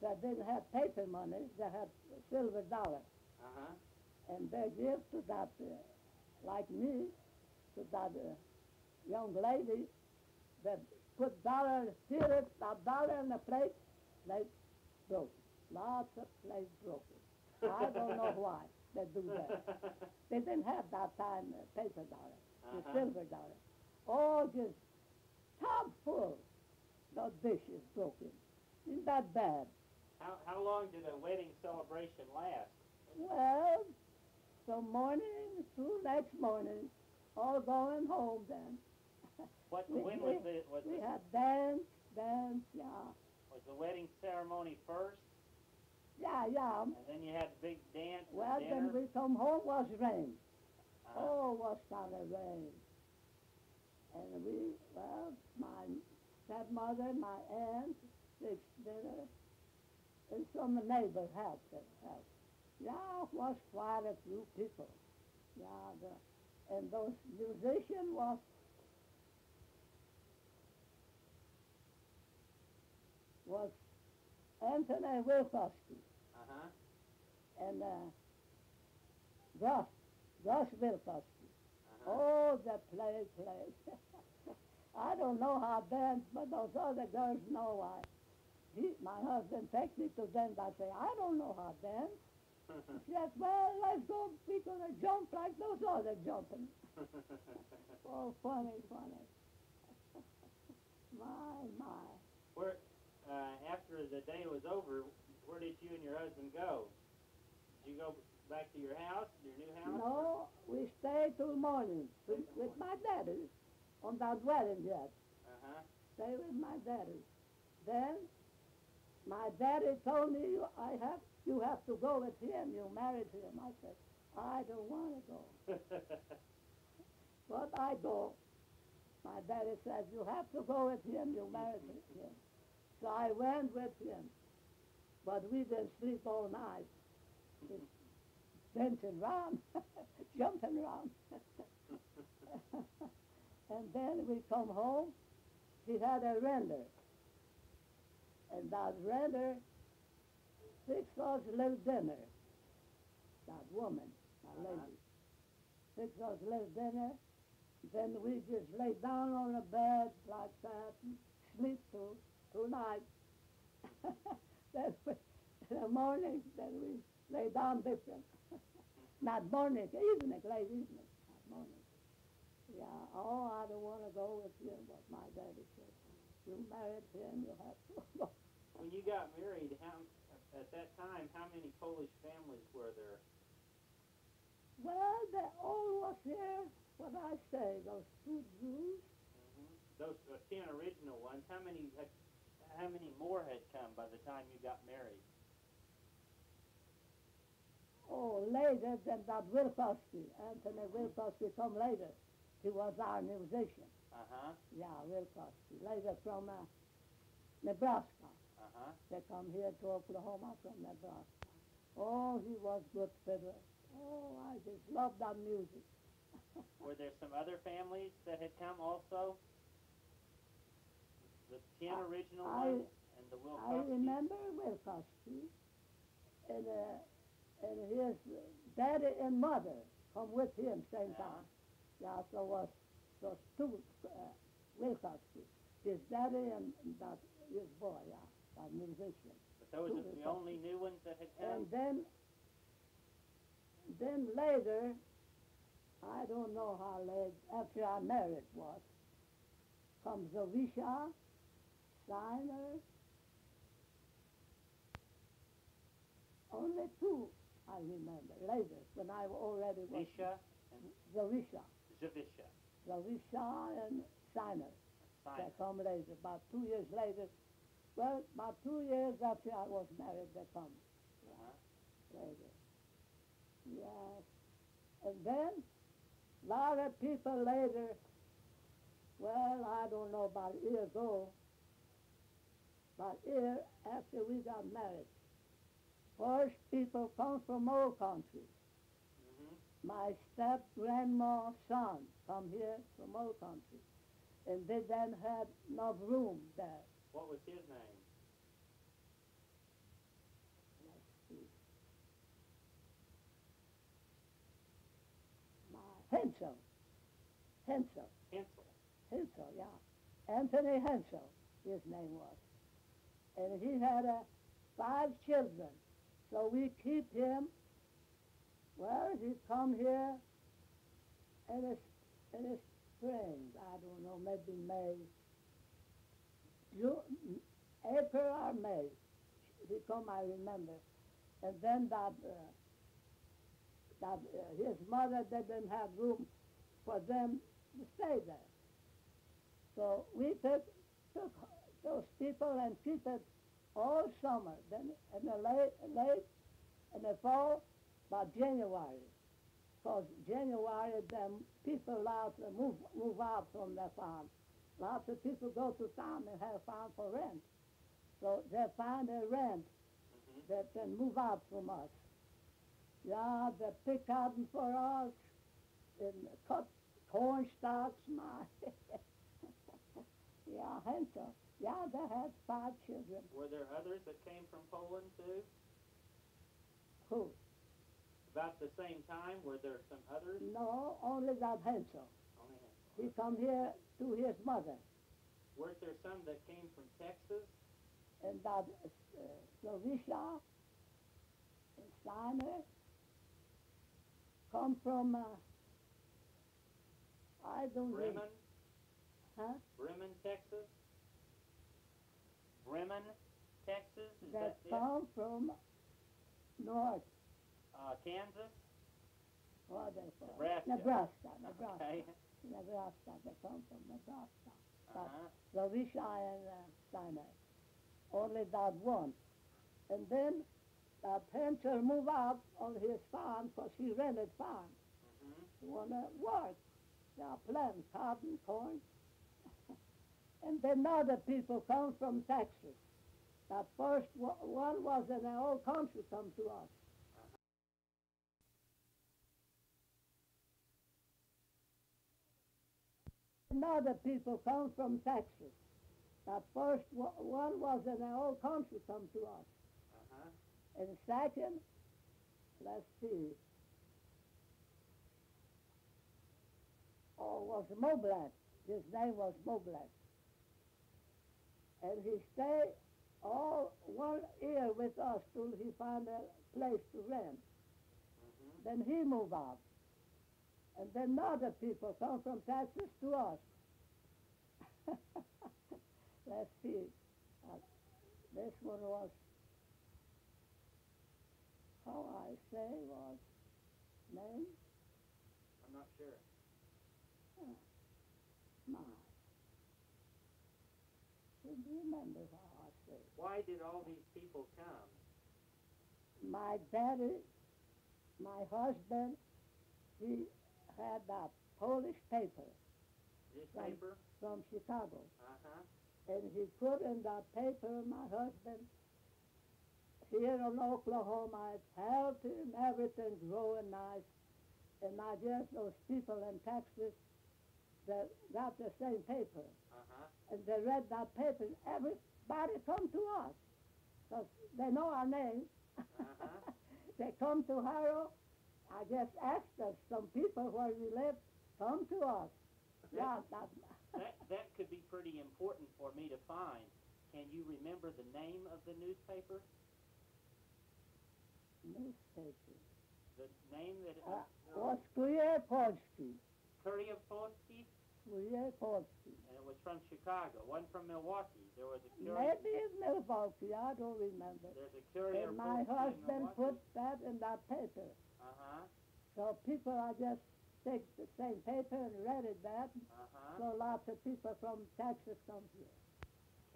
They didn't have paper money, they had silver dollar. Uh-huh. And they give to that, like me, to that young lady, that put dollar, that dollar in the plate broke. Lots of plates broken. I don't know why they do that. They didn't have that time paper dollar, the silver dollar. Oh, just tub full of dishes broken. Isn't that bad? How long did a wedding celebration last? Well, from morning to next morning, all going home then. We had dance, yeah. Was the wedding ceremony first? Yeah. And then you had the big dance and Well, dinner? then we come home was rain. Uh-huh. Oh, was kind of rain. And my stepmother, my aunt, fixed dinner, and some neighbors helped us. Yeah, it was quite a few people. Yeah, and those musicians was Anthony Wilkowski Uh-huh. and Gus Wilkowski. Uh-huh. Oh, the play. I don't know how to dance, but those other girls know why. My husband takes me to dance. I say, I don't know how to dance. He says, well, let's go. We're going to jump like those others jumping. Oh, funny. My. Where, after the day was over, where did you and your husband go? Did you go back to your house, your new house? No, we stayed till morning with my daddy on that wedding yet. Uh-huh. Stay with my daddy. Then my daddy told me, you have to go with him. You married him. I said, I don't want to go. But I go. My daddy said, you have to go with him. You married him. So I went with him. But we didn't sleep all night. Just dancing around, jumping around. And then we come home. He had a render. And that render fixed us a little dinner. That woman, my lady. Fix us late dinner. Then we just lay down on the bed like that and sleep till night. Then in the morning, then we lay down different. Not morning, evening, late evening, not morning. Yeah, oh, I don't want to go with you, but my daddy said, you married him, you have to go. When you got married, at that time, how many Polish families were there? Well, they all was here, what I say, those two Jews. Those 10 original ones, how many more had come by the time you got married? Oh, later than that Wilkowski, Anthony Wilkowski come later. He was our musician. Uh-huh. Yeah, Wilkowski. Later from Nebraska. Uh-huh. They come here to Oklahoma from Nebraska. Oh, he was good fiddler. Oh, I just love that music. Were there some other families that had come also? The 10 original ones and the Wilkowski? I remember Wilkowski. And his daddy and mother come with him same time. Yeah, so was those two Wilkowski. His daddy and that his boy, yeah, that musician. But those are the only new ones that had come? And then later, I don't know how late, after I married was, comes Zawisha, Steiner, only two I remember, later, when I already was... Visha and Zawisha. Zawisha. Zawisha and Steiner. Steiner. They come later, about 2 years later. Well, about 2 years after I was married, they come. Later. Yes. And then, a lot of people later, well, I don't know, about a year ago, about a year after we got married, first people come from old country. My step-grandma's son come here from old country. And they didn't have enough room there. What was his name? Let's see. Hensel. Hensel. Hensel. Hensel, yeah. Anthony Hensel, his name was. And he had 5 children. So we keep him. Well, he come here in the spring. I don't know, maybe May. June, April or May. He come, I remember. And then his mother didn't have room for them to stay there. So we took those people and keep it all summer. Then in the late in the fall, by January. Because January, then people allowed to move out from their farm. Lots of people go to town and have farm for rent. So they find a rent that can move out from us. Yeah, they pick cotton for us and cut corn stalks, my. Yeah, Hensel. Yeah, they had 5 children. Were there others that came from Poland too? Who? About the same time, were there some others? No, only that Hensel. Only Hensel. He come here to his mother. Weren't there some that came from Texas? And that Zawisha and Steiner come from, I don't know. Bremen? Huh? Bremen, Texas? Bremen, Texas? Is That that it? come from north. Kansas? What they from? Nebraska. Nebraska. Okay. Nebraska. They come from Nebraska. Uh-huh. Zawisha and Steiner. Only that one. And then Hensel moved out on his farm because he rented farm. He want to work. Plant cotton, corn. And then other people come from Texas. That first one was in the old country come to us. And other people come from Texas. That first one was in the old country come to us. And second, let's see, was Moblat. His name was Moblat. And he stayed all 1 year with us till he found a place to rent. Then he moved out. And then other people come from Texas to us. Let's see. This one was, how I say was, name? I'm not sure. My. Should remember how I say. Why did all these people come? My daddy, my husband, he had a Polish paper Newspaper? from Chicago. Uh-huh. And he put in that paper, my husband, here in Oklahoma, it's healthy and everything growing nice. And I guess those people in Texas that got the same paper. Uh-huh. And they read that paper, and everybody come to us. Because they know our names. Uh-huh. They come to Harrow. I guess asked us, some people where we live, come to us. Yeah, That could be pretty important for me to find. Can you remember the name of the newspaper? Newspaper. The name that it Was Kurier Polski. Courier Polski, Kurier Polski. and it was from Chicago. One from Milwaukee. There was a Courier. Maybe it's Milwaukee, I don't remember. There's a Courier And my Polski in husband Milwaukee. put that in that paper. Uh-huh. So people, I just take the same paper and read it that. Uh-huh. So lots of people from Texas come here.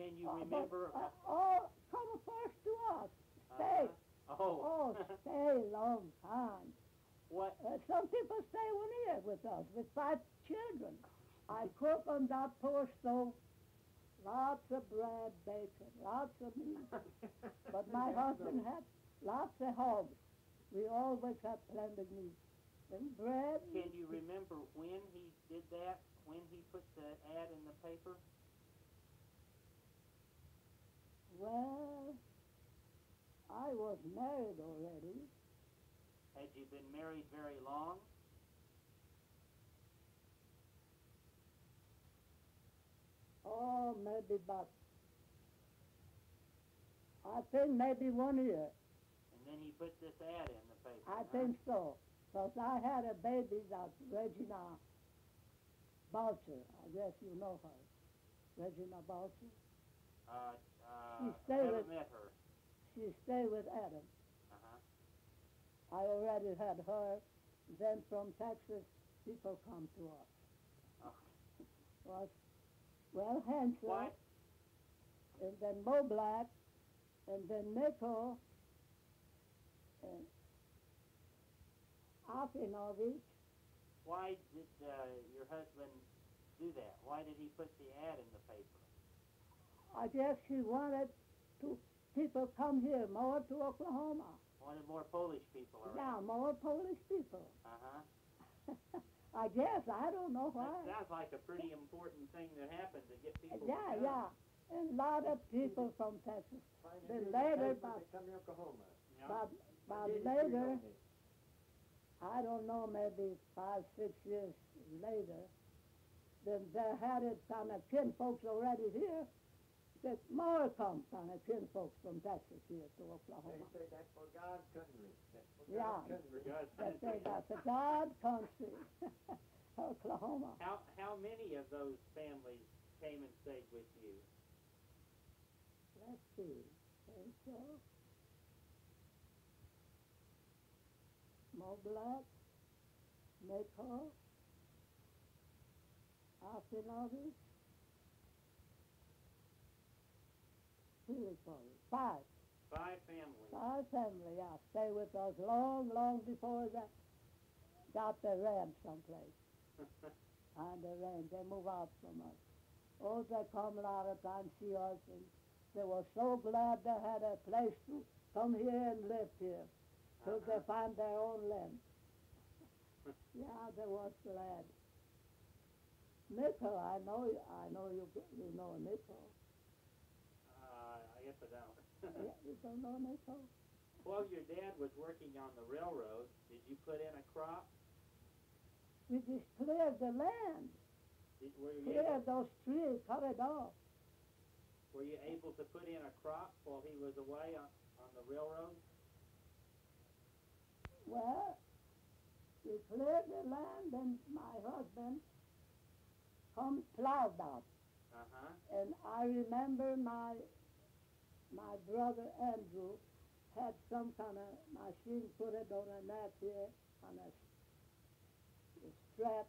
Can you remember? Oh, come first to us. Stay. Oh. Stay long time. What? Some people stay 1 year with us, with 5 children. I cook on that poor stove. Lots of bread, bacon, lots of meat. But my husband had lots of hogs. We always had plenty of meat. And bread. Can you remember when he did that? When he put the ad in the paper? Well, I was married already. Had you been married very long? Oh, maybe about, I think maybe 1 year. And then he put this ad in the paper. I think so. Because I had a baby, that Regina Boucher. I guess you know her. Regina Boucher. She I stayed haven't with, met her. she stayed with Adam. Uh-huh. I already had her. Then from Texas, people come to us. Oh. Was, well, Hansel, Why? and then Mo Black, and then Nickel, and Afinovich. Why did your husband do that? Why did he put the ad in the paper? I guess he wanted to people come here more to Oklahoma. Wanted more Polish people around. Yeah, more Polish people. Uh-huh. I guess, I don't know why. That sounds like a pretty important thing that happened to get people Yeah, to come. yeah. And a lot of people from Texas. Then later, but come to Oklahoma. Yeah. later, I don't know, maybe 5, 6 years later, then they had it on the kin folks already here. That more come on the kin folks from Texas here to Oklahoma. They say that's for God's country. That's for Yeah. God's country. They say that's a God country, Oklahoma. How many of those families came and stayed with you? Let's see. Think so. Moblak, Nickel, Afinovich, Five. 5 families. 5 family, yeah. Stay with us long, long before they got the rent someplace. And the rent, they move out from us. Oh, they come a lot of times see us, and they were so glad they had a place to come here and live here till they find their own land. Yeah, they was glad. Nickel, I know you know Nickel. I guess I don't. Yeah, you don't know Nickel? Well, your dad was working on the railroad. Did you put in a crop? We just cleared the land. Were you Clear able, those trees, cut it off. were you able to put in a crop while he was away on the railroad? Well, we cleared the land, and my husband come plowed out. Uh-huh. And I remember my brother Andrew had some kind of machine, put it on a net here, on a strap,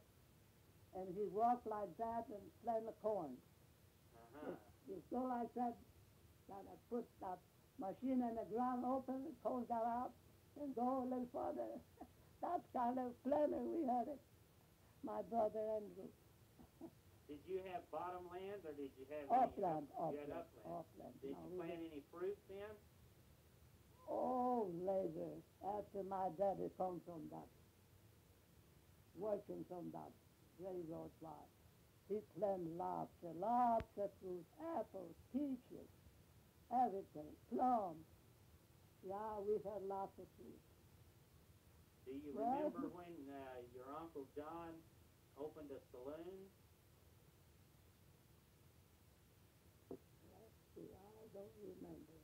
and he walked like that and plant the corn. Uh-huh. You go like that, and I put that machine in the ground, open, the corn got out, and go a little further. That kind of planter we had it, my brother Andrew. Did you have bottom land, or did you have Upland, You had upland, upland. upland. Did No, you we plant didn't. any fruit then? Oh, later, after my daddy come from that, working from that railroad line, he planted lots of fruit, apples, peaches, everything, plums. Yeah, we've had lots of fruit. Do you Well, remember when your Uncle John opened a saloon? Let's see, I don't remember.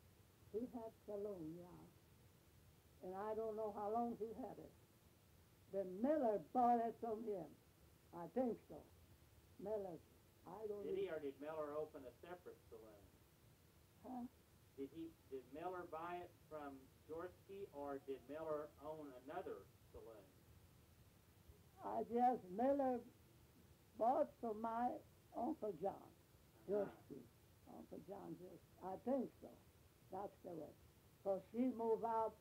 He had saloon, yeah. And I don't know how long he had it. The Miller bought it from him. I think so. Miller, I don't Did he, or did Miller open a separate saloon? Huh? Did Miller buy it from Jorsky, or did Miller own another saloon? I guess Miller bought from my Uncle John, Jorsky. Uncle John Jorsky. I think so. That's correct. Because she moved out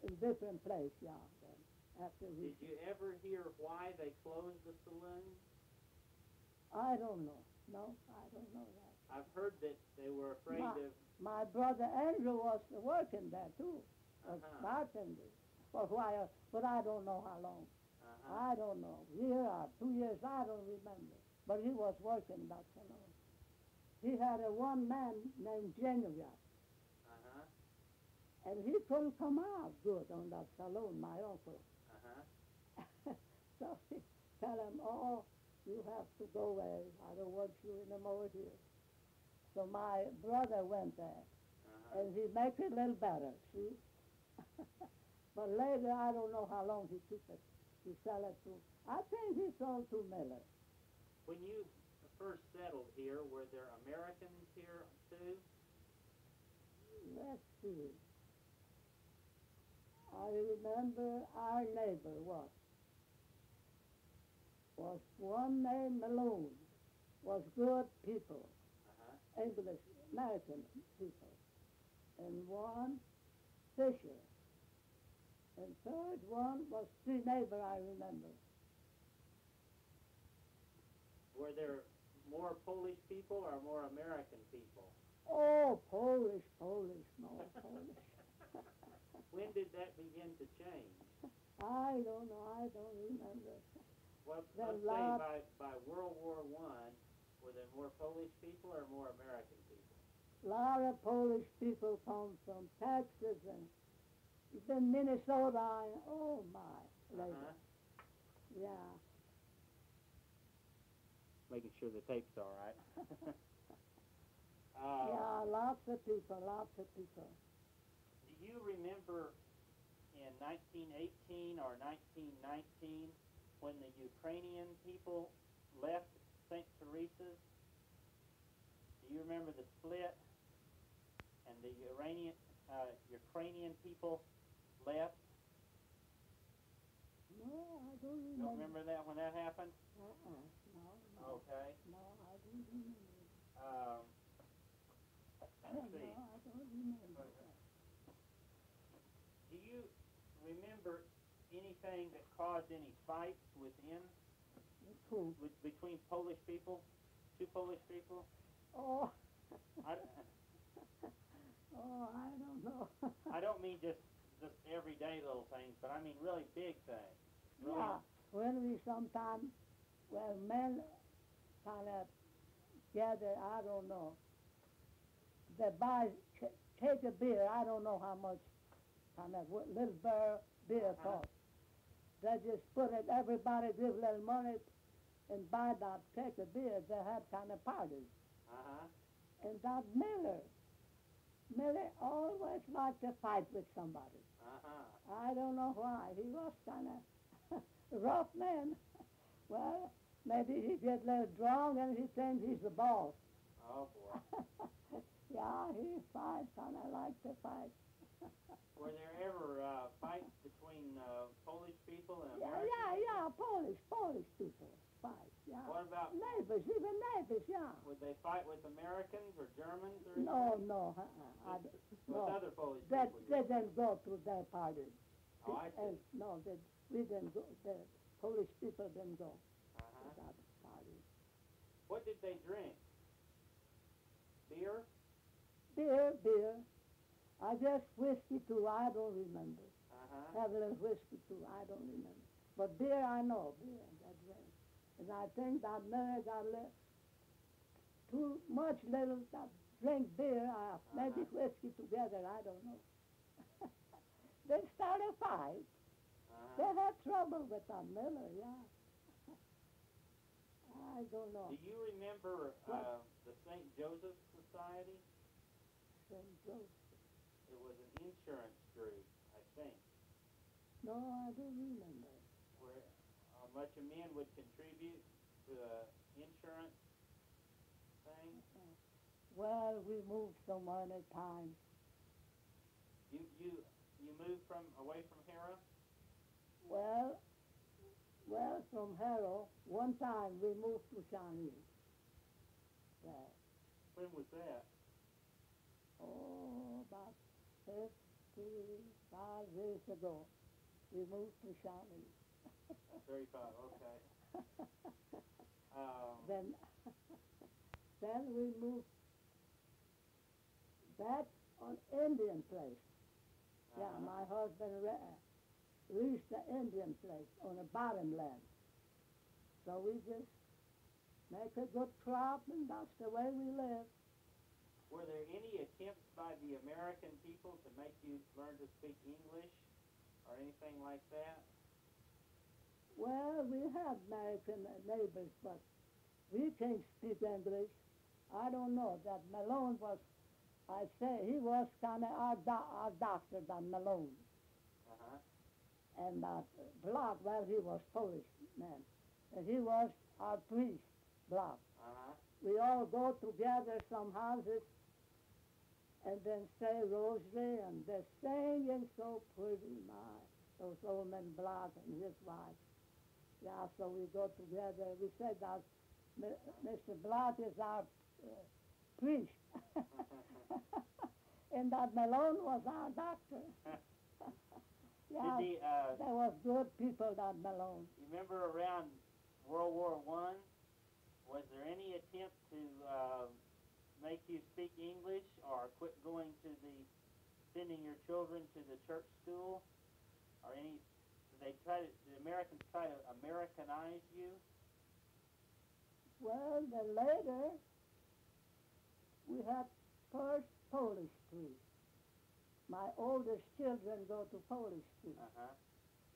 in different place, yeah, then, after we... Did you ever hear why they closed the saloon? I don't know. No, I don't know that. I've heard that they were afraid of... My brother Andrew was working there, too. Was bartender for a while, but I don't know how long. I don't know. Year or 2 years, I don't remember. But he was working that salon. He had a one man named Genevieve. And he couldn't come out good on that saloon, my uncle. So he tell him, oh, you have to go away. I don't want you anymore here. So my brother went there, and he make it a little better, see? But later, I don't know how long he took it to sell it to. I think he sold to Miller. When you first settled here, were there Americans here too? Let's see. I remember our neighbor was one named Malone, was good people, English, American people, and one Fisher, and third one was three neighbor I remember. Were there more Polish people or more American people? Oh, Polish, no, Polish. When did that begin to change? I don't know, I don't remember. Well, There let's lot- say by World War I, were there more Polish people or more American people? A lot of Polish people come from Texas and then Minnesota, and oh my, later. Yeah. Making sure the tape's all right. Yeah, lots of people. Do you remember in 1918 or 1919 when the Ukrainian people left St. Teresa's? Do you remember the split and the Ukrainian people left? No, I don't remember. You don't remember that when that happened? No. Okay. No, I don't remember. Let's see. No, I don't remember that. Do you remember anything that caused any fights within, Who? between Polish people, two Polish people? Oh. I, Oh, I don't know. I don't mean just everyday little things, but I mean really big things. Really, Yeah, when we sometimes, well, men kind of gather, I don't know. They buy, take a beer, I don't know how much, kind of little beer costs. They just put it, everybody give a little money, and buy that cake of beer, they had kind of parties. Uh-huh. And that Miller always liked to fight with somebody. Uh-huh. I don't know why. He was kind of rough man. Well, maybe he get a little drunk and he thinks he's the boss. Oh, boy. Yeah, he fight, kind of like to fight. Were there ever fights between Polish people and Yeah, Americans? yeah, Polish people fight. Yeah. What about, Neighbors, even neighbors, yeah. would they fight with Americans or Germans or No, anything? no, With no. other Polish That people? they didn't go to their parties. Oh, I see. No, we didn't go. The Polish people didn't go Uh-huh. to that party. What did they drink? Beer? Beer. I guess whiskey too. I don't remember. Uh-huh. Have a little whiskey too. I don't remember. But beer, I know beer. That drink. And I think that Mary got too much little that drink beer. Maybe whiskey together. I don't know. They started a fight. They Uh-huh. had trouble with that Miller, yeah. I don't know. Do you remember the St. Joseph Society? St. Joseph. It was an insurance group, I think, No, I don't remember. where a bunch of men would contribute to the insurance thing. Well, we moved so many times. You moved away from Hera? Well, from Harrow, one time we moved to Shawnee. When was that? Oh, about 55 years ago, we moved to Shawnee. 35, okay. Then, then we moved back on Indian place. Yeah, Uh-huh. my husband reached the Indian place on the bottomland. So we just make a good crop, and that's the way we live. Were there any attempts by the American people to make you learn to speak English or anything like that? Well, we have American neighbors, but we can't speak English. I don't know. That Malone was, I say, he was kind of our doctor, that Malone. Uh-huh. And that Block, well, he was Polish man. And he was our priest, Block. Uh-huh. We all go together some houses and then say rosary, and they're singing so pretty, my, those old men Block and his wife. Yeah, so we go together. We said that Mr. Block is our priest. And that Malone was our doctor. Yeah, Did he, there was good people, that Malone. you remember around World War I, was there any attempt to make you speak English or quit going to sending your children to the church school? Or did the Americans try to Americanize you? Well, then later, we had first Polish priest. My oldest children go to Polish school, Uh-huh.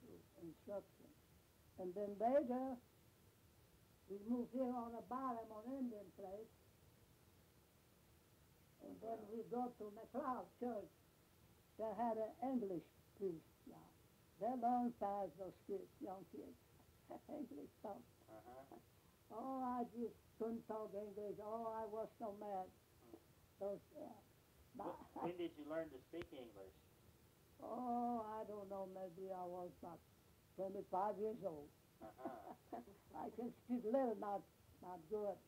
to instruction. And then later, we moved here on the bottom on Indian place. And then we go to McLeod Church. They had an English priest, yeah. They learn fast, those kids, young kids, English stuff. Uh-huh. Oh, I just couldn't talk English. Oh, I was so mad. Those, When did you learn to speak English? oh, I don't know, maybe I was about 25 years old. Uh-huh. I can speak a little, not good.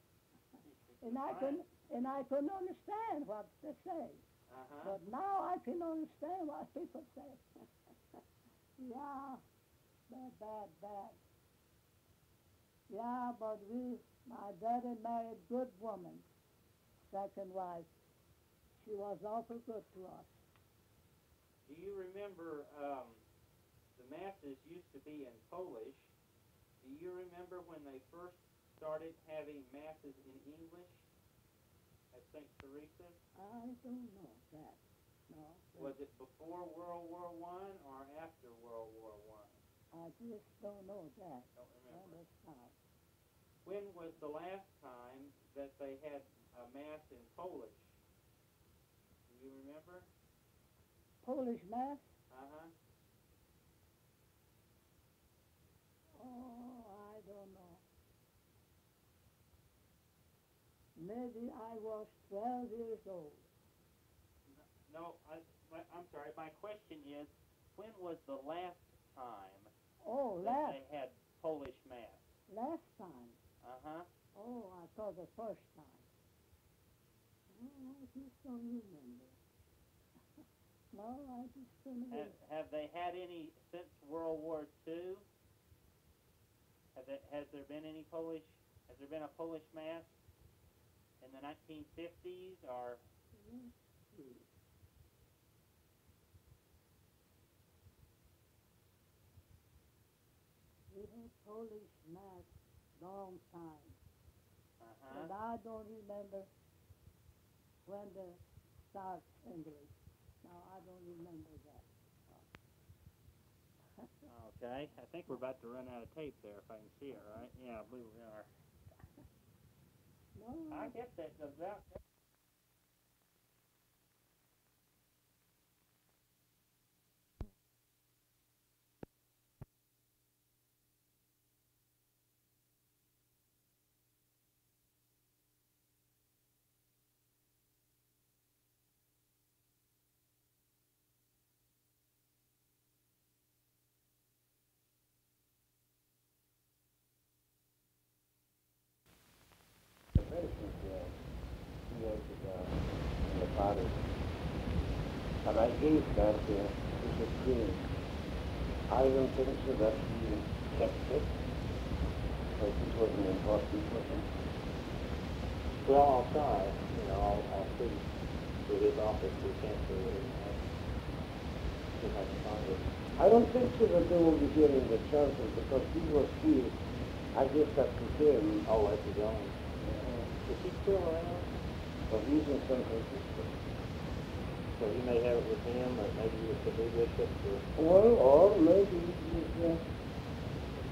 And I Fine. couldn't understand what they say. Uh-huh. But now I can understand what people say. Yeah, bad. Yeah, but my daddy married good woman, second wife. She was awful good to us. Do you remember the masses used to be in Polish? Do you remember when they first started having masses in English at St. Teresa's? I don't know that. No. Was it before World War I or after World War I? I just don't know that. Don't remember. That's not. was the last time that they had a mass in Polish? Do you remember? Polish Mass? Uh-huh. Oh, I don't know. Maybe I was 12 years old. No, I'm sorry. My question is, when was the last time Oh, that they had Polish Mass? last time. Uh-huh. Oh, I thought the first time. Oh, I just don't remember. No, I just don't remember. Have they had any since World War II? Has there been any Polish? Has there been a Polish Mass in the 1950s or? Let's see. We had Polish Mass long time. Uh-huh. But I don't remember when the start English. Now I don't remember that. Okay. I think we're about to run out of tape there, if I can see it right. Yeah, I believe we are. No, I guess that goes out. Years ago in the father. And I gave that to the queen. I don't think so that he kept it, but it wasn't important for him. Well, I'll try. I'll see with his office we can't do it. See if I can find it. I don't think so that they will be hearing the chancellor because he was here. I gave that to him. Oh, that's his own. Is he still around? So he's in San Francisco. So you may have it with him, or maybe with the new bishop, or... Well, or maybe he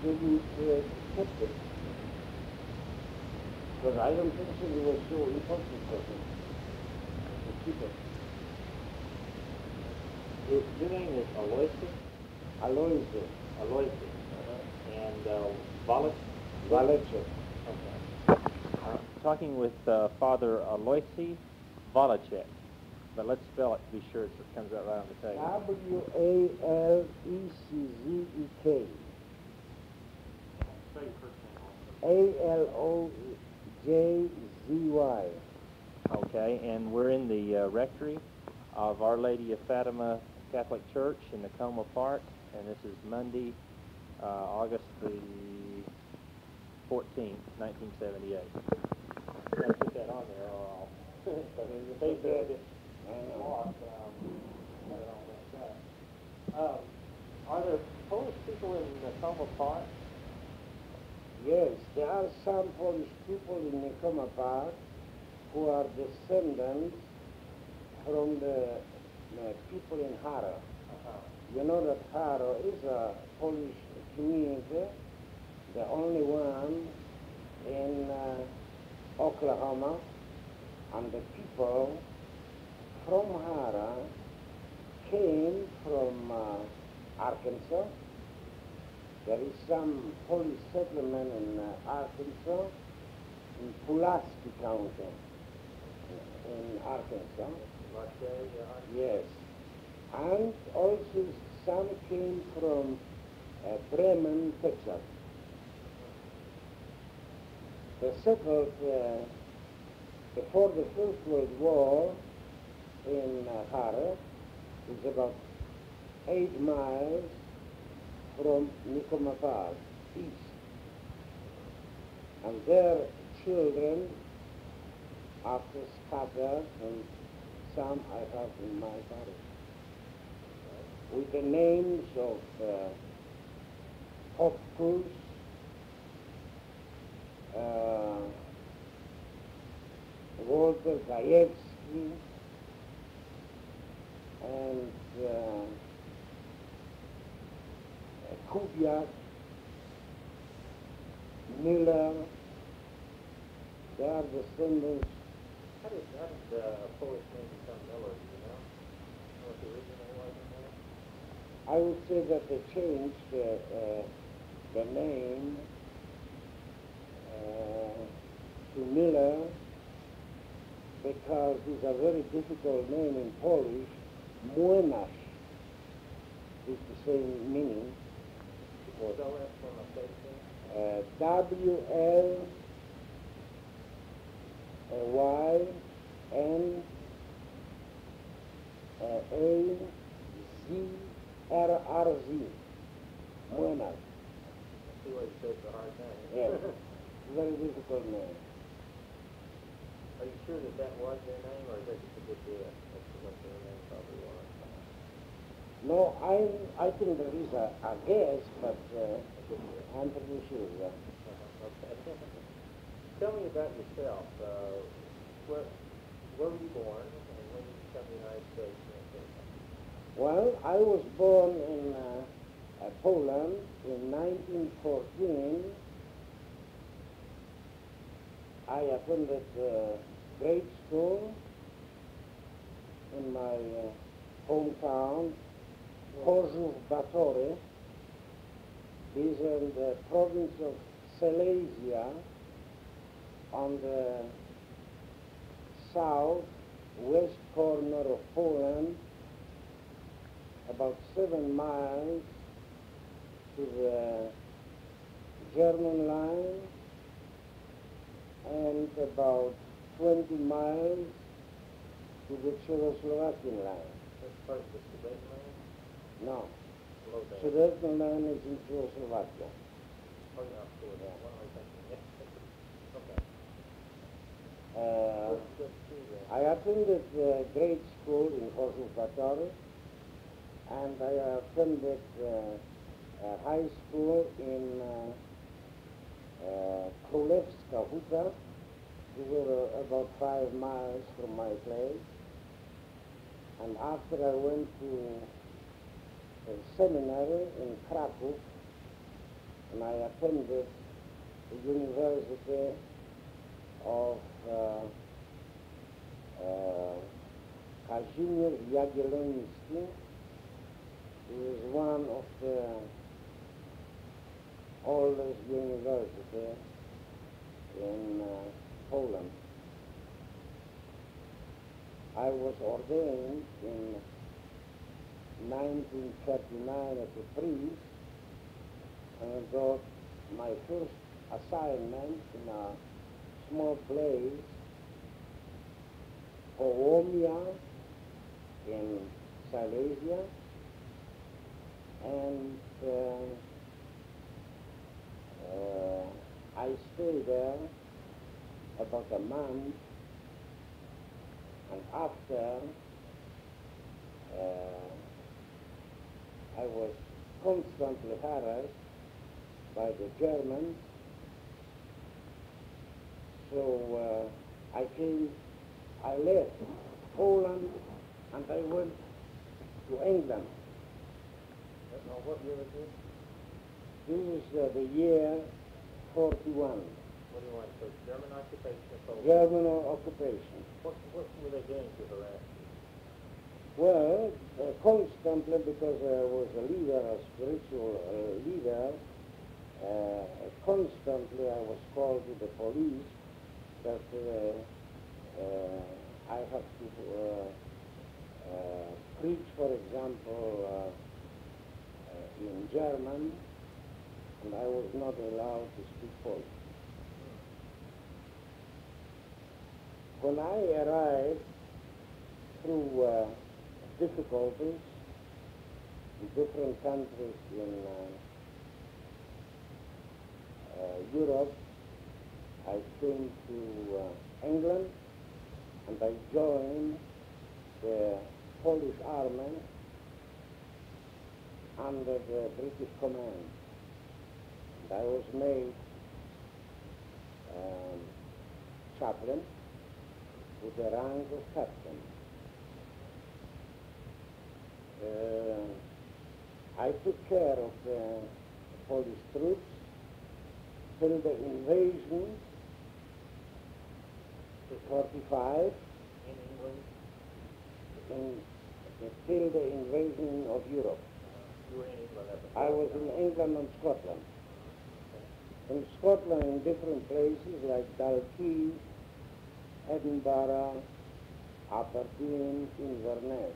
didn't kept it. Because I don't think so it was so important for him to keep it. Your name is Aloysius? Aloysius. Aloysius. And Valechek. Okay. Talking with Father Aloisi Volacek, but let's spell it to be sure it comes out right on the table. Walecek. Say your first name Alojzy. Okay, and we're in the rectory of Our Lady of Fatima Catholic Church in Nakoma Park, and this is Monday, August the 14th, 1978. I put that on there, or I'll... Because the paper is lost, but I'll have it on that side. Are there Polish people in Nakoma Park? Yes, there are some Polish people in Nakoma Park who are descendants from the people in Harrow. You know that Harrow is a Polish community, the only one in Oklahoma, and the people from Harrow came from Arkansas. There is some Polish settlement in Arkansas, in Pulaski County, in Arkansas. Yes. And also some came from Bremen, Texas. They settled before the First World War in Harrow. It's about 8 miles from Nakoma Park, east. And their children, after scattered, and some I have in my parish, with the names of Hopkus, Walter Gajewski, and Kubiak, Miller, They are descendants. How did Polish name become Miller, do you know? What the original was in there? I would say that they changed the name to Miller because it's a very difficult name in Polish. Młynarz is the same meaning. Spell that for my face there? Wlynazz. Młynarz. See what you say, it's a hard name. Yes. Very difficult name. Are you sure that was their name, or is that just a good guess? That's what their name probably was. No, I think there is a guess, but I'm pretty sure. Yeah. Okay. Tell me about yourself. Where were you born, and when did you come to the United States? Well, I was born in Poland in 1914. I attended grade school in my hometown, Chorzów Batory. Is in the province of Silesia on the south-west corner of Poland, about 7 miles to the German line and about 20 miles to the Czechoslovakian line. That's part of the Sudetenland? No. Below that. Sudetenland is in Czechoslovakia. Oh, yeah, sure. Yeah. What am I thinking? Okay. I attended grade school in Chorzów Batory, and I attended high school in Królewska Huta. These were about 5 miles from my place. And after I went to a seminary in Kraków, and I attended the University of Kazimierz Jagielloński. It is one of the oldest universities in Poland. I was ordained in 1939 as a priest, and I got my first assignment in a small place, Połomia in Silesia, and I stayed there about a month, and after I was constantly harassed by the Germans, so I left Poland and I went to England. Now, what year is this? This is the year 41. What do you want? So German occupation of Poland? German occupation. What were they doing to harass you? Well, constantly, because I was a leader, a spiritual leader, constantly I was called to the police that I have to preach, for example, in German, and I was not allowed to speak Polish. When I arrived through difficulties in different countries in Europe, I came to England and I joined the Polish army under the British command. And I was made chaplain with the rank of captain. I took care of the Polish troops till the invasion City? 45, In England? till the invasion of Europe. You were in England at the I time. was in England and Scotland. Okay. In Scotland, in different places like Dalkeith, Edinburgh, Aberdeen, Inverness.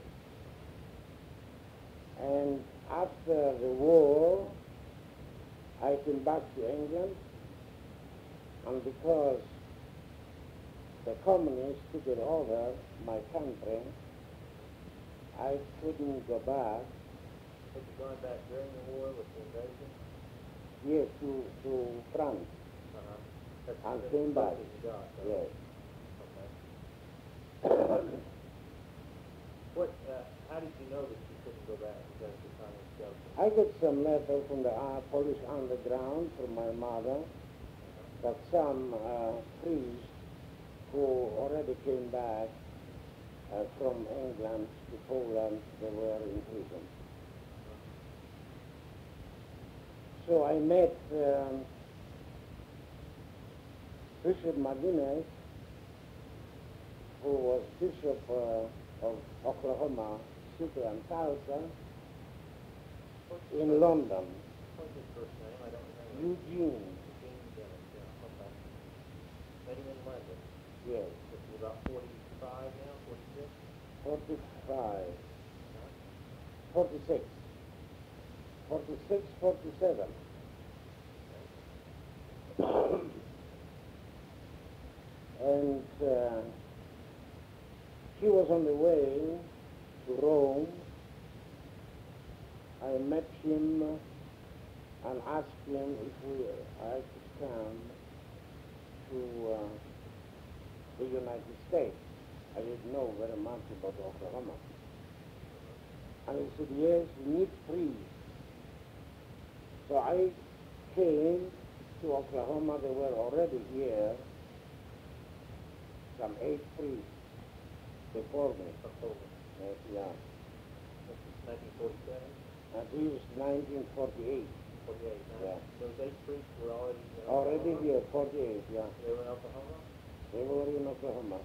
And after the war, I came back to England, and because the communists took it over my country, I couldn't go back. Had you gone back during the war with the invasion? Yes, to France. That's And that's came the back. closest you got, so. Yes. Okay. What, how did you know that you couldn't go back because the communist government? I got some letter from the Polish underground from my mother that some priests who already came back from England to Poland, they were in prison. So I met Bishop McGuinness, who was Bishop of Oklahoma City and Tulsa, in London. What's his first name? I don't remember. Eugene, Eugene Dennis, yeah, okay. Met him in London. yes, This is about 45 now, 46? 45, 46, 46, 47. And he was on the way to Rome. I met him and asked him if I could come to the United States. I didn't know very much about Oklahoma. And he said, yes, we need priests. So I came to Oklahoma. They were already here, some 8 priests before me. October. Yeah. This is 1947? And he was 1948. 48, now. Yeah. Those 8 priests were already in Already Oklahoma? here, 48, yeah. They were in Oklahoma? They were in Oklahoma.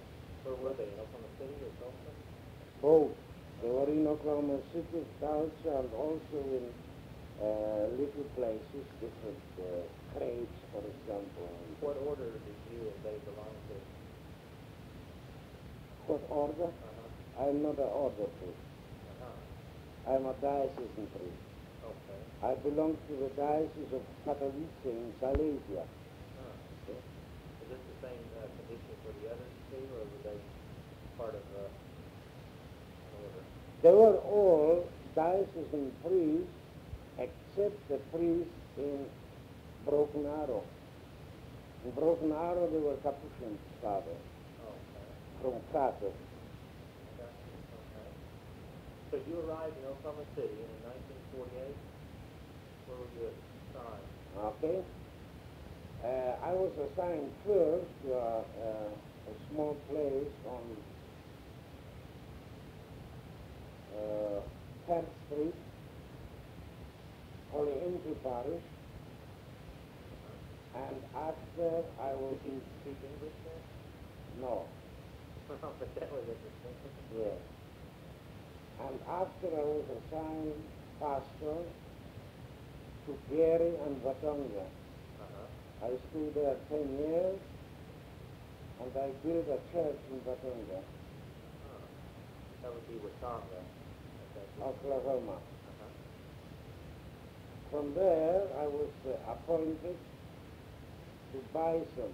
Where were they? In Oklahoma City or Tulsa? Both. They were in Oklahoma City, Tulsa, and also in little places, different crates, for example. What order did you and they belong to? What order? I'm not an order priest. I'm a diocesan priest. Okay. I belong to the Diocese of Katowice in Silesia. Okay. Is this the same condition for the others too, or were they part of an order? They were all diocesan priests except the priest in Broken Arrow. In Broken Arrow they were Capuchin fathers Okay. from Krakow. Okay. Okay. So you arrived in Oklahoma City in 1948? Where were you assigned? Okay? I was assigned first to a small place on 10th Street, Holy Angel Parish, and after I was Did you speak English there? no, But that was interesting. yes. And after I was assigned pastor to Gary and Watonga. I stayed there 10 years, and I built a church in Watonga, That would be Watonga. Okay. Oklahoma. From there, I was appointed to Bison.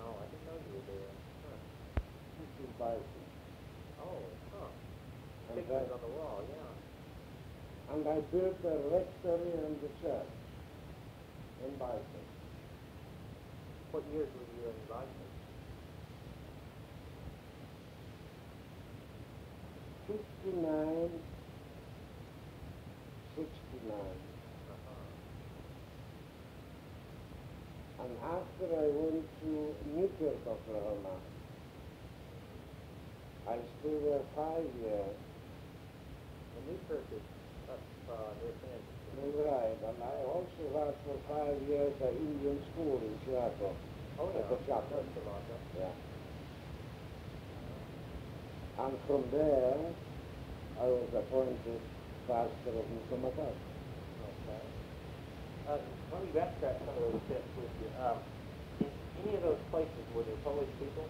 Oh, I didn't know you were there. To Bison. Oh, And pictures on the wall, yeah. and I built a rectory and the church in Bison. What years were you in Bison? 59, 69. And after I went to Newkirk, Oklahoma, I stayed there 5 years. The Newkirk is up near Kansas. Right, and I also had for 5 years an Indian school in Chicago. Oh, yeah. That's Joplin. Toronto. Yeah. And from there, I was appointed pastor of Mikomakas. Okay. Let me backtrack some of those steps with you. In any of those places, were there Polish people?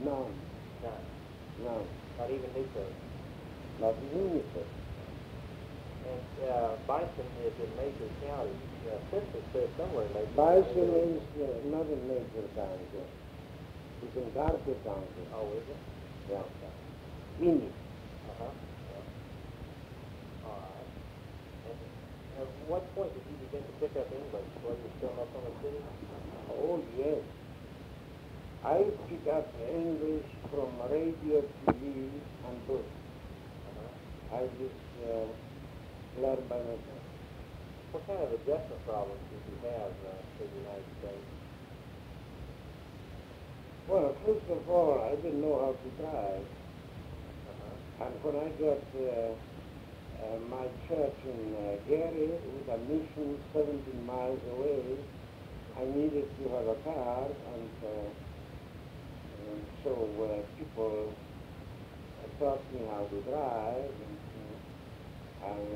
None. None. None. Not even Newport. Not even Newport. And Bison is in Major County. Census says somewhere in Major Bison County. is not a major county. It's in Garfield County. Oh, is it? Yeah. In it. Uh-huh. Yeah. All right. And at what point did you begin to pick up English? While you were still in Oklahoma City? Oh, yes. I pick up English from radio, TV, and books. Uh-huh. I just learn by myself. What kind of adjustment problems did you have in the United States? Well, first of all, I didn't know how to drive. Uh-huh. And when I got my church in Gary with a mission 17 miles away, I needed to have a car, and so people taught me how to drive, and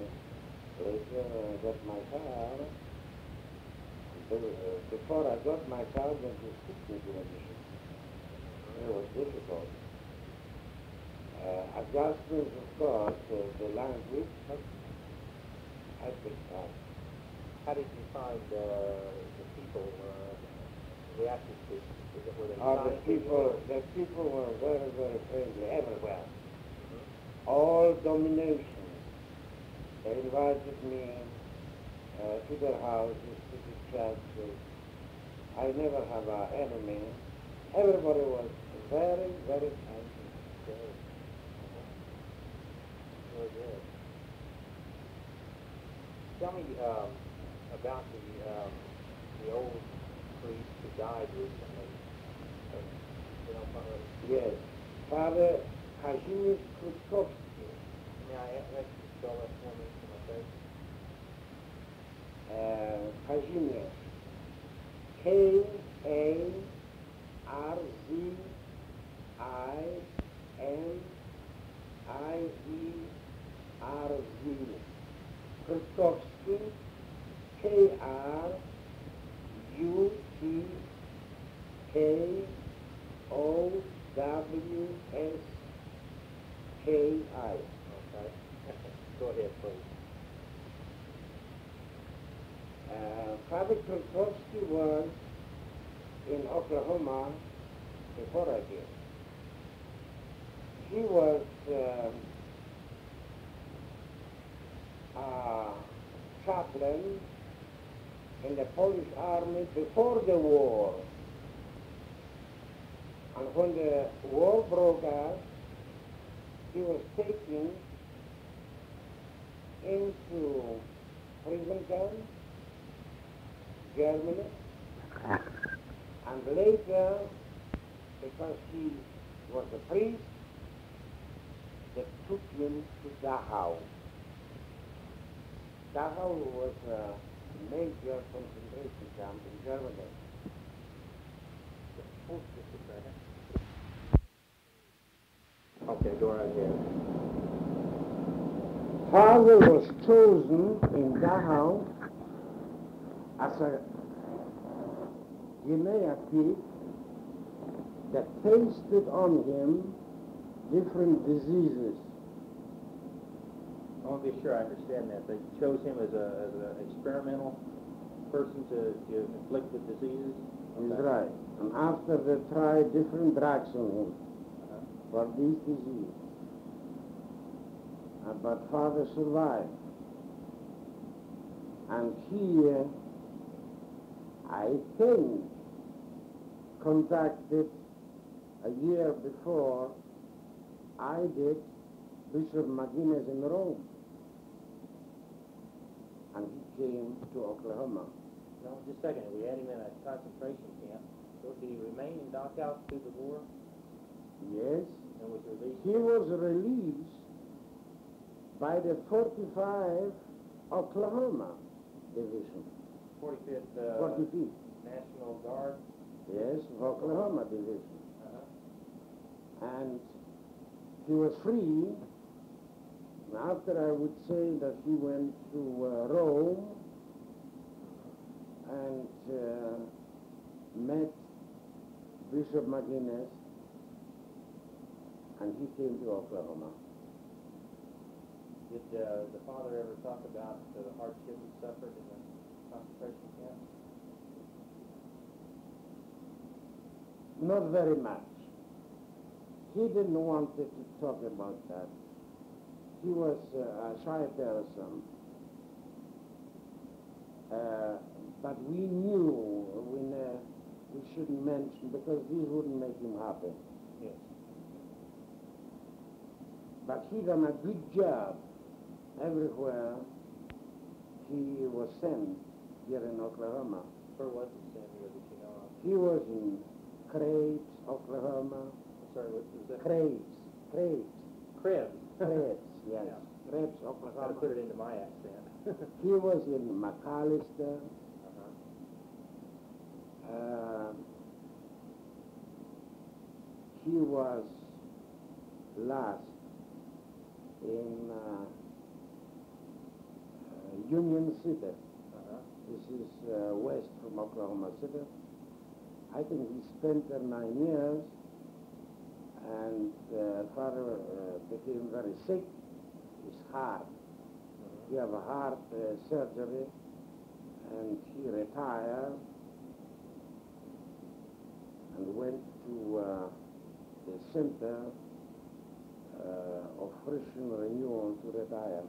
later I got my car. Before I got my car, then to speak me to a mission. It was difficult. Adjustments, of course, the language, I picked up. How did you find the people reacted to? Were they The people were very, very friendly everywhere. All domination. They invited me to their houses, to the churches. I never have an enemy. Everybody was very, very kind. Very good. Tell me about the old priest who died recently. Yes. Father Kazimierz Krutkowski. May I ask you to spell that for me for my face? Kazimierz. Karzimierz. Krutkowski. Krutkovski. Okay. Go ahead, please. Father Krutkowski was in Oklahoma before I came. He was a chaplain in the Polish army before the war. And when the war broke out, he was taken into prison camp, Germany, and later, because he was a priest, they took him to Dachau. Dachau was a major concentration camp in Germany. Okay, go right ahead. Father was chosen in Dachau as a Guinea pig that tasted on him different diseases. I want to be sure I understand that. They chose him as an experimental person to inflict the diseases? He's right. And after they tried different drugs on him for these diseases. But Father survived. And he, I think, contacted a year before I did Bishop McGuinness in Rome. And he came to Oklahoma. No, just a second. We had him in a concentration camp. So did he remain in Dachau through the war Yes. and was released? He was released by the 45 Oklahoma Division. 45th 45th. National Guard. Yes, of Oklahoma Division. Uh-huh. And he was free. After I would say that he went to Rome and met Bishop McGuinness, and he came to Oklahoma. Did the father ever talk about the hardship he suffered in the concentration camp? Not very much. He didn't want to talk about that. He was a shy person. But we knew we shouldn't mention, because this wouldn't make him happy. Yes. But he done a good job everywhere he was sent here in Oklahoma. Where was he sent here that you know of? He was in Crabes, Oklahoma. Sorry, what was that? Crabes. Cribs. Crabes, yes. Yeah. Crabes, Got to Oklahoma. put it into my accent. He was in McAllister. Uh-huh. He was last in Union City. Uh-huh. This is west from Oklahoma City. I think he spent there 9 years, and father became very sick. His heart. He had a heart surgery, and he retired and went to the Center of Christian Renewal to retire.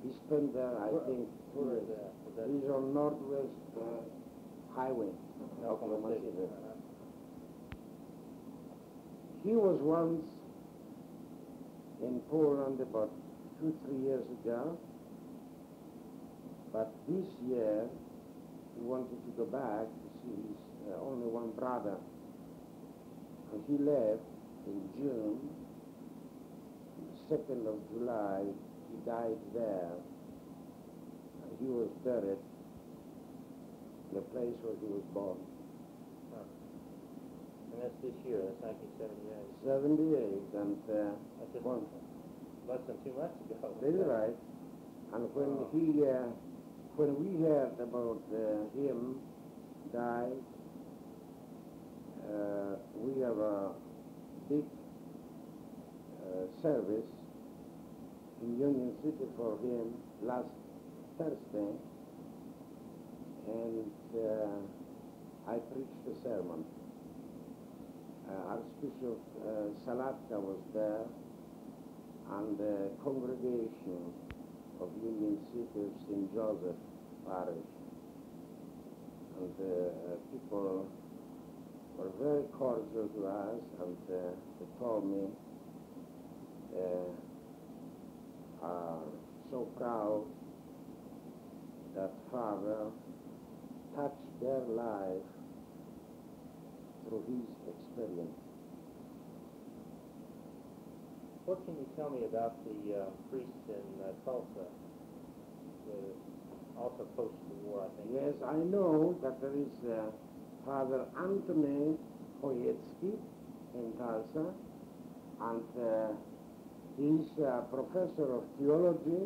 He spent there, I think, 2 Where years. is that? Is that He's on Northwest Highway, Oklahoma City. Uh-huh. He was once in Poland about 2-3 years ago, but this year he wanted to go back to see his only one brother. And he left in June. The 2nd of July, he died there. And he was buried in the place where he was born. And that's this year, that's 1978. 78, and That's just one. less than 2 months ago. That's right. And when we heard about him died, we have a big service in Union City for him last Thursday, and I preached a sermon. Archbishop Salatka was there, and the congregation of Union City of St. Joseph Parish. And people were very cordial to us, and they told me are so proud that Father touched their life through his experience. What can you tell me about the priests in Tulsa, also post the war, I think? Yes, I know that there is Father Anthony Hoyetsky in Tulsa, and he's a professor of theology.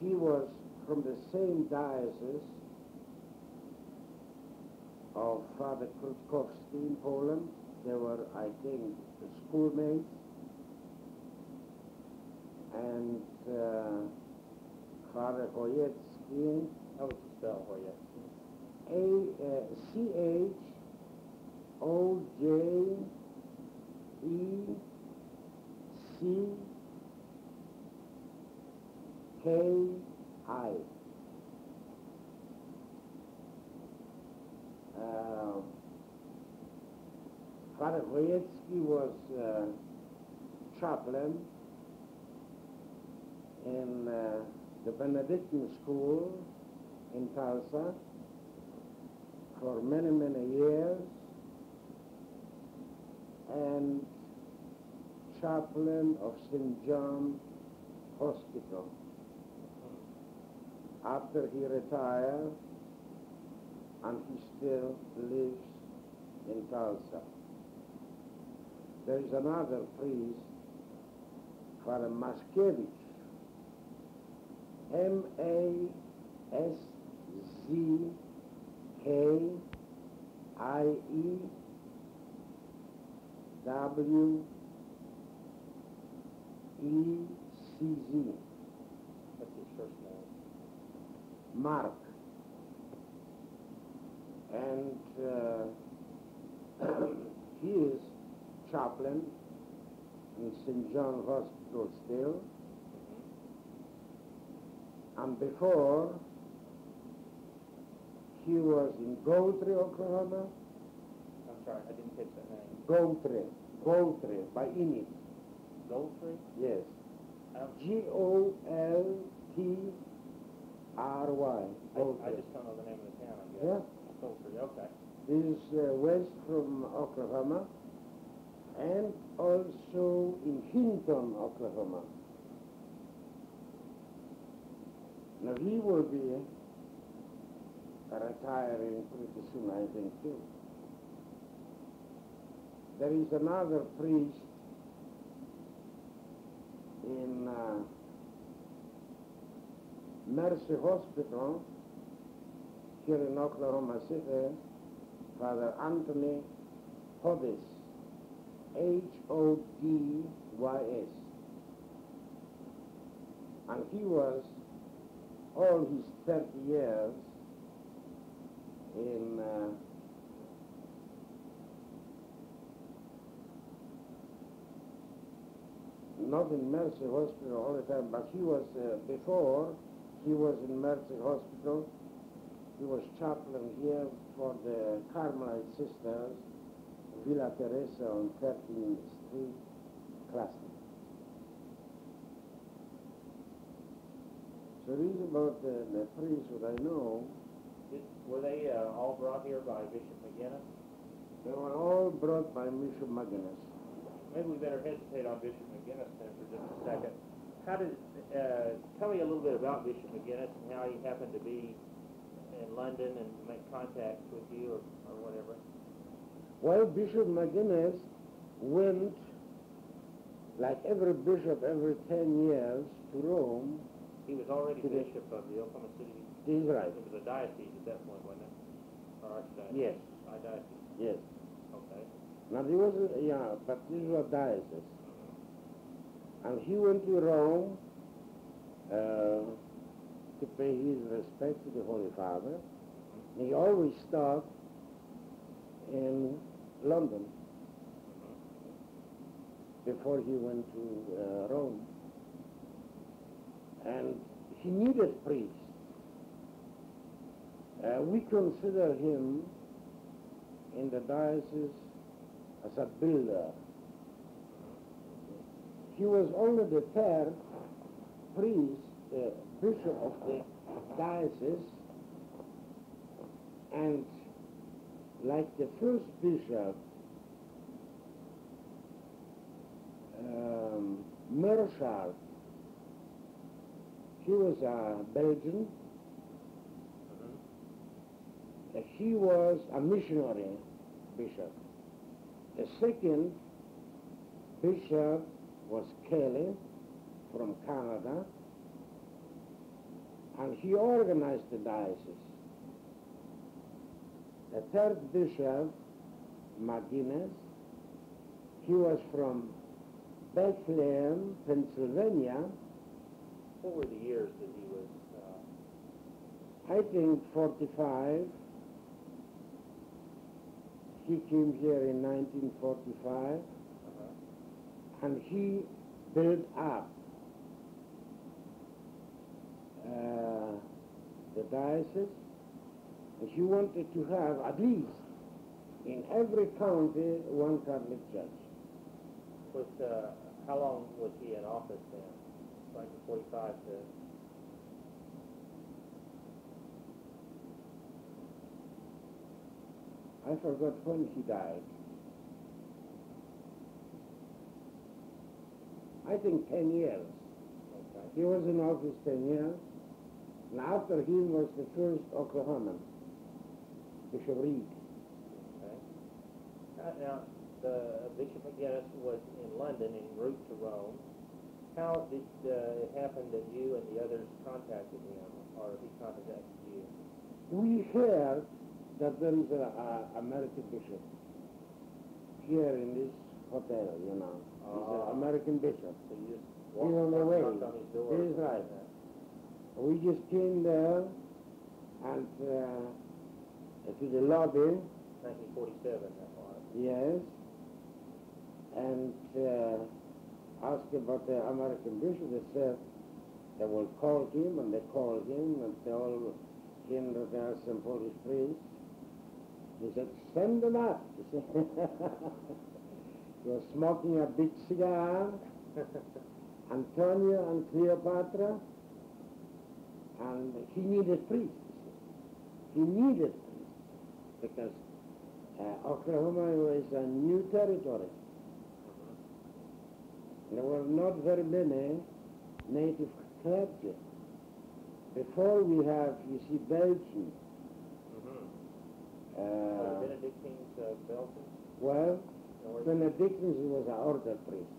He was from the same diocese of Father Kruczkowski in Poland. They were, I think, schoolmates. And Father Hoyetsky, How would you spell Hoyetsky? Chojecki. Father Hoyetsky was chaplain in the Benedictine school in Tulsa for many, many years, and chaplain of St. John Hospital. after he retired, and he still lives in Tulsa. There is another priest, Father Mashkevich, Mashkiewiecz. What's his first name? Mark. And he is chaplain in St. John Hospital still. And before, he was in Goltry, Oklahoma. I'm sorry, I didn't catch that name. Goltry, by Enid. Goldtree? Yes. Goltry. I just don't know the name of the town, I guess. Yeah. Goldtree, okay. This is west from Oklahoma, and also in Hinton, Oklahoma. Now he will be retiring pretty soon, I think, too. There is another priest in Mercy Hospital here in Oklahoma City, Father Anthony Hodis, Hodys. And he was all his 30 years in not in Mercy Hospital all the time, but he was, before, he was in Mercy Hospital. He was chaplain here for the Carmelite Sisters, Villa Teresa on 13th Street, Classic. So these are about the priests that I know. Were they all brought here by Bishop McGinnis? They were all brought by Bishop McGinnis. Maybe we better hesitate on Bishop McGinnis then for just a second. How did, tell me a little bit about Bishop McGinnis and how he happened to be in London and make contact with you or whatever. Well, Bishop McGinnis went, like every bishop, every 10 years to Rome. He was already bishop of the Oklahoma City. He's right. It was a diocese at that point, wasn't it? Or archdiocese? Yes. Diocese. Yes. Okay. Now, he was, but this was a diocese. And he went to Rome to pay his respect to the Holy Father. He always stopped in London before he went to Rome. And he needed priests. We consider him in the diocese as a builder. He was only the third priest, bishop of the diocese, and like the first bishop, Merchard, he was a Belgian. He was a missionary bishop. The second bishop was Kelly from Canada, and he organized the diocese. The third bishop, McGinnis, he was from Bethlehem, Pennsylvania. What were the years that he was? I think 45. He came here in 1945, and he built up the diocese. And he wanted to have at least in every county one Catholic church. How long was he in office then? Like 45 to... I forgot when he died. I think 10 years. Okay. He was in office 10 years, And after him was the first Oklahoman, Bishop Reed. Okay. Now, the Bishop McGinnis was in London en route to Rome. How did it happen that you and the others contacted him, or he contacted you? We heard that there is a American bishop here in this hotel, you know. He's an American bishop. So you just He's on the way. knocked on his door. That is right. We just came there and to the lobby, 1947, that was. yes, and asked about the American bishop. They said they will call him, and they called him, and they all came that there are some Polish priests. He said, send them up. He was smoking a big cigar, Antonio and Cleopatra, and he needed priests. He needed priests because Oklahoma was a new territory. There were not very many native clergy. Before we have, you see, Belgium. Benedictines of Belgium? Well, Benedictines was an order priest.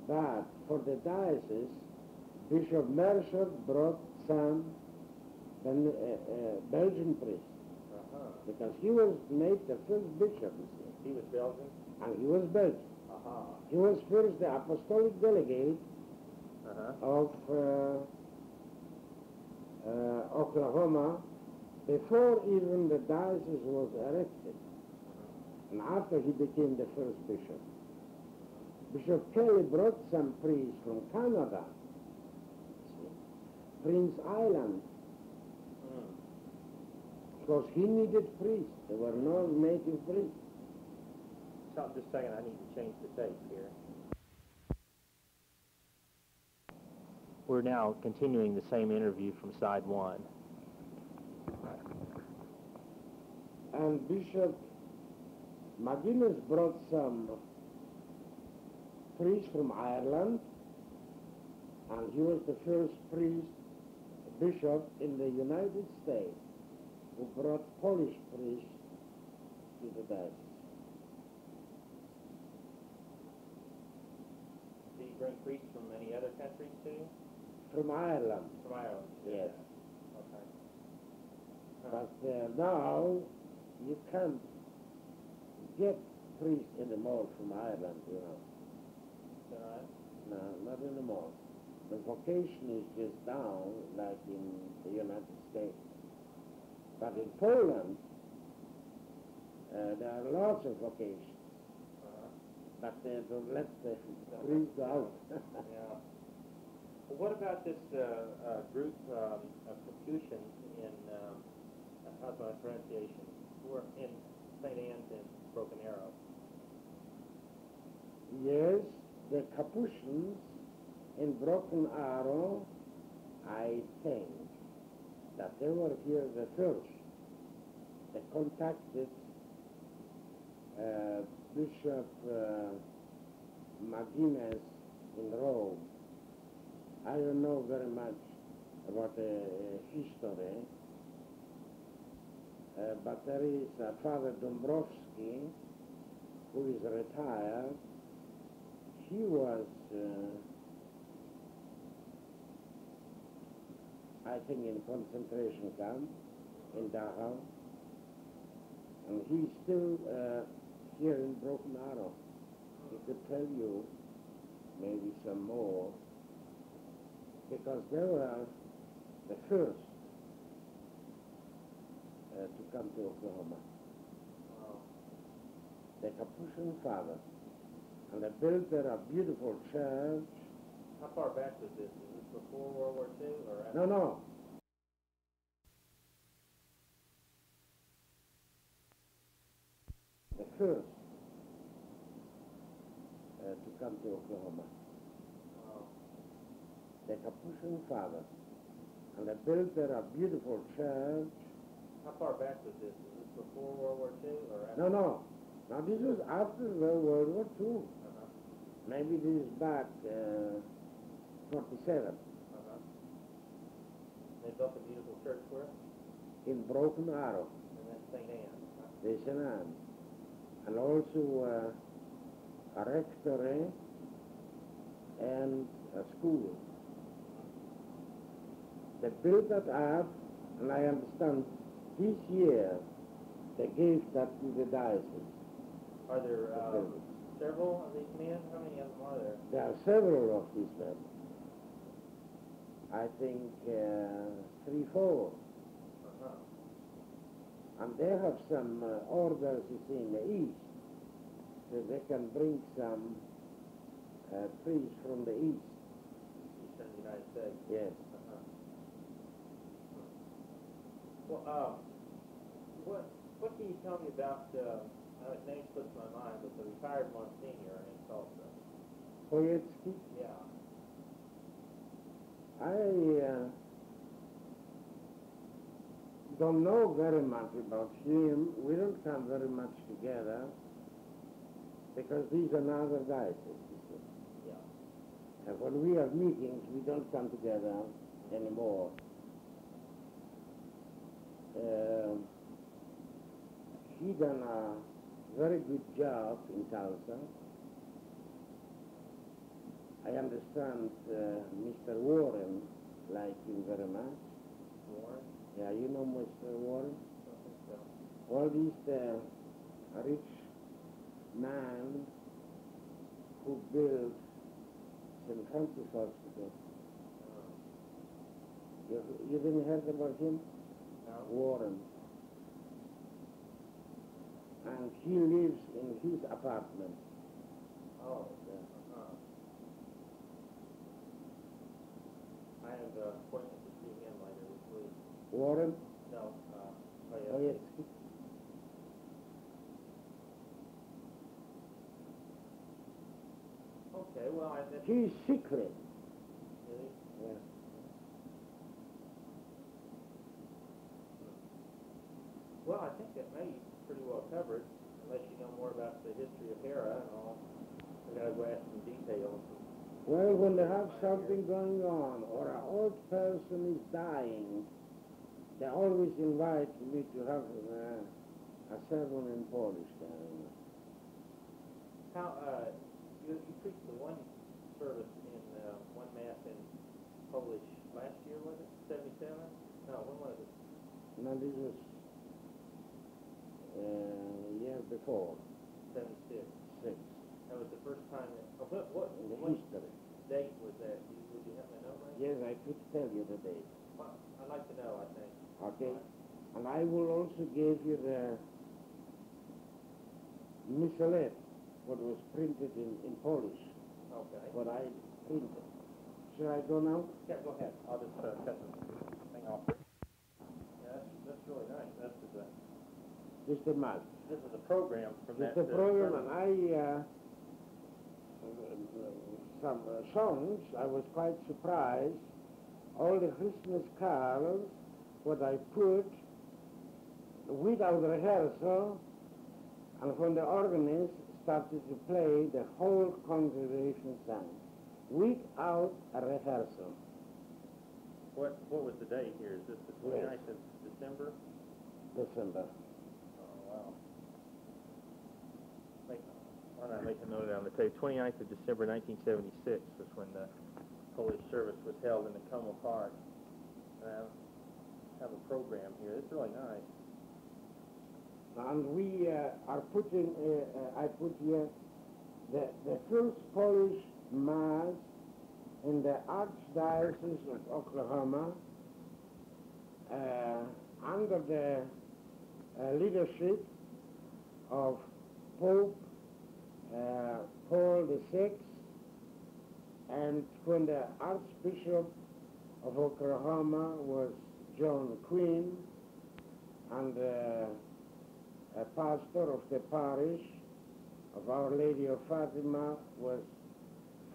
But for the diocese, Bishop Mercer brought some Belgian priests. Because he was made the first bishop, you see. He was Belgian? And he was Belgian. He was first the apostolic delegate of Oklahoma before even the diocese was erected. And after he became the first bishop. Bishop Kelly brought some priests from Canada, Prince Island, because he needed priests. There were no native priests. Stop just a second, I need to change the tape here. We're now continuing the same interview from side one. And Bishop McGinnis brought some priests from Ireland, and he was the first bishop in the United States who brought Polish priests to the diocese. Did he bring priests from any other countries too? From Ireland. From Ireland? Yes. Okay. But now you can't get priests anymore from Ireland, you know. Is that right? No, not anymore. The vocation is just down, like in the United States. But in Poland, there are lots of vocations. But they don't let the priests go out. Yeah. Well, what about this group of Capuchins in, how's my pronunciation? We're in St. Anne's in Broken Arrow. Yes, the Capuchins in Broken Arrow, I think that they were here the first. They contacted Bishop McGinnis in Rome. I don't know very much about the history, but there is Father Dombrowski, who is retired. He was, I think, in concentration camp in Dachau, and he's still here in Broken Arrow. He could tell you maybe some more, because they were the first to come to Oklahoma. The Capuchin Fathers. And they built there a beautiful church. How far back was this? Was this before World War II or after? No. The first to come to Oklahoma. The Capuchin Fathers. And they built there a beautiful church. How far back was this? Was this before World War II or after? No. Now this was after the World War II. Maybe this is back 47. they built a beautiful church where? in Broken Arrow, And then St. Anne. the St. Anne, and also a rectory and a school. They built that up, and I understand this year they gave that to the diocese. Are there to build it. several of these men? How many of them are there? There are several of these men. I think 3, 4. Uh-huh. And they have some orders, you see, in the east. So they can bring some priests from the east. Eastern United States. Yes. Uh-huh. Well, what can you tell me about, his name slips my mind, but the retired Monsignor in Tulsa? Poyetsky, Yeah. I don't know very much about him. We don't come very much together because he's another diocese, you see. Yeah. And when we have meetings, we don't come together anymore. He done a very good job in Tulsa. I understand Mr. Warren liked him very much. Warren? Yeah, you know Mr. Warren? I don't think so. Well, he's a rich man who built St. Francis Hospital. You didn't heard about him? No. Warren. And he lives in his apartment. Oh. Yeah. Uh-huh. I have an appointment to see him later this week. Warren? No, Poyetsky. Okay, well, He's secret. Really? Yeah. Well, I think that may pretty well cover it, unless you know more about the history of Hera and all. We gotta go ask some details. Well, when they have something going on or an old person is dying, they always invite me to have a sermon in Polish there. How, you preached the one service in, one mass in Polish last year, was it? 77? No, when was it? No, this was year before, 76. 6, That was the first time that, what in the what history. date was that? Would you happen to know, Mike? Yes, I could tell you the date. Well, I'd like to know, I think. Okay? And I will also give you the missalette, what was printed in Polish, Okay. what I printed. Should I go now? Yeah, go ahead. I'll just cut the thing off. Yeah, that's really nice. Just a month. This is a program from Just that. a program, sermon. and some songs, I was quite surprised. All the Christmas carols, what I put without rehearsal, and when the organist started to play, the whole congregation sang without a rehearsal. What was the date here? Is this the 29th of December? December. Oh, wow. Why not make a note down the tape? 29th of December 1976 was when the Polish service was held in the Como Park. Have a program here. It's really nice. And we are putting, I put here, the first Polish Mass in the Archdiocese of Oklahoma under the leadership of Pope Paul VI, and when the Archbishop of Oklahoma was John Quinn, and a pastor of the parish of Our Lady of Fatima was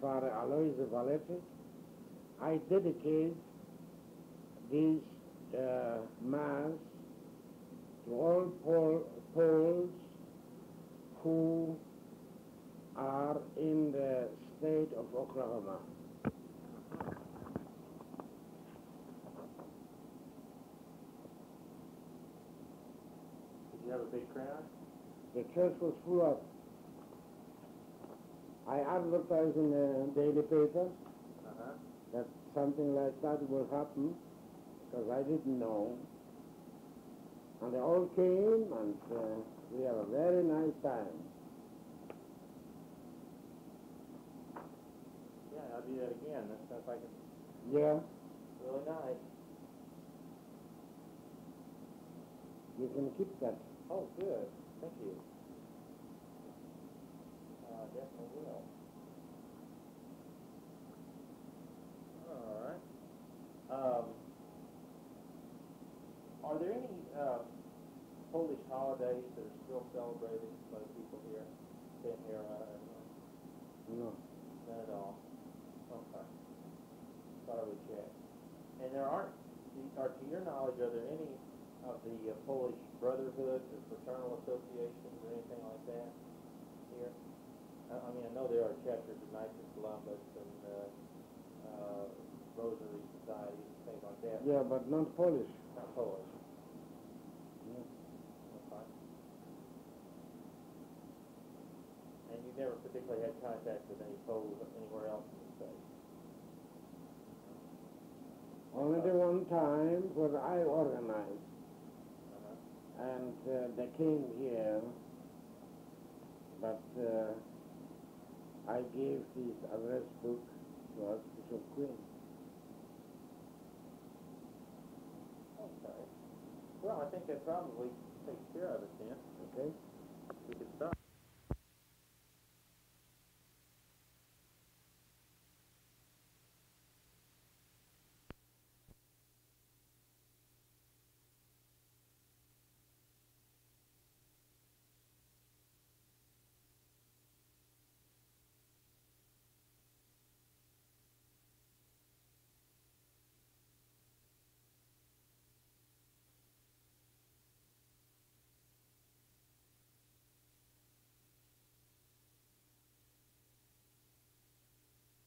Father Aloysius Valetic. I dedicate this Mass to all Poles who are in the state of Oklahoma. You have a big crowd? The church was full up. I advertised in the daily papers Uh-huh. that something like that will happen, because I didn't know. And they all came, and we had a very nice time. Yeah, I'll do that again. That sounds like it's Yeah, really nice. you can keep that. Oh, good. Thank you. Definitely will. All right. Are there any Polish holidays that are still celebrated by the people here? Been here, No. none at all. Okay. Thought I would check. And there aren't, or to your knowledge, are there any of the Polish brotherhoods or fraternal associations or anything like that here? I mean, I know there are chapters of Knights of Columbus and Rosary Society and things like that. Yeah, but not Polish. Not Polish. No. Okay. And you never particularly had contact with any Poles anywhere else in the state? Only the one time was I organized, Uh-huh. and they came here, but I gave this address book to Archbishop Quinn. Okay. Well, I think that probably takes care of it then. Okay? We can stop.